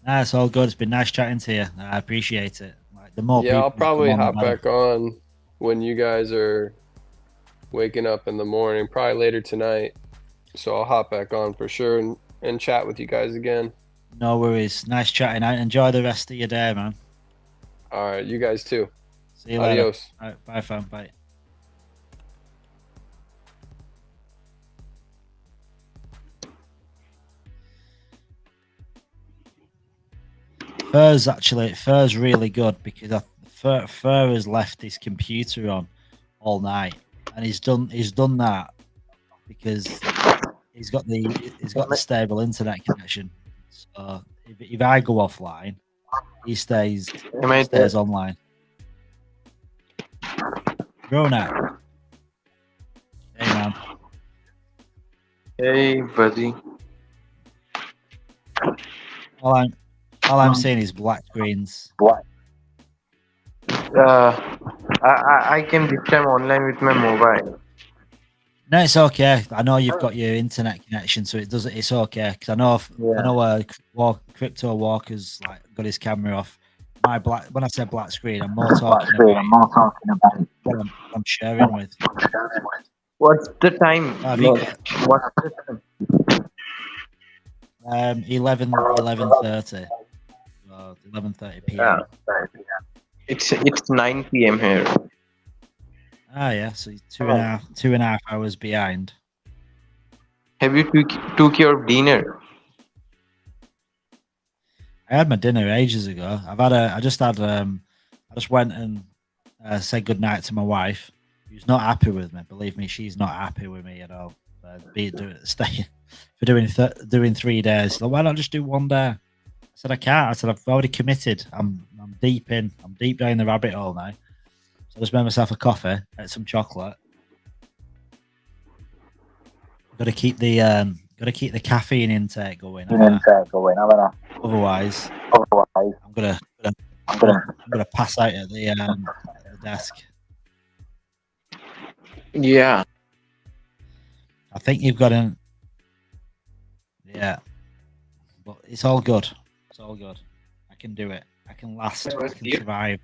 Nah, it's all good. It's been nice chatting to you. I appreciate it. Like the more I'll probably hop back on when you guys are waking up in the morning, probably later tonight. So I'll hop back on for sure and chat with you guys again. No worries. Nice chatting out. Enjoy the rest of your day, man. All right, you guys too. See you Adios. Later. All right, bye, fam. Bye. Fur's really good because Fur has left his computer on all night, and he's done that because he's got the stable internet connection. So if I go offline, he stays Am I there? online. Ronak. Hey man. Hey, buddy. All I'm seeing is black screens. I came this time online with my mobile. No, it's okay. I know you've got your internet connection, so it's okay. Because I know Crypto Walker's like got his camera off. When I said black screen, I'm more talking about what I'm sharing with. What's the time? What's the time? 11:30. 11:30 p.m. It's 9 p.m. here. Ah, yeah. So you're 2.5 hours behind. Have you took your dinner? I had my dinner ages ago. I just went and said goodnight to my wife, who's not happy with me. Believe me, she's not happy with me at all. Staying for doing 3 days. So why not just do 1 day? I said I can't. I said I've already committed. I'm deep down the rabbit hole now. So I just made myself a coffee, ate some chocolate. Got to keep the caffeine intake going. Otherwise, I'm gonna pass out at the desk. Yeah. I think you've got an. Yeah, but it's all good. It's all good. I can do it. I can last. I can survive.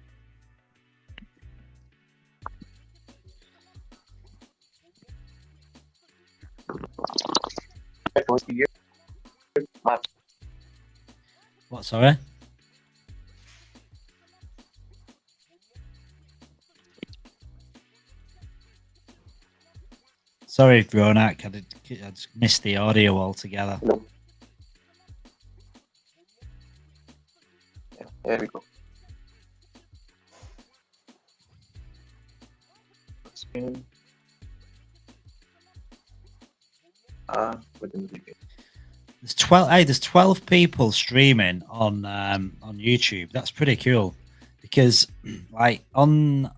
What? Sorry. Sorry, Ronak. I just missed the audio altogether. There we go. There's 12. Hey, there's 12 people streaming on YouTube. That's pretty cool, because like on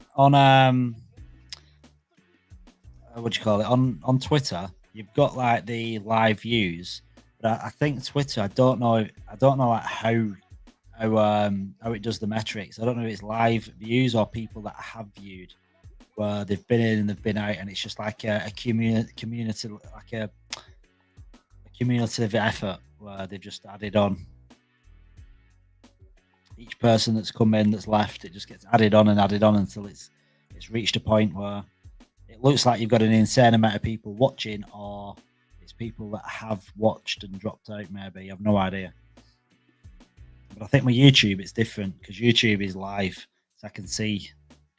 what do you call it, on Twitter, you've got like the live views, but I think Twitter, I don't know like how it does the metrics. I don't know if it's live views or people that have viewed, where they've been in and they've been out, and it's just like a community, like a cumulative effort where they've just added on. Each person that's come in, that's left, it just gets added on until it's reached a point where it looks like you've got an insane amount of people watching, or it's people that have watched and dropped out. Maybe, you have no idea. But I think with YouTube it's different, because YouTube is live, so I can see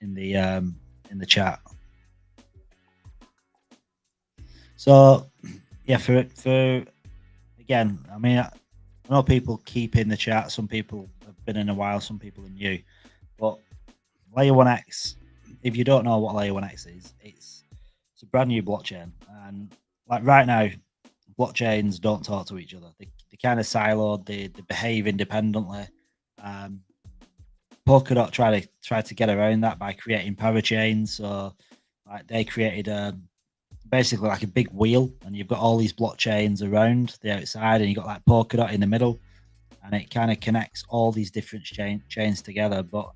in the chat. So yeah, for again, I mean, I know people keep in the chat. Some people have been in a while, some people are new. But Layer 1x, if you don't know what Layer 1x is, it's a brand new blockchain. And like right now, blockchains don't talk to each other. They kind of siloed. They behave independently. Polkadot tried to get around that by creating parachains. So like they created basically like a big wheel, and you've got all these blockchains around the outside, and you've got like Polkadot in the middle, and it kind of connects all these different chains together. But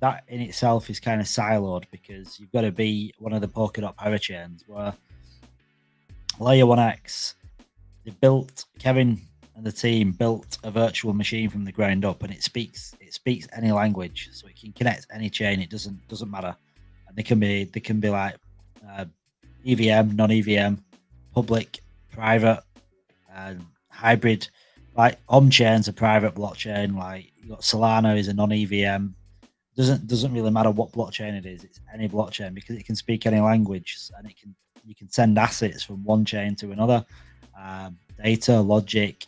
that in itself is kind of siloed, because you've got to be one of the Polkadot parachains, where Layer 1x, Kevin and the team built a virtual machine from the ground up, and it speaks any language, so it can connect any chain. It doesn't matter, and they can be like EVM, non-EVM, public, private, hybrid. Like chain's a private blockchain. Like you got Solana is a non-EVM. Doesn't really matter what blockchain it is. It's any blockchain, because it can speak any language, and you can send assets from one chain to another. Data, logic.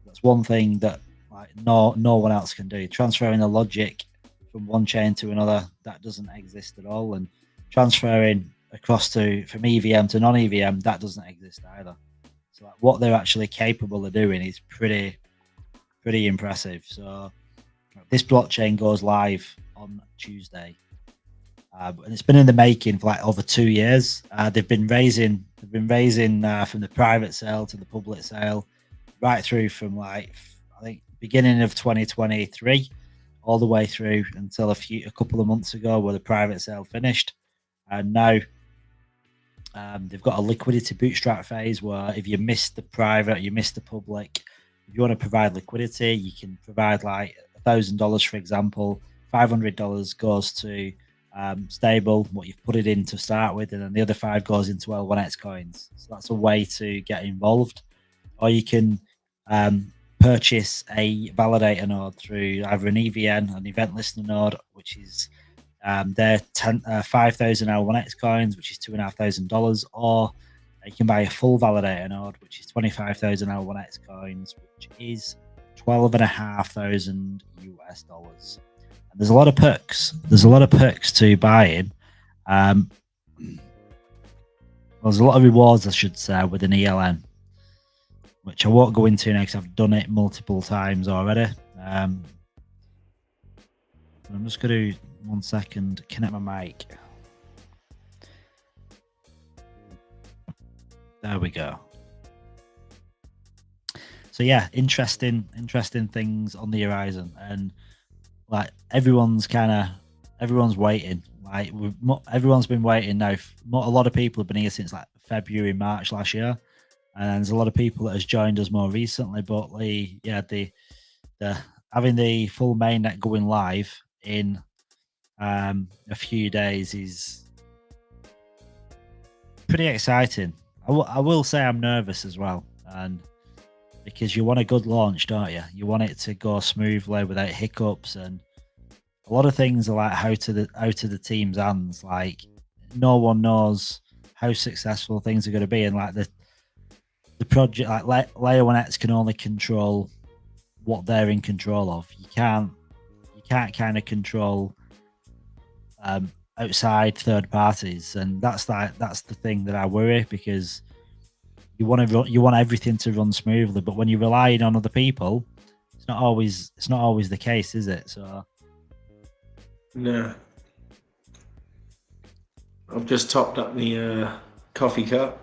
That's one thing that like no one else can do. Transferring the logic from one chain to another, that doesn't exist at all. And transferring across from EVM to non-EVM, that doesn't exist either. So like, what they're actually capable of doing is pretty pretty impressive. So this blockchain goes live on Tuesday, and it's been in the making for like over 2 years. They've been raising from the private sale to the public sale, right through from like I think beginning of 2023 all the way through until a couple of months ago where the private sale finished. And now they've got a liquidity bootstrap phase where if you miss the private, you miss the public, if you want to provide liquidity, you can provide like $1,000, for example. $500 goes to stable, what you've put it in to start with, and then the other 5 goes into L1X coins. So that's a way to get involved. Or you can purchase a validator node through either an EVN, an event listener node, which is they're 5,000 L1X coins, which is $2,500, or you can buy a full validator node, which is 25,000 L1X coins, which is $12,500 US. And there's a lot of perks. There's a lot of perks to buying. There's a lot of rewards, I should say, with an ELN, which I won't go into now because I've done it multiple times already. I'm just going to, 1 second, connect my mic. There we go. So yeah, interesting things on the horizon, and like everyone's waiting. Like everyone's been waiting now. A lot of people have been here since like February, March last year, and there's a lot of people that has joined us more recently. But the having the full mainnet going live in a few days is pretty exciting. I will say I'm nervous as well, and because you want a good launch, don't you? You want it to go smoothly without hiccups, and a lot of things are like out of the team's hands. Like no one knows how successful things are going to be, and like the project, like Layer 1X can only control what they're in control of. You can't kind of control outside third parties, and that's the thing that I worry, because you want everything to run smoothly, but when you're relying on other people, it's not always the case, is it? So no, I've just topped up the coffee cup.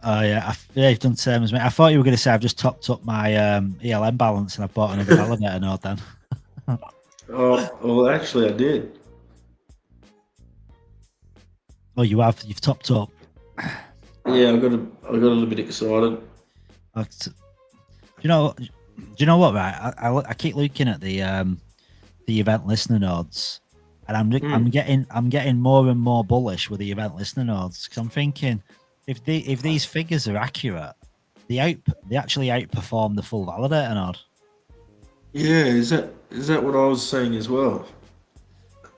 Oh yeah, you've done the same as me. I thought you were going to say I've just topped up my ELM balance and I've bought another validator node then. Oh, well, actually, I did. Oh, you have? You've topped up? Yeah, I got a little bit excited. Do you know what? Right, I keep looking at the event listener nodes, and I'm getting more and more bullish with the event listener nodes, because I'm thinking if these figures are accurate, they actually outperform the full validator node. Yeah, is that what I was saying as well?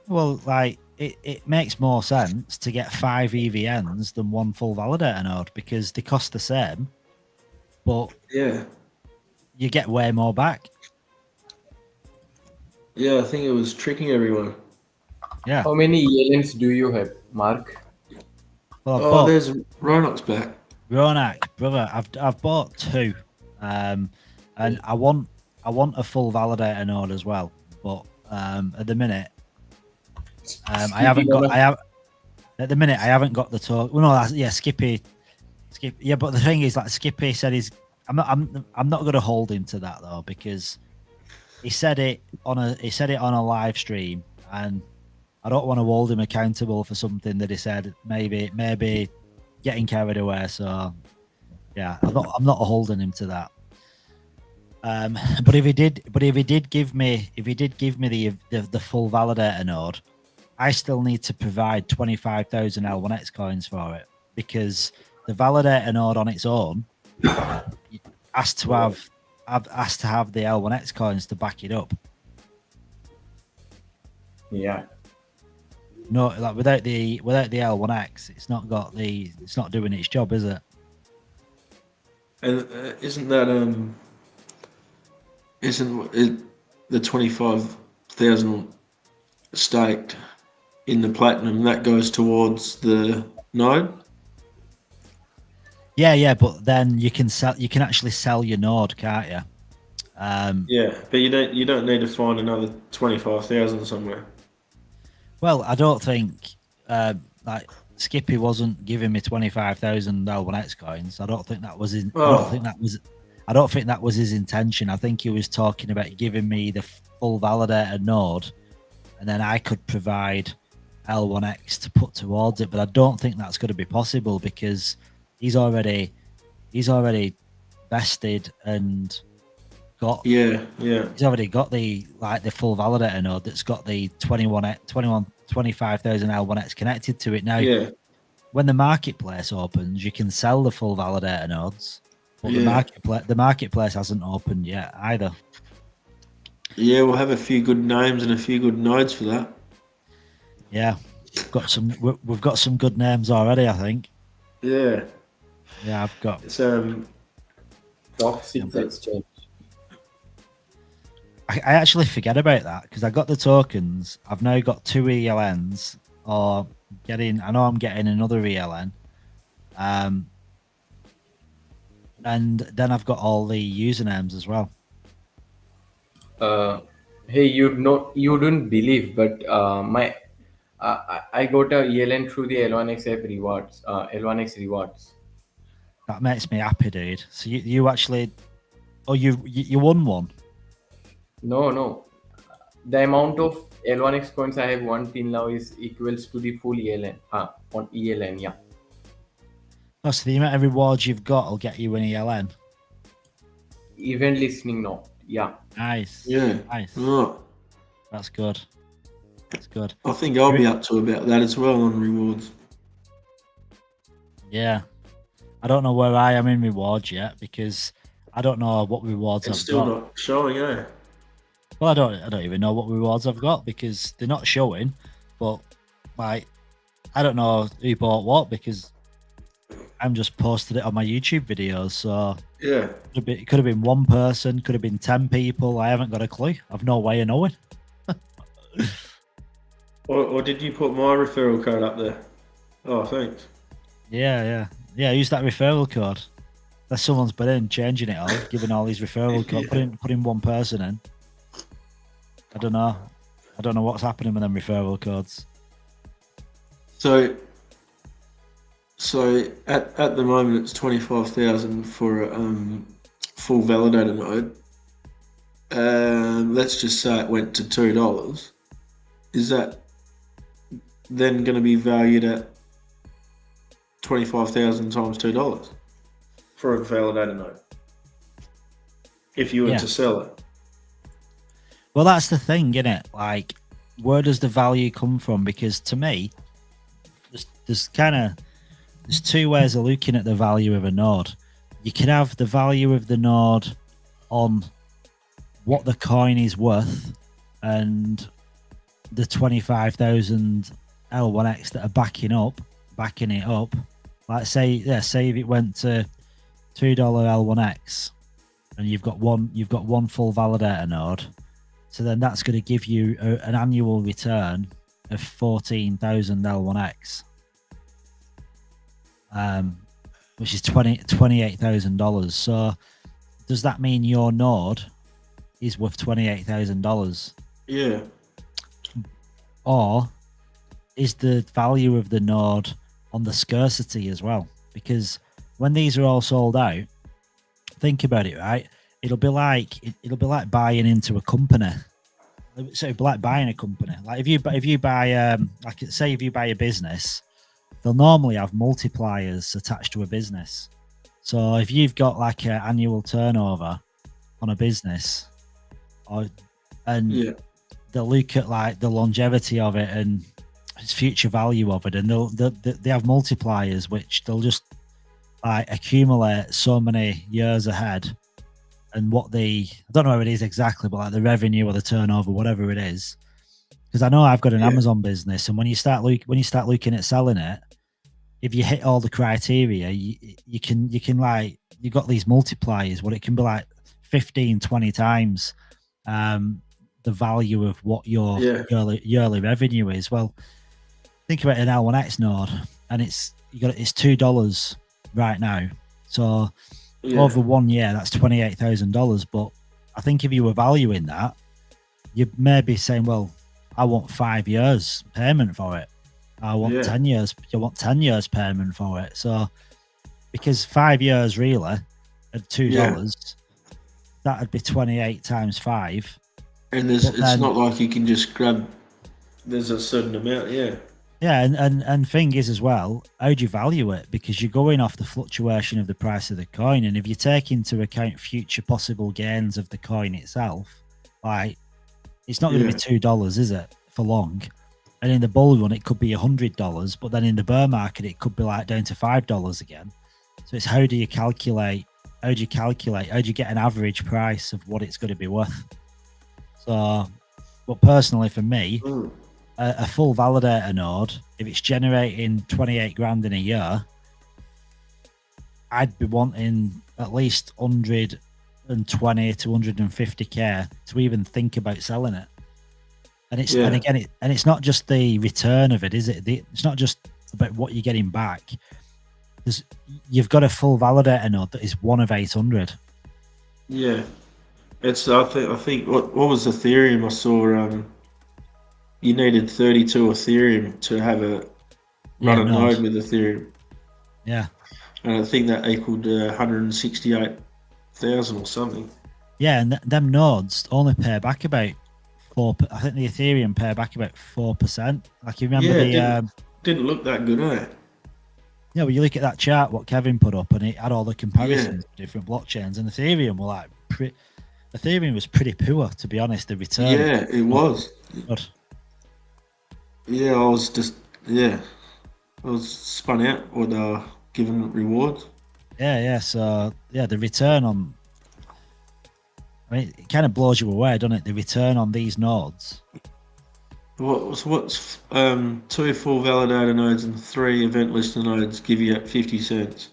Well, like it makes more sense to get 5 EVNs than 1 full validator node, because they cost the same, but yeah, you get way more back. Yeah, I think it was tricking everyone. Yeah. How many ELNs do you have, Mark? Well, there's Ronak's back. Ronak, brother, I've bought 2, and I want a full validator node as well, but at the minute, I haven't got the token. Well, no, Skippy. Yeah, but the thing is, like Skippy said, I'm not going to hold him to that though, because he said it on a live stream, and I don't want to hold him accountable for something that he said maybe getting carried away. So yeah, I'm not holding him to that. But if he did give me the full validator node, I still need to provide 25,000 L1X coins for it, because the validator node on its own has to have the L1X coins to back it up. Yeah. No, like without the L1X, it's not doing its job, is it? And isn't it the 25,000 staked in the platinum that goes towards the node? Yeah, but then you can actually sell your node, can't you? Yeah, but you don't need to find another 25,000 somewhere. Well, I don't think like Skippy wasn't giving me 25,000 L1X coins. I don't think that was his. I don't think that was his intention. I think he was talking about giving me the full validator node, and then I could provide L1X to put towards it. But I don't think that's going to be possible because he's already vested and got Yeah. he's already got the full validator node that's got the 25,000 L1X connected to it now. Yeah. When the marketplace opens, you can sell the full validator nodes, but Yeah. the marketplace hasn't opened yet either. Yeah, we'll have a few good names and a few good nodes for that. Yeah, we've got some good names already, I think. Yeah. Yeah, I've got. It's Top 6 exchange. I actually forget about that because I got the tokens. I've now got 2 ELNs, or I know I'm getting another ELN. And then I've got all the usernames as well. Hey, you don't believe, but I got a ELN through the L1XF rewards. L1X rewards. That makes me happy, dude. So you actually, you won one. No. The amount of L1X coins I have won till now is equals to the full ELN. On ELN, yeah. Oh, so the amount of rewards you've got will get you an ELN. Event listening now, yeah. Nice. Yeah. Nice. Oh, That's good. That's good. I think I'll be up to about that as well on rewards. Yeah. I don't know where I am in rewards yet because I don't know what rewards It's I've still got. not showing, eh? Well, I don't even know what rewards I've got because they're not showing. But like, I don't know who bought what because I'm just posted it on my YouTube videos. So Yeah. it could have been one person, could have been 10 people. I haven't got a clue. I've no way of knowing. Or did you put my referral code up there? Oh, thanks. Yeah. Use that referral code. That's someone's been in changing it all, giving all these referral codes, putting one person in. I don't know what's happening with them referral codes. So at the moment it's 25,000 for a full validator node. Let's just say it went to $2. Is that then going to be valued at 25,000 times $2 for a validator node? If you were to sell it. Well, that's the thing, isn't it? Like, where does the value come from? Because to me, there's 2 ways of looking at the value of a node. You can have the value of the node on what the coin is worth and the 25,000 L1X that are backing it up. Like say if it went to $2 L1X and you've got one full validator node. So then that's going to give you an annual return of 14,000 L1X, which is $28,000. So does that mean your node is worth $28,000? Yeah. Or is the value of the node on the scarcity as well? Because when these are all sold out, think about it, right? It'll be like buying into a company. So it'd be like buying a company. Like if you buy like say if you buy a business, they'll normally have multipliers attached to a business. So if you've got like an annual turnover on a business, they'll look at like the longevity of it and its future value of it, and they have multipliers which they'll just like accumulate so many years ahead. And I don't know what it is exactly, but like the revenue or the turnover, whatever it is. Because I know I've got an Amazon business, and when you start looking at selling it, if you hit all the criteria, you can like, you've got these multipliers. What it can be like 15, 20 times the value of what your yearly revenue is. Well, think about an L1X node, and it's $2 right now. So over 1 year, that's $28,000. But I think if you were valuing that, you may be saying, well, I want 5 years payment for it. I want Yeah. 10 years. You want 10 years payment for it. So, because 5 years really at $2, that'd be 28 times 5. And But it's then- not like you can just grab. There's a certain amount, yeah. Yeah, and thing is as well, how do you value it? Because you're going off the fluctuation of the price of the coin, and if you take into account future possible gains of the coin itself, like it's not going to be $2, is it, for long? And in the bull run, it could be $100, but then in the bear market, it could be like down to $5 again. So it's how do you calculate? How do you get an average price of what it's going to be worth? So, but personally, for me. A full validator node, if it's generating 28 grand in a year, I'd be wanting at least 120 to 150k to even think about selling it. And it's and again, it's not just the return of it, is it? It's not just about what you're getting back. Because you've got a full validator node that is 1 of 800. Yeah, it's. I think what was Ethereum? I saw. You needed 32 Ethereum to have run a node with Ethereum. Yeah. And I think that equaled 168,000 or something. Yeah, and them nodes only pay back about 4. I think the Ethereum pay back about 4%. Like you remember didn't look that good, eh? Yeah, well, you look at that chart what Kevin put up, and it had all the comparisons of different blockchains, and Ethereum were like Ethereum was pretty poor, to be honest. The return. Yeah, it was. Good. Yeah, I was spun out with given rewards. Yeah. So the return on. I mean, it kind of blows you away, doesn't it? The return on these nodes. What's 2 full validator nodes and 3 event listener nodes give you at 50 cents?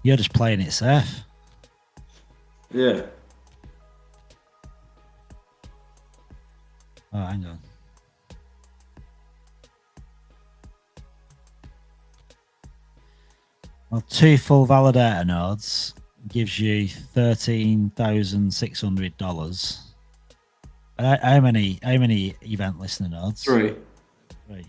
You're just playing it safe. Yeah. Oh, hang on. Well, 2 full validator nodes gives you $13,600. How many event listener nodes? 3. 3.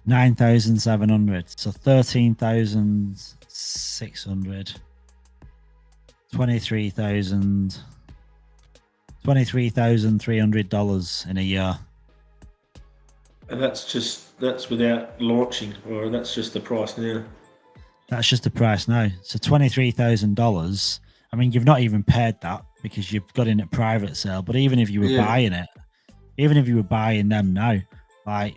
$9,700. So 13,600. $23,300 in a year. And that's without launching, or that's just the price now. That's just the price now. So $23,000. I mean, you've not even paid that because you've got in at private sale. But even if you were buying it, even if you were buying them now, like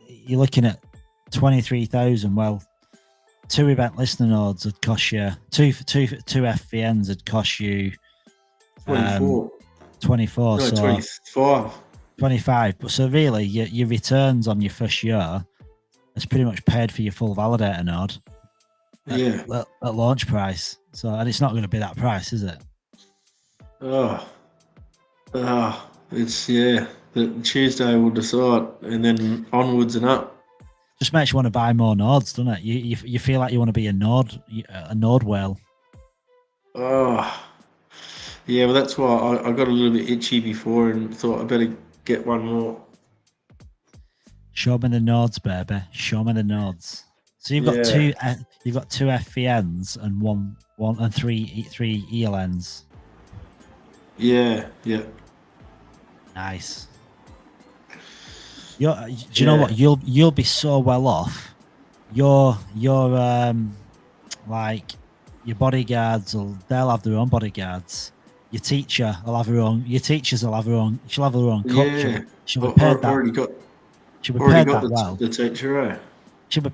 you're looking at 23,000. Well, 2 event listener nodes would cost you two FVNs would cost you 24. 24. No, so 25. 25. But so really, your returns on your first year has pretty much paid for your full validator node. At launch price. So, and it's not going to be that price, is it? It's the Tuesday will decide, and then onwards and up. Just makes you want to buy more nodes, doesn't it? You feel like you want to be a node whale. Oh, yeah. Well, that's why I got a little bit itchy before and thought I better get one more. Show me the nodes, baby. Show me the nodes. So you've got two FVNs and one and three ELNs. Yeah. Nice. Do you know what? You'll be so well off. Your like your bodyguards they'll have their own bodyguards. Your teacher will have her own. Your teachers will have her own. She'll have her own coach. Yeah. She'll be paid that. She'll be paid that well. The teacher, eh? She'll be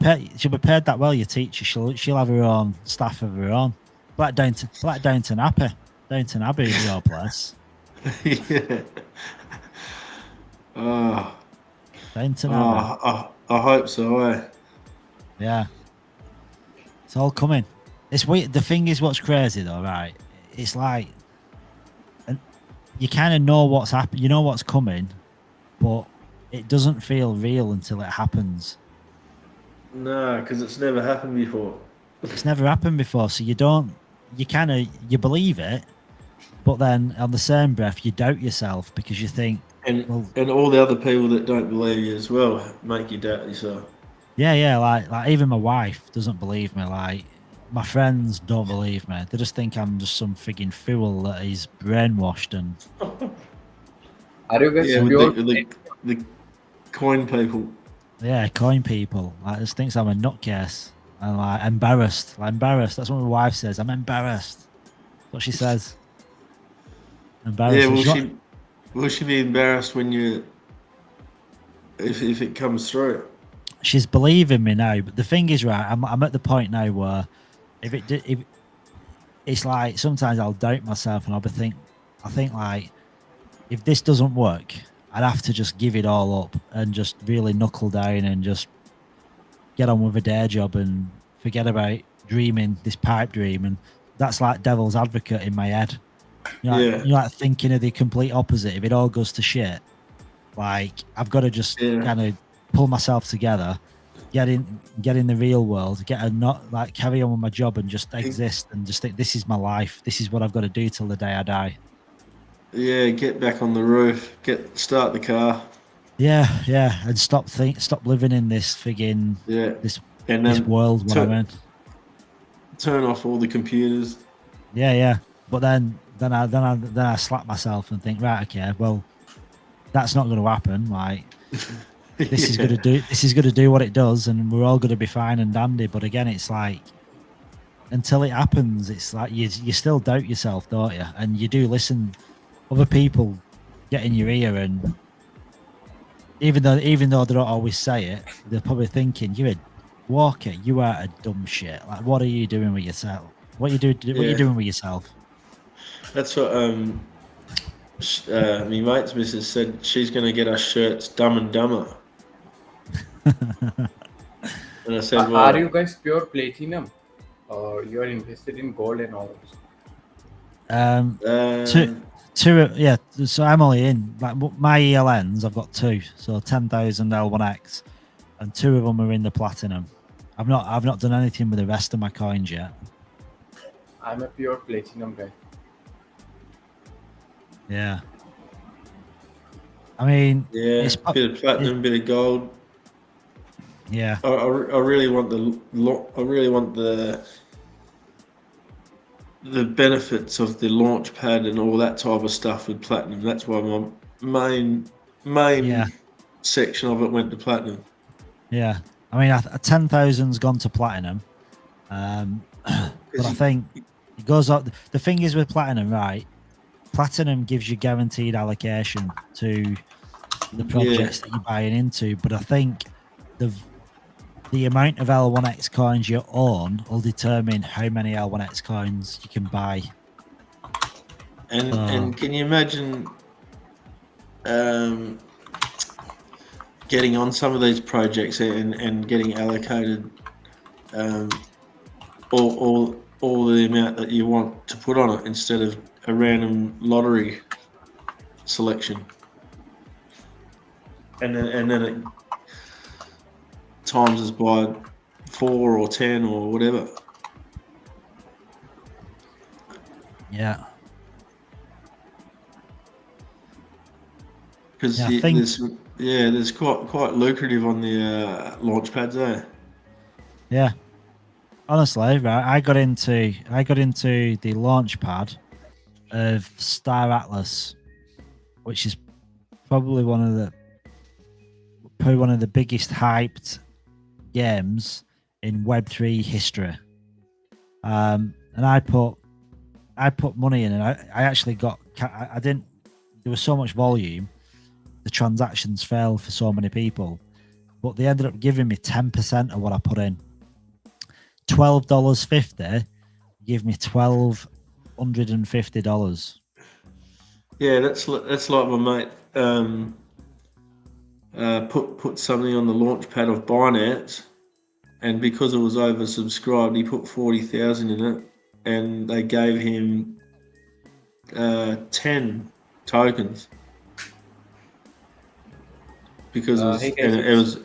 paid that well. Your teacher. She'll have her own staff of her own. Like Downton Abbey. Downton Abbey is your place. Yeah. Downton Abbey. I hope so, eh? Yeah. It's all coming. It's weird. The thing is, what's crazy though, right? It's like, and you kind of know what's happening, you know what's coming, but it doesn't feel real until it happens. No, because it's never happened before. It's never happened before, so you believe it, but then on the same breath you doubt yourself because you think, And well, and all the other people that don't believe you as well make you doubt yourself. yeah, like even my wife doesn't believe me. Like my friends don't believe me. They just think I'm just some frigging fool that is brainwashed and Are you guys Yeah, with pure? the coin people. yeah, coin people. Like just thinks I'm a nutcase and like embarrassed. Like embarrassed. That's what my wife says. I'm embarrassed. That's what she says. Embarrassed. Yeah, So she's not- will she be embarrassed when if it comes through? she's believing me now. But the thing is, right, I'm at the point now where if it's like sometimes I'll doubt myself and I think like if this doesn't work, I'd have to just give it all up and just really knuckle down and just get on with a day job and forget about dreaming this pipe dream. And that's like devil's advocate in my head. Yeah. You're like thinking of the complete opposite. If it all goes to shit, like I've got to just Yeah. kind of pull myself together, get in the real world, not like carry on with my job and just exist and just think this is my life. This is what I've got to do till the day I die. Yeah, get back on the roof, start the car. Yeah, and stop living in this frigging Yeah. this And this then world what I'm in. turn off all the computers. Yeah. But then I slap myself and think, right, okay, well, that's not going to happen. Like this is going to do what it does, and we're all going to be fine and dandy. But again, it's like until it happens, it's like you still doubt yourself, don't you? And you do listen, other people get in your ear, and even though they don't always say it, they're probably thinking, "You're a Walker, you are a dumb shit. Like, what are you doing with yourself? What you doing with yourself?" That's what my mate's missus said. She's going to get us shirts Dumb and Dumber. And I said, well, Are you guys pure platinum, or you are invested in gold and all? Two, yeah. So I'm only in like my ELNs. I've got two, so 10,000 L1X, and two of them are in the platinum. I've not done anything with the rest of my coins yet. I'm a pure platinum guy. Yeah. I mean, yeah, it's bit of platinum, bit of gold. Yeah. I really want the benefits of the launch pad and all that type of stuff with platinum. That's why my main section of it went to platinum. Yeah. I mean, 10,000's gone to platinum. But I think it goes up. The thing is with platinum, right? Platinum gives you guaranteed allocation to the projects that you're buying into. But I think the amount of L1X coins you own will determine how many L1X coins you can buy. And can you imagine getting on some of these projects and getting allocated all the amount that you want to put on it instead of a random lottery selection, and then it times us by 4 or 10 or whatever. Yeah. Because there's quite lucrative on the launch pads there. Yeah. Honestly, right, I got into the launch pad of Star Atlas, which is probably one of the biggest hyped games in Web3 history. And I put money in, and I actually got. I didn't. There was so much volume, the transactions fell for so many people, but they ended up giving me 10% of what I put in. $12.50 give me $1,250. Yeah, that's like my mate put something on the launch pad of Binance, and because it was oversubscribed, he put 40,000 in it, and they gave him 10 tokens because Hey guys,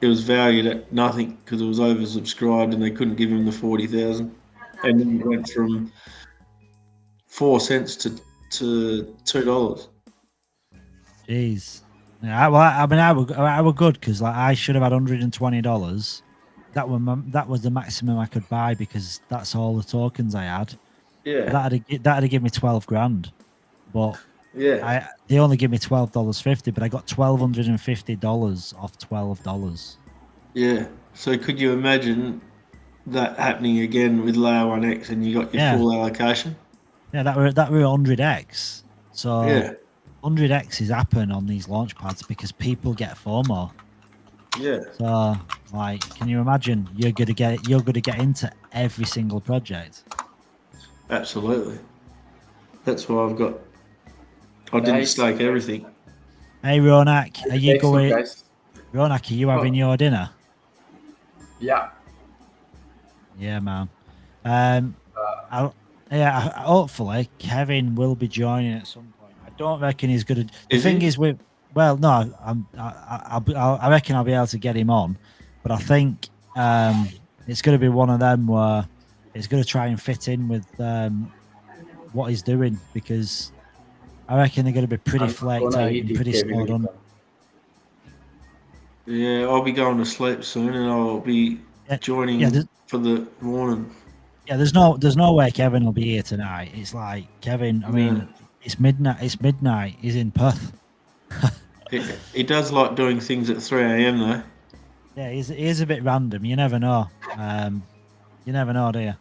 it was valued at nothing because it was oversubscribed and they couldn't give him the 40,000, and then it went from 4 cents to $2. Jeez. Yeah, well, I mean, I were good because like I should have had $120. That was the maximum I could buy because that's all the tokens I had. Yeah, That'd give me 12 grand, but yeah. they only give me $12.50, but I got $1,250 off $12. Yeah. So could you imagine that happening again with Layer 1X and you got your Yeah. full allocation? Yeah, that were 100x. So Yeah. 100x is happen on these launch pads because people get FOMO. Yeah. So like, can you imagine you're gonna get into every single project? Absolutely. That's why I didn't Nice. stake everything. Hey Ronak, are you Thanks, going? guys. Ronak, are you having your dinner? Yeah. Yeah, man. Hopefully Kevin will be joining at some point. I don't reckon he's gonna. The Is thing he? is, I reckon I'll be able to get him on, but I think it's going to be one of them where it's going to try and fit in with what he's doing because I reckon they're going to be pretty flaked out and pretty snowed on. Yeah, I'll be going to sleep soon and I'll be joining for the morning. Yeah, there's no way Kevin will be here tonight. It's like Kevin. I mean, it's midnight. It's midnight. He's in Perth. He does like doing things at 3 a.m. though. Yeah, he is a bit random. You never know. You never know, do you?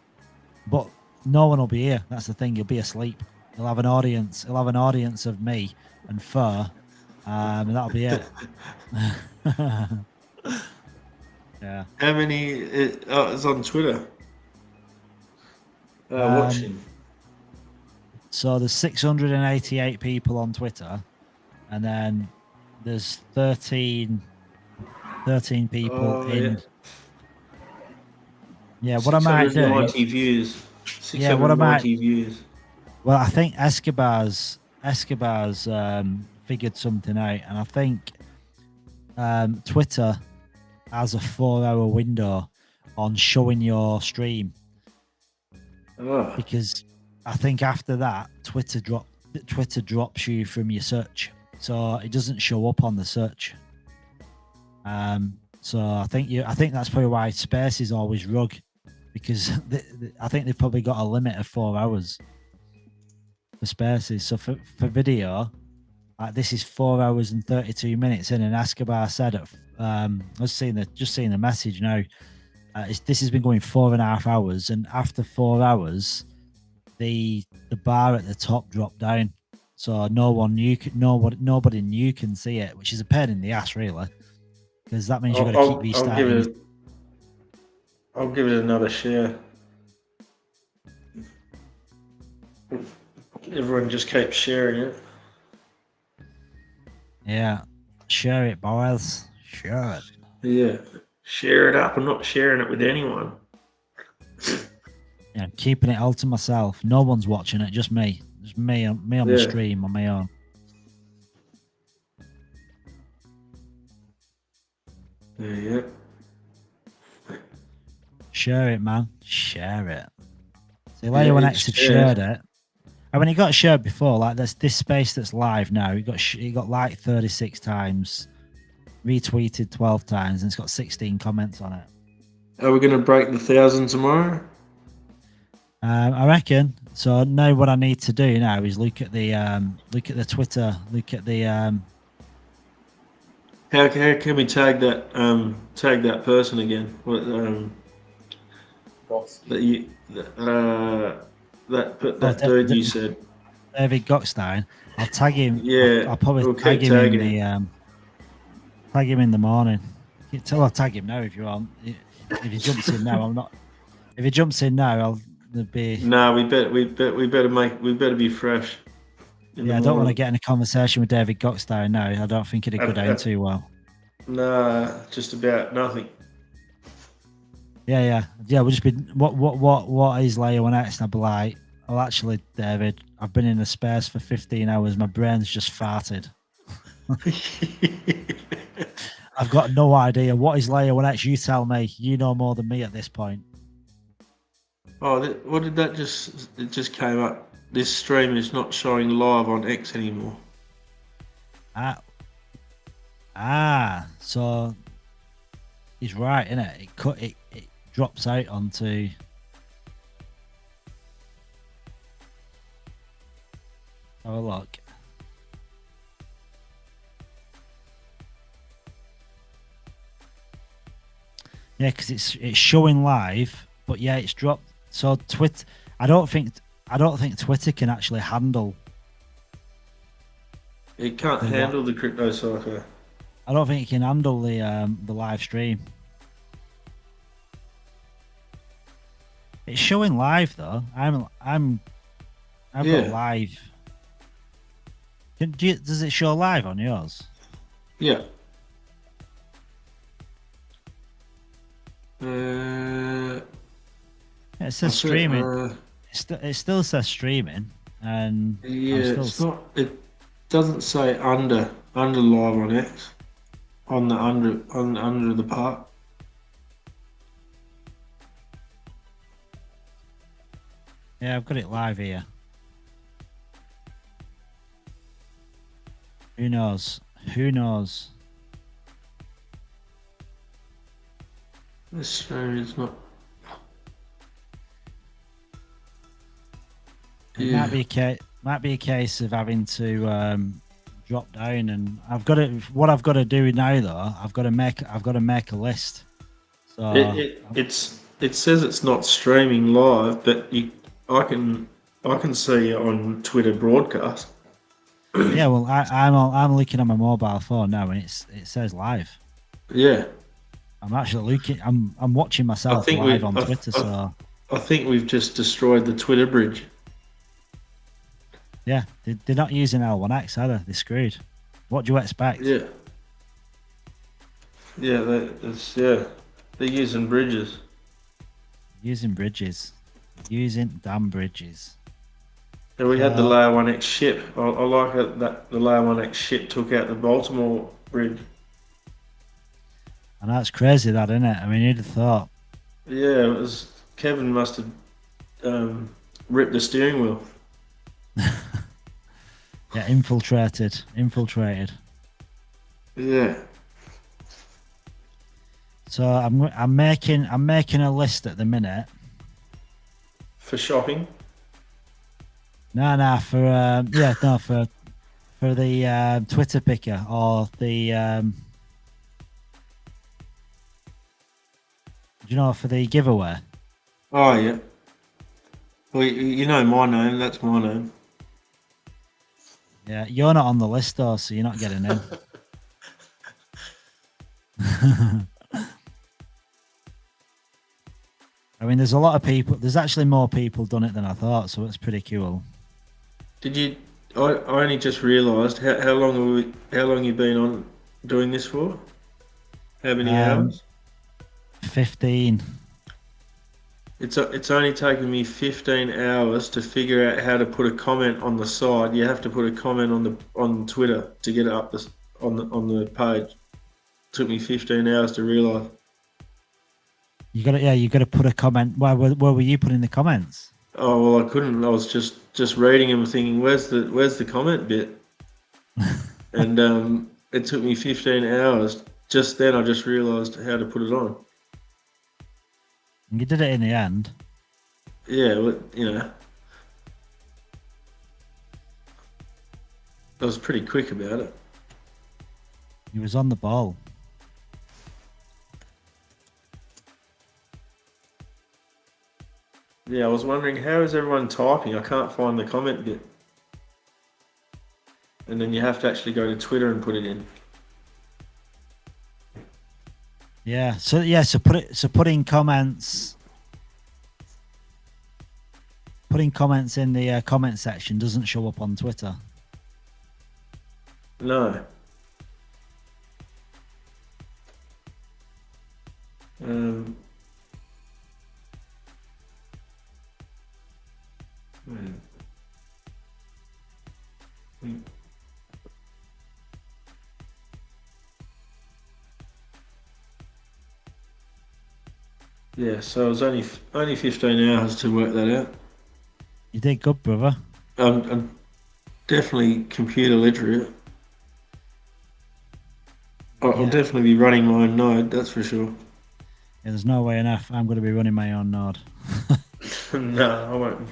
But no one will be here. That's the thing. He'll be asleep. He'll have an audience. He'll have an audience of me and Fur, and that'll be it. Yeah. How many? It's on Twitter. Watching. So there's 688 people on Twitter, and then there's 13 people in. Yeah, what I might do. 690 views. 690 yeah, what I might. Views. Well, I think Escobar's figured something out, and I think Twitter has a 4-hour window on showing your stream. Oh. Because I think after that, Twitter drops you from your search, so it doesn't show up on the search. So I think that's probably why Space is always rug, because I think they've probably got a limit of 4 hours for Spaces. So for video, like this is 4 hours and 32 minutes in, and Escobar said I was seeing the message now. This has been going 4.5 hours, and after 4 hours, the bar at the top dropped down, so nobody new can see it, which is a pain in the ass, really, because that means you've got to keep restarting. I'll give it another share. Everyone just keeps sharing it. Yeah, share it, boys. Share it. Yeah. Share it up. I'm not sharing it with anyone. Yeah, keeping it all to myself. No one's watching it, just me. Just me on the stream on my own. Yeah. Share it, man. Share it. See, Layer 1X have shared it. I mean, it got shared before. Like this space that's live now. It got liked 36 times. Retweeted 12 times, and it's got 16 comments on it. Are we going to break the 1,000 tomorrow? I reckon. So now what I need to do now is look at the Twitter, look at the. How can we tag that person again? What that dude you said. David Gockstein. I'll tag him. Yeah, I'll probably tag him in the. Tag him in the morning. I'll tag him now if you want. If he jumps in now, I'm not. If he jumps in now, I'll be. No, we better be fresh. Yeah, I don't want to get in a conversation with David Gockstein now. I don't think it'd go down too well. Nah, just about nothing. Yeah. We'll just be what is Layer 1X? And I'll be like, Well, actually, David, I've been in the space for 15 hours. My brain's just farted. I've got no idea. What is layer 1x? You tell me. You know more than me at this point. Oh, what did that just? It just came up. This stream is not showing live on X anymore. So he's right, isn't it? It drops out onto. Have a look. Yeah, because it's showing live, but yeah, it's dropped. So Twitter, I don't think Twitter can actually handle. It can't handle the crypto cycle. I don't think it can handle the live stream. It's showing live though. I've got live. Does it show live on yours? Yeah. It says streaming. It still says streaming, and it's not. It doesn't say under live on X on the under the part. Yeah, I've got it live here. Who knows? Who knows? This stream is not. It might be a case of having to drop down, and I've got to. What I've got to do now, though, I've got to make a list. So it says it's not streaming live, but I can see it on Twitter broadcast. Yeah, well, I'm looking at my mobile phone now, and it says live. Yeah. I'm actually looking. I'm watching myself live on Twitter. So I think we've just destroyed the Twitter bridge. Yeah, they're not using L1X either. They're screwed. What do you expect? Yeah. Yeah, they're using bridges. Using damn bridges. And we had the layer 1X ship. I like it that the layer 1X ship took out the Baltimore bridge. And that's crazy, that, isn't it? I mean, you'd have thought. Yeah, it was. Kevin must have ripped the steering wheel. Yeah, infiltrated. Yeah. So I'm making a list at the minute. For shopping. No, for the Twitter picker or the for the giveaway. Oh yeah. Well, you know my name. That's my name. Yeah, you're not on the list though, so you're not getting in. I mean, there's a lot of people. There's actually more people done it than I thought, so it's pretty cool. Did you? I only just realised how long you been on doing this for? How many hours? 15. It's only taken me 15 hours to figure out how to put a comment on the side. You have to put a comment on Twitter to get it up on the page. It took me 15 hours to realise. You got to put a comment. Where were you putting the comments? Oh well, I couldn't. I was just reading them, thinking, "Where's the comment bit?" And it took me 15 hours. Just then, I just realised how to put it on. You did it in the end. Yeah, well, you know, I was pretty quick about it. He was on the ball. Yeah, I was wondering, how is everyone typing? I can't find the comment bit. And then you have to actually go to Twitter and put it in. Yeah. So putting comments in the comment section doesn't show up on Twitter. No. Where's Yeah, so it was only 15 hours to work that out. You did good, brother. I'm definitely computer literate. I'll Yeah. definitely be running my own node, that's for sure. Yeah, there's no way enough. I'm going to be running my own node. No, I won't.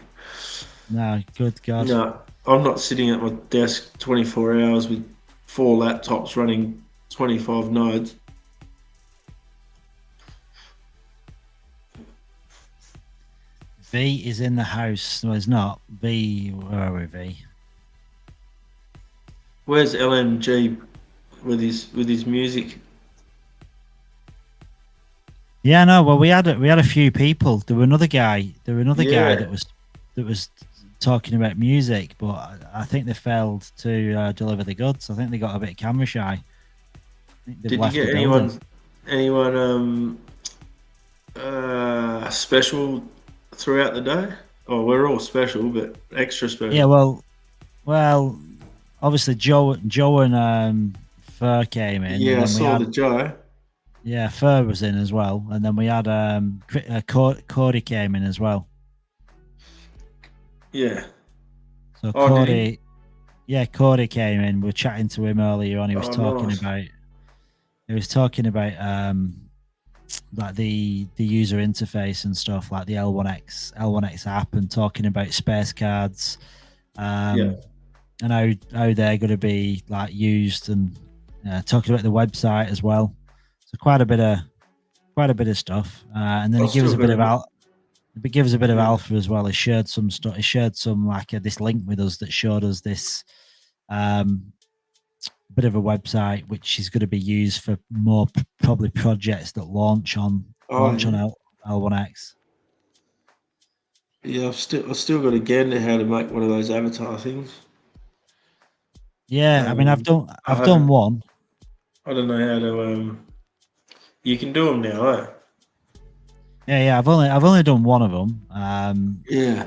No, good God. No, I'm not sitting at my desk 24 hours with 4 laptops running 25 nodes. V is in the house. No, it's not. V, where are we, V? Where's LMG with his music? Yeah, no. Well, we had a few people. There were another guy. Yeah. that was talking about music, but I think they failed to deliver the goods. I think they got a bit camera shy. I think they've Did you left get the building. anyone special throughout the day? Oh, we're all special, but extra special. Yeah, well, obviously Joe and Fur came in. Yeah, and I then we saw had, the Joe. Yeah, Fur was in as well, and then we had Cody came in as well. Yeah. So Oh, did he? Cody came in. We were chatting to him earlier on. He was Oh, talking nice. about like the user interface and stuff, like the L1X app, and talking about space cards, Yeah. and how they're going to be like used, and talking about the website as well. So quite a bit of stuff, and then I've he gives us still a bit got of to. out. It gives a bit of Yeah. alpha as well. He shared some stuff. He shared some like this link with us that showed us this bit of a website which is going to be used for more probably projects that launch on Oh, yeah. L1X. Yeah, I've still got to get into how to make one of those avatar things. Yeah, I mean, I've I done haven't. one. I don't know how to. You can do them now, eh? Yeah, I've only done one of them. Yeah.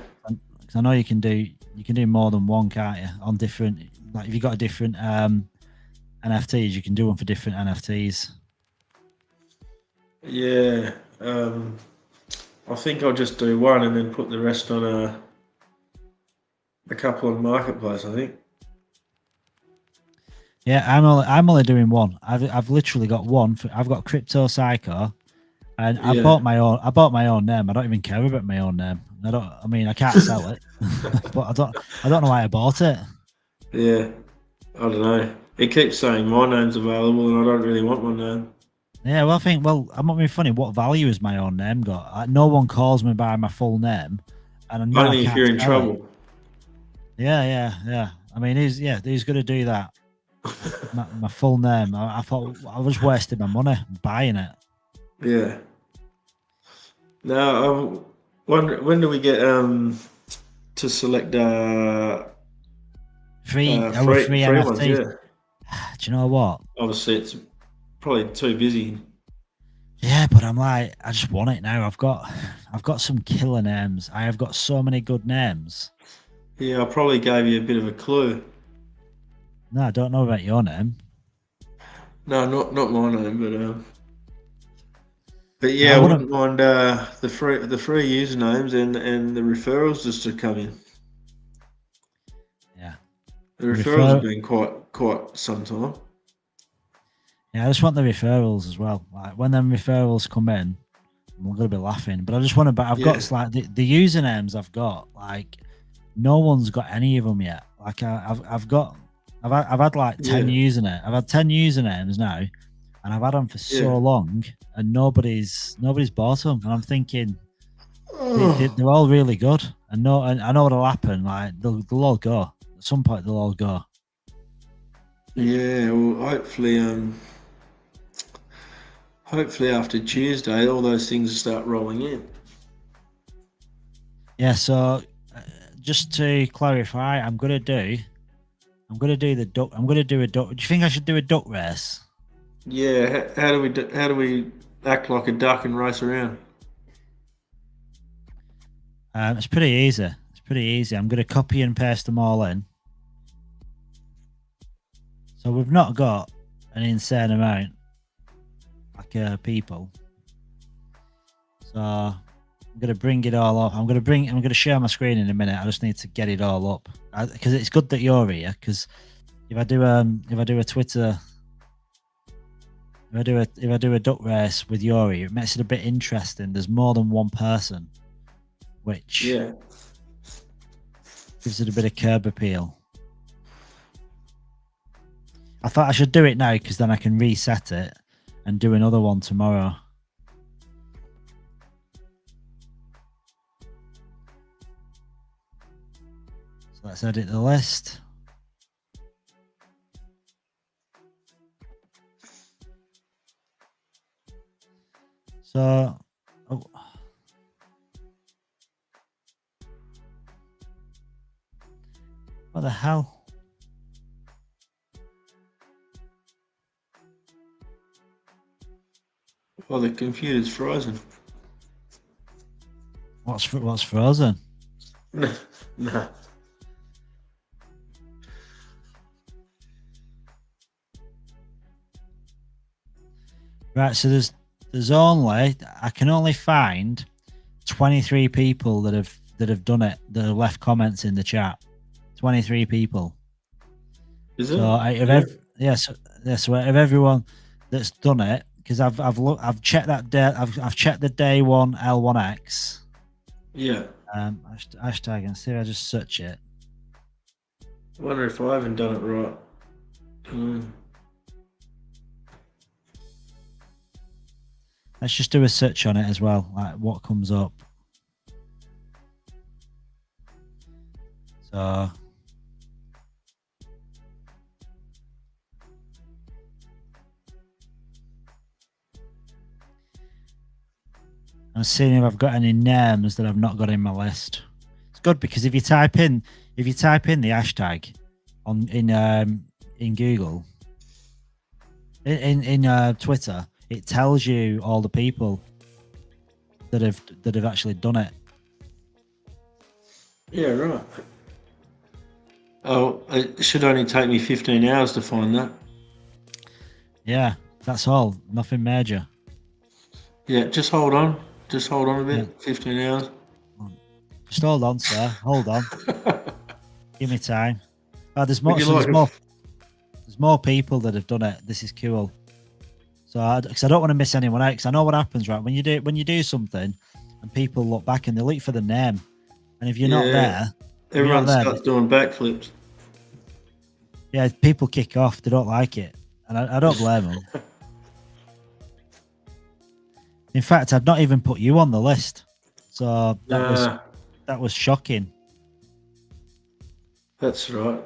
Because I know you can do more than one, can't you? On different, like if you got a different NFTs, you can do one for different NFTs. Yeah. I think I'll just do one and then put the rest on a couple on marketplace. I think. Yeah, I'm only doing one. I've literally got one. I've got Crypto Psycho, and I Yeah. bought my own name. I don't even care about my own name. I mean, I can't sell it, but I don't know why I bought it. Yeah. I don't know. It keeps saying my name's available, and I don't really want my name. Yeah, well, I'm not being funny. What value has my own name got? Like, no one calls me by my full name, and I know I Only if can't you're in sell it. trouble. Yeah. I mean, who's going to do that? My full name. I thought I was wasting my money buying it. Yeah. Now, when do we get to select Free free NFTs. ones? Yeah. Do you know what? Obviously, it's probably too busy. Yeah, but I'm like, I just want it now. I've got some killer names. I have got so many good names. Yeah, I probably gave you a bit of a clue. No, I don't know about your name. No, not my name, but yeah, I wouldn't mind the free usernames and the referrals just to come in. Yeah, the referrals have been quite some time. Yeah, I just want the referrals as well. Like when them referrals come in, I'm gonna be laughing. But I just want to. But I've got like the usernames I've got. Like no one's got any of them yet. Like I've had like 10 usernames. I've had 10 usernames now, and I've had them for so long, and nobody's bought them. And I'm thinking they're all really good. And I know what'll happen. Like they'll all go at some point. They'll all go. Yeah, well, hopefully after Tuesday, all those things will start rolling in. Yeah. So just to clarify, I'm gonna do the duck. I'm gonna do a duck. Do you think I should do a duck race? Yeah. How do we act like a duck and race around? It's pretty easy. I'm gonna copy and paste them all in. So we've not got an insane amount like people. So So I'm gonna bring it all up. I'm gonna share my screen in a minute. I just need to get it all up because it's good that you're here. Because if I do a Twitter, if I do a duck race with Yori, it makes it a bit interesting. There's more than one person, which Yeah. gives it a bit of curb appeal. I thought I should do it now because then I can reset it and do another one tomorrow. So let's edit the list. So, oh. What the hell? Well, the computer's frozen. What's frozen? Nah. Right, so there's only I can only find 23 people that have done it, that have left comments in the chat. 23 people. Is it? So out of so out of everyone that's done it, because I've checked that day, I've checked the day one L1X. Yeah. Hashtag and see if I just search it. I wonder if I haven't done it right. Let's just do a search on it as well, like what comes up. So I'm seeing if I've got any names that I've not got in my list. It's good because if you type in the hashtag in Google, in Twitter, it tells you all the people that have actually done it. Yeah, right. Oh, it should only take me 15 hours to find that. Yeah, that's all. Nothing major. Yeah, just hold on. Just hold on a bit. Yeah. 15 hours. Just hold on, sir. Hold on. Give me time. Oh, there's more. Would you So like there's more people that have done it. This is cool. So, because I don't want to miss anyone out. Because I know what happens, right? When you do something, and people look back and they look for the name, and if you're not there, Everyone starts doing backflips. yeah, people kick off. They don't like it, and I don't blame them. In fact, I've not even put you on the list, so that was shocking. That's right.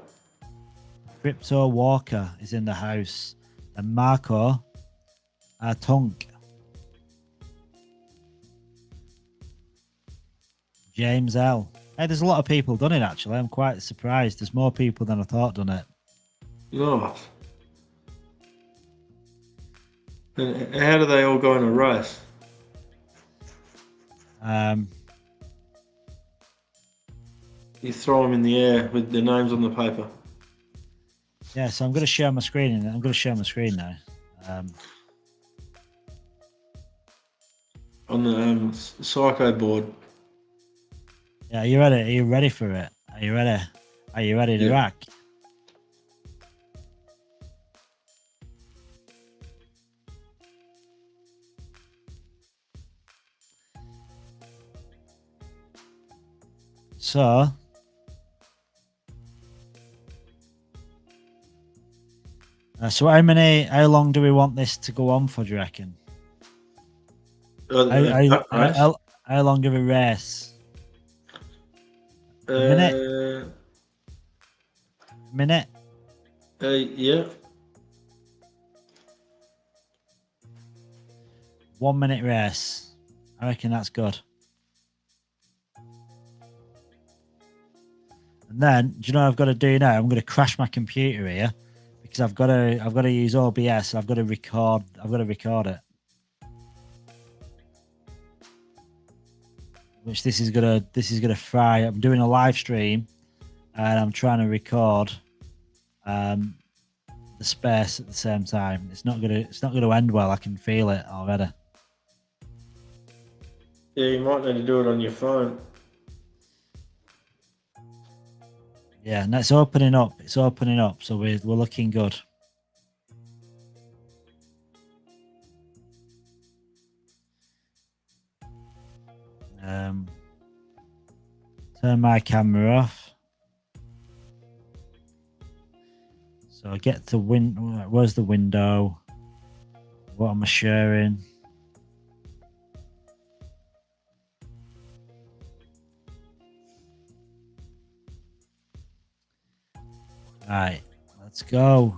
Crypto Walker is in the house, and Marco Tunk, James L. Hey, there's a lot of people done it actually. I'm quite surprised. There's more people than I thought done it. Nice. And how do they all go in a race? You throw them in the air with their names on the paper. Yeah, so I'm going to share my screen. I'm going to share my screen now. On the psycho board. Yeah, are you ready? Are you ready for it? Are you ready? Are you ready to rock? So, how long do we want this to go on for, do you reckon? How long of a race? A minute? Minute? Yeah. 1 minute race. I reckon that's good. And then, do you know what I've got to do now? I'm going to crash my computer here because I've got to use OBS. I've got to record it. Which this is gonna fry. I'm doing a live stream, and I'm trying to record the space at the same time. It's not gonna end well. I can feel it already. Yeah, you might need to do it on your phone. Yeah, and it's opening up. It's opening up, so we're looking good. Turn my camera off. So I get the where's the window? What am I sharing? Right, let's go.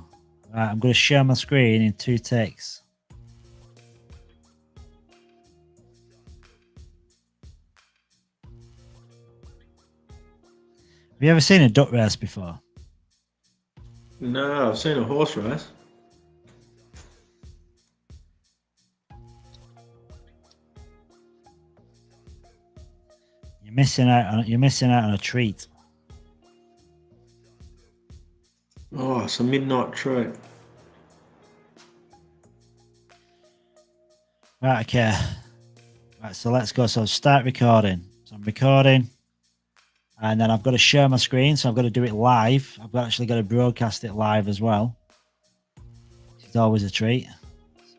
Right, I'm going to share my screen in 2 takes. Have you ever seen a duck race before? No, I've seen a horse race. You're missing out on a treat. Oh, it's a midnight treat. Right, okay. Right, so let's go. So start recording. So I'm recording. And then I've got to share my screen. So I've got to do it live. I've actually got to broadcast it live as well. It's always a treat.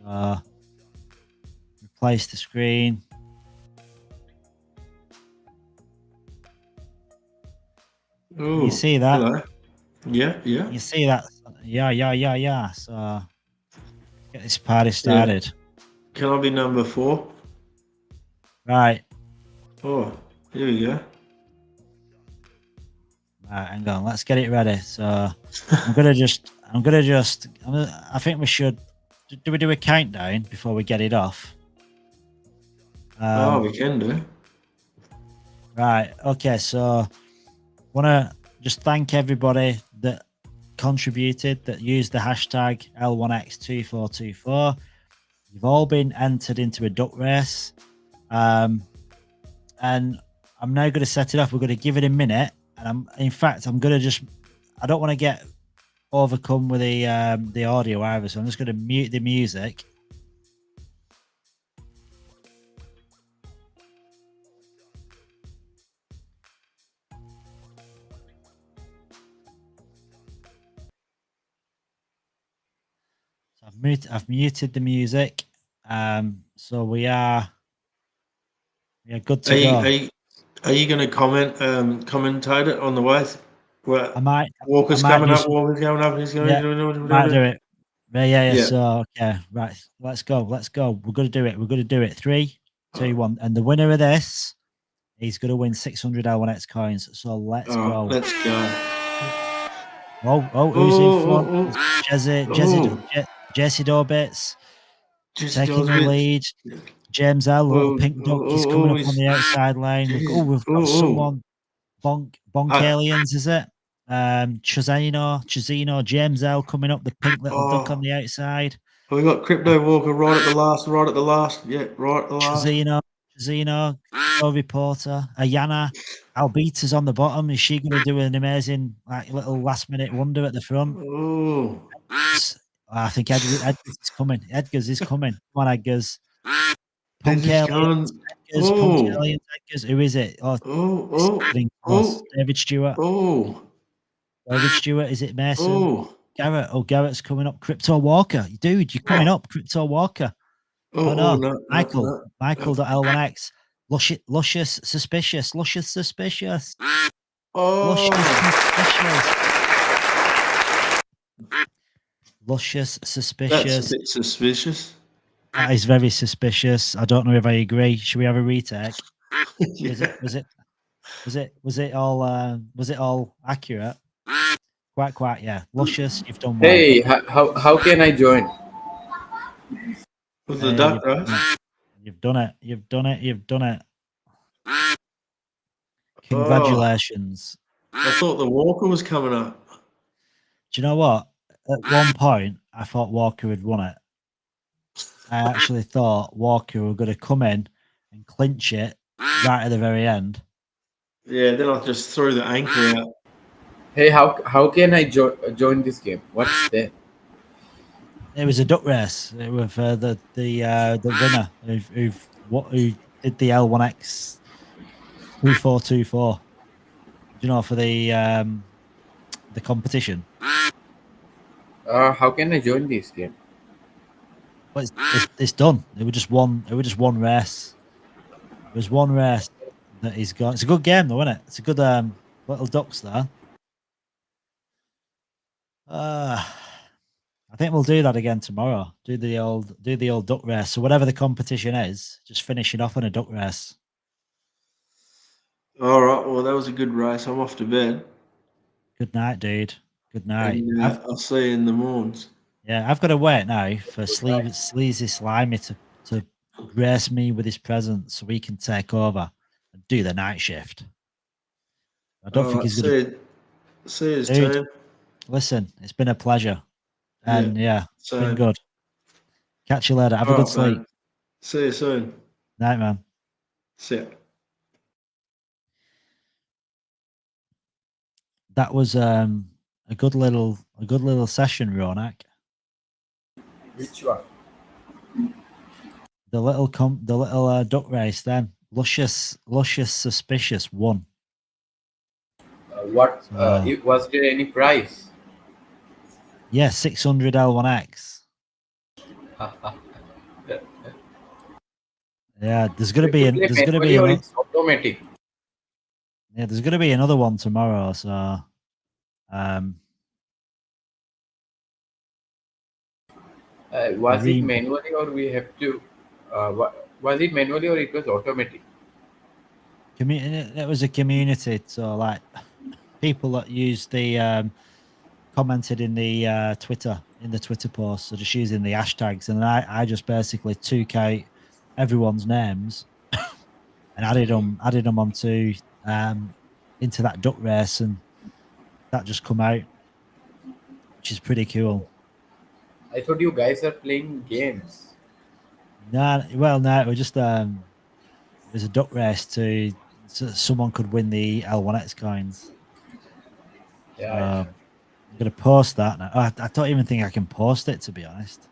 So replace the screen. Ooh, You see that? Hello. Yeah, yeah. You see that? Yeah. So get this party started. Can I be number 4? Right. Oh, here we go. Right, hang on. Let's get it ready. So I think we should. Do we do a countdown before we get it off? We can do. Right. Okay. So, want to just thank everybody that contributed, that used the hashtag L1X2424. You've all been entered into a duck race. And I'm now going to set it up. We're going to give it a minute. And I'm going to just, I don't want to get overcome with the audio either. So I'm just going to mute the music. So I've muted the music. So we are good to go. Are you going to commentate it on the way? Well, I might Walker's I might coming do up. Walker's coming up. He's going Yeah, to might do it. Yeah. Yeah. So okay, right. Let's go. We're gonna do it. 3, 2, 1. And the winner of this, he's gonna win 600 L1X coins. So let's go. Let's go. Who's in front? Jesse Dorbits taking the lead. James L, little pink duck, is coming up on the outside lane. We've got someone. Bonk Aliens, is it? Chazino, James L coming up, the pink little duck on the outside. We got Crypto Walker right at the last. Yeah, right at the last. Chazino, Toby Porter, Ayana, Albita's on the bottom. Is she going to do an amazing, little last minute wonder at the front? Oh, I think Edgar's is coming. Edgar's is coming. Come on, Edgar's. Punk Aliens, Edgar's. Who is it? David Stewart. David Stewart, is it Mason? Garrett. Garrett's coming up. Crypto Walker. Dude, you're coming up. Crypto Walker. No. Michael.L1X. Luscious Suspicious. Luscious Suspicious. That's a bit suspicious. That is very suspicious. I don't know if I agree. Should we have a retake? Yeah. Was it all accurate? Quite, yeah. Luscious, you've done well. Hey, how can I join? With the duck, right? You've done it. Congratulations. I thought the Walker was coming up. Do you know what? At one point, I thought Walker had won it. I actually thought Walker were going to come in and clinch it right at the very end. Yeah, then I just threw the anchor out. Hey, how can I join this game? What's that? It was a duck race with the winner who did the L1X 2424. Do you know, for the competition? How can I join this game? Well, it's done. It was just one. It was just one race. It was one race that he's got. It's a good game, though, isn't it? It's a good little ducks there. I think we'll do that again tomorrow. Do the old duck race. So whatever the competition is, just finish it off on a duck race. All right. Well, that was a good race. I'm off to bed. Good night, dude. Good night. And, I'll see you in the mornings. Yeah, I've got to wait now for Sleazy Slimy to grace me with his presence so we can take over and do the night shift. I don't think he's going to. See you, Dude, team. listen, it's been a pleasure. And yeah, it's been same. good. Catch you later. Have a good sleep. Man. See you soon. Night, man. See ya. That was a good little session, Ronak. Which one? The little duck race then. Luscious Suspicious won. What was there any prize? Yeah, 600 L1X. Yeah, there's gonna be it's automatic. Yeah, there's gonna be another one tomorrow. So, was it manually or we have to? Was it manually or it was automatic? It was a community. So, like, people that used the commented in the Twitter post, so just using the hashtags, and I just basically took out everyone's names and added them onto into that duck race, and that just come out, which is pretty cool. I thought you guys are playing games. No, it was just it was a duck race so someone could win the L1X coins. Yeah. I'm gonna post that now. I don't even think I can post it, to be honest.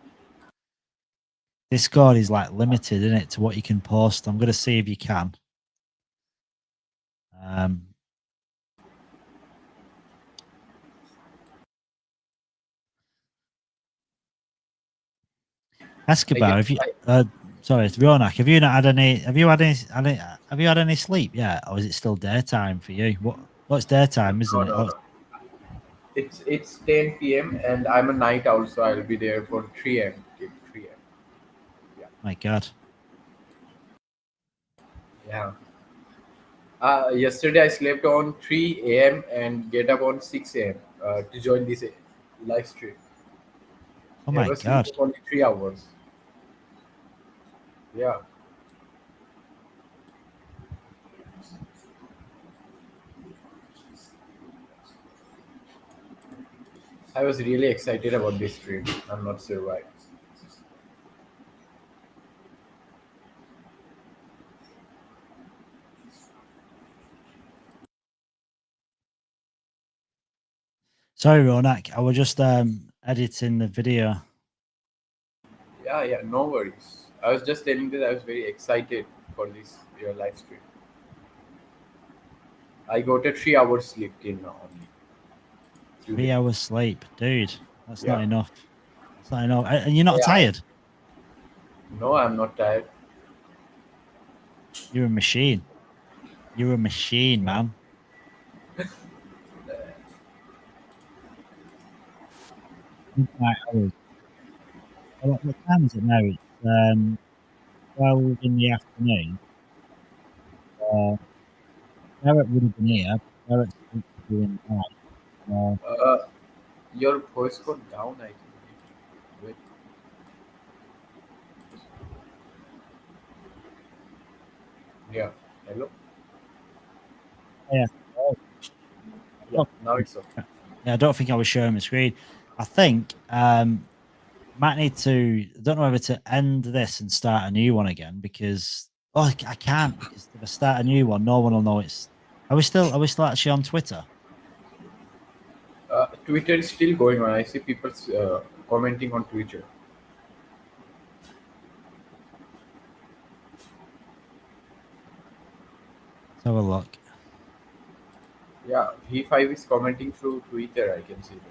Discord is like limited, isn't it, to what you can post. I'm gonna see if you can. Escobar, if you sorry, it's Ronak. Have you not had any? Have you had any sleep yet, or is it still daytime for you? What's daytime, isn't it? No. It's 10 p.m. and I'm a night owl, so I'll be there for 3 a.m. Yeah. My God. Yeah. Yesterday I slept on 3 a.m. and get up on 6 a.m. To join this live stream. Oh my God. Sleep only 3 hours. Yeah. I was really excited about this stream. I'm not sure why. Sorry, Ronak. I was just editing the video. Yeah, no worries. I was just telling that I was very excited for this your live stream. I got a 3 hours sleep till now only. 3 hours sleep, dude. That's not enough. That's not enough. And you're not tired? No, I'm not tired. You're a machine. You're a machine, man. What time is it now? It's 12 in the afternoon. Garrett would have been here. Garrett's doing that. Your voice got down, I think. Wait. Yeah. Hello? Yeah. Yeah, now it's okay. Yeah, I don't think I was showing my screen. I think might need to. I don't know whether to end this and start a new one again, because I can't, because if I start a new one, no one will know it's. Are we still actually on Twitter? Twitter is still going on. I see people commenting on Twitter. Let's have a look. Yeah, V5 is commenting through Twitter. I can see that.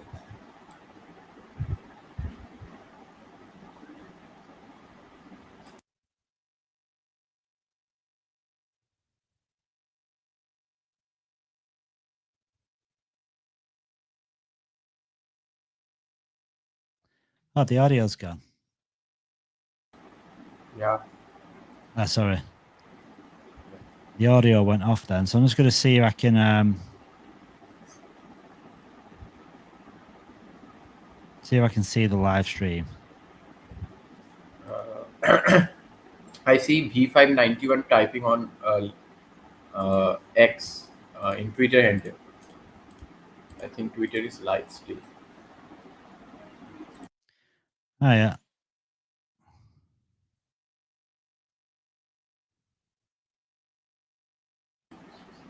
Oh, the audio's gone. Yeah. Ah, sorry. The audio went off then. So I'm just going to see if I can see the live stream. I see V591 typing on X in Twitter handle. I think Twitter is live still. Oh, yeah.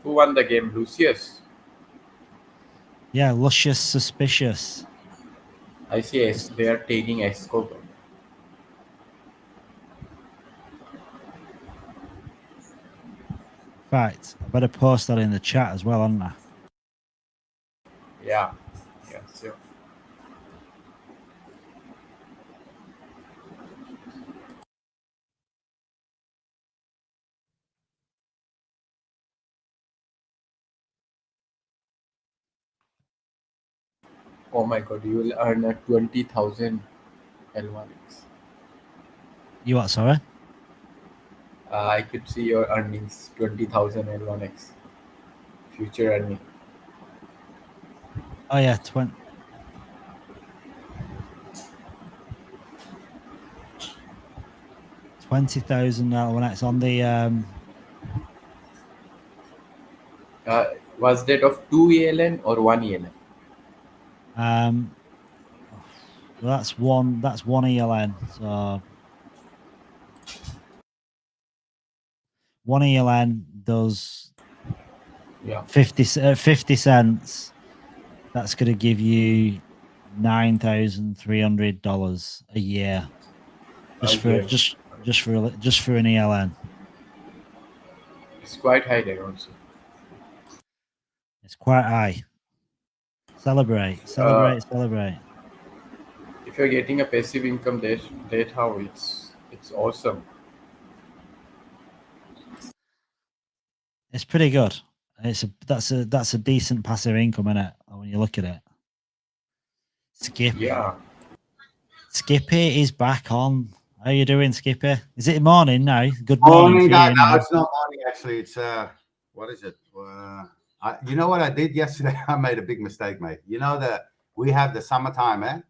Who won the game? Lucius. Yeah, Luscious Suspicious. I see they are taking Escobar. Right. I better post that in the chat as well, hadn't I? Yeah. Yeah, sure. Oh my god, you will earn a 20,000 L1X. You what, sorry? I could see your earnings 20,000 L1X. Future earning. Oh, yeah. 20,000 when it's on the Was that of 2 ELN or 1 ELN? well, that's one ELN. So one ELN does 50 cents. That's going to give you $9,300 a year just for an ELN. It's quite high there also. It's quite high. Celebrate. If you're getting a passive income, that how it's awesome. It's pretty good. That's a decent passive income, isn't it? When you look at it. Skippy. Yeah. Skippy is back on. How you doing, Skippy? Is it morning now? Good morning. No, it's not morning actually. It's what is it? You know what I did yesterday? I made a big mistake, mate. You know that we have the summertime, eh?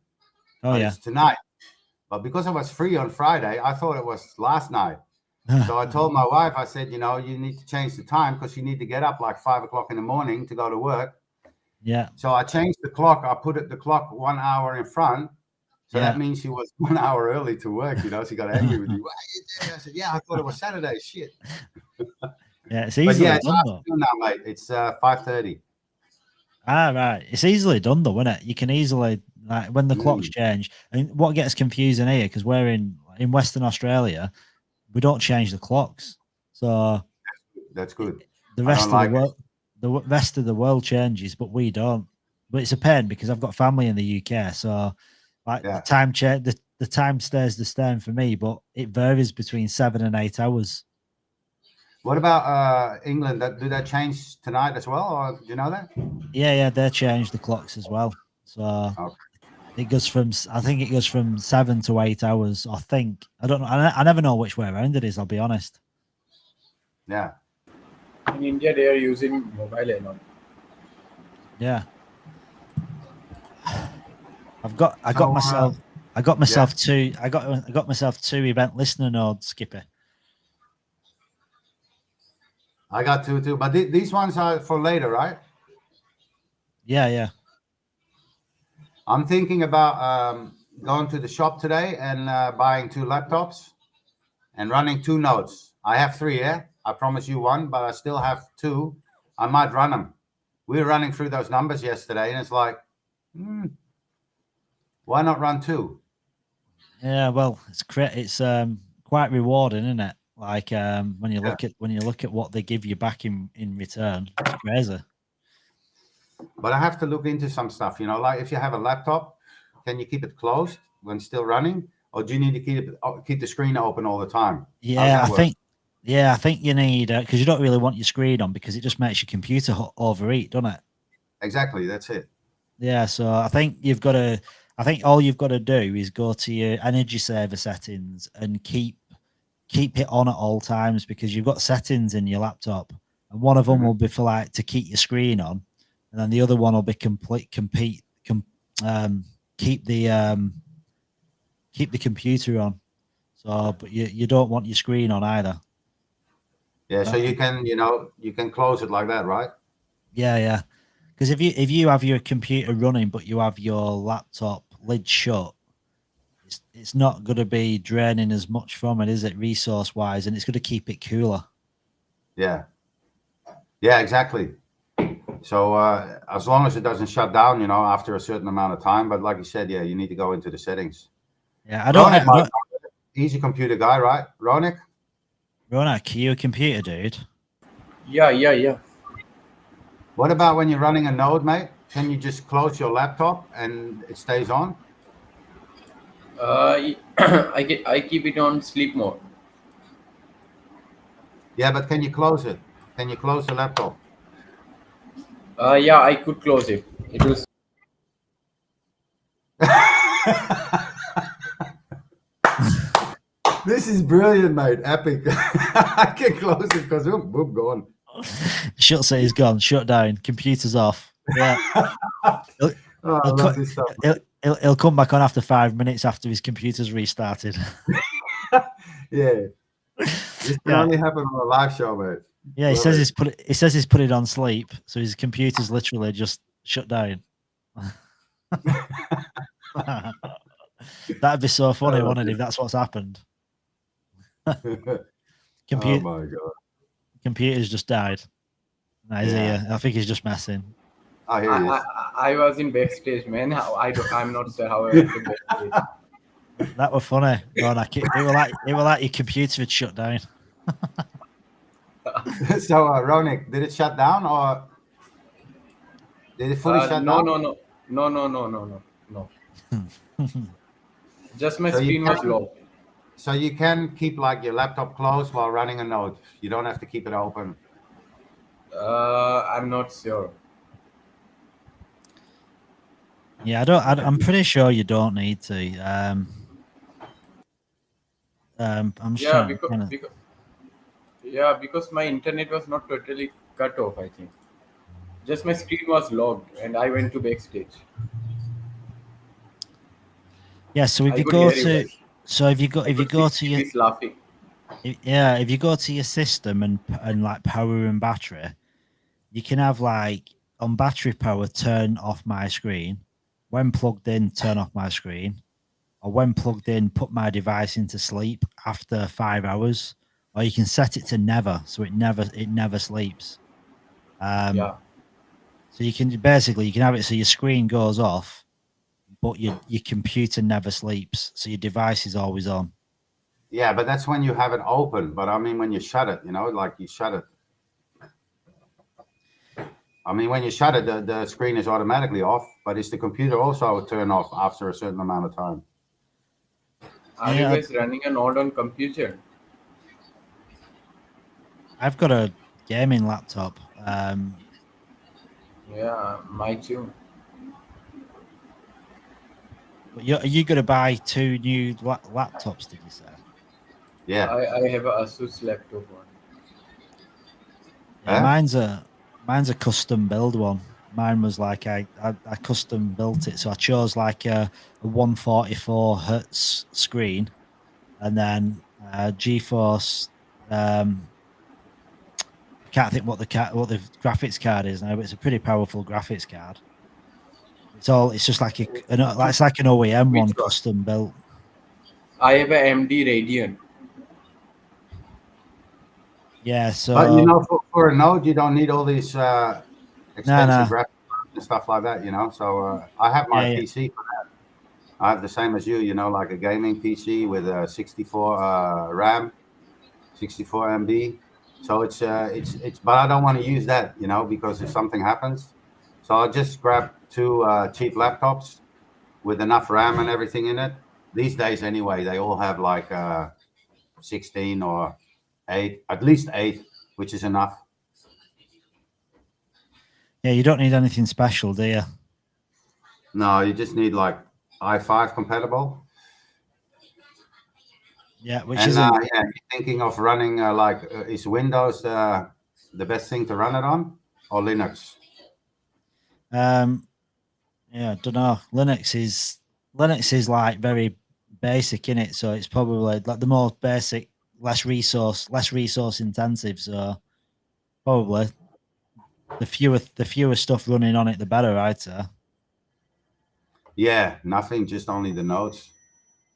Oh, but yeah. It's tonight. But because I was free on Friday, I thought it was last night. So I told my wife, I said, you need to change the time because you need to get up like 5 o'clock in the morning to go to work. Yeah. So I changed the clock. I put the clock 1 hour in front. So that means she was 1 hour early to work. She got angry with you. Why are you there? I said, yeah, I thought it was Saturday. Shit. Yeah, it's easily done though. Now, mate. It's 5:30. Ah, right. It's easily done though, isn't it? You can easily, like, when the clocks change. And what gets confusing here, because we're in Western Australia, we don't change the clocks. So that's good. The rest of the world changes, but we don't. But it's a pain because I've got family in the UK, so the time the time stays the same for me, but it varies between 7 and 8 hours. What about England? Do they change tonight as well, or do you know that? Yeah, they change the clocks as well. So it goes from, I think it goes from 7 to 8 hours. I think, I don't know. I never know which way around it is. I'll be honest. Yeah. In India, they are using mobile a lot. Yeah. I got myself two event listener nodes, Skipper. I got two too, but these ones are for later, right? Yeah. I'm thinking about going to the shop today and buying 2 laptops and running 2 nodes. I have 3, yeah? I promise you 1, but I still have 2. I might run them. We were running through those numbers yesterday, and it's like, why not run 2? Yeah, well, it's quite rewarding, isn't it? Like when you look at what they give you back in return, it's crazy. But I have to look into some stuff. Like if you have a laptop, can you keep it closed when still running, or do you need to keep the screen open all the time? Yeah, I think you need because you don't really want your screen on because it just makes your computer overheat, doesn't it? Exactly, that's it. Yeah, so I think all you've got to do is go to your energy saver settings and keep it on at all times, because you've got settings in your laptop, and one of them will be for like to keep your screen on, and then the other one will be keep the computer on. So, but you don't want your screen on either. Yeah, so you can close it like that, right? Yeah. Because if you have your computer running but you have your laptop lid shut, it's not going to be draining as much from it, is it, resource wise, and it's going to keep it cooler. Yeah, exactly. So as long as it doesn't shut down, after a certain amount of time. But like you said, yeah, you need to go into the settings. Yeah, I don't. He's a computer guy, right, Ronik? Ronak, are you a computer dude? Yeah. What about when you're running a node, mate? Can you just close your laptop and it stays on? I keep it on sleep mode. Yeah, but can you close it? Can you close the laptop? Yeah, I could close it. It was. This is brilliant, mate. Epic. I can close it because boom, gone. Shuts it, he's gone. Shut down. Computer's off. Yeah. I love this stuff. He'll come back on after 5 minutes after his computer's restarted. Yeah. This can only happen on a live show, mate. Yeah, he says he's put it on sleep, so his computer's literally just shut down. That'd be so funny, wouldn't it, if that's what's happened? Oh my god. Computer's just died. No, I think he's just messing. Oh, here he is. I was in backstage, man. I'm not sure how I went to backstage. That was funny. It was like your computer had shut down. So, Ronik, did it shut down or did it fully shut down? No. Just my screen was locked. So you can keep like your laptop closed while running a node. You don't have to keep it open. I'm not sure. Yeah, I'm pretty sure you don't need to. I'm sure. Because my internet was not totally cut off, I think. Just my screen was logged and I went to backstage. Yeah, so if you go to your system and like power and battery, you can have like on battery power turn off my screen, when plugged in turn off my screen, or when plugged in put my device into sleep after 5 hours, or you can set it to never, so it never sleeps. So you can have it so your screen goes off, but your computer never sleeps, so your device is always on. Yeah, but that's when you have it open. But I mean, when you shut it, like you shut it. I mean, when you shut it, the screen is automatically off, but is the computer also turn off after a certain amount of time? Are you guys running a node on computer? I've got a gaming laptop. Yeah, my too. Are you going to buy 2 new laptops, did you say? Yeah. I have an Asus laptop one. Yeah, mine's a custom build one. Mine was like I custom built it, so I chose like a 144 hertz screen, and then GeForce. I can't think what the graphics card is now, but it's a pretty powerful graphics card. It's just like it's like an OEM one custom built. I have an AMD Radeon. Yeah, so but for a node, you don't need all these expensive graphics and stuff like that. So I have my PC for that. I have the same as you. Like a gaming PC with a 64 RAM. 64 MB. So it's but I don't want to use that, you know, because if something happens, so I'll just grab two cheap laptops with enough RAM and everything in it. These days, anyway, they all have like 16 or 8, at least 8, which is enough. Yeah, you don't need anything special, do you? No, you just need like i5 compatible. Yeah, which And isn't. yeah, you're thinking of running is Windows the best thing to run it on, or Linux? Yeah, I don't know. Linux is like very basic in it, so it's probably like the more basic, less resource intensive. So probably the fewer stuff running on it, the better, right? So Yeah, nothing, just only the nodes.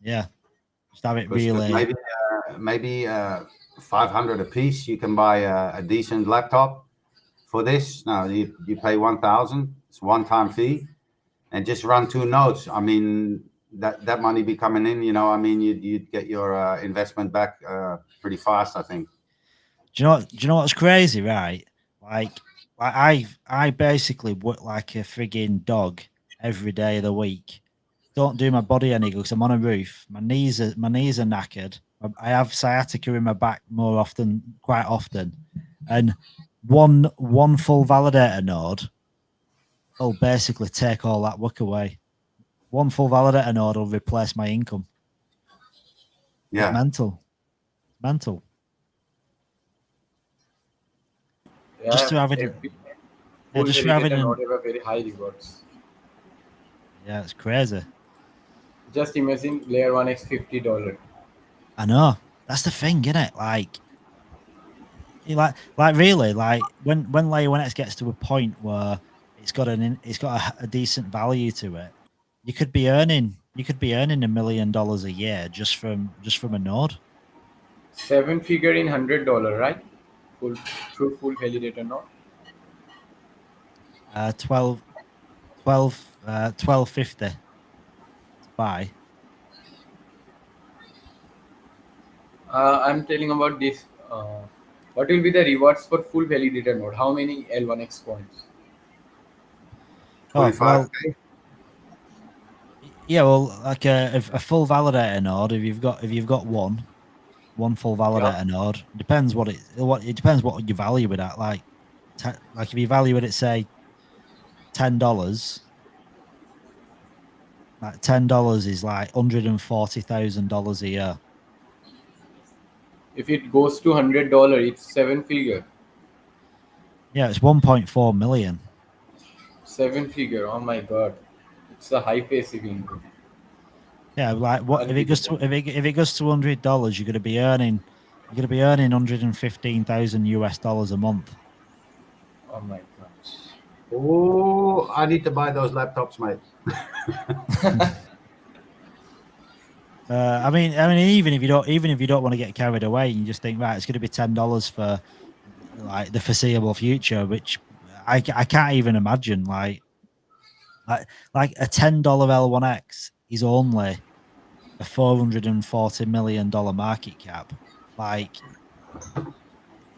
yeah, just have it 'Cause really. maybe 500 a piece. You can buy a decent laptop for this. Now you pay 1,000. It's one-time fee, and just run 2 nodes. I mean, that money be coming in. You know, I mean, you'd get your investment back pretty fast, I think. Do you know what's crazy, right? Like I basically work like a frigging dog every day of the week. Don't do my body any good because I'm on a roof. My knees are knackered. I have sciatica in my back quite often, and one full validator node will basically take all that work away. One full validator node will replace my income. Yeah, It's mental. Yeah, Just to have it. full just for validator having not have a very high rewards. Yeah, it's crazy. Just imagine layer 1x $50. I know. That's the thing, isn't it? Like really, like when layer 1x gets to a point where it's got a decent value to it, you could be earning $1 million a year just from a node. 7-figure in $100, right? Full validator node. 1250 to buy. I'm telling about this. What will be the rewards for full validator node? How many L1x points? Oh, 25K. well, yeah, well, like a full validator node. If you've got one full validator node, depends what it depends what you value it at. Like if you value it at say $10, like $10 is like $140,000 a year. If it goes to $100, it's 7-figure. Yeah, it's 1.4 million. 7-figure. Oh my god, it's a high passive income. Yeah, like what if it goes to if it goes to $100, you're gonna be earning $115,000 a month. Oh my gosh. Oh, I need to buy those laptops, mate. I mean, even if you don't want to get carried away, you just think, right, it's going to be $10 for like the foreseeable future, which I can't even imagine. Like a $10 L1X is only a $440 million market cap. Like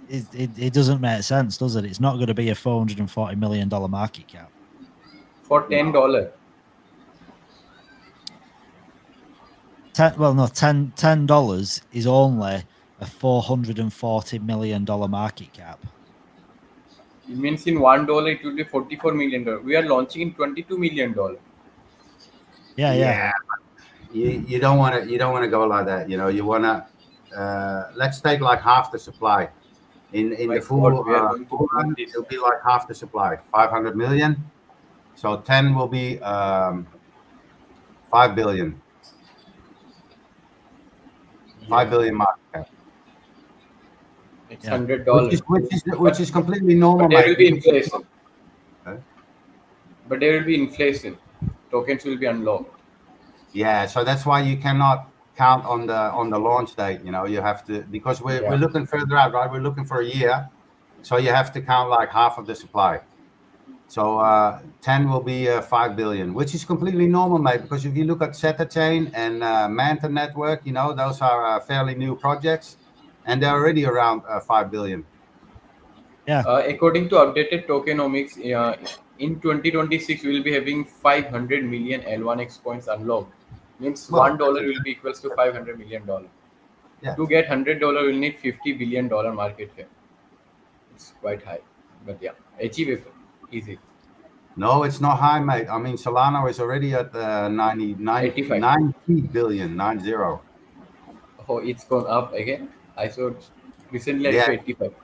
it doesn't make sense, does it? It's not going to be a $440 million market cap For $10. $10 is only a $440 million market cap. It means in $1 it will be $44 million. We are launching in $22 million. Yeah. You don't want to go like that. You know, you want to let's take like half the supply. In the full run, it'll be like half the supply, 500 million. So 10 will be 5 billion. 5 billion market cap. It's $100. Which is completely normal. But there will be inflation. But there will be inflation. Tokens will be unlocked. Yeah, so that's why you cannot count on the launch date. You know, you have to, because we're looking further out, right? We're looking for a year, so you have to count like half of the supply. So 10 will be 5 billion, which is completely normal, mate. Because if you look at Zeta Chain and Manta Network, you know, those are fairly new projects, and they're already around 5 billion. According to updated tokenomics, in 2026 we will be having 500 million L1X coins unlocked. Means Well, $1 will be equals to $500 million. Yeah. To get $100, we'll need $50 billion market cap. It's quite high, but yeah, achievable, easy. No, it's not high, mate. I mean, Solana is already at 90 billion, 90. Oh, it's gone up again. I saw recently. I saw 85.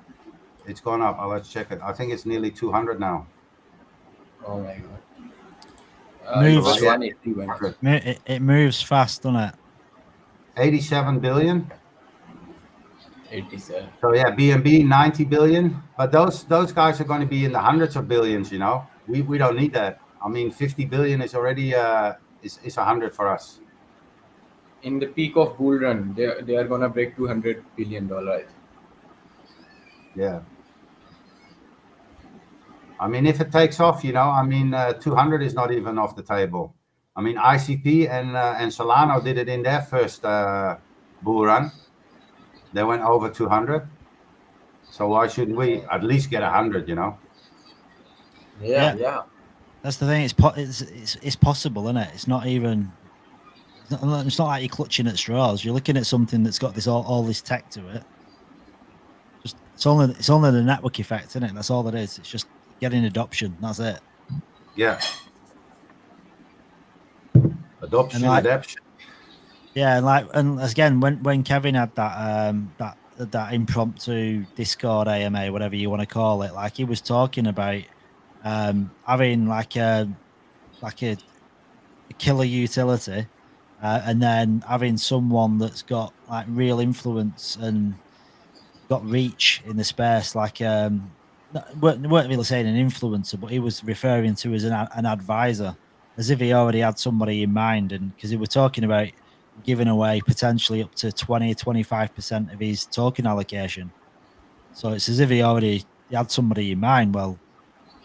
It's gone up. Let's check it. I think it's nearly 200 now. Oh my god. Moves. It was 181. It moves fast, doesn't it? 87 billion. 87. So yeah, BNB 90 billion. But those guys are going to be in the hundreds of billions. You know, we don't need that. I mean, 50 billion is already is 100 for us. In the peak of bull run, they are gonna break $200 billion. Yeah. I mean, if it takes off, you know, I mean, 200 is not even off the table. I mean, ICP and Solana did it in their first bull run. They went over 200. So why shouldn't we at least get 100? You know? Yeah. That's the thing. It's possible, isn't it? It's not even. It's not like you're clutching at straws. You're looking at something that's got this all this tech to it. It's only the network effect, isn't it? That's all it is. It's just getting adoption. That's it. Yeah. Adoption. Yeah, and again, when Kevin had that impromptu Discord AMA, whatever you want to call it, like he was talking about having like a killer utility, and then having someone that's got like real influence and got reach in the space, like weren't really saying an influencer, but he was referring to as an advisor, as if he already had somebody in mind, and because he were talking about giving away potentially up to 20-25% of his token allocation. So it's as if he already had somebody in mind. Well,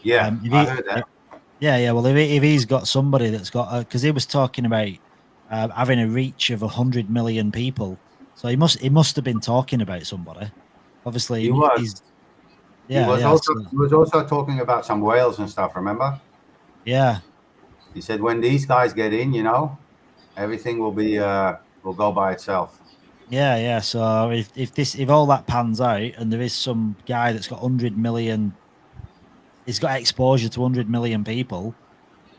yeah, I heard that. Yeah. Well, if he's got somebody that's got, because he was talking about having a reach of 100 million people, so he must have been talking about somebody. Obviously, he was. He was also talking about some whales and stuff. Remember? Yeah. He said when these guys get in, you know, everything will be will go by itself. Yeah. So if all that pans out, and there is some guy that's got 100 million, he's got exposure to 100 million people,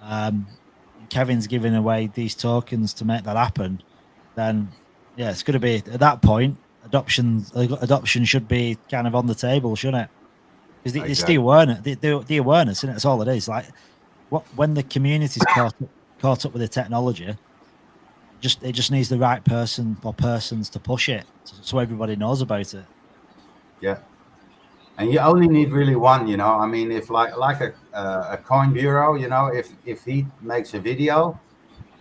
and Kevin's giving away these tokens to make that happen, then yeah, it's going to be at that point adoption should be kind of on the table, shouldn't it? Because it's the awareness, the awareness, and that's all it is. Like when the community's caught up with the technology, it just needs the right person or persons to push it so everybody knows about it. Yeah. And you only need really one, you know. I mean, if like a coin bureau, you know, if he makes a video,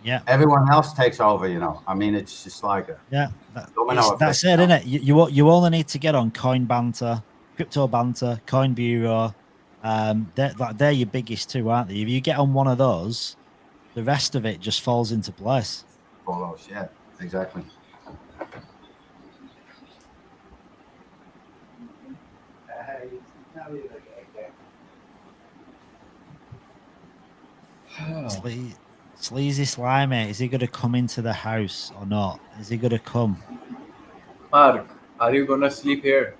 yeah, everyone else takes over, you know. I mean, it's just like a that's it, isn't it? You only need to get on Coin Banter, Crypto Banter, Coin Bureau. They're your biggest two, aren't they? If you get on one of those, the rest of it just falls into place. Follows, yeah, exactly. Sleazy Slimy, is he going to come into the house or not? Is he going to come? Mark, are you going to sleep here?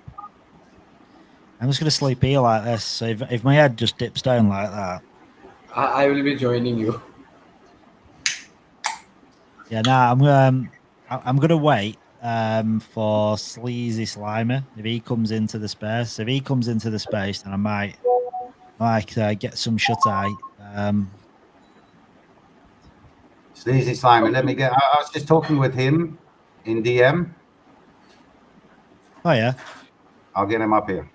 I'm just going to sleep here like this. So if my head just dips down like that, I will be joining you. Yeah, I'm going to wait for Sleazy Slimer. If he comes into the space, then I might get some shut eye. Sleazy Slimer, I was just talking with him in DM. Oh yeah, I'll get him up here.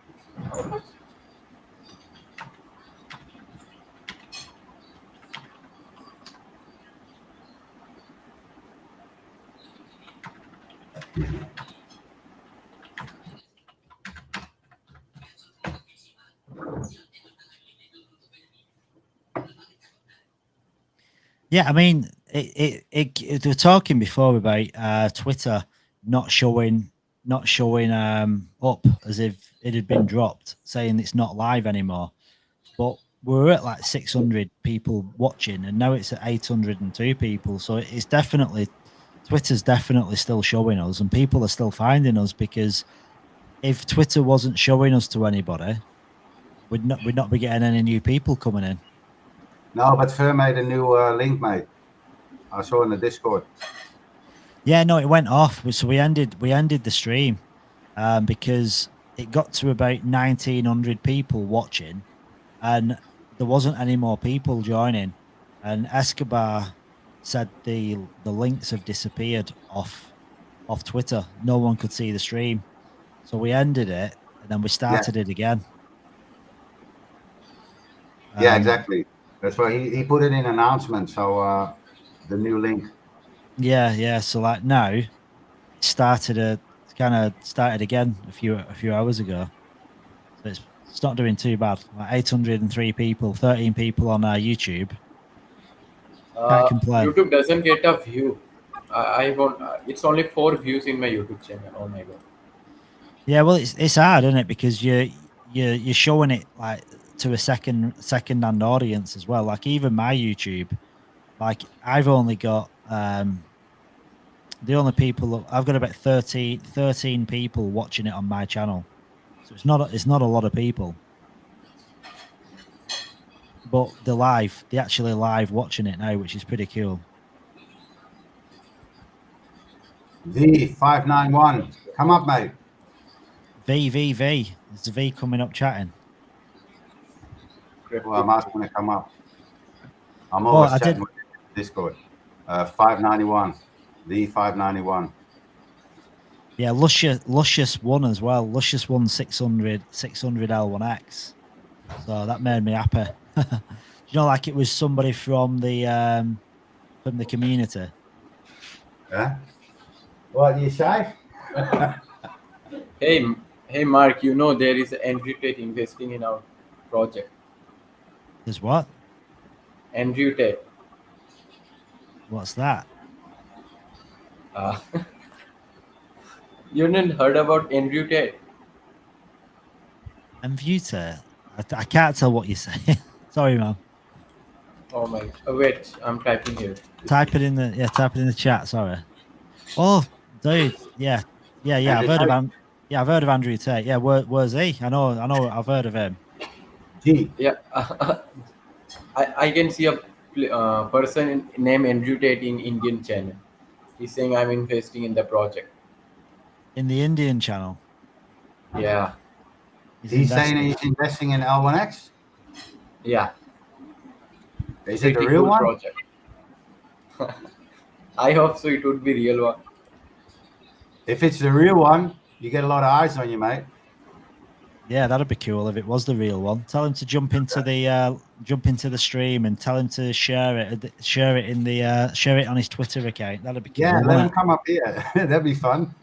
Yeah, I mean, they were talking before about Twitter not showing not showing up as if it had been dropped, saying it's not live anymore. But we're at like 600 people watching, and now it's at 802 people. So it's definitely, Twitter's definitely still showing us, and people are still finding us, because if Twitter wasn't showing us to anybody, we'd not be getting any new people coming in. No, but Fer made a new link, mate. I saw in the Discord. Yeah, no, it went off. So we ended the stream because it got to about 1,900 people watching, and there wasn't any more people joining. And Escobar said the links have disappeared off Twitter. No one could see the stream, so we ended it, and then we started it again. Yeah, exactly. That's why he put it in announcement. So the new link. Yeah. So like now, it started again a few hours ago. So it's not doing too bad. Like 803 people, 13 people on our YouTube. Can't complain. YouTube doesn't get a view. I want. It's only 4 views in my YouTube channel. Oh my god. Yeah, well, it's hard, isn't it? Because you're showing it like to a second-hand audience as well. Like even my YouTube, like I've only got the only people I've got about 13 people watching it on my channel. So it's not a lot of people. But they're actually live watching it now, which is pretty cool. V591, come up, mate. V. Is the V coming up chatting? Well, I'm asking to come up. I'm always chatting with Discord. 591, V591. Yeah, Luscious won as well. Luscious won 600 L1X. So that made me happy. You know, like it was somebody from the community. Yeah. What, you shy? Hey, Mark. You know there is Andrew Tate investing in our project. There's what? Andrew Tate. What's that? You didn't heard about Andrew Tate? Andrew Tate? I can't tell what you're saying. Sorry, man. Oh my. Wait, I'm typing here. Type it in the chat. Sorry. Oh, dude. Yeah. I've heard of Andrew Tate. Yeah, where's he? I know. I've heard of him. Yeah. I can see a person named Andrew Tate in Indian channel. He's saying I'm investing in the project. In the Indian channel? Yeah. He's saying he's investing in L1X? Yeah. Is it the real one? Project. I hope so. It would be real one. If it's the real one, you get a lot of eyes on you, mate. Yeah, that'd be cool if it was the real one. Tell him to jump into the stream and tell him to share it on his Twitter account. That'd be cool. Yeah, let him come up here. That'd be fun.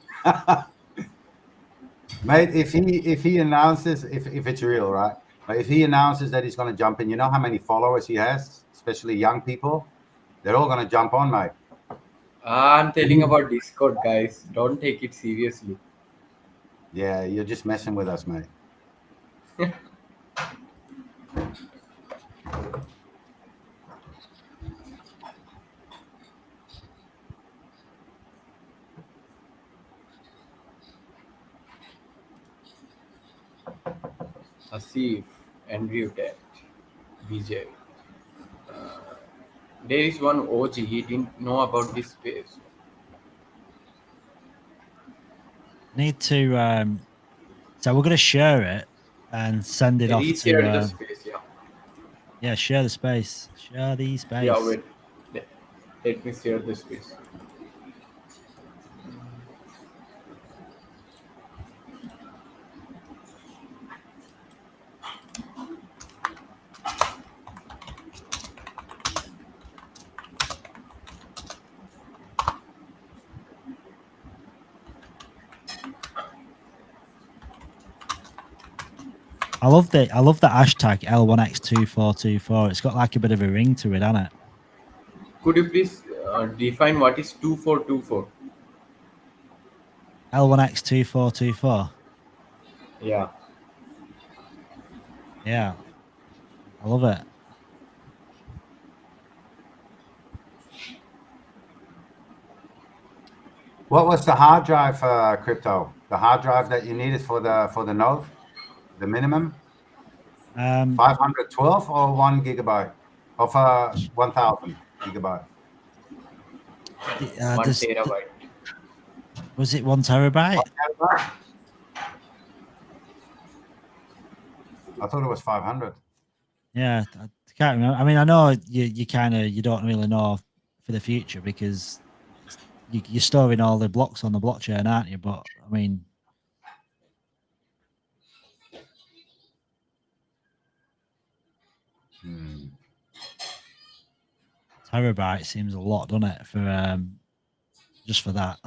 Mate, if he announces if it's real, right? But if he announces that he's going to jump in, you know how many followers he has, especially young people? They're all going to jump on, mate. I'm telling about Discord, guys. Don't take it seriously. Yeah, you're just messing with us, mate. Asif, Andrew Tate, BJ. There is one OG. He didn't know about this space. Need to so we're gonna share it and send it off to the space, yeah. Yeah, share the space. Share the space. Yeah, wait. Let me share the space. I love the hashtag L1X2424. It's got like a bit of a ring to it, hasn't it? Could you please define what is 2424? L1X2424. Yeah. Yeah, I love it. What was the hard drive, crypto? The hard drive that you needed for the node, the minimum? 512 or 1 gigabyte of 1000 gigabyte. 1 terabyte. Was it 1 terabyte? I thought it was 500. Yeah, I can't remember. I mean, I know you kind of you don't really know for the future because you're storing all the blocks on the blockchain, aren't you? But I mean, terabyte seems a lot, doesn't it? For just for that.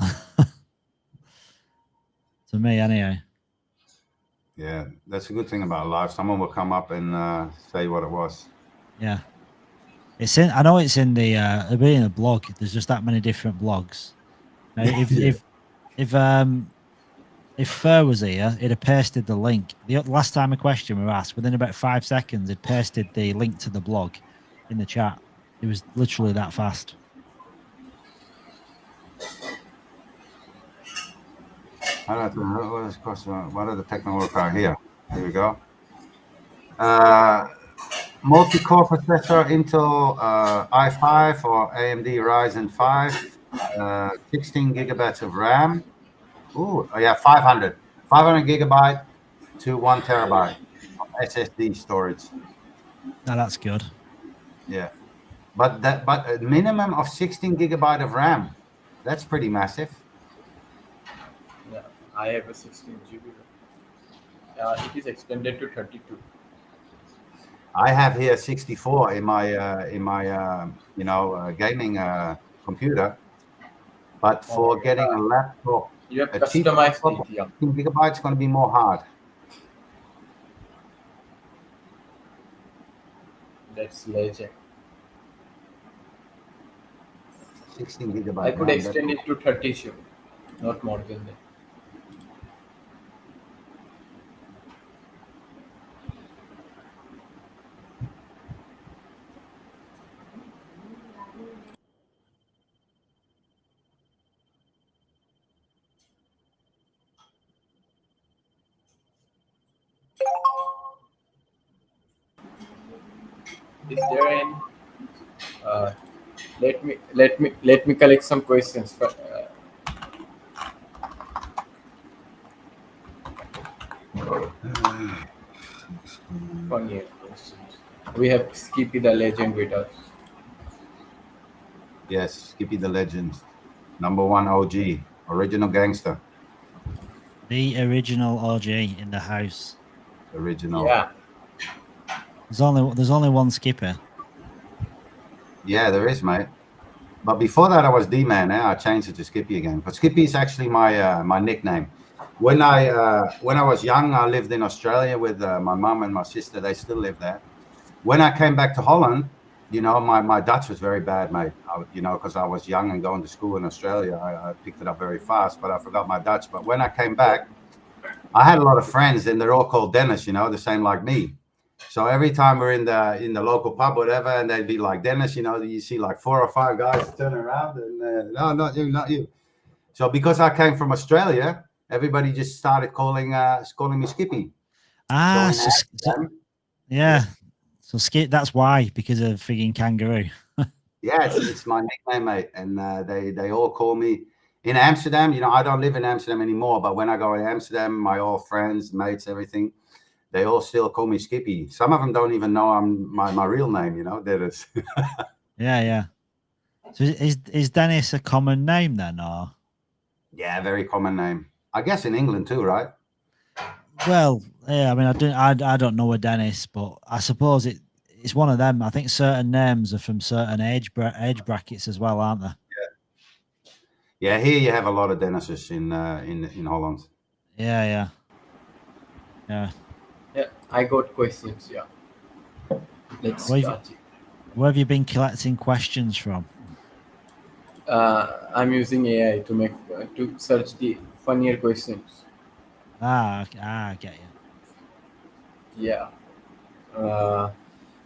To me, anyway. Yeah, that's a good thing about live. Someone will come up and say what it was. Yeah, it's in. I know it's in the. It'll be in a blog. There's just that many different blogs. Now, if Fur was here, he'd have pasted the link. The last time a question was asked, within about 5 seconds, he'd pasted the link to the blog in the chat. It was literally that fast. I don't know what are the technology here? Here we go. Multi-core processor, Intel i5 or AMD Ryzen 5, 16 gigabytes of RAM. Oh yeah, 500 gigabyte to 1 terabyte of SSD storage. Now that's good. Yeah, but a minimum of 16 gigabyte of RAM. That's pretty massive. Yeah, I have a 16 GB. It is extended to 32. I have here 64 in my gaming computer, but for getting a laptop, You have a cheap customized laptop, it, yeah. 16 gigabytes going to be more hard. That's legend. 16 gigabyte. I could RAM, extend it to 32, not more than that. Is there any? Let me collect some questions. Funny questions. We have Skippy the legend with us. Yes, Skippy the legend, #1 OG, original gangster. The original OG in the house. Original. Yeah. There's only one Skipper. Yeah, there is, mate. But before that, I was D-Man. I changed it to Skippy again. But Skippy is actually my nickname. When I was young, I lived in Australia with my mum and my sister. They still live there. When I came back to Holland, my Dutch was very bad, mate. Because I was young and going to school in Australia, I picked it up very fast, but I forgot my Dutch. But when I came back, I had a lot of friends, and they're all called Dennis. The same like me. So every time we're in the local pub, whatever, and they'd be like, Dennis, you see like 4 or 5 guys turn around and no, not you, not you. So because I came from Australia, everybody just started calling me Skippy. Yeah. So Skip, that's why, because of frigging kangaroo. Yeah, it's my nickname, mate. And they all call me in Amsterdam. I don't live in Amsterdam anymore, but when I go to Amsterdam, my old friends, mates, everything, they all still call me Skippy. Some of them don't even know I'm my real name, That is. Yeah. So is Dennis a common name then, or? Yeah, very common name. I guess in England too, right? Well, yeah. I mean, I don't know a Dennis, but I suppose it's one of them. I think certain names are from certain age brackets as well, aren't they? Yeah. Here you have a lot of Dennises in Holland. Yeah. Yeah, I got questions. Yeah, let's start. Where have you been collecting questions from? I'm using AI to search the funnier questions. I get you. Yeah.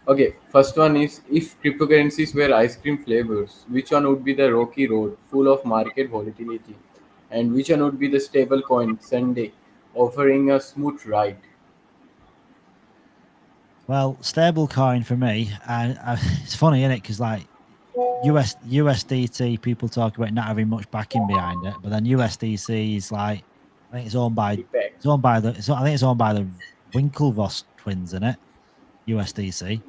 Okay, first one is, if cryptocurrencies were ice cream flavors, which one would be the rocky road full of market volatility? And which one would be the stable coin Sunday offering a smooth ride? Well, stablecoin for me, and it's funny, isn't it? Because like USDT, people talk about not having much backing behind it, but then USDC is like, I think it's owned by Impact. I think it's owned by the Winklevoss twins, isn't it? USDC.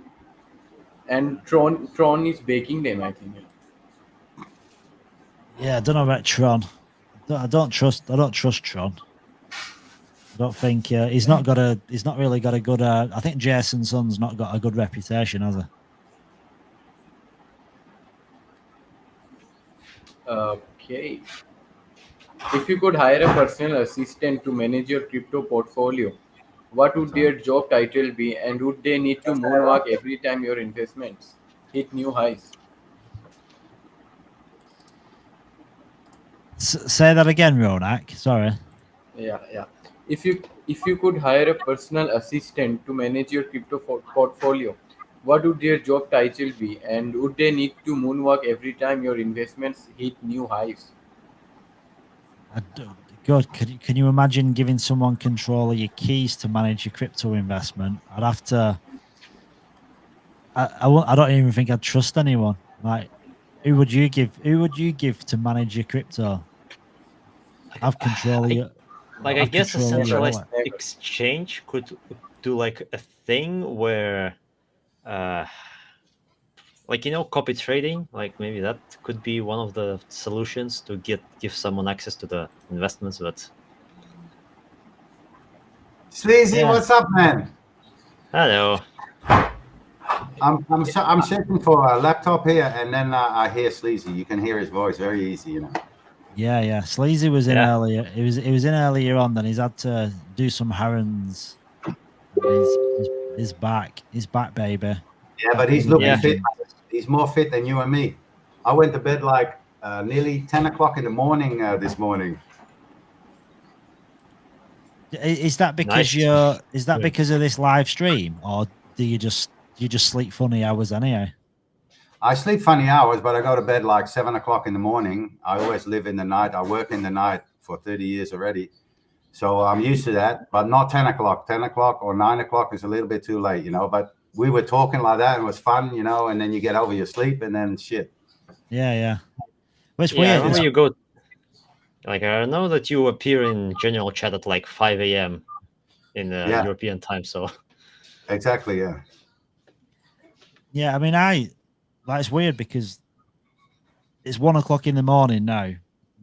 And Tron is baking them, I think. Yeah, I don't know about Tron. I don't trust Tron. I don't think he's not really got a good. I think Jason Sun's not got a good reputation, has he? Okay. If you could hire a personal assistant to manage your crypto portfolio, what would their job title be, and would they need to moonwalk every time your investments hit new highs? Say that again, Ronak. Sorry. Yeah. If you could hire a personal assistant to manage your crypto portfolio, what would their job title be, and would they need to moonwalk every time your investments hit new highs? God, can you imagine giving someone control of your keys to manage your crypto investment? I'd have to. I don't even think I'd trust anyone. Like, who would you give? Who would you give to manage your crypto? Have control of your. Like, I have guess a control of your centralized wallet. exchange could do like a thing where, like, copy trading. Like, maybe that could be one of the solutions to give someone access to the investments. But Sleazy, Yeah. what's up, man? hello. I'm searching for a laptop here, and then I hear Sleazy. You can hear his voice very easy, Yeah. Sleazy was in Yeah. earlier. He was in earlier on. Then he's had to do some errands. He's back. He's back, baby. Yeah, but he's in the looking Yeah. fit. vengeance. He's more fit than you and me. I went to bed like nearly 10 o'clock in the morning this morning. Is that because Nice. Is that because of this live stream, or do you just sleep funny hours anyhow? I sleep funny hours, but I go to bed like 7 o'clock in the morning. I always live in the night. I work in the night for 30 years already. So I'm used to that, but not 10 o'clock. 10 o'clock or 9 o'clock is a little bit too late, but we were talking like that and it was fun, and then you get over your sleep and then shit. Yeah. Well, it's Yeah, I weird. remember you go. Like, I know that you appear in general chat at like 5 a.m. in Yeah. European time. So Exactly, yeah. Yeah, I mean, it's weird because it's 1 o'clock in the morning now,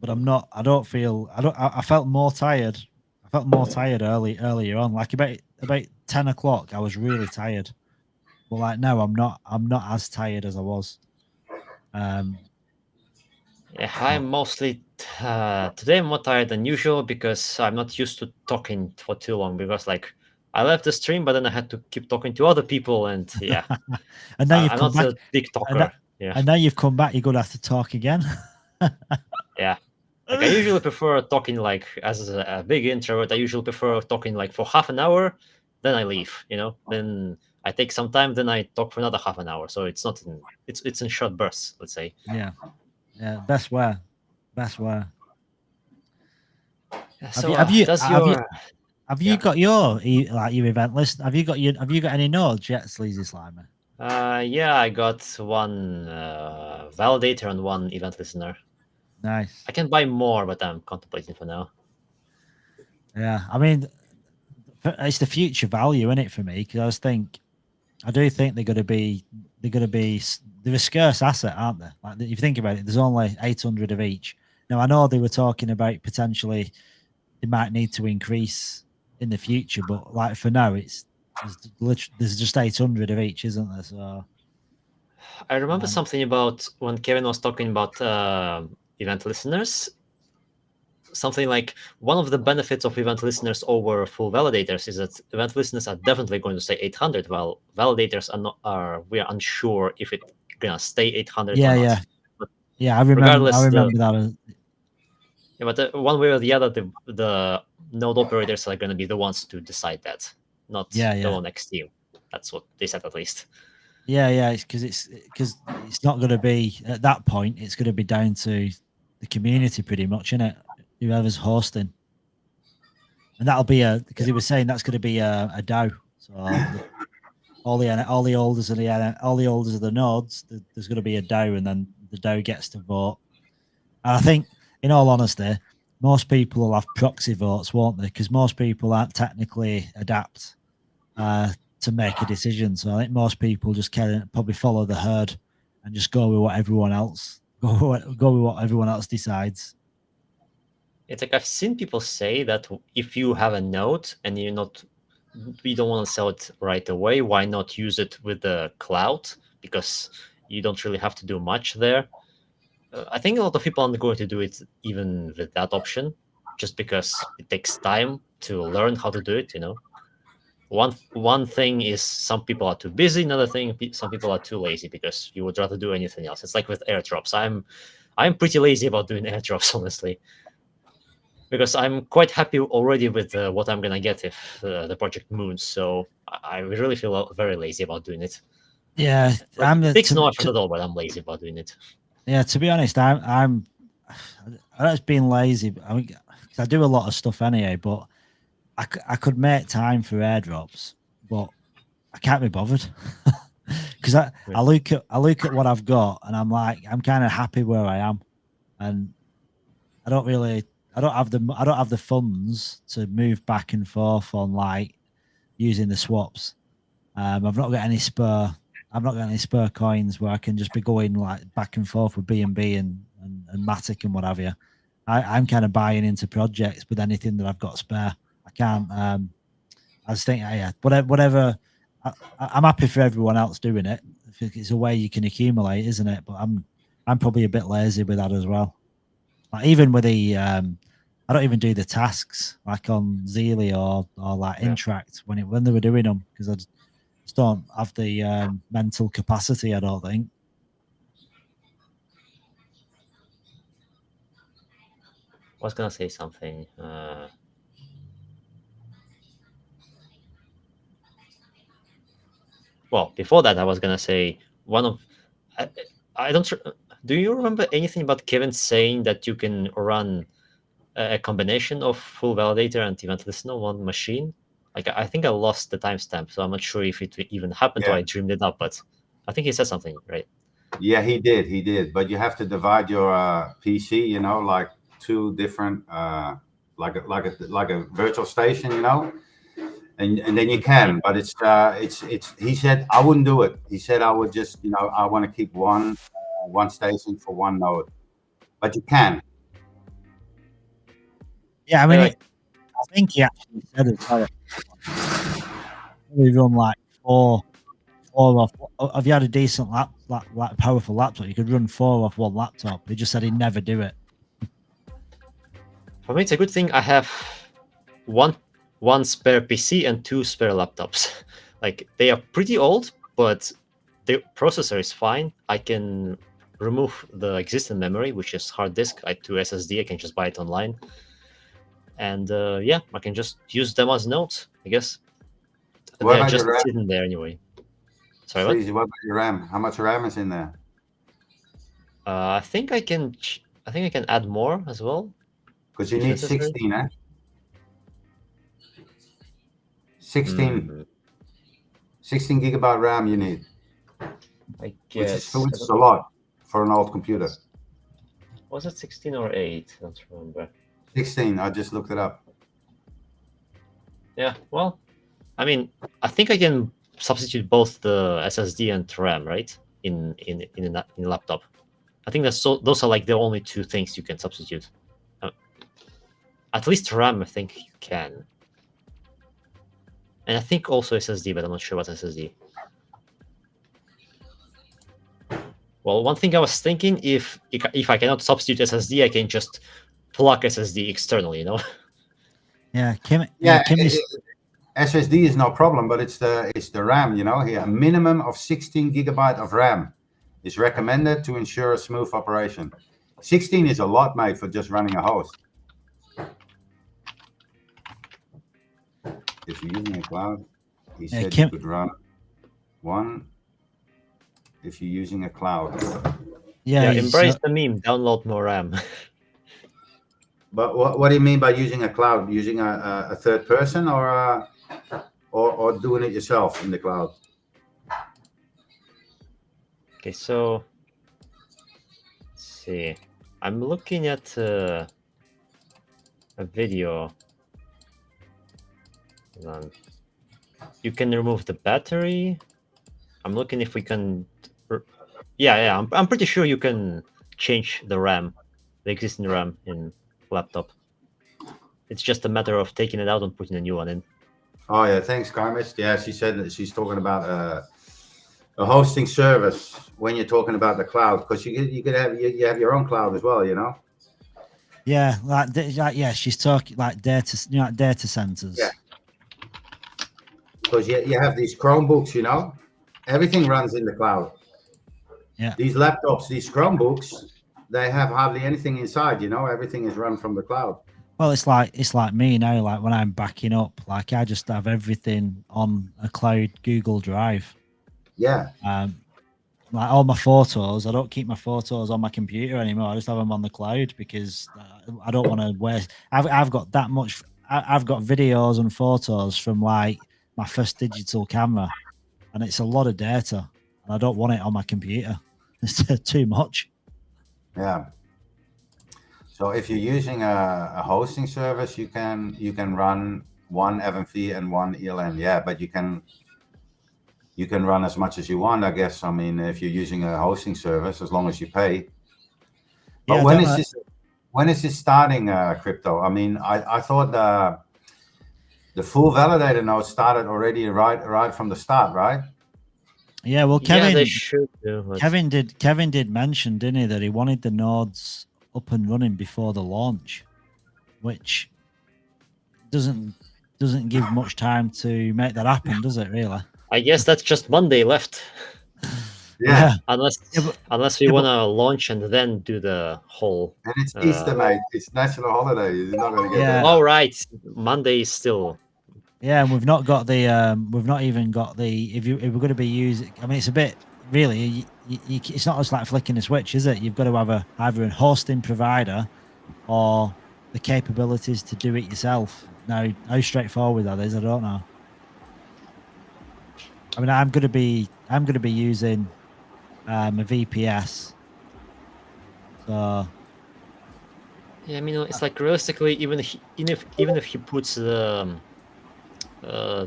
but I'm not. I don't feel. I felt more tired. I felt more tired earlier on. Like about 10 o'clock, I was really tired. But like now, I'm not as tired as I was. yeah, I'm mostly today I'm more tired than usual because I'm not used to talking for too long. Because like I left the stream, but then I had to keep talking to other people, and yeah, And now you've I'm come not back. a big talker. And now you've come back. You're gonna have to talk again. Yeah. Like, I usually prefer talking, like, as a big introvert, I usually prefer talking like for half an hour, then I leave, then I take some time, then I talk for another half an hour. So it's not it's in short bursts, let's say. Yeah. Best way. Yeah, Have you got your event list? Have you got any nodes yet, Sleazy Slimer? Yeah, I got one validator and one event listener. Nice. I can buy more, but I'm contemplating for now. Yeah, I mean, it's the future value in it for me, because I do think they're a scarce asset, aren't they? Like, if you think about it, there's only 800 of each. Now, I know they were talking about potentially they might need to increase in the future, but like for now, there's just 800 of each, isn't there? So I remember something about when Kevin was talking about event listeners. Something like one of the benefits of event listeners over full validators is that event listeners are definitely going to stay 800, while validators we are unsure if it's gonna stay 800 or not. Yeah. But yeah, I remember regardless, that. Yeah, but one way or the other, the node operators are going to be the ones to decide that, not the ONX team. That's what they said, at least. Yeah, because it's not going to be at that point. It's going to be down to the community, pretty much, isn't it? Whoever's hosting, and that'll be because he was saying that's going to be a DAO. So all the holders of the nodes, there's going to be a DAO, and then the DAO gets to vote. And I think, in all honesty, most people will have proxy votes, won't they? Because most people aren't technically adapt to make a decision. So I think most people just probably follow the herd and just go with what everyone else decides. It's like I've seen people say that if you have a node and you don't want to sell it right away, why not use it with the cloud? Because you don't really have to do much there. I think a lot of people aren't going to do it even with that option, just because it takes time to learn how to do it. One thing is some people are too busy. Another thing, some people are too lazy because you would rather do anything else. It's like with airdrops. I'm pretty lazy about doing airdrops, honestly, because I'm quite happy already with what I'm gonna get if the project moons. So I really feel very lazy about doing it. Yeah, it takes no effort at all, but I'm lazy about doing it. Yeah, to be honest, I'm just being lazy. I do a lot of stuff anyway, but I could make time for airdrops, but I can't be bothered because I look at what I've got and I'm like, I'm kind of happy where I am, and I don't have the funds to move back and forth on like using the swaps. I've not got any spare coins where I can just be going like back and forth with BNB and Matic and what have you. I'm kind of buying into projects with anything that I've got spare. I can't. I just think, yeah, whatever. I'm happy for everyone else doing it. It's a way you can accumulate, isn't it? But I'm probably a bit lazy with that as well. Like even with the, I don't even do the tasks like on Zealy or like Interact when they were doing them because I just don't have the mental capacity. I don't think. I was gonna say something. Well, before that, I was gonna say I don't. Do you remember anything about Kevin saying that you can run a combination of full validator and event listener on one machine? Like I think I lost the timestamp, so I'm not sure if it even happened or I dreamed it up. But I think he said something, right? Yeah, he did. But you have to divide your PC, like two different, like a virtual station, and then you can. But it's. He said I wouldn't do it. He said I would just, I want to keep one station for one node, but you can. Yeah, I mean, I think he actually said it. We run like four off. If you had a decent powerful laptop, you could run 4 off one laptop. He just said he'd never do it. For me, it's a good thing I have one spare PC and 2 spare laptops. Like they are pretty old, but the processor is fine. I can remove the existing memory, which is hard disk, to SSD. I can just buy it online, and I can just use them as nodes, I guess. They're just sitting there anyway. Sorry, what about your RAM? How much RAM is in there? I think I can add more as well. Because you need 16, eh? 16 gigabyte RAM you need. I guess. Which is a lot for an old computer. Was it 16 or 8? I don't remember. 16. I just looked it up. Yeah, well, I mean, I think I can substitute both the SSD and RAM, right? In a laptop. I think those are like the only 2 things you can substitute. At least RAM, I think you can. And I think also SSD, but I'm not sure what SSD. Well, one thing I was thinking, if I cannot substitute SSD, I can just plug SSD externally, Yeah, SSD is no problem, but it's the RAM, Here, a minimum of 16 gigabyte of RAM is recommended to ensure a smooth operation. 16 is a lot, mate, for just running a host. If you're using a cloud, he Yeah, said Kim- you could run one. If you're using a cloud, Yeah, he's, embrace the meme. Download more RAM. but what do you mean by using a cloud? Using a third person or doing it yourself in the cloud? Okay, so let's see. I'm looking at a video. Hold on. You can remove the battery. I'm looking if we can. Yeah. I'm pretty sure you can change the RAM, the existing RAM in laptop. It's just a matter of taking it out and putting a new one in. Oh yeah, thanks, Carmish. Yeah, she said that she's talking about a hosting service when you're talking about the cloud, because you could have you have your own cloud as well, you know. yeah, yeah, she's talking like data, data centers. Yeah. Because you have these Chromebooks, you know, everything runs in the cloud. Yeah. These laptops, these Chromebooks, they have hardly anything inside, you know. Everything is run from the cloud. Well, it's like me now. Like when I'm backing up, like I just have everything on a cloud Google Drive. Yeah. Like all my photos, I don't keep my photos on my computer anymore. I just have them on the cloud because I don't want to waste. I've got that much. I've got videos and photos from like my first digital camera, and it's a lot of data, and I don't want it on my computer. It's too much. Yeah. So if you're using a hosting service, you can run one FMV and one ELN. Yeah, but you can run as much as you want, I guess. I mean, if you're using a hosting service, as long as you pay. But Yeah, when is this starting, crypto? I mean, I thought the full validator node started already right from the start, right? Yeah, well, Kevin, they should do. But... Kevin did mention, didn't he, that he wanted the nodes up and running before the launch, which doesn't give much time to make that happen, does it? Really? I guess that's just Monday left. Yeah. Unless we want to launch and then do the whole. And it's Easter, mate. It's national holiday. You're not going to get that. All right, Monday is still. Yeah, and we've not got the we've not even got the if we're going to be using. I mean, it's a bit really. It's not just like flicking a switch, is it? You've got to have either a hosting provider or the capabilities to do it yourself. Now, how straightforward that is, I don't know. I mean, I'm going to be using a VPS. So. Yeah, I mean, it's like realistically, even if he puts the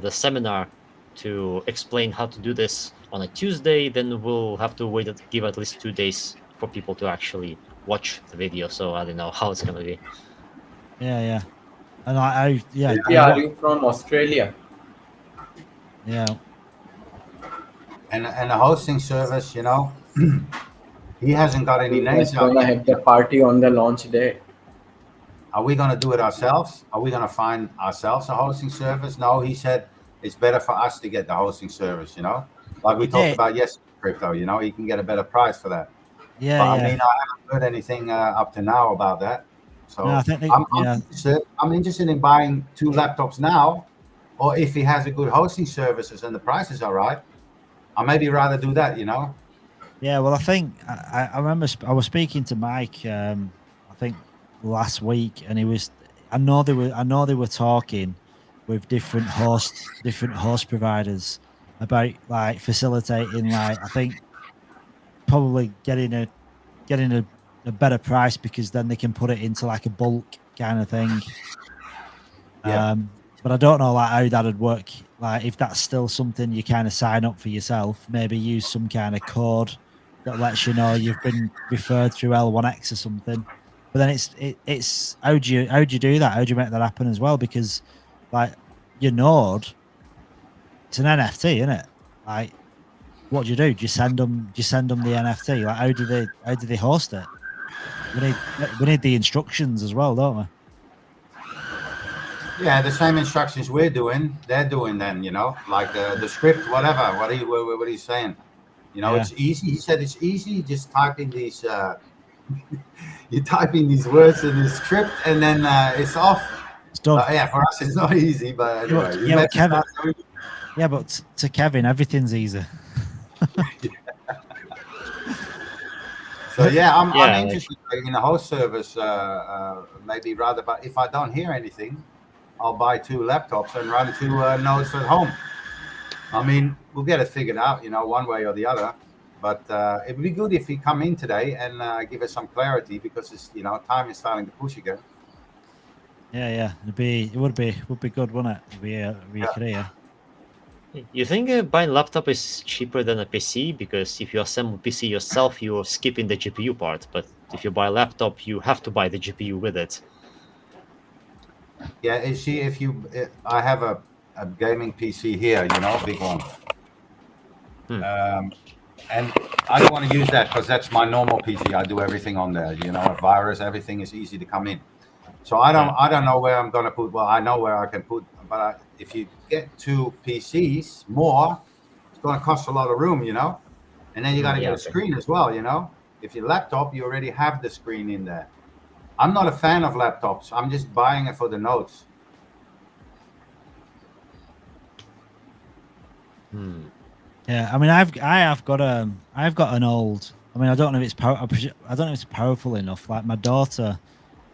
seminar to explain how to do this on a Tuesday, then we'll have to give at least 2 days for people to actually watch the video. So I don't know how it's gonna be. Yeah, and are you from Australia? Yeah. And a hosting service, you know, he hasn't got any names. He's gonna have the party on the launch day. Are we going to do it ourselves? Are we going to find ourselves a hosting service? No, he said it's better for us to get the hosting service, you know, like we talked about yesterday, crypto, you know, he can get a better price for that. Yeah, but I mean, I haven't heard anything up to now about that. So no, I think I'm interested in buying 2 laptops now, or if he has a good hosting services and the prices are right, I maybe rather do that, you know? Yeah, well, I think I remember I was speaking to Mike, I think last week, and I know they were talking with different host providers about like facilitating, like I think probably getting a better price, because then they can put it into like a bulk kind of thing. Yeah. But I don't know like how that'd work. Like if that's still something you kind of sign up for yourself, maybe use some kind of code that lets you know you've been referred through L1X or something. But then it's how do you do that? How do you make that happen as well? Because like your node, it's an NFT, isn't it? Like what do? Do you send them the NFT? Like how do they host it? We need the instructions as well, don't we? Yeah, the same instructions they're doing then, you know, like the script, whatever. What are you saying? You know, It's easy. He said it's easy. Just typing these, you're typing these words in the script, and then it's off. It's done. Yeah, for us it's not easy, but anyway. we Yeah, met but Kevin, some- yeah, but to Kevin, everything's easy. So yeah, I'm Yeah, like- interested in a host service, maybe rather. But if I don't hear anything, I'll buy 2 laptops and run 2 nodes at home. I mean, we'll get it figured out, one way or the other. But it would be good if he come in today and give us some clarity, because it's time is starting to push again. Yeah. It would be good, wouldn't it? Be clear. You think buying laptop is cheaper than a PC? Because if you assemble PC yourself, you're skipping the GPU part. But if you buy a laptop, you have to buy the GPU with it. Yeah, I have a gaming PC here, big one. And I don't want to use that because that's my normal PC. I do everything on there, a virus, everything is easy to come in. So I don't know where I'm going to put. Well, I know where I can put, but if you get 2 PCs more, it's going to cost a lot of room, and then you got to get a screen as well, If your laptop, you already have the screen in there. I'm not a fan of laptops. I'm just buying it for the notes. Yeah, I mean, I've got an old. I mean, I don't know if it's I don't know if it's powerful enough. Like my daughter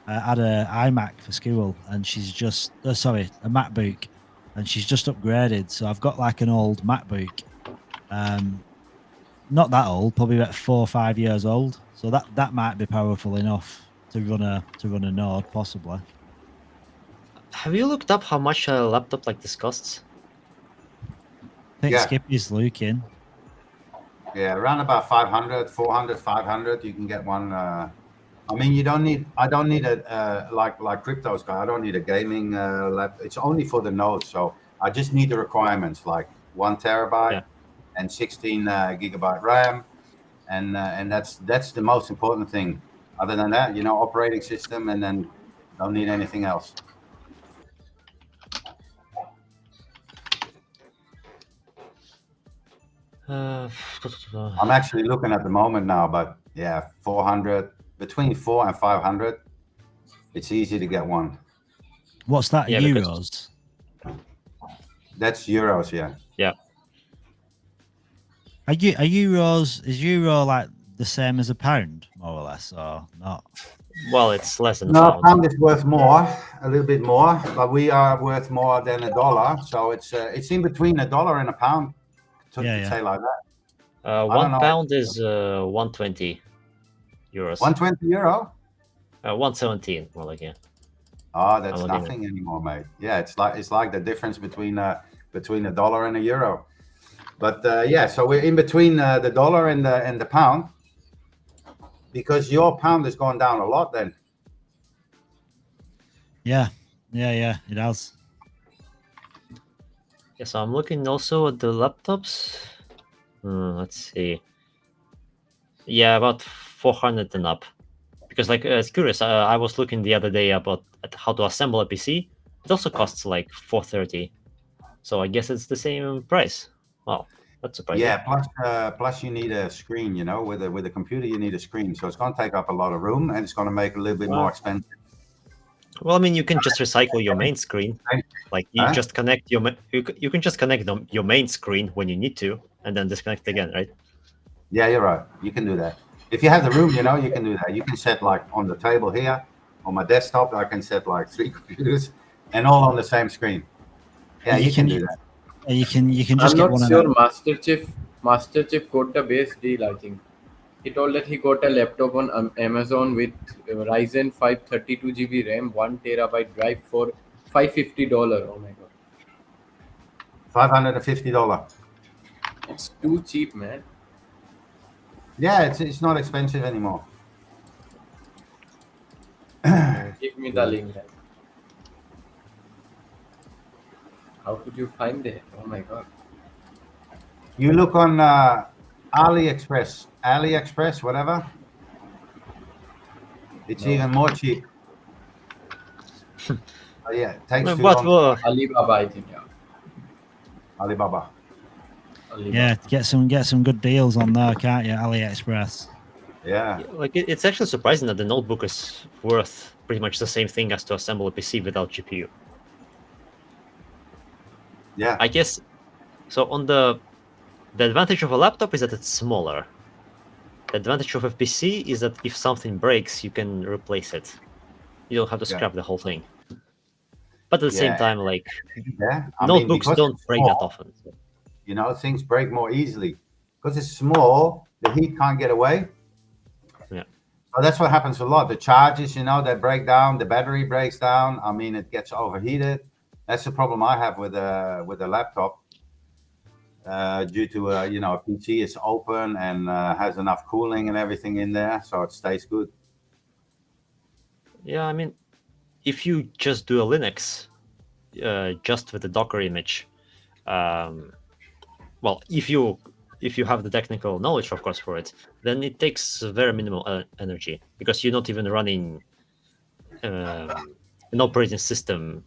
had a iMac for school, and she's just a MacBook, and she's just upgraded. So I've got like an old MacBook, not that old, probably about 4 or 5 years old. So that might be powerful enough to run a node, possibly. Have you looked up how much a laptop like this costs? I think Yeah. Skippy's looking. Yeah, around about 500, 400, 500, you can get one. I mean, I don't need a, like Crypto's guy, I don't need a gaming lap. It's only for the nodes. So I just need the requirements, like 1 terabyte and 16 gigabyte RAM. And that's the most important thing. Other than that, operating system, and then don't need anything else. I'm actually looking at the moment now, but yeah, 400, between 4 and 500. It's easy to get one. What's that? Yeah, Euros? That's euros, yeah. Yeah. Is euro like the same as a pound, more or less, or not? Well, it's less than a No, pound. pound is worth more, a little bit more, but we are worth more than a dollar. So it's in between a dollar and a pound, to say like that. 1 pound is 120 euros. 120 euro? 117, more like, yeah. Oh, that's nothing anymore, mate. Yeah, it's like the difference between a dollar and a euro. But yeah, so we're in between the dollar and the pound, because your pound has gone down a lot then. Yeah, it has. Yeah, so I'm looking also at the laptops. Let's see. Yeah, about 400 and up. Because it's curious. I was looking the other day at how to assemble a PC. It also costs like 430. So I guess it's the same price. Wow, that's surprising. Yeah, plus you need a screen. With a computer you need a screen, so it's going to take up a lot of room, and it's going to make it a little bit more expensive. Well, I mean, you can just recycle your main screen. Like you just connect you can just connect your main screen when you need to, and then disconnect again, right? Yeah, you're right. You can do that. If you have the room, you can do that. You can set like on the table here, on my desktop, I can set like 3 computers, and all on the same screen. Yeah, you can do that. You can just I'm get not one sure. of Master Chief got a base deal. I think he told that he got a laptop on Amazon with Ryzen 5 32 GB RAM, 1 terabyte drive for $550. Oh my god, $550. it's too cheap, man. Yeah, it's not expensive anymore. Give me the link. How could you find it? Oh my god. You look on AliExpress, whatever. It's even more cheap. Yeah, it takes too long. Alibaba, I think. Yeah. Alibaba. Yeah, get some good deals on there, can't you? AliExpress. Yeah. Like it's actually surprising that the notebook is worth pretty much the same thing as to assemble a PC without GPU. Yeah. I guess. So on the advantage of a laptop is that it's smaller. The advantage of a PC is that if something breaks, you can replace it. You don't have to scrap the whole thing. But at the same time, like notebooks because don't it's break that small, often. So. You know, things break more easily because it's small. The heat can't get away. Yeah. So that's what happens a lot. The charges, you know, they break down. The battery breaks down. I mean, it gets overheated. That's the problem I have with a laptop. Due to you know, a PC is open and has enough cooling and everything in there, so it stays good. Yeah, I mean, if you just do a Linux, just with the Docker image, well, if you have the technical knowledge, of course, for it, then it takes very minimal energy because you're not even running an operating system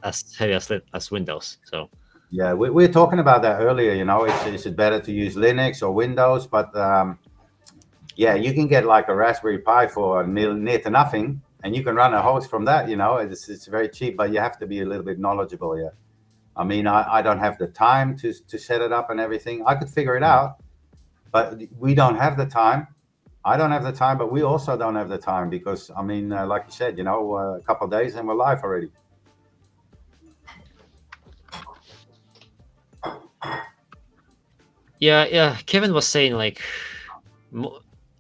as heavy as Windows. So. Yeah, we were talking about that earlier. You know, is it better to use Linux or Windows? But yeah, you can get like a Raspberry Pi for near to nothing, and you can run a host from that. You know, it's very cheap, but you have to be a little bit knowledgeable. Yeah, I mean, I don't have the time to set it up and everything. I could figure it out, but we don't have the time. I don't have the time, but we also don't have the time because I mean, like you said, you know, a couple of days and we're live already. Yeah. Kevin was saying like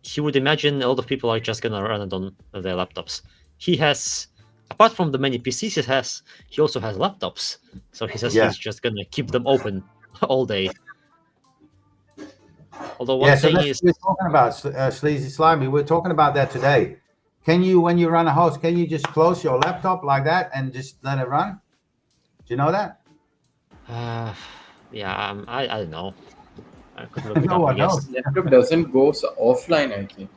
he would imagine a lot of people are just gonna run it on their laptops. He has, apart from the many PCs he also has laptops. So he says he's just gonna keep them open all day. Although one thing is, we're talking about Sleazy Slimy. We're talking about that today. Can you, when you run a host, can you just close your laptop like that and just let it run? Do you know that? Yeah, I don't know. I could look it No, up, I I guess. Laptop doesn't go offline, I think.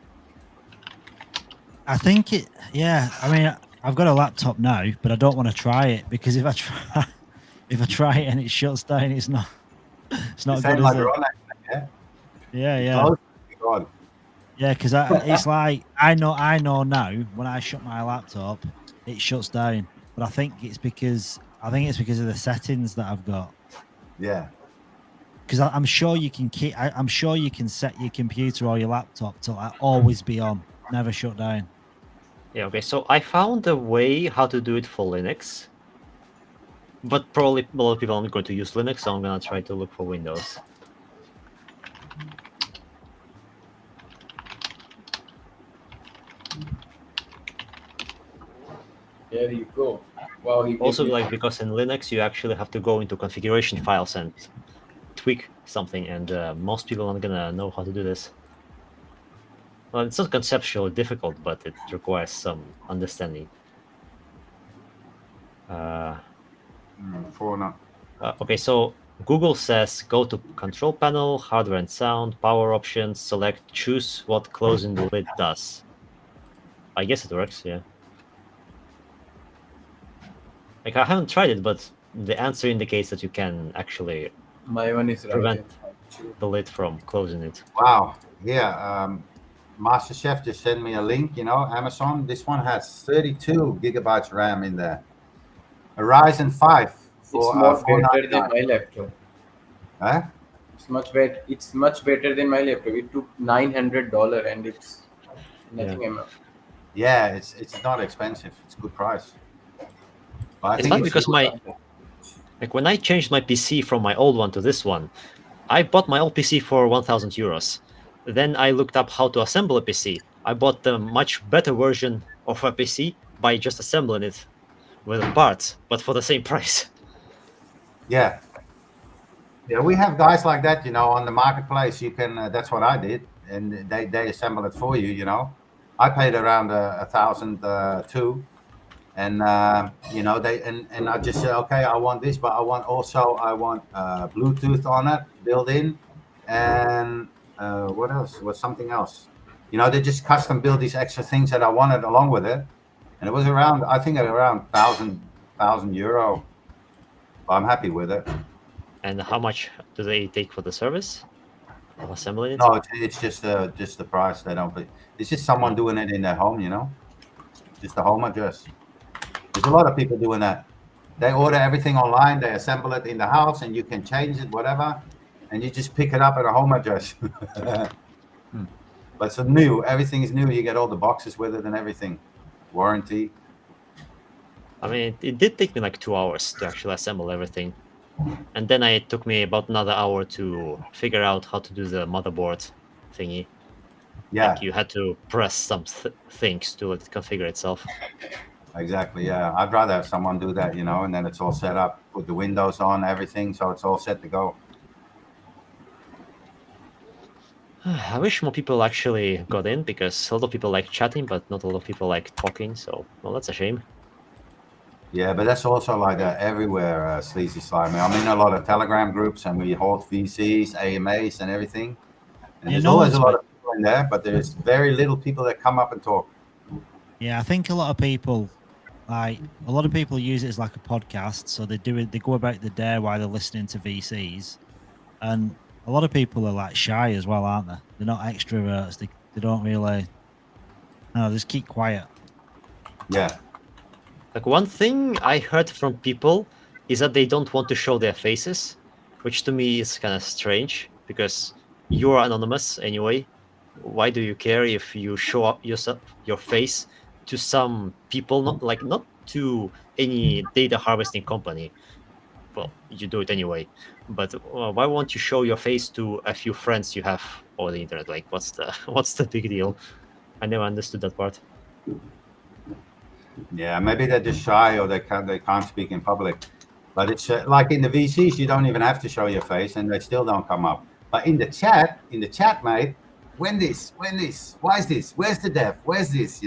I think it. Yeah, I mean, I've got a laptop now, but I don't want to try it because if I try it and it shuts down, it's not good, is it? Yeah. Yeah, because it's like I know now when I shut my laptop, it shuts down. But I think it's because of the settings that I've got. Yeah. Because I'm sure you can I'm sure you can set your computer or your laptop to like always be on, never shut down. Yeah. Okay. So I found a way how to do it for Linux, but probably a lot of people aren't going to use Linux, so I'm gonna try to look for Windows. There you go. Wow. Also, like because in Linux you actually have to go into configuration files and tweak something, and most people aren't gonna know how to do this. Well, it's not conceptually difficult, but it requires some understanding. Okay, so Google says go to control panel, hardware and sound, power options, select, choose what closing the lid does. I guess it works, yeah. Like I haven't tried it, but the answer indicates that you can actually prevent the lid from closing it. Wow. Yeah. Master Chef just sent me a link, you know, Amazon. This one has 32 gigabytes RAM in there. A Ryzen 5 for it's more better than my laptop. Huh? It's much better. It's much better than my laptop. It took $900 and it's nothing enough. Yeah, it's not expensive. It's a good price. It's not because like when I changed my PC from my old one to this one, I bought my old PC for 1,000 euros. Then I looked up how to assemble a PC. I bought the much better version of a PC by just assembling it with parts, but for the same price. Yeah. Yeah, we have guys like that, you know, on the marketplace. You can, that's what I did. And they assemble it for you, you know. I paid around 1,000 too. And, you know, and I just said, okay, I want this, but I want Bluetooth on it, built in. And what else? Was something else. You know, they just custom build these extra things that I wanted along with it. And it was around, I think around 1,000 euro. But I'm happy with it. And how much do they take for the service of assembling it? No, it's just the price. They don't. It's just someone doing it in their home, you know. just the home address. There's a lot of people doing that. They order everything online, they assemble it in the house, and you can change it, whatever, and you just pick it up at a home address. But so new, everything is new. You get all the boxes with it and everything, warranty. I mean, it did take me like 2 hours to actually assemble everything. And then it took me about another hour to figure out how to do the motherboard thingy. Yeah, Like you had to press some things to let it configure itself. exactly. Yeah, I'd rather have someone do that, and then it's all set up, put the windows on, everything, so it's all set to go. I wish more people actually got in, because a lot of people like chatting, but not a lot of people like talking. So, well, that's a shame. Yeah, but that's also like that everywhere, Sleazy Slime. I'm in a lot of Telegram groups, and we hold VCs, AMAs, and everything. And there's always a lot of people in there, but there's very little people that come up and talk. Yeah, I think a lot of people use it as like a podcast. So they go about the day while they're listening to VCs, and a lot of people are like shy as well, aren't they? They're not extroverts. They don't really. No, just keep quiet. Yeah. Like one thing I heard from people is that they don't want to show their faces, which to me is kind of strange, because you're anonymous anyway. Why do you care if you show up your face to some people, not to any data harvesting company? Well, you do it anyway, but why won't you show your face to a few friends you have over the internet? Like, what's the big deal? I never understood that part. Yeah, maybe they're just shy, or they can't speak in public. But it's like in the VCs, you don't even have to show your face, and they still don't come up. But in the chat, mate, when this, why is this, where's the dev, where's this,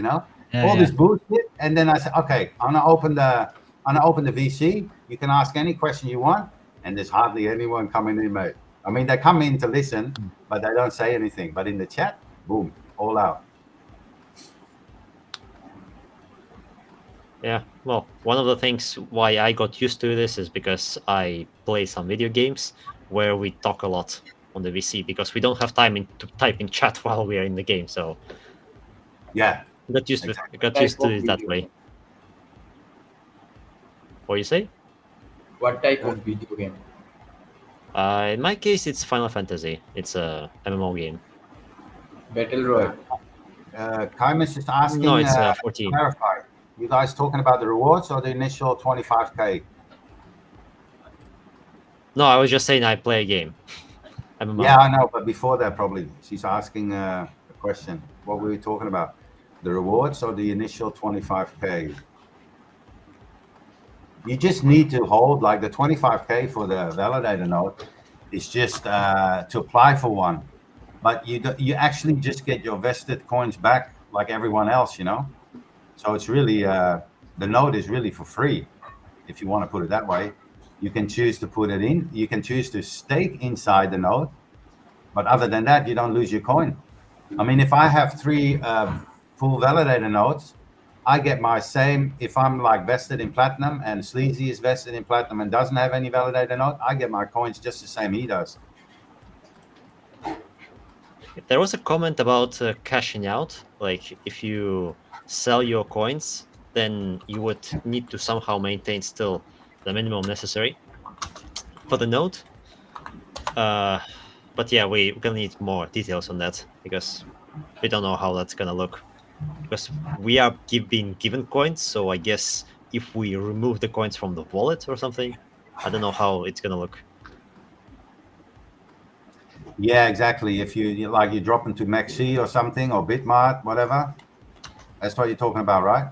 all this bullshit. And then I said, okay, I'm gonna open the VC. You can ask any question you want, and there's hardly anyone coming in, mate. I mean, they come in to listen, but they don't say anything. But in the chat, boom, all out. Yeah, well, one of the things why I got used to this is because I play some video games where we talk a lot on the VC, because we don't have time to type in chat while we are in the game. So yeah, got used to it that way. What you say? What type of video game? In my case, it's Final Fantasy. It's a MMO game. Battle Royale. Kaimus is asking. No, it's 14. Clarify. You guys talking about the rewards or the initial 25K? No, I was just saying I play a game. MMO. Yeah, I know, but before that, probably she's asking a question. What were we talking about? The rewards or the initial 25K? You just need to hold like the 25K for the validator node. It's just to apply for one, but you actually just get your vested coins back like everyone else, So it's really the node is really for free, if you want to put it that way. You can choose to put it in. You can choose to stake inside the node, but other than that, you don't lose your coin. I mean, if I have 3 full validator nodes, I get my same. If I'm like vested in platinum and Sleazy is vested in platinum and doesn't have any validator node, I get my coins just the same he does. There was a comment about cashing out. Like if you sell your coins, then you would need to somehow maintain still the minimum necessary for the node. But yeah, we're gonna need more details on that, because we don't know how that's gonna look. Because we are being given coins, so I guess if we remove the coins from the wallet or something, I don't know how it's gonna look. Yeah, exactly. If you drop into Maxi or something, or Bitmart, whatever, that's what you're talking about, right?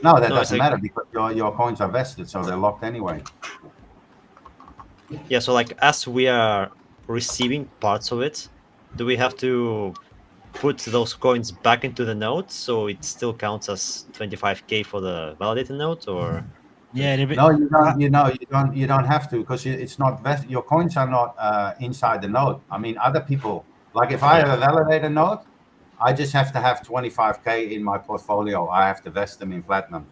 No, that doesn't matter, because your coins are vested, so they're locked anyway. Yeah, so like as we are receiving parts of it, do we have to put those coins back into the node so it still counts as 25K for the validated node, or? Yeah, no, you don't. You don't have to, because it's not vested. Your coins are not inside the node. I mean, other people, like if I have a validator node, I just have to have 25K in my portfolio. I have to vest them in platinum,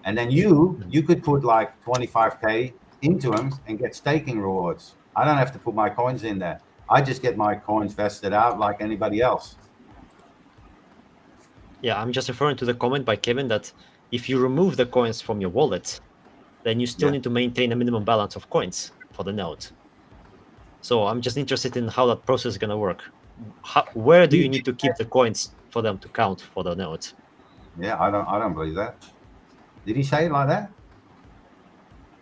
and then you could put like 25K into them and get staking rewards. I don't have to put my coins in there. I just get my coins vested out like anybody else. Yeah, I'm just referring to the comment by Kevin that if you remove the coins from your wallet, then you still Yeah. need to maintain a minimum balance of coins for the node. So I'm just interested in how that process is going to work. Where do you need to keep the coins for them to count for the node? Yeah, I don't believe that. Did he say it like that?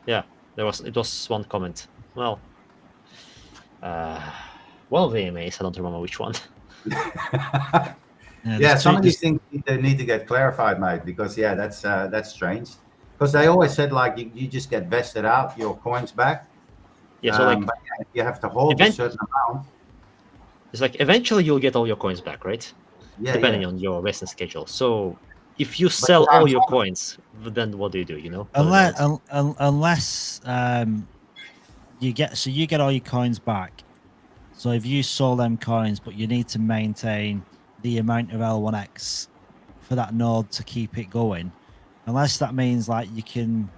Yeah, it was one comment. Well, one of the AMAs, I don't remember which one. Yeah, some of these things they need to get clarified, mate, because yeah, that's strange. Because they always said like you just get vested out your coins back. Yeah, so like but yeah, you have to hold a certain amount. It's like eventually you'll get all your coins back, right? Yeah, depending on your vesting schedule. So if you sell all your coins, then what do you do? You know, unless you get all your coins back. So if you sold them coins, but you need to maintain the amount of L1X for that node to keep it going, unless that means like you can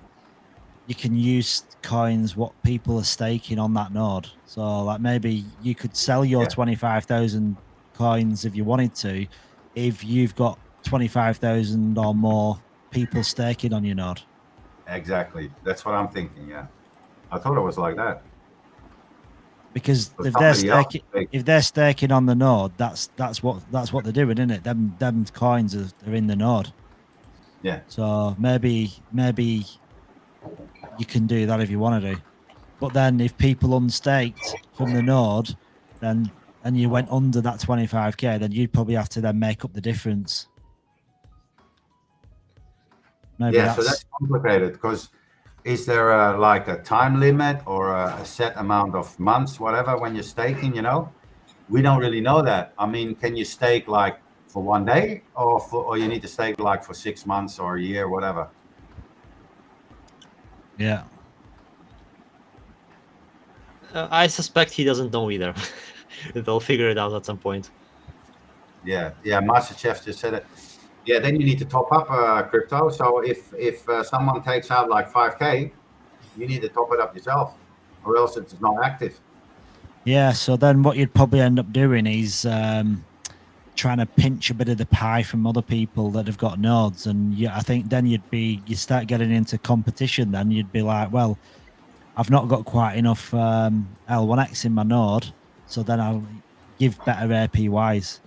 use coins what people are staking on that node. So like maybe you could sell your 25,000 coins if you wanted to, if you've got 25,000 or more people staking on your node. Exactly, that's what I'm thinking. Yeah, I thought it was like that. Because if they're staking on the node, that's what they're doing, isn't it? Them coins are in the node. Yeah. So maybe you can do that if you want to do. But then if people unstaked from the node, then and you went under that 25k, then you'd probably have to then make up the difference. Maybe so that's complicated because is there like a time limit or a set amount of months, whatever, when you're staking? You know, we don't really know that. I mean, can you stake like for one day, or you need to stake like for 6 months or a year, whatever? Yeah. I suspect he doesn't know either. They'll figure it out at some point. Yeah, Master Chef just said it. Yeah, then you need to top up crypto. So if someone takes out like 5k, you need to top it up yourself, or else it's not active. Yeah, so then what you'd probably end up doing is trying to pinch a bit of the pie from other people that have got nodes, and I think then you start getting into competition. Then you'd be like, well, I've not got quite enough L1X in my node, so then I'll give better APYs.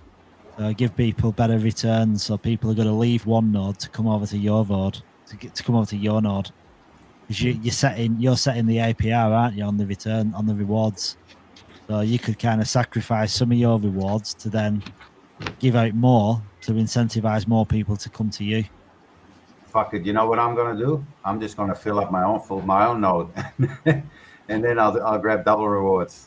So give people better returns. So people are going to leave one node to come over to your node to come over to your node, because you're setting the APR, aren't you, on the return, on the rewards. So you could kind of sacrifice some of your rewards to then give out more to incentivize more people to come to you. Fuck it. You know what I'm gonna do? I'm just gonna fill up my own node, and then I'll grab double rewards.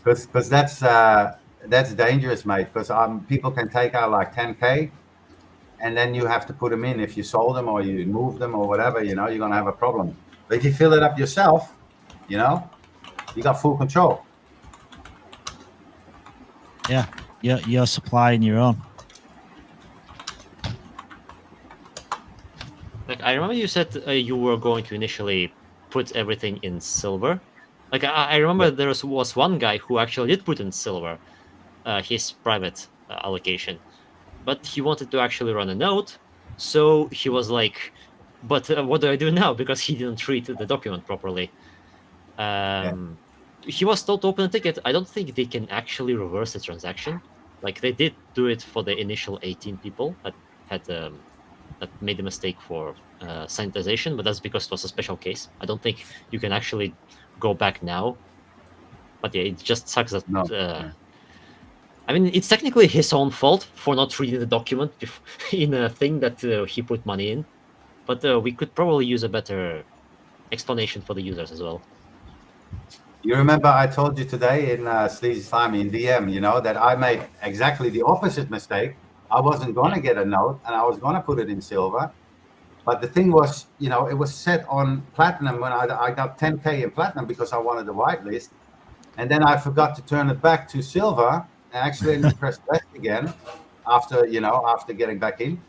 Because that's dangerous, mate. Because people can take out like 10k, and then you have to put them in if you sold them or you moved them or whatever. You know, you're gonna have a problem. But if you fill it up yourself, you know, you got full control. Yeah, you're supplying your own. Like I remember you said you were going to initially put everything in silver. Like I remember there was one guy who actually did put in silver, his private allocation, but he wanted to actually run a node. So he was like, "But what do I do now?" Because he didn't treat the document properly. He was told to open a ticket. I don't think they can actually reverse the transaction. Like they did do it for the initial 18 people that had that made the mistake for sanitization, but that's because it was a special case. I don't think you can actually go back now. But yeah, it just sucks that. I mean, it's technically his own fault for not reading the document in a thing that he put money in. But we could probably use a better explanation for the users as well. You remember I told you today in Sleazy Slimy in DM, you know, that I made exactly the opposite mistake. I wasn't going to get a note, and I was going to put it in silver. But the thing was, you know, it was set on platinum when I got 10k in platinum because I wanted the whitelist. And then I forgot to turn it back to silver and actually press left again after getting back in.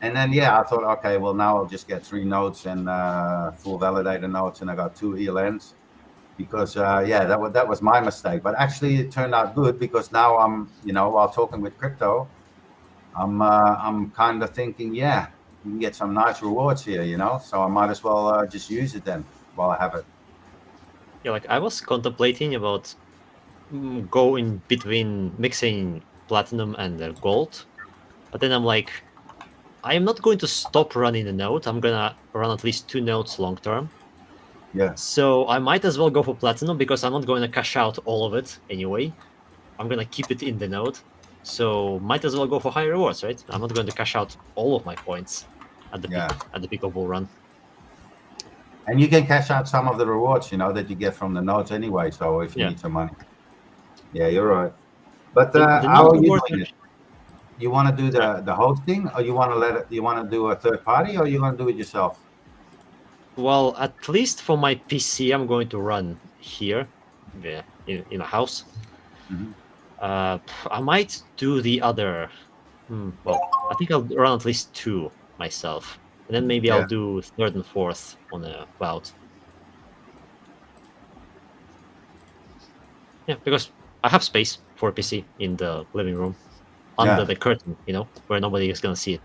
And then, I thought, okay, well, now I'll just get 3 nodes and full validator nodes, and I got 2 ELNs. Because that was my mistake, but actually it turned out good because now I'm, while talking with crypto, I'm kind of thinking, yeah, you can get some nice rewards here, you know. So I might as well just use it then while I have it. Yeah, like I was contemplating about going between mixing platinum and gold, but then I'm like, I am not going to stop running the node. I'm gonna run at least 2 nodes long term. Yeah. So I might as well go for platinum because I'm not going to cash out all of it anyway. I'm gonna keep it in the node. So might as well go for high rewards, right? I'm not going to cash out all of my points at the peak of bull run. And you can cash out some of the rewards, you know, that you get from the nodes anyway. So if you need some money. Yeah, you're right. But how are you doing it? You want to do the hosting, or you want to you want to do a third party, or you want to do it yourself? Well, at least for my PC, I'm going to run here, in a house. Mm-hmm. I might do the other. Well, I think I'll run at least 2 myself, and then maybe I'll do 3rd and 4th on a cloud. Yeah, because I have space for a PC in the living room, under the curtain, you know, where nobody is gonna see it.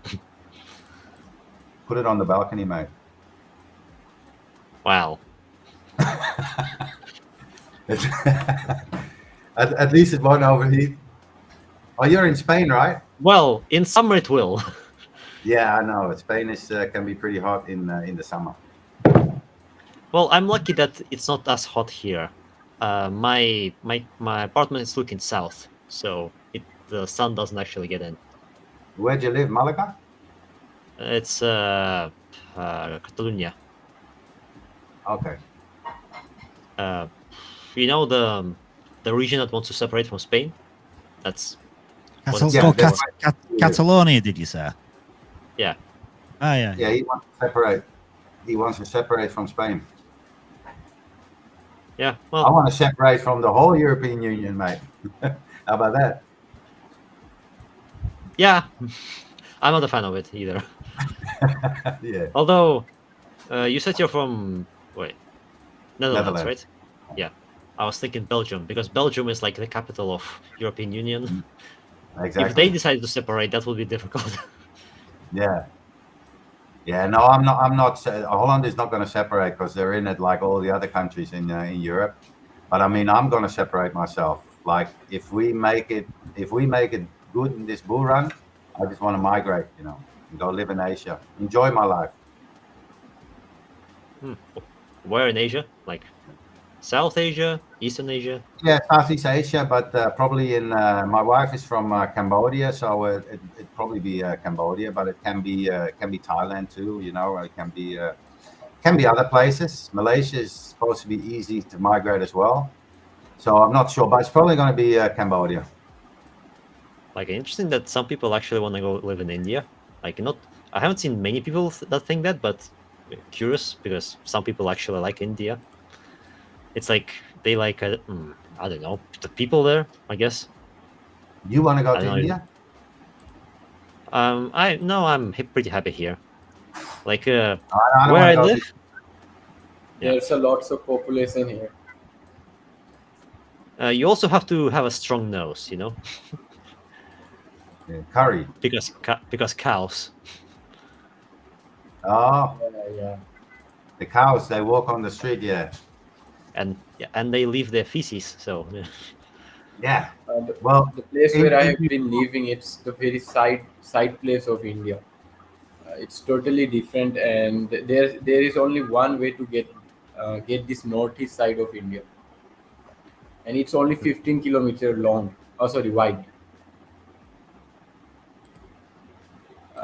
Put it on the balcony, mate. Wow. At least it won't overheat. Oh, you're in Spain, right? Well, in summer it will. Yeah, I know. Spain is can be pretty hot in the summer. Well, I'm lucky that it's not as hot here. My apartment is looking south, so the sun doesn't actually get in. Where'd you live, Malaga? It's Catalonia. Okay. You know the region that wants to separate from Spain? That's Catalonia, did you say? Yeah. Oh, yeah. Yeah, he wants to separate. He wants to separate from Spain. Yeah, well, I want to separate from the whole European Union, mate. How about that? Yeah, I'm not a fan of it either. Yeah. Although, you said you're from Netherlands, right? Yeah. I was thinking Belgium, because Belgium is like the capital of European Union. Exactly. If they decide to separate, that would be difficult. Yeah. Yeah, no, I'm not. Holland is not going to separate because they're in it like all the other countries in Europe. But I mean, I'm going to separate myself. Like, if we make it good in this bull run, I just want to migrate, you know, and go live in Asia, enjoy my life. Where in Asia? Like South Asia, Eastern Asia? Yeah, Southeast Asia, but probably in. My wife is from Cambodia, so it'd probably be Cambodia, but it can be Thailand too. You know, it can be other places. Malaysia is supposed to be easy to migrate as well, so I'm not sure, but it's probably going to be Cambodia. Like, interesting that some people actually want to go live in India. Like, I haven't seen many people that think that, but curious, because some people actually like India. It's like they like I don't know, the people there, I guess. You want to go to India? I'm pretty happy here. Like where I live, there's a lots of population here. You also have to have a strong nose, you know. Curry. Because cows. Oh. Yeah. The cows, they walk on the street, yeah. And they leave their feces, so. Yeah. Well, the place where I have been living, it's the very side place of India. It's totally different, and there is only one way to get this northeast side of India, and it's only 15 kilometers long. Oh, sorry, wide.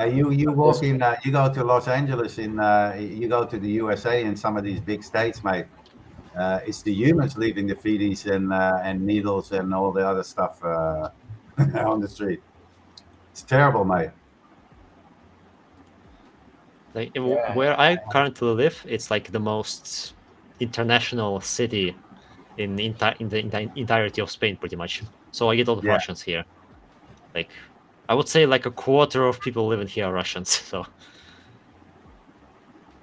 You walk in, you go to Los Angeles, you go to the USA in some of these big states, mate. It's the humans leaving the feces and needles and all the other stuff on the street. It's terrible, mate. Like, where I currently live, it's like the most international city in the entirety of Spain, pretty much. So I get all the Russians here. Like, I would say like a quarter of people living here are Russians. So,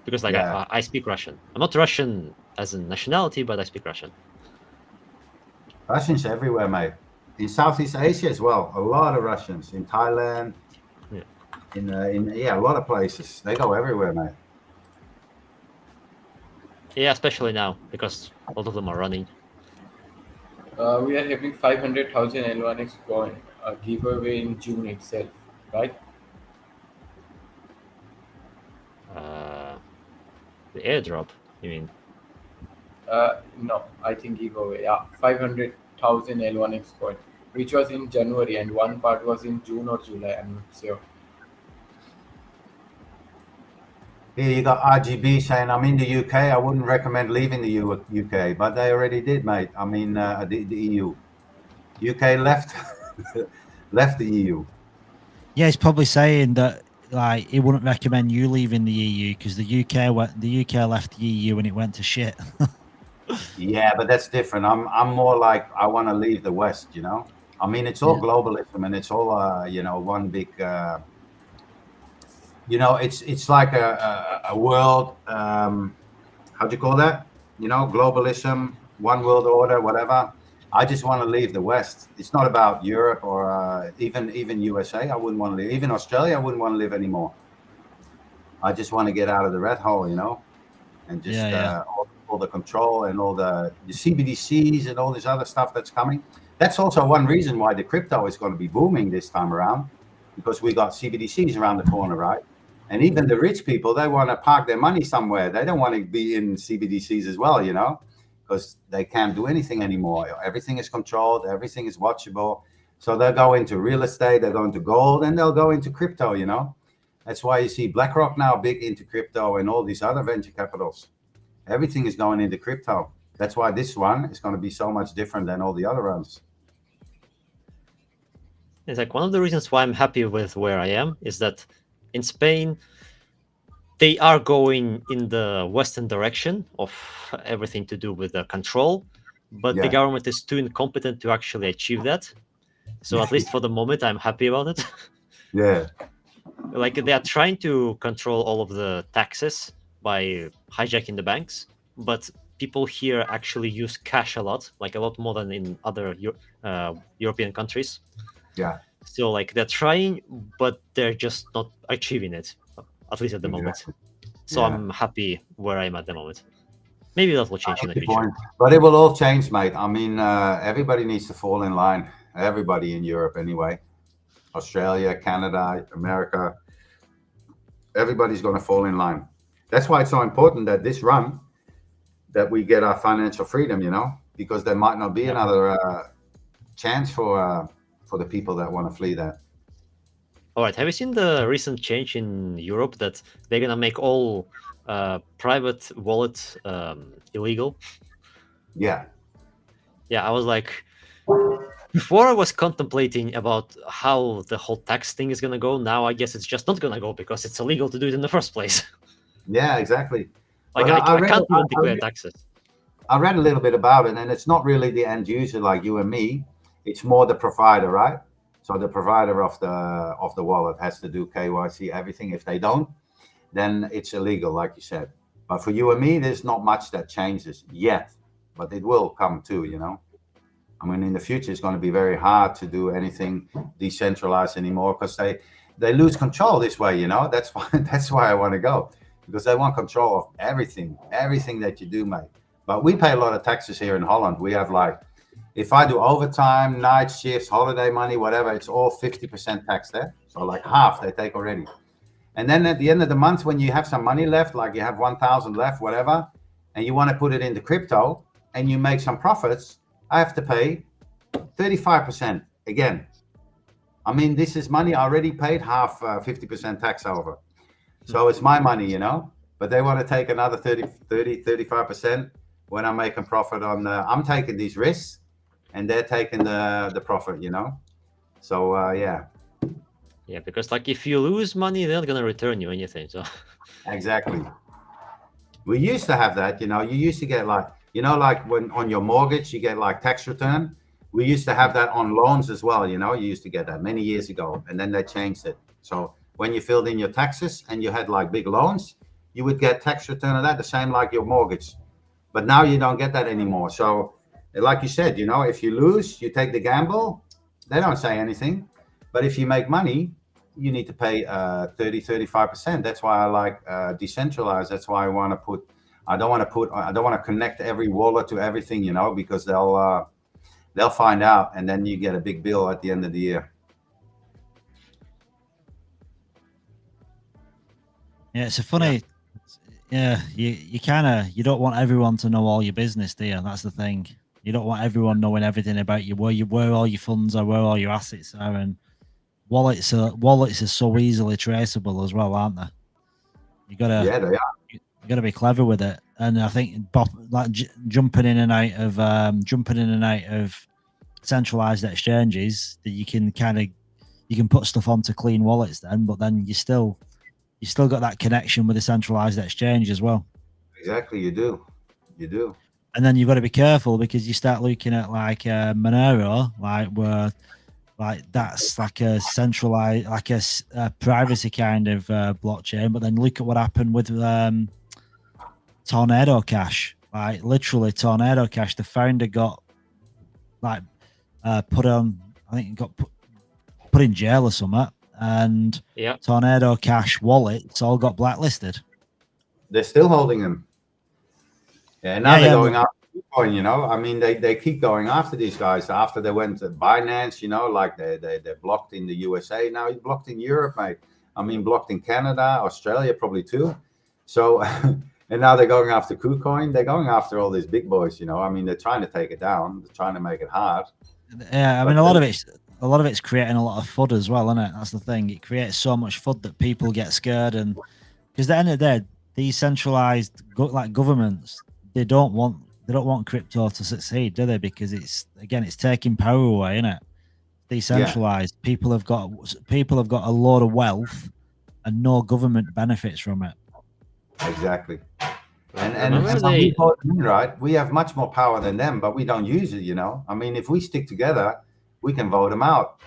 because like I speak Russian. I'm not Russian as a nationality, but I speak Russian. Russians everywhere, mate. In Southeast Asia as well, a lot of Russians. In Thailand, in a lot of places. They go everywhere, mate. Yeah, especially now because a lot of them are running. We are having 500,000 L1X coin giveaway in June itself, right? The airdrop, you mean? No, I think giveaway. Yeah, 500,000 L1X coin, which was in January, and one part was in June or July. I'm not sure. Here you got RGB saying, I'm in the UK. I wouldn't recommend leaving the UK, but they already did, mate. I mean, the EU. UK left left the EU. Yeah, he's probably saying that like he wouldn't recommend you leaving the EU because the UK left the EU and it went to shit. Yeah, but that's different. I'm more like I want to leave the West. You know, I mean, it's all globalism and it's all you know, one big. You know, it's like a world. How do you call that? You know, globalism, one world order, whatever. I just want to leave the West. It's not about Europe or even USA. I wouldn't want to leave. Even Australia, I wouldn't want to live anymore. I just want to get out of the red hole, you know, and just all the control and all the CBDCs and all this other stuff that's coming. That's also one reason why the crypto is going to be booming this time around, because we got CBDCs around the corner, right? And even the rich people, they want to park their money somewhere. They don't want to be in CBDCs as well, you know, because they can't do anything anymore. Everything is controlled. Everything is watchable. So they'll go into real estate, they'll go into gold, and they'll go into crypto, you know. That's why you see BlackRock now big into crypto and all these other venture capitals. Everything is going into crypto. That's why this one is going to be so much different than all the other ones. It's like one of the reasons why I'm happy with where I am is that in Spain, they are going in the Western direction of everything to do with the control, but the government is too incompetent to actually achieve that. So at least for the moment, I'm happy about it. Yeah. Like they are trying to control all of the taxes by hijacking the banks, but people here actually use cash a lot more than in other European countries. Yeah. So like they're trying, but they're just not achieving it, at least at the moment. So I'm happy where I'm at the moment. Maybe that will change in the future. But it will all change, mate. I mean, everybody needs to fall in line. Everybody in Europe, anyway. Australia, Canada, America. Everybody's going to fall in line. That's why it's so important that this run, that we get our financial freedom, you know, because there might not be another chance for the people that want to flee that. All right. Have you seen the recent change in Europe that they're gonna make all private wallets illegal? Yeah. Yeah, I was like, before I was contemplating about how the whole tax thing is gonna go. Now I guess it's just not gonna go because it's illegal to do it in the first place. Yeah, exactly. Like I can't even declare taxes. I read a little bit about it, and it's not really the end user like you and me. It's more the provider, right? So the provider of the wallet has to do KYC, everything. If they don't, then it's illegal, like you said. But for you and me, there's not much that changes yet, but it will come too, you know. I mean, in the future, it's going to be very hard to do anything decentralized anymore because they lose control this way, you know. That's why I want to go, because they want control of everything that you do, mate. But we pay a lot of taxes here in Holland. We have like, if I do overtime, night shifts, holiday money, whatever, it's all 50% tax there. So like half they take already. And then at the end of the month, when you have some money left, like you have 1,000 left, whatever, and you want to put it into crypto and you make some profits, I have to pay 35% again. I mean, this is money I already paid half 50% tax over. So it's my money, you know, but they want to take another 35% when I'm making profit on, I'm taking these risks and they're taking the profit, you know? So, yeah. Yeah, because like if you lose money, they're not going to return you anything. So Exactly. We used to have that, you know, you used to get like, you know, like when on your mortgage, you get like tax return. We used to have that on loans as well, you know, you used to get that many years ago and then they changed it. So when you filled in your taxes and you had like big loans, you would get tax return of that, the same like your mortgage. But now you don't get that anymore. So like you said, you know, if you lose, you take the gamble. They don't say anything. But if you make money, you need to pay 30-35%. That's why I like decentralized. That's why I don't want to connect every wallet to everything, you know, because they'll find out, and then you get a big bill at the end of the year. Yeah, it's a funny. Yeah, you kind of you don't want everyone to know all your business, do you? That's the thing. You don't want everyone knowing everything about you, where all your funds are, where all your assets are, and wallets are so easily traceable as well, aren't they? You gotta Yeah, they are. You gotta be clever with it, and I think jumping in and out of centralized exchanges that you can put stuff onto clean wallets then, but then you still got that connection with the centralized exchange as well. Exactly, you do. And then you've got to be careful because you start looking at like Monero, like that's like a centralized, like a privacy kind of blockchain. But then look at what happened with Tornado Cash. Like literally Tornado Cash, the founder got like put in jail or something, and Tornado Cash wallets all got blacklisted. They're still holding them. Yeah, now they're going after Bitcoin, you know. I mean, they keep going after these guys. After they went to Binance, you know, like they're blocked in the USA. Now he's blocked in Europe, mate. I mean, blocked in Canada, Australia, probably too. So, and now they're going after KuCoin. They're going after all these big boys, you know. I mean, they're trying to take it down. They're trying to make it hard. Yeah, I mean, a lot of it's creating a lot of FUD as well, isn't it? That's the thing. It creates so much FUD that people get scared, and because at the end of the day, these centralized governments, they don't want crypto to succeed, do they? Because it's taking power away, isn't it? Decentralized. Yeah. People have got a lot of wealth, and no government benefits from it. Exactly. Right, we have much more power than them, but we don't use it. You know, I mean, if we stick together, we can vote them out.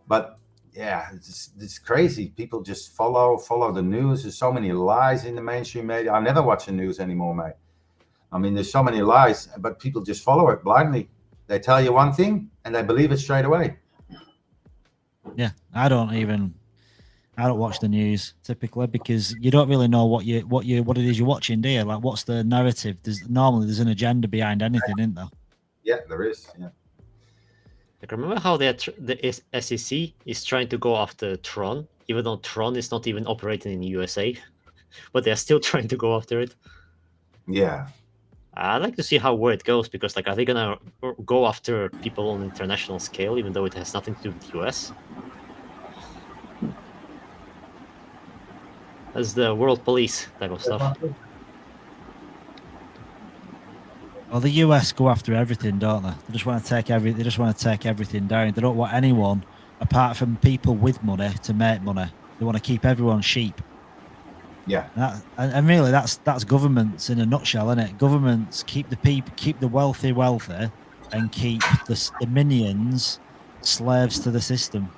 But yeah, it's crazy. People just follow the news. There's so many lies in the mainstream media. I never watch the news anymore, mate. I mean, there's so many lies, but people just follow it blindly. They tell you one thing and they believe it straight away. Yeah, I don't watch the news typically because you don't really know what it is you're watching, do you? Like, what's the narrative? There's an agenda behind anything, isn't there? Yeah, there is. Yeah. Like, remember how the SEC is trying to go after Tron, even though Tron is not even operating in the USA, but they're still trying to go after it. Yeah. I'd like to see where it goes, because like, are they gonna go after people on an international scale, even though it has nothing to do with the US? As the world police type of stuff. Well, the US go after everything, don't they? They just want to take everything down. They don't want anyone apart from people with money to make money. They want to keep everyone sheep. Yeah, and really, that's governments in a nutshell, isn't it? Governments keep the wealthy wealthy, and keep the minions slaves to the system.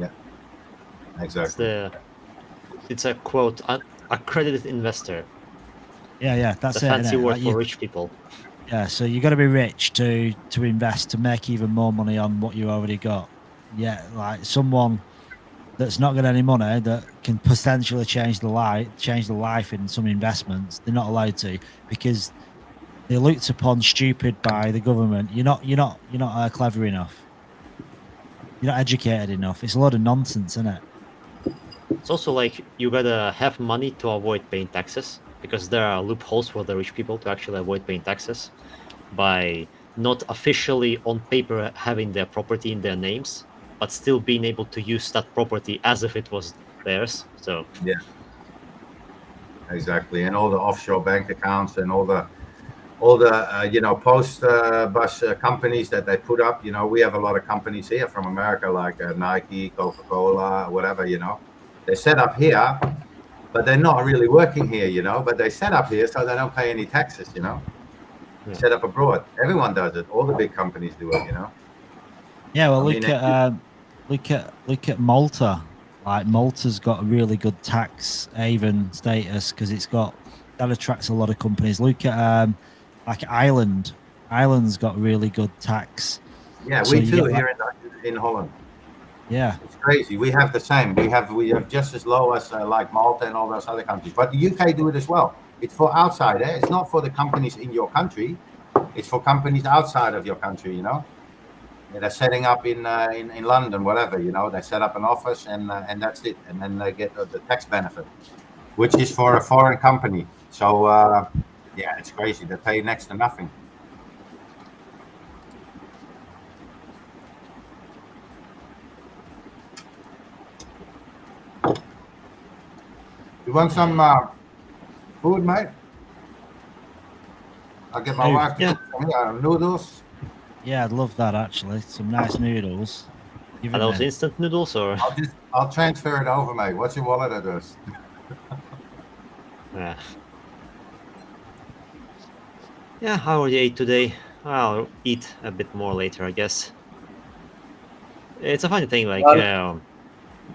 Yeah, exactly. It's a quote: accredited investor. Yeah, that's the fancy word for rich people. Yeah, so you got to be rich to invest, to make even more money on what you already got. Yeah, like someone that's not got any money that can potentially change the life in some investments, they're not allowed to, because they're looked upon stupid by the government. You're not clever enough. You're not educated enough. It's a lot of nonsense, isn't it? It's also like you gotta have money to avoid paying taxes, because there are loopholes for the rich people to actually avoid paying taxes by not officially on paper having their property in their names, but still being able to use that property as if it was theirs. So yeah, exactly. And all the offshore bank accounts and all the post bus companies that they put up. You know, we have a lot of companies here from America, like Nike, Coca-Cola, whatever. You know, they're set up here, but they're not really working here. You know, but they set up here so they don't pay any taxes. You know, set up abroad. Everyone does it. All the big companies do it. You know. Yeah, well, look at Malta. Like, Malta's got a really good tax haven status because that attracts a lot of companies. Look at like Ireland. Ireland's got really good tax. Yeah, so we too here in Holland. Yeah. It's crazy. We have the same. We have just as low as like Malta and all those other countries. But the UK do it as well. It's for outside. It's not for the companies in your country. It's for companies outside of your country. You know, they're setting up in London, whatever. You know, they set up an office and that's it, and then they get the tax benefit, which is for a foreign company. So yeah, it's crazy. They pay next to nothing. You want some food, mate? I'll get my Food. wife to cook some noodles. Yeah, I'd love that actually. Some nice noodles. Give Are it those me. instant noodles or? I'll transfer it over, mate. What's your wallet address? Yeah. Yeah, I already ate today. I'll eat a bit more later, I guess. It's a funny thing, like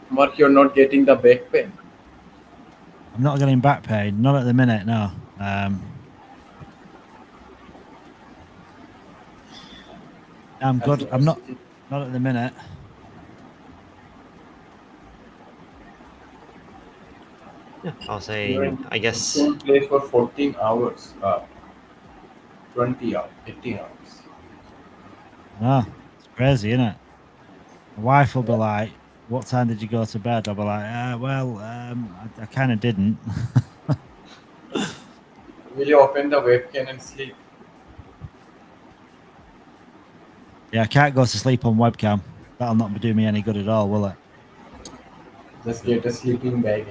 Mark, you're not getting the back pain. I'm not getting back pain. Not at the minute, no. I'm good. I'm not at the minute. yeah, I'll say, I guess. Soon play for 14 hours. 20 hours, 18 hours. No, it's crazy, isn't it? My wife will be like, "What time did you go to bed?" I'll be like, "Well, I kind of didn't." Will you open the webcam and sleep? Yeah, I can't go to sleep on webcam. That'll not do me any good at all, will it? Just get a sleeping bag.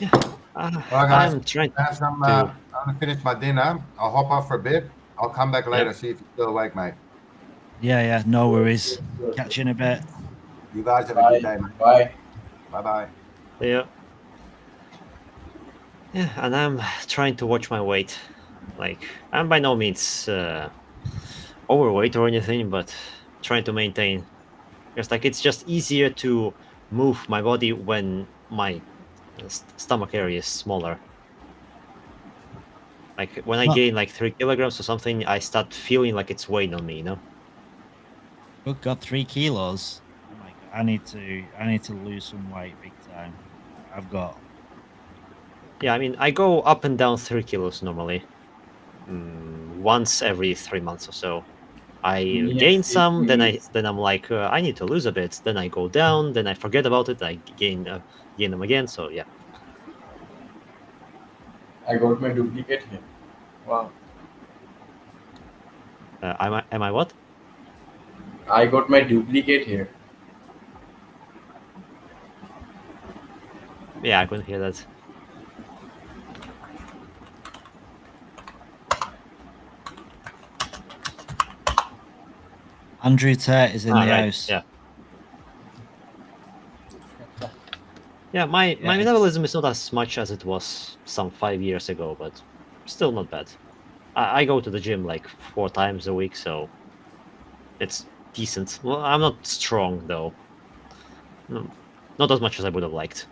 Yeah, Well, guys, I'm trying have some, to. I'm gonna finish my dinner. I'll hop off for a bit. I'll come back later, see if you're still awake, mate. Yeah, no worries. Catch you in a bit. You guys have a good day, mate. Bye. Bye. Yeah. Yeah, and I'm trying to watch my weight. Like, I'm by no means overweight or anything, but trying to maintain. Because, like, it's just easier to move my body when my stomach area is smaller. Like, when I gain like 3 kilograms or something, I start feeling like it's weighing on me, you know? Good God, 3 kilos. Oh my God, I need to lose some weight big time. I've got. Yeah, I mean, I go up and down 3 kilos normally. Once every 3 months or so. I gain some, then I'm like, I need to lose a bit. Then I go down, then I forget about it. I gain them again. So yeah. I got my duplicate here. Wow. Am I what? I got my duplicate here. Yeah, I couldn't hear that. Andrew Tate is in the right. house. Yeah. Yeah, my metabolism is not as much as it was some 5 years ago, but still not bad. I go to the gym like 4 times a week, so it's decent. Well, I'm not strong though. No, not as much as I would have liked.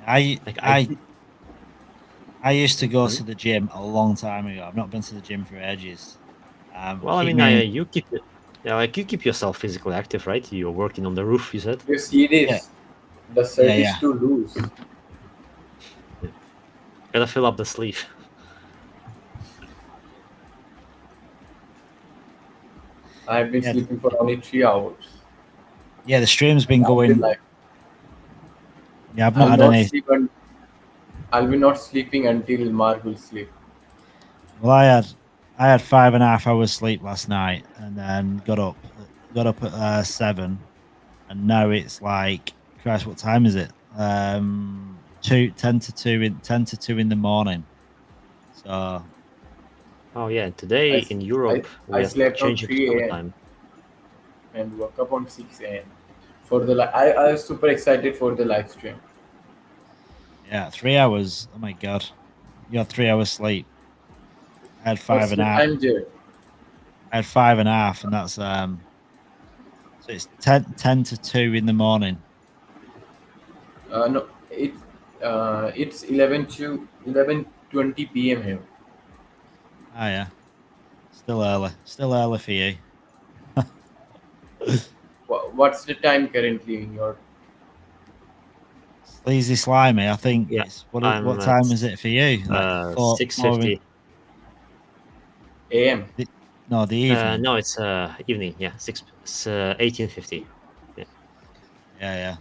I used to go to the gym a long time ago. I've not been to the gym for ages. Well, I mean, you keep yourself physically active, right? You're working on the roof, you said. You see this? Yeah. The shirt Yeah. is too loose. Yeah. Gotta fill up the sleeve. I've been sleeping for only 3 hours. Yeah, the stream's been going. Yeah, I've not had any. I'll be not sleeping until Mark will sleep. Well, I had 5.5 hours sleep last night, and then got up at 7, and now it's like, Christ, what time is it? 10 to 2 in the morning. So. Oh yeah, today in Europe I slept on 3 a.m. and woke up on 6 a.m. for the I was super excited for the live stream. Yeah, 3 hours. Oh my God, you had 3 hours sleep. I had 5.5. I had 5.5, and that's so it's 10 to 2 in the morning. No, it's 11 8:20 p.m. here. Ah, yeah. Still early for you. What's the time currently in your? Sleazy Slimy, I think Yeah, it's what I'm time is it for you? Like 6:50. AM. No, the evening. No, it's evening. Yeah, 18:50. Yeah.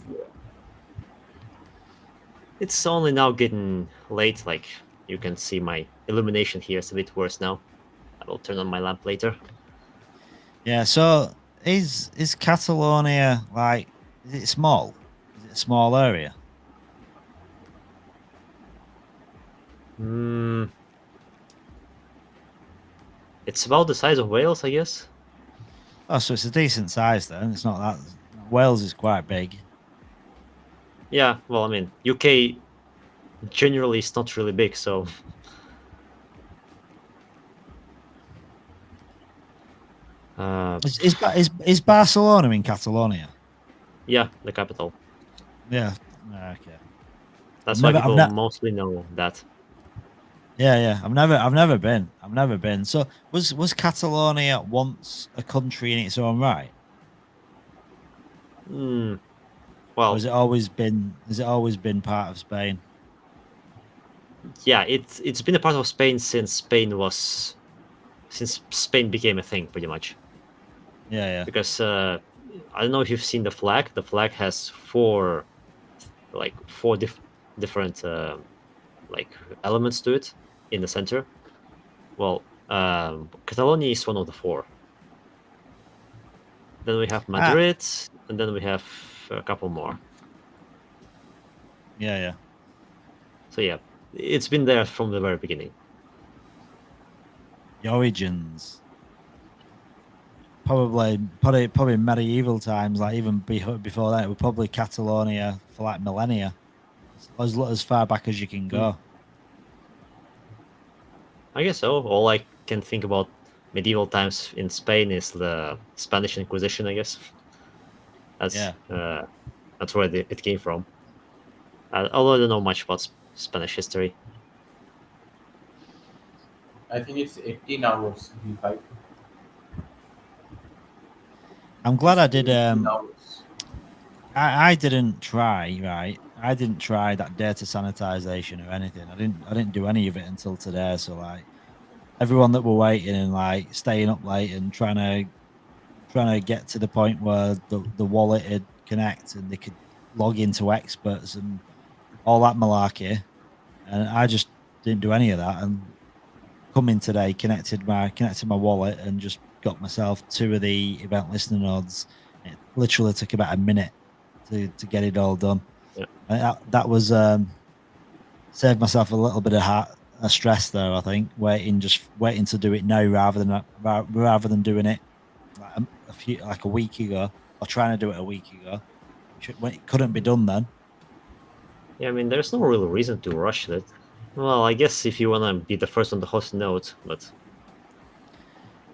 It's only now getting late. Like you can see, my illumination here is a bit worse now. I will turn on my lamp later. Yeah, so is Catalonia like, is it small? Is it a small area? It's about the size of Wales, I guess. Oh, so it's a decent size then. It's not that Wales is quite big. Yeah, well, I mean, UK generally is not really big, so Is Barcelona in Catalonia? yeah, the capital. Yeah. Okay. That's I've why never- people mostly know that. Yeah. I've never been. So was Catalonia once a country in its own right? Or Well, has it always been part of Spain? yeah, it's been a part of Spain since Spain became a thing, pretty much. Yeah. Because I don't know if you've seen the flag. The flag has four different like elements to it in the center. Well, Catalonia is one of the four. Then we have Madrid, and then we have a couple more. Yeah. So yeah, it's been there from the very beginning. The origins. Probably medieval times, like even before that, it was probably Catalonia for like millennia, as far back as you can go. I guess so. All I can think about medieval times in Spain is the Spanish Inquisition, I guess. That's where it came from. Although I don't know much about Spanish history. I think it's 18 hours. B5. I'm glad I did. 18 hours. I didn't try. Right, I didn't try that data sanitization or anything. I didn't do any of it until today. So like everyone that were waiting and like staying up late and trying to get to the point where the wallet would connect and they could log into experts and all that malarkey, and I just didn't do any of that. And coming today, connected my wallet and just got myself 2 of the event listener nodes. It literally took about a minute to get it all done. Yeah. That was saved myself a little bit of stress there. I think waiting to do it now rather than doing it like a week ago, or trying to do it a week ago. It couldn't be done then. Yeah, I mean, there's no real reason to rush it. Well, I guess if you want to be the first on the host node, but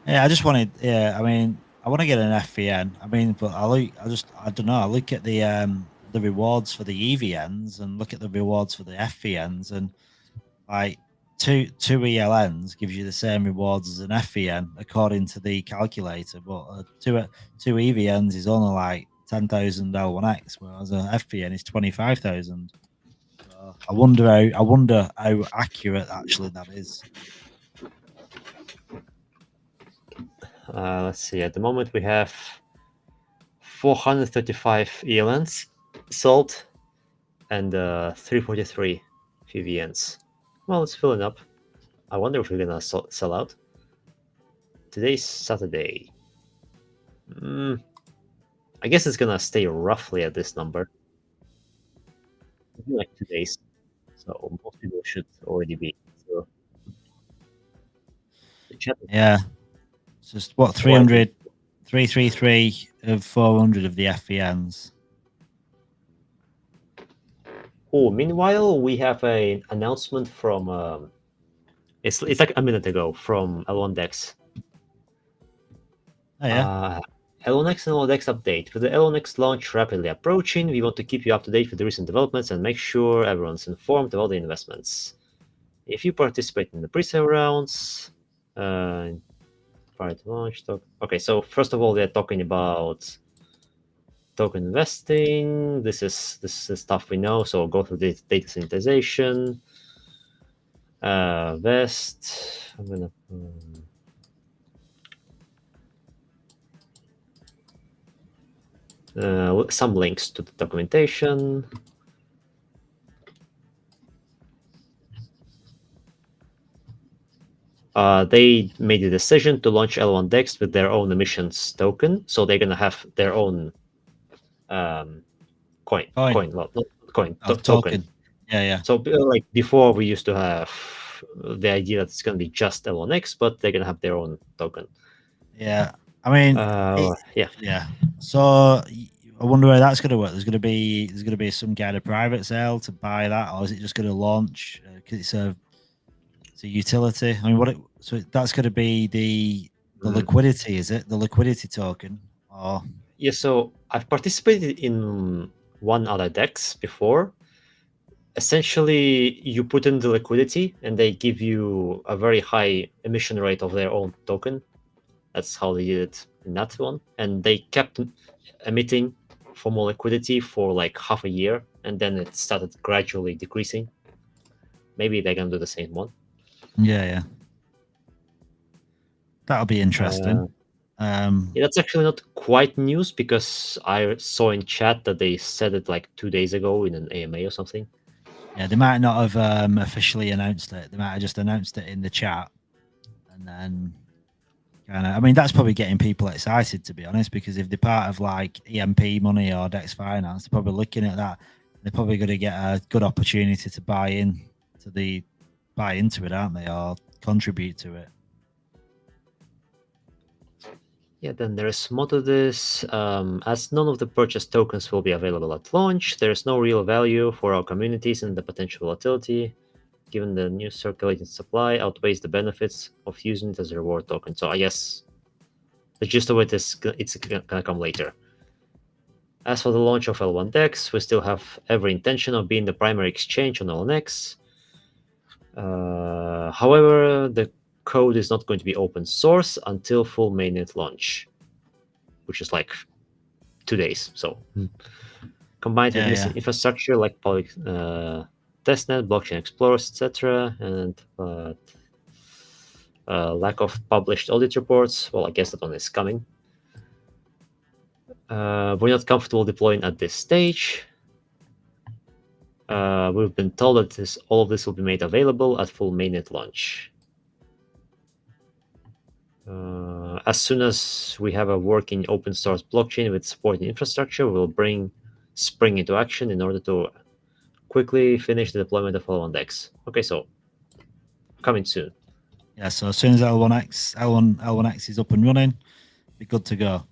yeah, I just wanted. Yeah, I mean, I want to get an FVN. I mean, but I don't know. I look at the rewards for the EVNs and look at the rewards for the FVNs, and like two ELNs gives you the same rewards as an FVN according to the calculator, but two EVNs is only like 10,000 L1X, whereas an FVN is 25,000. So I wonder how accurate actually that is. Let's see. At the moment, we have 435 ELNs sold and 343 VVNs. Well, it's filling up. I wonder if we're gonna sell out. Today's Saturday. I guess it's gonna stay roughly at this number. Like 2 days, so most people should already be. So the chat is Yeah, it's just what 333 of 400 of the FVNs. Oh, meanwhile, we have an announcement from it's like a minute ago from L1Dex. Oh yeah. L1X and L1Dex update. With the L1X launch rapidly approaching, we want to keep you up to date with the recent developments and make sure everyone's informed about the investments. if you participate in the pre-sale rounds, prior to launch. Okay, so first of all, they're talking about token investing. This is stuff we know. So go through the data sanitization. Vest. I'm gonna. Some links to the documentation. They made a decision to launch L1 DEX with their own emissions token, so they're gonna have their own coin, not coin, token. Yeah. So like before, we used to have the idea that it's gonna be just L1X, but they're gonna have their own token. Yeah, I mean, yeah. So I wonder where that's going to work. There's going to be some kind of private sale to buy that, or is it just going to launch? Because it's a utility. I mean, so that's going to be the liquidity, is it? The liquidity token, or yeah. So I've participated in one other DEX before. Essentially, you put in the liquidity, and they give you a very high emission rate of their own token. That's how they did it in that one. And they kept emitting for more liquidity for like half a year, and then it started gradually decreasing. Maybe they're going to do the same one. Yeah. That'll be interesting. Yeah, that's actually not quite news, because I saw in chat that they said it like 2 days ago in an AMA or something. Yeah, they might not have officially announced it. They might have just announced it in the chat, and then I mean, that's probably getting people excited, to be honest, because if they're part of like EMP money or Dex Finance, they're probably looking at that. They're probably going to get a good opportunity to buy into it, aren't they, or contribute to it. Yeah, then there is more to this. As none of the purchased tokens will be available at launch, there is no real value for our communities, and the potential volatility, given the new circulating supply, outweighs the benefits of using it as a reward token. So I guess the gist of it is it's gonna come later. As for the launch of L1 DEX, we still have every intention of being the primary exchange on L1X. However, the code is not going to be open source until full mainnet launch, which is like 2 days. So combined with missing infrastructure like testnet, blockchain explorers, etc., and lack of published audit reports, well, I guess that one is coming. We're not comfortable deploying at this stage. We've been told that all of this will be made available at full mainnet launch. As soon as we have a working open source blockchain with supporting infrastructure, we'll bring Spring into action in order to quickly finish the deployment of L1 DEX. Okay, so coming soon. Yeah, so as soon as L1X is up and running, be good to go.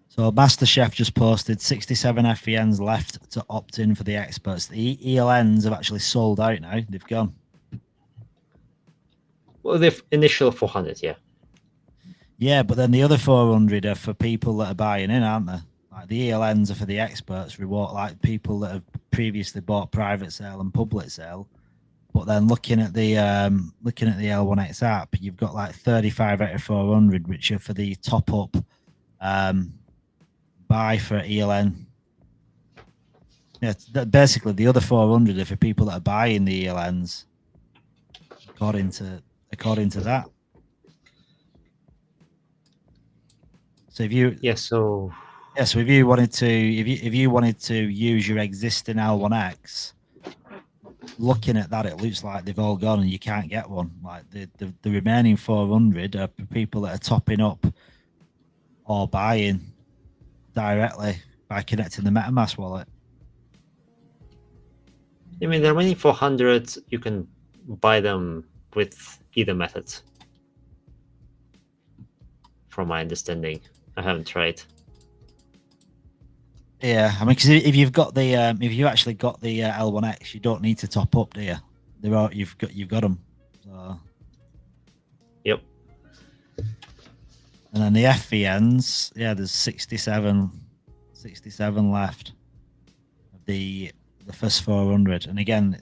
So MasterChef just posted 67 FVNs left to opt in for the experts. The ELNs have actually sold out now. They've gone. Well, the initial 400, yeah. Yeah, but then the other 400 are for people that are buying in, aren't they? Like the ELNs are for the experts, reward like people that have previously bought private sale and public sale. But then looking at the L1X app, you've got like 35 out of 400, which are for the top up buy for ELN. Yeah, basically the other 400 are for people that are buying the ELNs, according to that. So if you so if you wanted to use your existing L1X, looking at that, it looks like they've all gone and you can't get one. Like the remaining 400 are people that are topping up or buying directly by connecting the MetaMask wallet. I mean, the remaining 400, you can buy them with either method, from my understanding. I haven't tried. Yeah, I mean, because if you've got the if you actually got the L1X, you don't need to top up, do you? You've got them. So. Yep. And then the FVNs, yeah, there's 67 left. The the first 400, and again,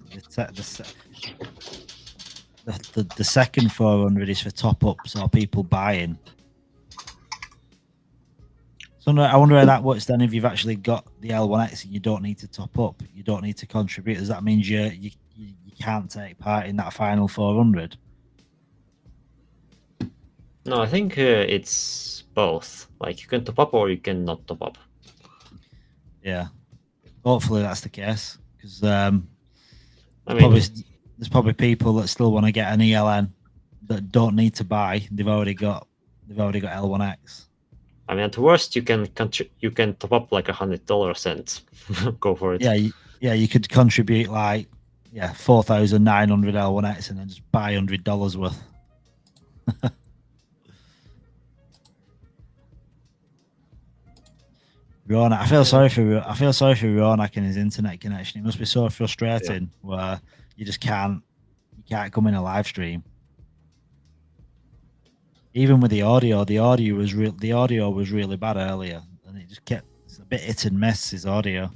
the second 400 is for top ups or people buying. So I wonder how that works then. If you've actually got the L1X and you don't need to top up, you don't need to contribute. Does that mean you can't take part in that final 400? No, I think it's both. Like you can top up or you can not top up. Yeah, hopefully that's the case, because mean, there's probably people that still want to get an ELN that don't need to buy. They've already got L1X. I mean, at worst, you can top up like $100 and go for it. Yeah, you could contribute like 4,900 L1X and then just buy $100 worth. Ronak, I feel sorry for Ronak and his internet connection. It must be so frustrating where you just can't come in a live stream. Even with the audio was really bad earlier, and it just kept, it's a bit hit and miss, his audio.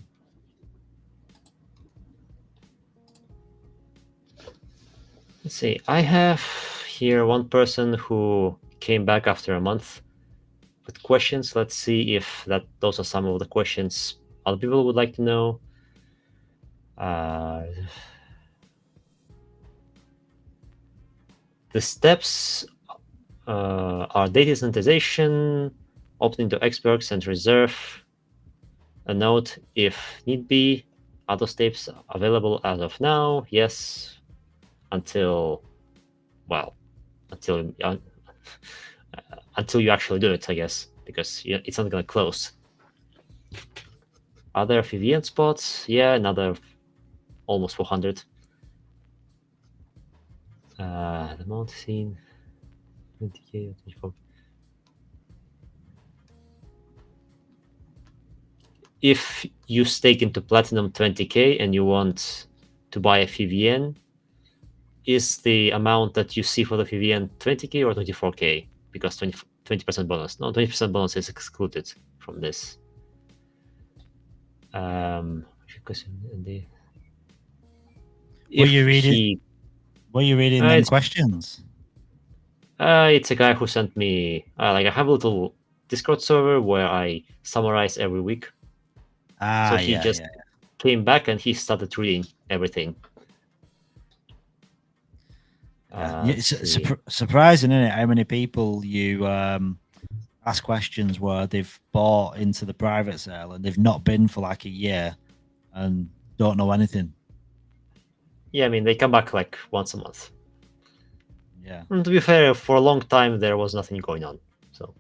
Let's see. I have here one person who came back after a month with questions. Let's see if those are some of the questions other people would like to know. The steps are data sanitization, opening to experts and reserve a node if need be. Are those steps available as of now? Yes, until you actually do it, I guess, because it's not going to close. Are there FVN spots? Yeah, another almost 400. The mount scene, 20K, 24. If you stake into Platinum 20K and you want to buy a FVN, is the amount that you see for the FVN 20K or 24K? Because 20% bonus. No, 20% bonus is excluded from this. Were you reading them questions? It's a guy who sent me I have a little Discord server where I summarize every week. So he just came back and he started reading everything. It's surprising, isn't it, how many people you ask questions where they've bought into the private sale and they've not been for like a year and don't know anything. Yeah, I mean, they come back like once a month. Yeah. And to be fair, for a long time, there was nothing going on. So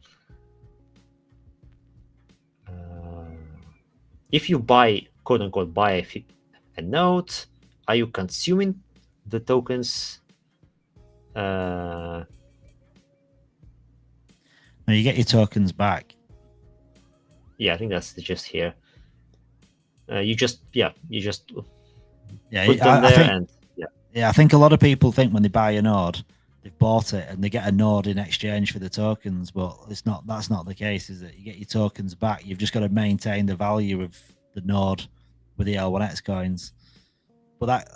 if you buy, quote unquote, buy a node, are you consuming the tokens? No, you get your tokens back. Yeah, I think that's the gist here. You just put them I think a lot of people think when they buy a node, they've bought it and they get a node in exchange for the tokens, but that's not the case, is it? You get your tokens back. You've just got to maintain the value of the node with the L1X coins. But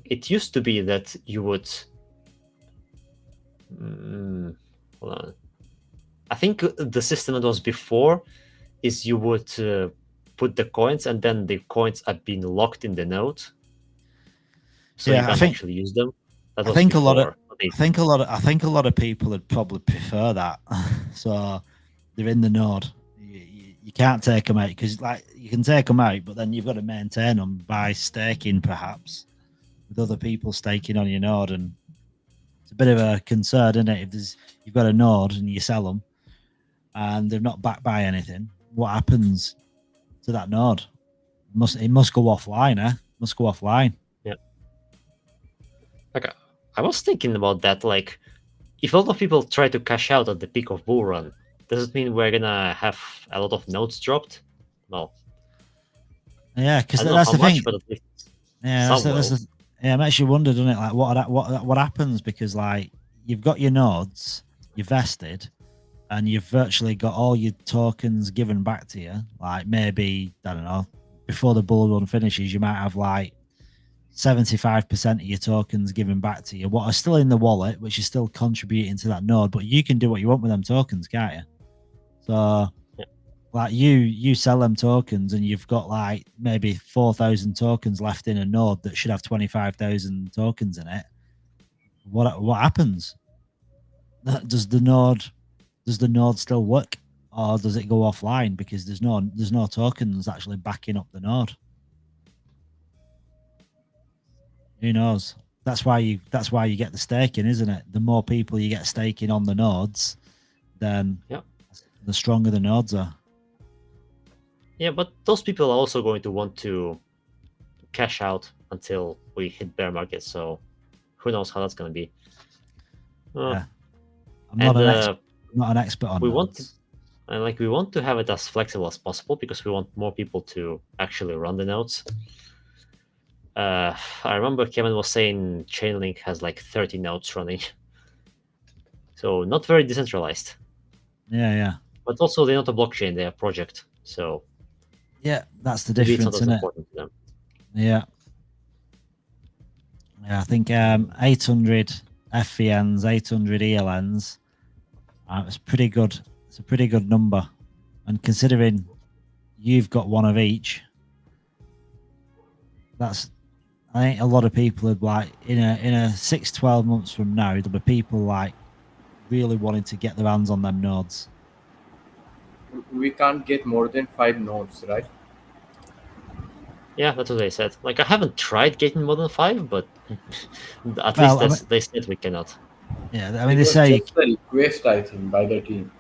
it used to be that you would hold on. I think the system that was before is you would put the coins and then the coins are being locked in the node, so you can't actually use them. I think a lot of people would probably prefer that. So they're in the node. You can't take them out because, like, you can take them out, but then you've got to maintain them by staking, perhaps, with other people staking on your node, and it's a bit of a concern, isn't it? If you've got a node and you sell them, and they're not backed by anything, what happens to that node? It must go offline, eh? Must go offline. Yeah. Okay. I was thinking about that. Like, if a lot of people try to cash out at the peak of bull run, does it mean we're gonna have a lot of nodes dropped? Well, yeah, because that's the thing. Yeah, it makes you wonder, doesn't it? Like, what happens? Because, like, you've got your nodes, you're vested, and you've virtually got all your tokens given back to you, like maybe, I don't know, before the bull run finishes, you might have like 75% of your tokens given back to you, what are still in the wallet, which is still contributing to that node, but you can do what you want with them tokens, can't you? So like you sell them tokens and you've got like maybe 4,000 tokens left in a node that should have 25,000 tokens in it. What happens? Does the node still work, or does it go offline because there's no tokens actually backing up the node? Who knows? That's why you get the staking, isn't it? The more people you get staking on the nodes, then the stronger the nodes are. Yeah, but those people are also going to want to cash out until we hit bear market. So who knows how that's going to be? Yeah. I'm not an expert on we nodes. we want to have it as flexible as possible because we want more people to actually run the nodes. I remember Kevin was saying Chainlink has like 30 nodes running. So not very decentralized. Yeah. But also they're not a blockchain, they're a project. So yeah, that's the maybe difference, it's not as isn't it? important to them. Yeah, I think 800 FVNs, 800 ELNs. It's pretty good. It's a pretty good number, and considering you've got one of each, that's, I think a lot of people are like in a 6-12 months from now, there'll be people like really wanting to get their hands on them nodes. We can't get more than 5 nodes, right? Yeah, that's what they said. Like I haven't tried getting more than 5, but at Well, least they said we cannot. Yeah, I It mean they was say just a request, I think, by the team.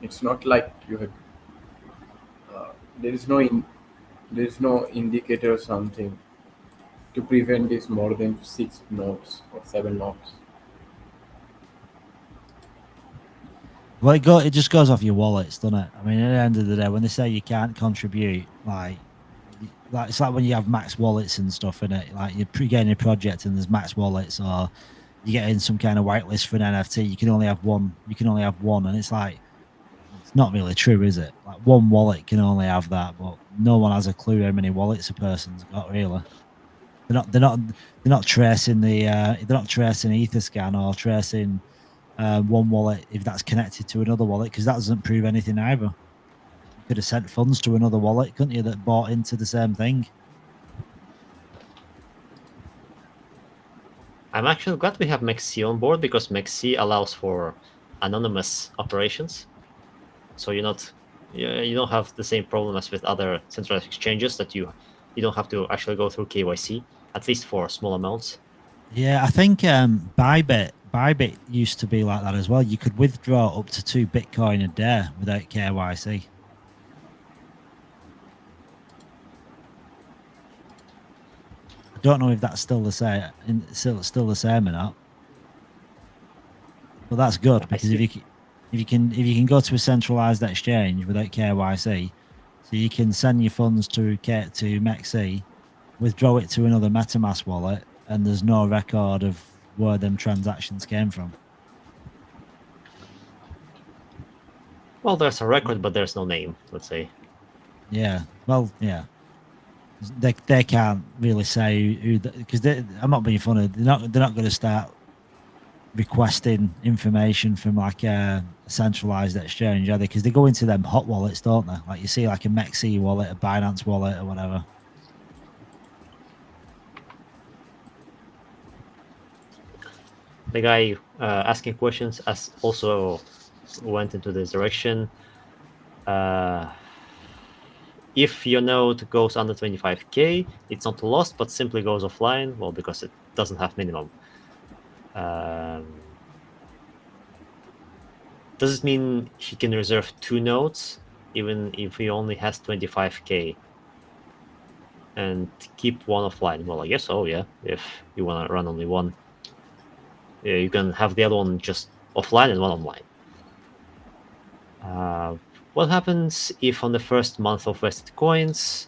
It's not like you have. There is no indicator or something to prevent this more than 6 nodes or 7 nodes. well, it just goes off your wallets, doesn't it? I mean, at the end of the day, when they say you can't contribute, like it's like when you have max wallets and stuff in it. Like you're getting a project and there's max wallets, or you get in some kind of whitelist for an NFT. You can only have one. You can only have one, and it's like it's not really true, is it? Like one wallet can only have that, but no one has a clue how many wallets a person's got. Really, they're not tracing they're not tracing Etherscan or tracing one wallet if that's connected to another wallet, because that doesn't prove anything either. You could have sent funds to another wallet, couldn't you, that bought into the same thing? I'm actually glad we have MEXC on board because MEXC allows for anonymous operations. So you don't have the same problem as with other centralized exchanges that you don't have to actually go through KYC, at least for small amounts. Yeah, I think Bybit used to be like that as well. You could withdraw up to 2 Bitcoin a day without KYC. I don't know if that's still the same, still the same or not. But that's good, because if you can go to a centralized exchange without KYC, so you can send your funds to MEXC, withdraw it to another MetaMask wallet, and there's no record of where them transactions came from. Well, there's a record, but there's no name, let's say. Yeah, well, yeah. They can't really say who, because I'm not being funny. They're not going to start requesting information from like a centralized exchange, are they? Because they go into them hot wallets, don't they? Like you see like a MEXC wallet, a Binance wallet, or whatever. The guy asking questions also went into this direction. If your node goes under 25k, it's not lost, but simply goes offline. Well, because it doesn't have minimum. Does it mean he can reserve 2 nodes, even if he only has 25k? And keep one offline? Well, I guess so, yeah. If you want to run only one. You can have the other one just offline and one online. What happens if on the first month of vested coins,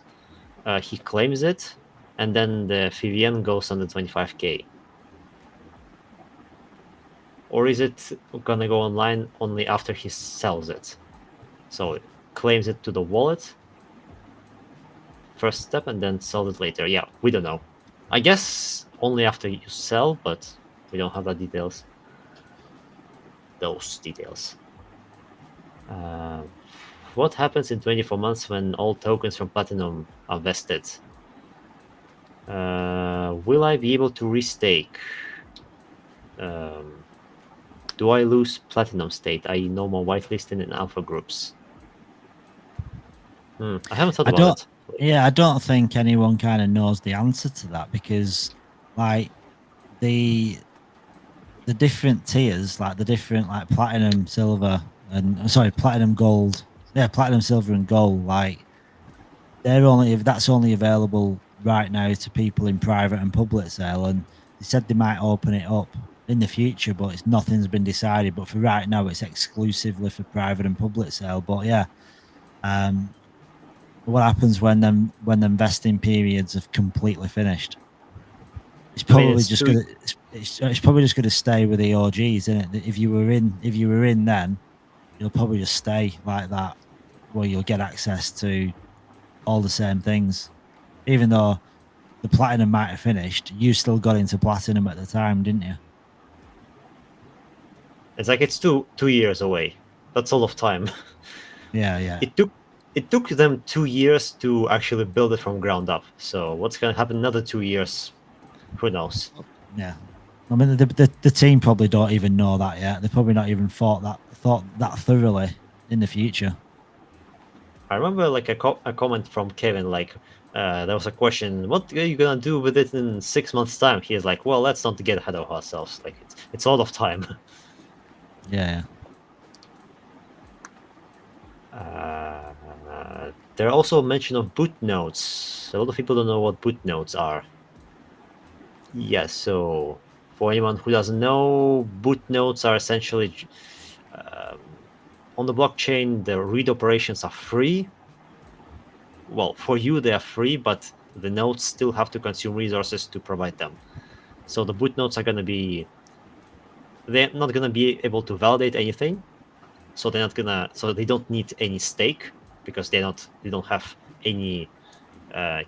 he claims it, and then the FVN goes under 25k? or is it gonna go online only after he sells it? So it claims it to the wallet first step and then sells it later. Yeah, we don't know. I guess only after you sell, but we don't have that details. Those details. What happens in 24 months when all tokens from Platinum are vested? Will I be able to restake? Do I lose Platinum state, i.e. no more whitelisting in alpha groups? I haven't thought about it. Yeah, I don't think anyone kind of knows the answer to that, because like the different tiers, like the different like platinum, silver, and platinum, gold. Yeah, platinum, silver, and gold. Like that's only available right now to people in private and public sale, and they said they might open it up in the future, but nothing's been decided. But for right now, it's exclusively for private and public sale. But yeah, what happens when them vesting periods have completely finished? It's probably just gonna it's probably just gonna stay with the OGs, isn't it? If you were in then, you'll probably just stay like that, where you'll get access to all the same things. Even though the platinum might have finished, you still got into platinum at the time, didn't you? It's like it's 2 years away. That's a lot of time. Yeah. It took them 2 years to actually build it from ground up. So what's gonna happen another 2 years? Who knows? Yeah. I mean, the team probably don't even know that yet. They've probably not even thought that thoroughly in the future. I remember like a comment from Kevin, like there was a question, what are you gonna do with it in 6 months' time? He's like, well, let's not get ahead of ourselves. Like it's a lot of time. Yeah. There are also mention of boot nodes. A lot of people don't know what boot nodes are. Yes, so for anyone who doesn't know, boot nodes are essentially on the blockchain, the read operations are free. Well, for you they are free, but the nodes still have to consume resources to provide them. So the boot nodes are they're not gonna be able to validate anything. So they don't need any stake, because they don't have any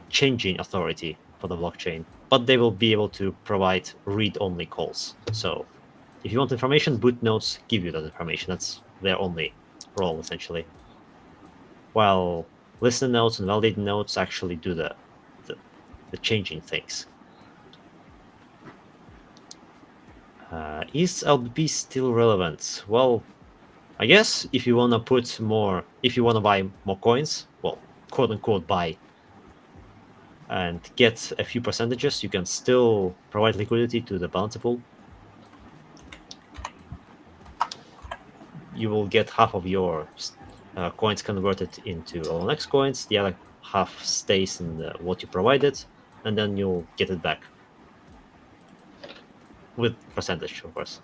changing authority for the blockchain, but they will be able to provide read-only calls. So if you want information, boot nodes give you that information. That's their only role, essentially. While listen nodes and validate nodes actually do the changing things. Is LBP still relevant? Well, I guess if you want to buy more coins, well, quote unquote buy, and get a few percentages, you can still provide liquidity to the bounty pool. You will get half of your coins converted into OLX coins, the other half stays in what you provided, and then you'll get it back. With percentage, of course.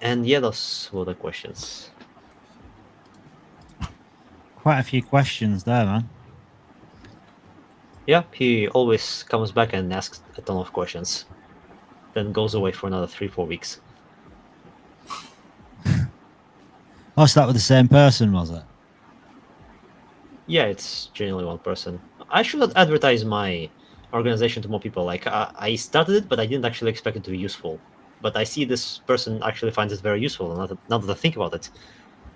And yeah, those were the questions. Quite a few questions there, man. Yeah, he always comes back and asks a ton of questions, then goes away for another 3-4 weeks. Oh, so that was the same person, was it? Yeah, it's generally one person. I should advertise my organization to more people. Like I started it, but I didn't actually expect it to be useful. But I see this person actually finds it very useful. Now that I think about it,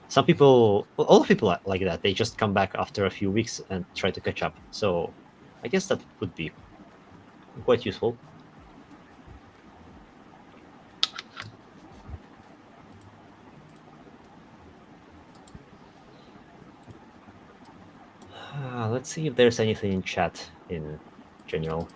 some people, all of people are like that. They just come back after a few weeks and try to catch up. So I guess that would be quite useful. Let's see if there's anything in chat in general.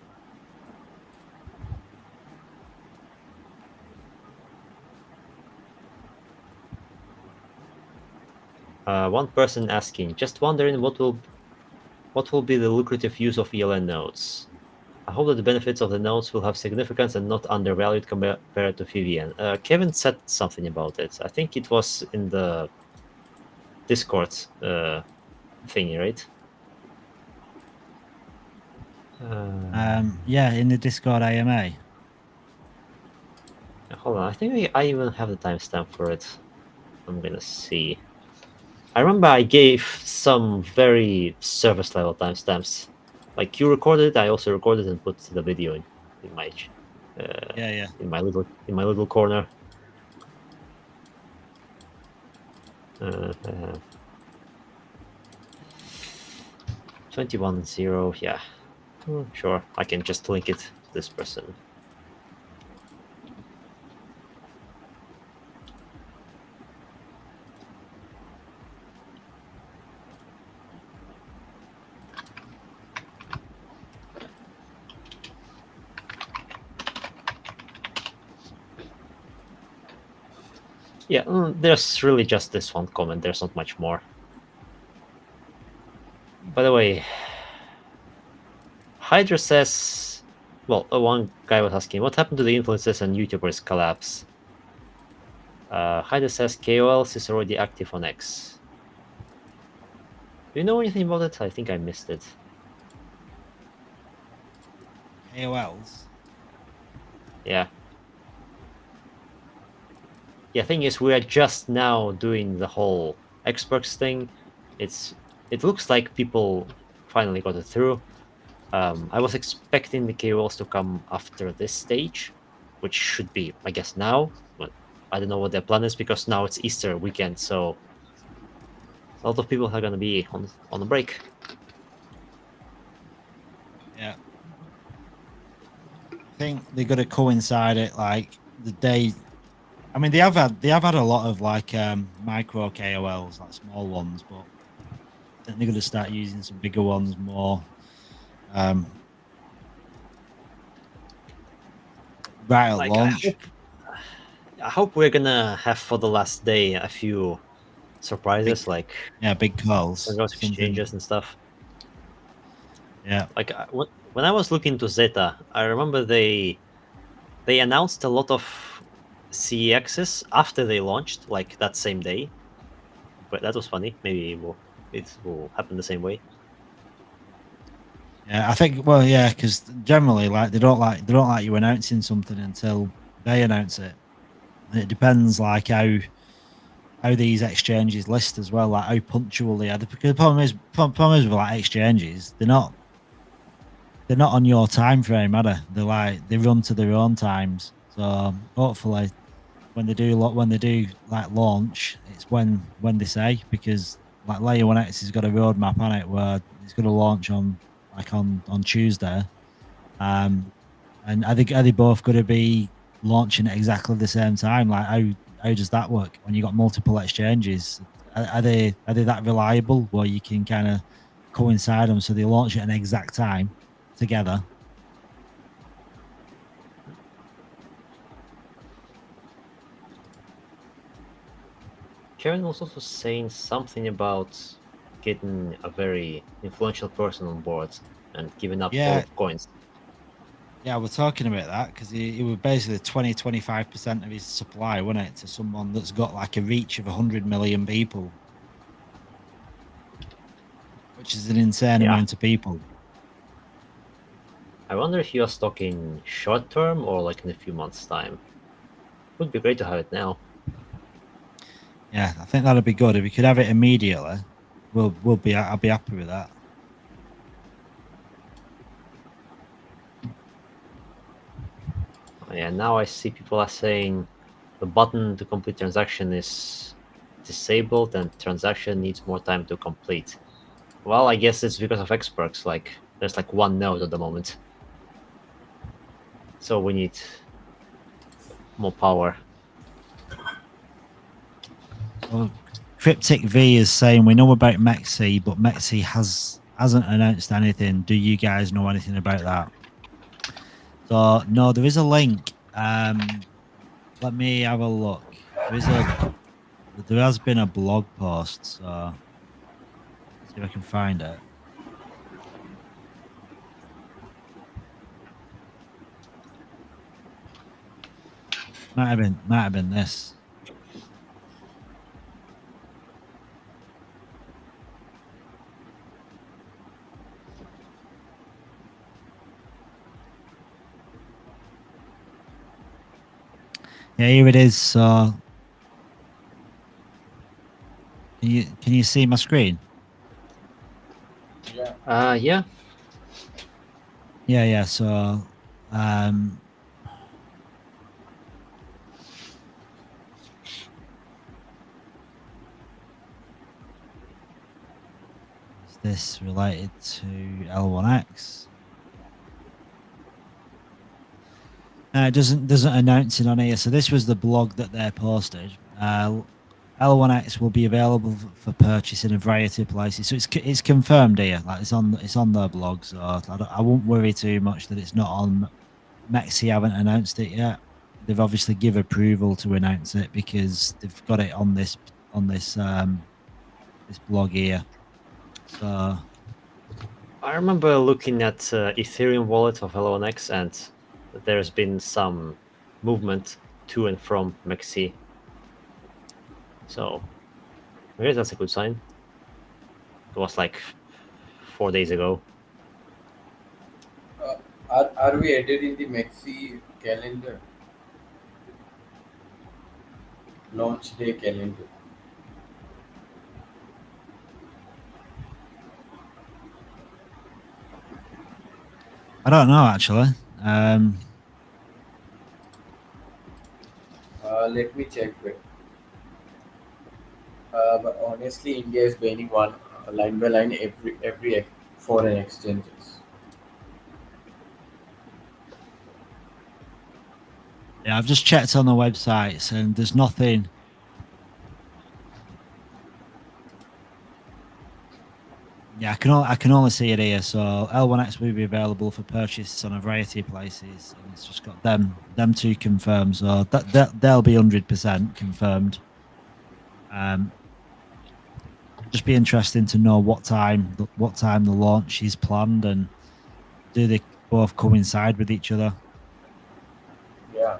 One person asking, just wondering what will be the lucrative use of ELN nodes. I hope that the benefits of the nodes will have significance and not undervalued compared to FVN. Kevin said something about it. I think it was in the Discord thingy, right? Yeah, in the Discord AMA. Hold on, I think I even have the timestamp for it. I'm gonna see. I remember I gave some very service level timestamps. Like you recorded, I also recorded and put the video in my Yeah. in my little corner. 21-0, yeah. Sure, I can just link it to this person. Yeah, there's really just this one comment. There's not much more. By the way, Hydra says, well, one guy was asking, what happened to the influencers and YouTubers collapse? Hydra says KOLs is already active on X. Do you know anything about it? I think I missed it. KOLs. Yeah. Yeah, thing is, we are just now doing the whole experts thing. It looks like people finally got it through. I was expecting the KOLs to come after this stage, which should be, I guess, now. But I don't know what their plan is because now it's Easter weekend, so a lot of people are going to be on a break. Yeah. I think they're going to coincide it like the day. I mean, they have had a lot of like micro KOLs, like small ones, but I think they're going to start using some bigger ones more. Right at Like, launch. I hope we're gonna have for the last day a few surprises, like big calls, those something. exchanges and stuff. Yeah. Like when I was looking to Zeta, I remember they announced a lot of CEXs after they launched, like that same day. But that was funny. Maybe it will happen the same way. Yeah, I think. Well, yeah, because generally, like they don't like you announcing something until they announce it. And it depends, like how these exchanges list as well, like how punctual they are. Because the problem is with like exchanges, they're not on your time frame, are they? They're like they run to their own times. So hopefully, when they do like launch, it's when they say, because like Layer 1X has got a roadmap on it where it's going to launch on Tuesday. And are they both going to be launching at exactly the same time? Like how does that work when you got multiple exchanges? Are they that reliable where you can kind of coincide them so they launch at an exact time together? Karen was also saying something about getting a very influential person on board and giving up all of coins. Yeah, we're talking about that because he was basically 20-25% of his supply, wasn't it, to someone that's got like a reach of 100 million people, which is an insane amount of people. I wonder if he was talking short term or like in a few months' time. Would be great to have it now. Yeah, I think that'd be good if we could have it immediately. I'll be happy with that. Yeah, now I see people are saying the button to complete transaction is disabled and transaction needs more time to complete. Well, I guess it's because of experts. Like there's like one node at the moment, so we need more power. So Cryptic V is saying we know about Mexi, but Mexi hasn't announced anything. Do you guys know anything about that? So no, there is a link. Let me have a look. There has been a blog post, so see if I can find it. Might have been this. Yeah, here it is. So can you see my screen? Yeah. Yeah. Yeah. So is this related to L1X? It doesn't announce it on here. So this was the blog that they posted. L1X will be available for purchase in a variety of places. So it's confirmed here. Like it's on their blog. So I won't worry too much that it's not on. Mexi haven't announced it yet. They've obviously give approval to announce it because they've got it on this this blog here. So I remember looking at Ethereum wallet of L1X, and there's been some movement to and from Mexi. So I guess that's a good sign. It was like 4 days ago. Are we added in the Maxi calendar? Launch day calendar. I don't know actually. Let me check it. But honestly, India is banning one line by line every foreign exchanges. Yeah, I've just checked on the websites and there's nothing. Yeah, I can only see it here. So L1X will be available for purchase on a variety of places, and it's just got them two confirmed. So they'll be 100% confirmed. Just be interesting to know what time the launch is planned, and do they both coincide with each other? Yeah.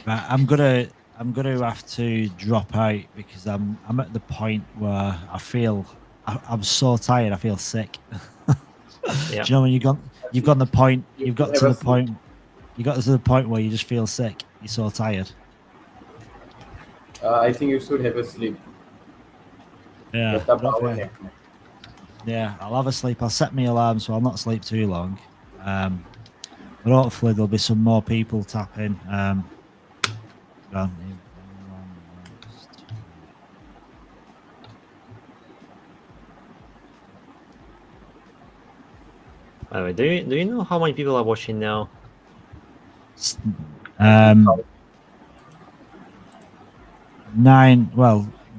Right, I'm gonna have to drop out because I'm at the point where I'm so tired. I feel sick. Yeah. Do you know when you've got the point You have a sleep. you got to the point where you just feel sick. You're so tired. I think you should have a sleep. Yeah, Get the I don't power think. nap. Yeah, I'll have a sleep. I'll set my alarm so I'll not sleep too long. But hopefully there'll be some more people tapping. If anyone wants to. By the way, do you know how many people are watching now?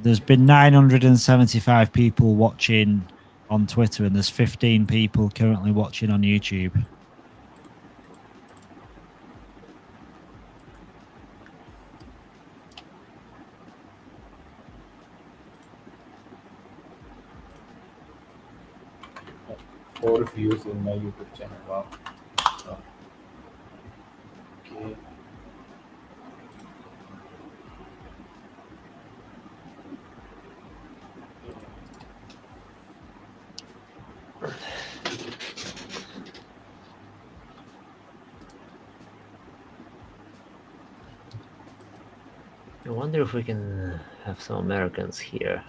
There's been 975 people watching on Twitter, and there's 15 people currently watching on YouTube. Four views in my YouTube channel. Wow. Okay. I wonder if we can have some Americans here.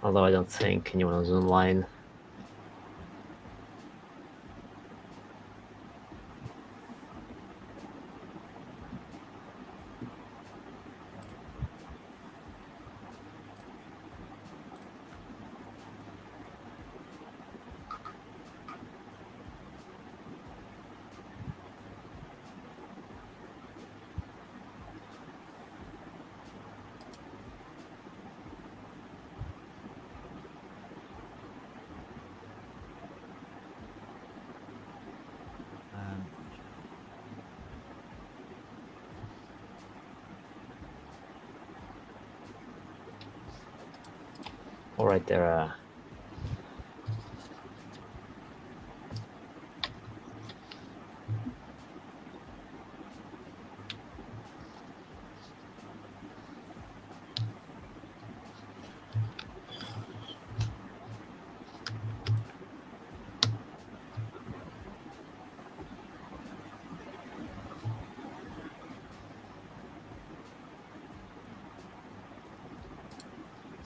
Although I don't think anyone is online. All right, there.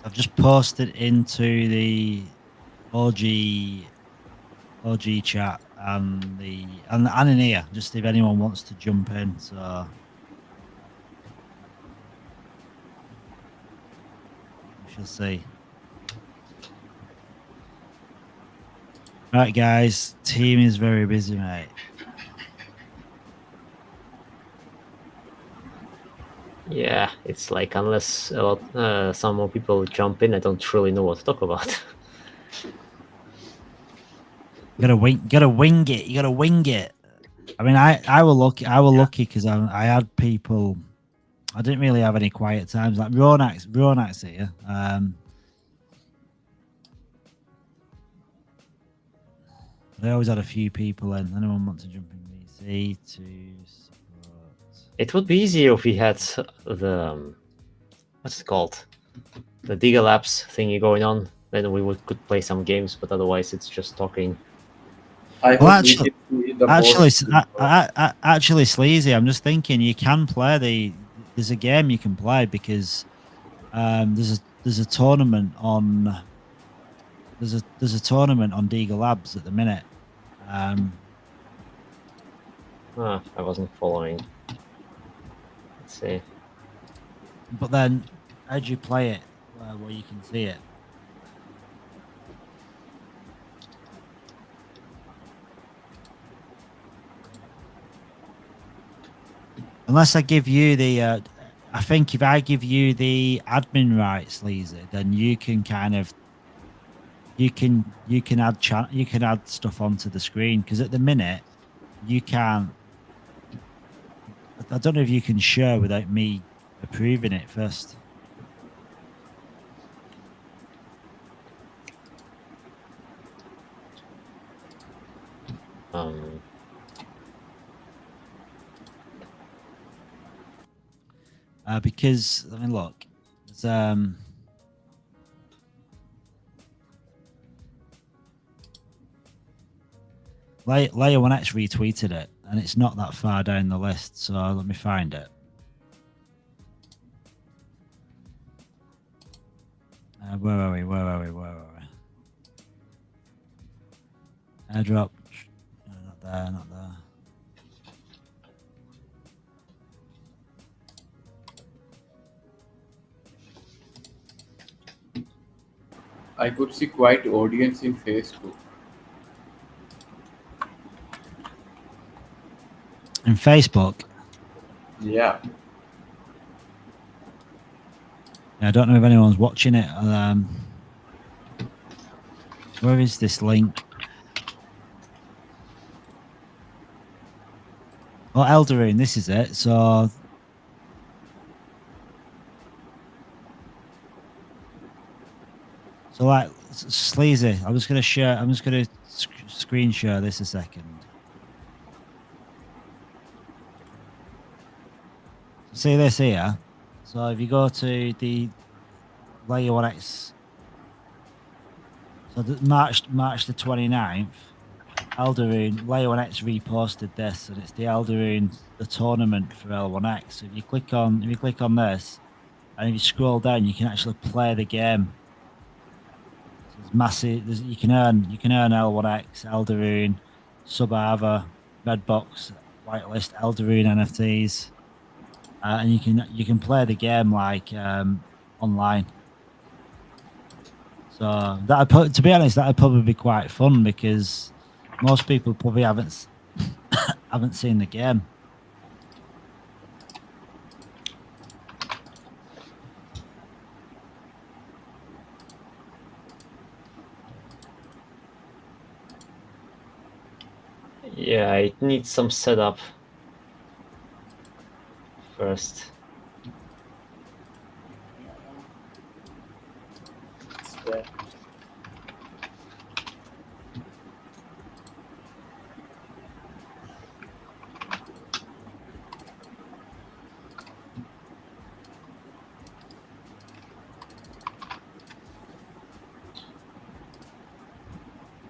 I've just posted into the OG chat and in here, just if anyone wants to jump in. So we shall see. Right, guys, team is very busy, mate. Yeah, it's like unless a lot, some more people jump in, I don't really know what to talk about. You gotta wing it. You gotta wing it. I mean, I was lucky because I had people. I didn't really have any quiet times. Like Ronak's here. I always had a few people in. Anyone want to jump in VC to support? It would be easier if we had the what's it called, the Diga Labs thingy going on. Then we could play some games, but otherwise it's just talking. I Well, hope we actually, can see the actually, boss. actually, Sleazy, I'm just thinking you can play there's a game you can play because there's a tournament on there's a tournament on Deagle Labs at the minute. I wasn't following. Let's see. But then how do you play it where you can see it? Unless I give you the, I think if I give you the admin rights, Lisa, then you can kind of, you can add stuff onto the screen because at the minute you can't. I don't know if you can share without me approving it first. Because I mean, look, it's, Layer 1X retweeted it, and it's not that far down the list. So let me find it. Where are we? Where are we? Where are we? Airdrop. No, not there. Not there. I could see quite audience in Facebook. In Facebook? Yeah. I don't know if anyone's watching it. Where is this link? Oh, Eldarine, this is it. So like Sleazy, I'm just gonna screen share this a second. See this here? So if you go to the Layer 1X, so March the 29th, Eldarine, Layer 1X reposted this, and it's the Eldarine, the tournament for L1X. So if you click on this, and if you scroll down, you can actually play the game. So it's massive. You can earn L1X, Eldarine, Subava, Redbox, Whitelist, Eldarine NFTs. And you can play the game like online. So to be honest, that'd probably be quite fun because most people probably haven't seen the game. Yeah, it needs some setup first.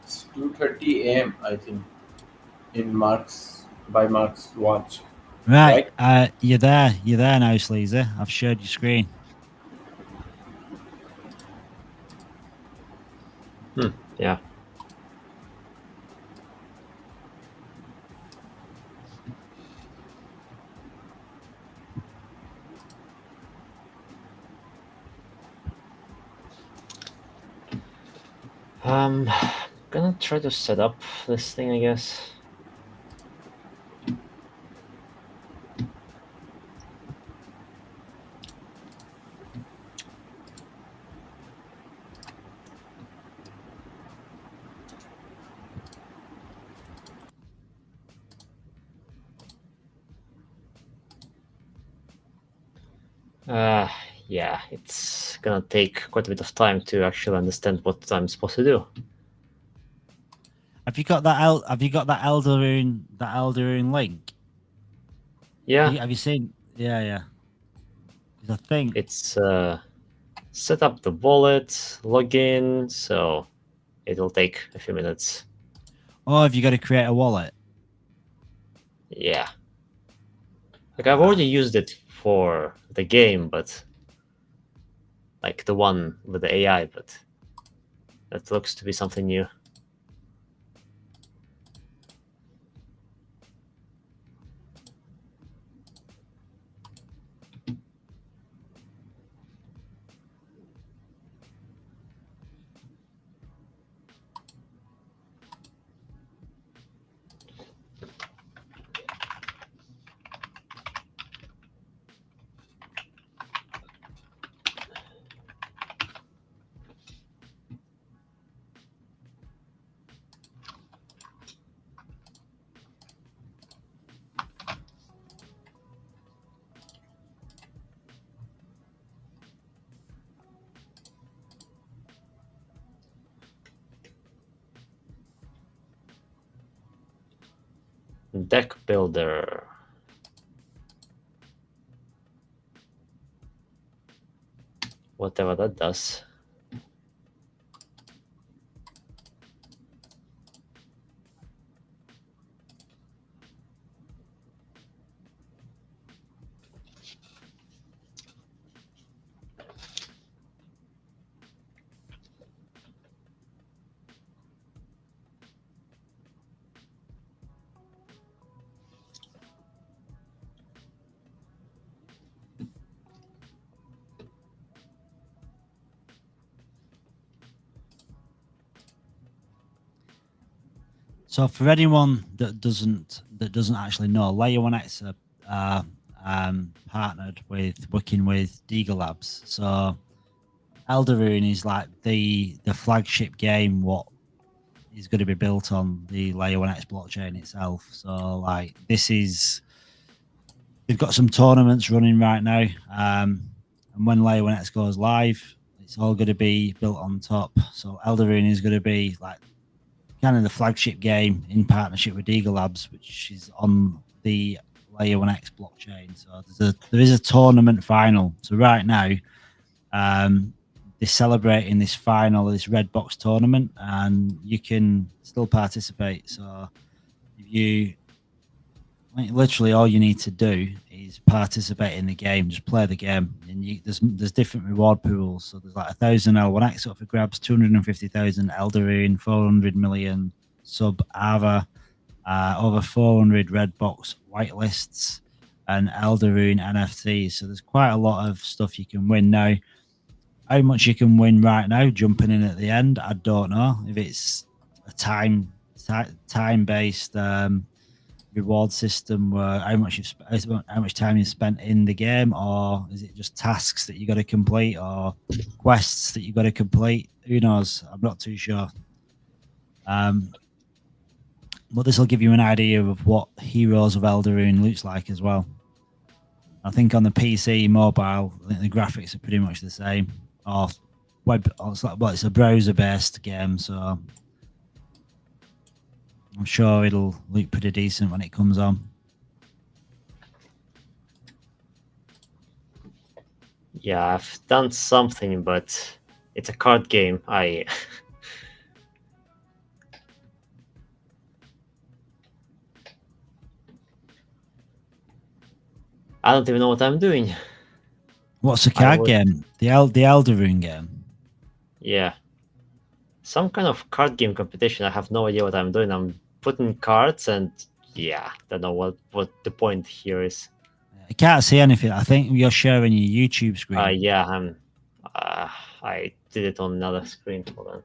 It's 2:30 a.m. I think by Mark's watch. Right. You're there now, Sleazy. I've shared your screen. Yeah. Gonna try to set up this thing, I guess. Yeah, it's gonna take quite a bit of time to actually understand what I'm supposed to do. Have you got that? Have you got that Elderune link? Yeah, Have you seen? Yeah, yeah. 'Cause I think it's set up the wallet, login, so it'll take a few minutes. Oh, have you got to create a wallet? Yeah. Like I've already used it for the game, but like the one with the AI, but that looks to be something new. Deck builder. Whatever that does. So for anyone that doesn't actually know, Layer 1X are partnered with working with Deagle Labs. So Elderune is like the flagship game what is going to be built on the Layer 1X blockchain itself. So like this is they've got some tournaments running right now. And when Layer 1X goes live, it's all going to be built on top. So Elderune is going to be like kind of the flagship game in partnership with Eagle Labs, which is on the Layer 1X blockchain. So there is a tournament final. So right now, they're celebrating this final, this red box tournament, and you can still participate. So if you literally all you need to do is participate in the game, just play the game, and there's different reward pools. So there's like 1,000 L1X up for grabs, 250,000 Elderune, 400 million sub Ava, over 400 red box whitelists, and Elderune NFTs. So there's quite a lot of stuff you can win now. How much you can win right now, jumping in at the end, I don't know. If it's a time based reward system where how much time you spent in the game, or is it just tasks that you got to complete or quests that you got to complete? Who knows? I'm not too sure. But this will give you an idea of what Heroes of Elderune looks like as well. I think on the PC mobile, I think the graphics are pretty much the same. Or web, it's a browser-based game, so I'm sure it'll look pretty decent when it comes on. Yeah, I've done something, but it's a card game. I don't even know what I'm doing. What's the card game? The Elderune game. Yeah. Some kind of card game competition. I have no idea what I'm doing. I'm putting cards and yeah, don't know what the point here is. I can't see anything. I think you're sharing your YouTube screen. Yeah, I did it on another screen. Hold on.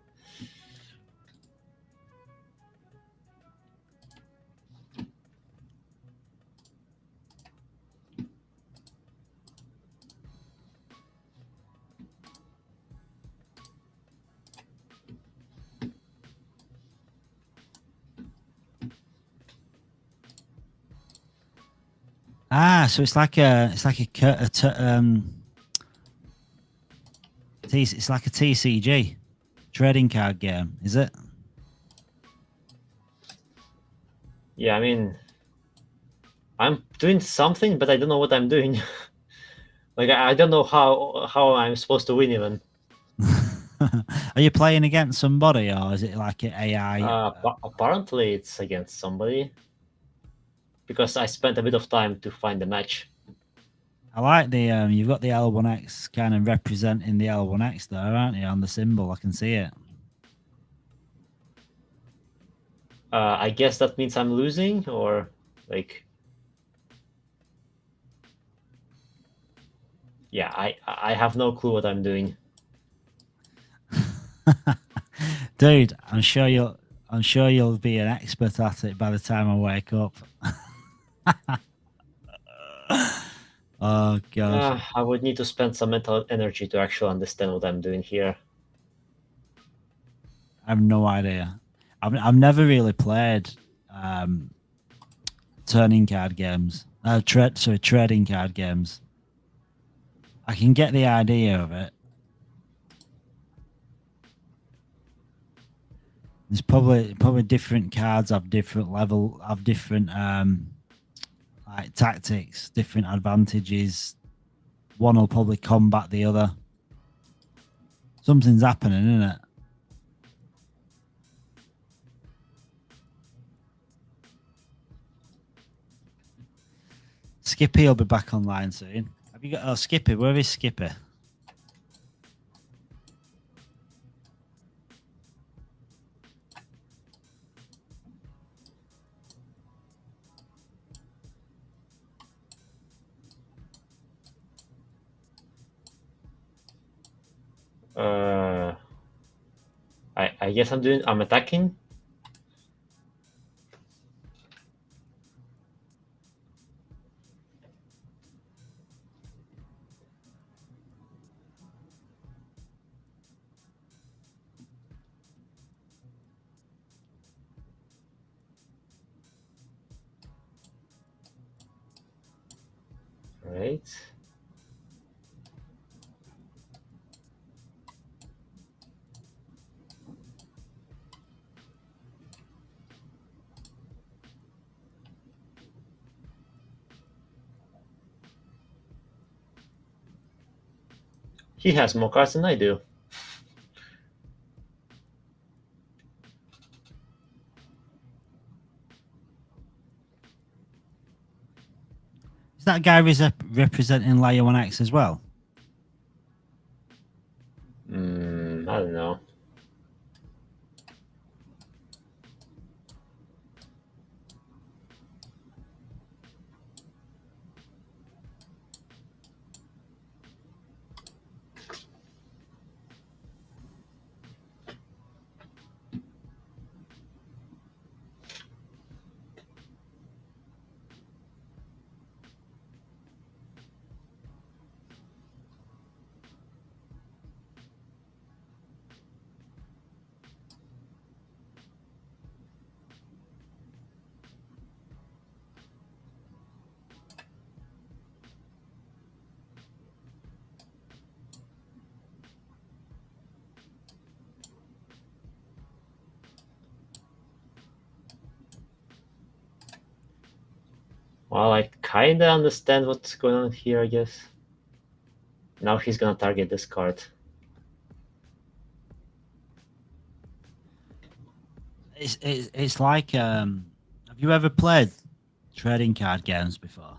So it's like it's like it's like a TCG trading card game, is it? Yeah, I mean, I'm doing something, but I don't know what I'm doing. Like I don't know how I'm supposed to win even. Are you playing against somebody, or is it like an AI? Apparently, it's against somebody because I spent a bit of time to find the match. I like the you've got the L1X kind of representing the L1X there, aren't you? On the symbol, I can see it. I guess that means I'm losing, or like, yeah, I have no clue what I'm doing. Dude, I'm sure you'll be an expert at it by the time I wake up. Oh gosh. I would need to spend some mental energy to actually understand what I'm doing here. I have no idea. I've never really played turning card games. Trading card games. I can get the idea of it. There's probably different cards have different level, have different like tactics, different advantages. One will probably combat the other. Something's happening, isn't it? Skippy will be back online soon. Have you got Skippy? Where is Skippy? I guess I'm attacking. Right. He has more cards than I do. Is that guy representing Layer 1X as well? I don't know. Well, I kinda understand what's going on here, I guess. Now he's gonna target this card. It's like have you ever played trading card games before?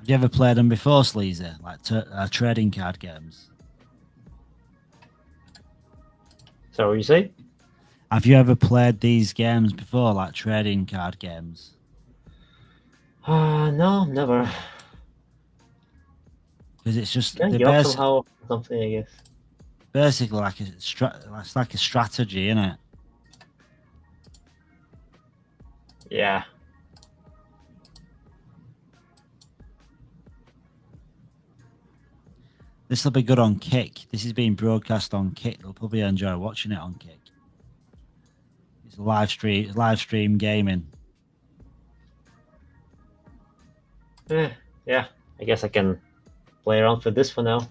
Have you ever played them before, Sleazy? Like trading card games? So what you say? Have you ever played these games before, like trading card games? No, never. Because it's just Can they're you somehow something, I guess. basically like it's like a strategy, isn't it? Yeah. This will be good on Kick. This is being broadcast on Kick. They'll probably enjoy watching it on Kick. It's live stream gaming. Yeah. I guess I can play around with this for now.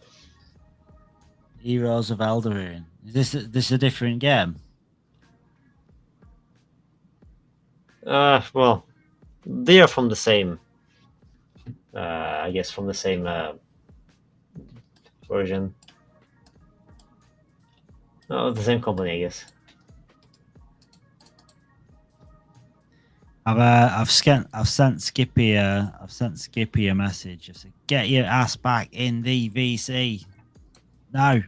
Heroes of Elderine. Is this a different game? Well, they are from the same. I guess from the same version. Oh, the same company, I guess. I've sent Skippy a message. I said, "Get your ass back in the VC." No.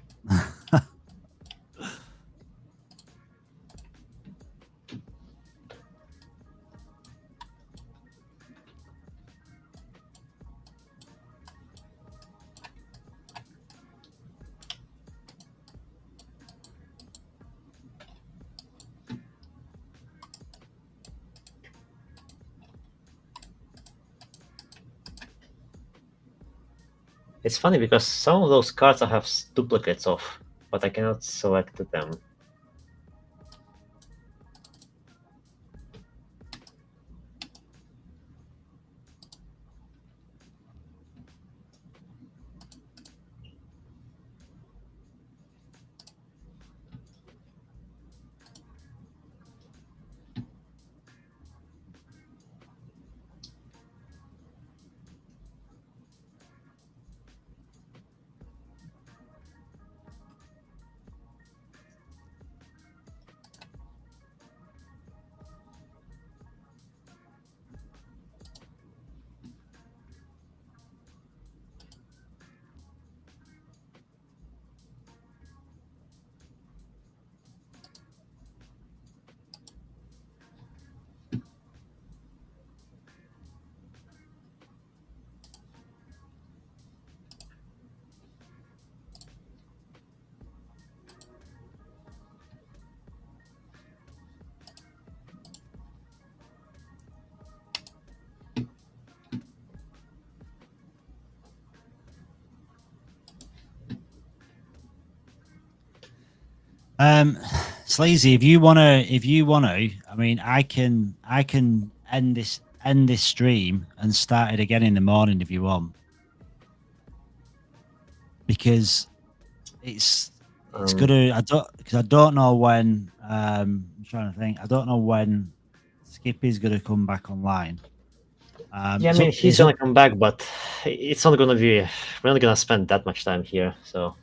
It's funny because some of those cards I have duplicates of, but I cannot select them. Sleazy, if you wanna, I mean, I can end this stream and start it again in the morning if you want, because it's gonna. I don't know when. I'm trying to think. I don't know when Skippy's gonna come back online. Yeah, I mean, he's gonna come back, but it's not gonna be. We're not gonna spend that much time here, so.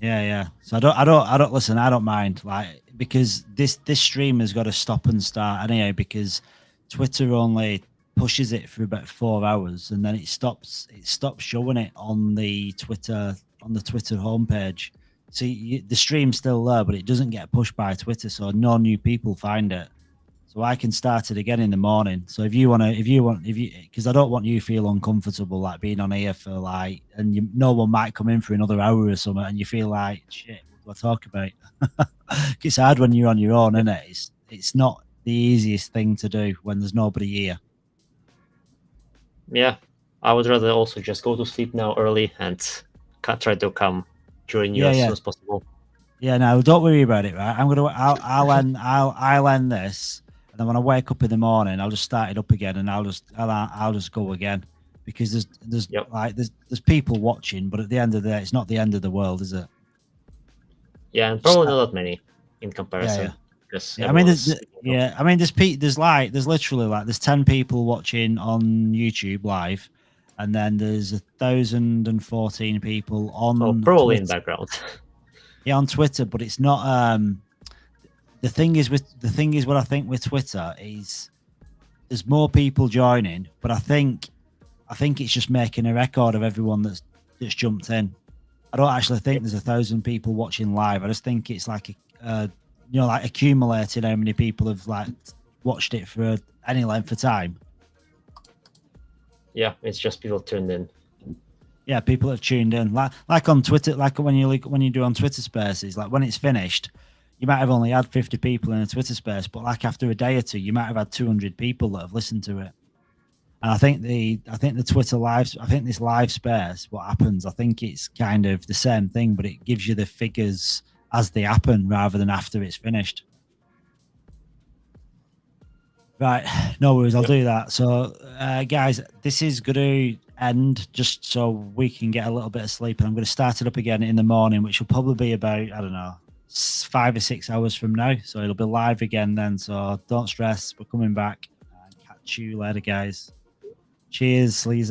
Yeah. So I don't listen. I don't mind, like, because this stream has got to stop and start anyway, because Twitter only pushes it for about 4 hours and then it stops showing it on the Twitter homepage. So the stream's still there, but it doesn't get pushed by Twitter, so no new people find it. So I can start it again in the morning. So if you because I don't want you to feel uncomfortable, like being on here for like, and no one might come in for another hour or something, and you feel like, shit, what do I talk about? It's hard when you're on your own, isn't it? It's not the easiest thing to do when there's nobody here. Yeah, I would rather also just go to sleep now early and try to come join you as soon as possible. Yeah, no, don't worry about it. Right, I'll end this. And when I wake up in the morning, I'll just start it up again, and I'll just go again, because there's people watching, but at the end of the day, it's not the end of the world, is it? Yeah, and probably not that many in comparison. Yeah. I mean, there's literally like there's 10 people watching on YouTube live, and then there's 1,014 people on. Probably Twitter. in background. Yeah, on Twitter, but it's not. The thing is what I think with Twitter is there's more people joining, but I think I think it's just making a record of everyone that's jumped in. I don't actually think there's 1,000 people watching live. I just think it's like like accumulating how many people have like watched it for any length of time. Yeah, it's just people tuned in. Yeah, people have tuned in. Like on Twitter, like when you do on Twitter Spaces, like when it's finished, you might have only had 50 people in a Twitter Space, but like after a day or two, you might have had 200 people that have listened to it. And I think the Twitter live, I think this live space, what happens, I think it's kind of the same thing, but it gives you the figures as they happen rather than after it's finished. Right, no worries, I'll do that. So, guys, this is going to end just so we can get a little bit of sleep, and I'm going to start it up again in the morning, which will probably be about, I don't know, 5 or 6 hours from now. So it'll be live again then. So don't stress, we're coming back. Catch you later, guys. Cheers, sleaze.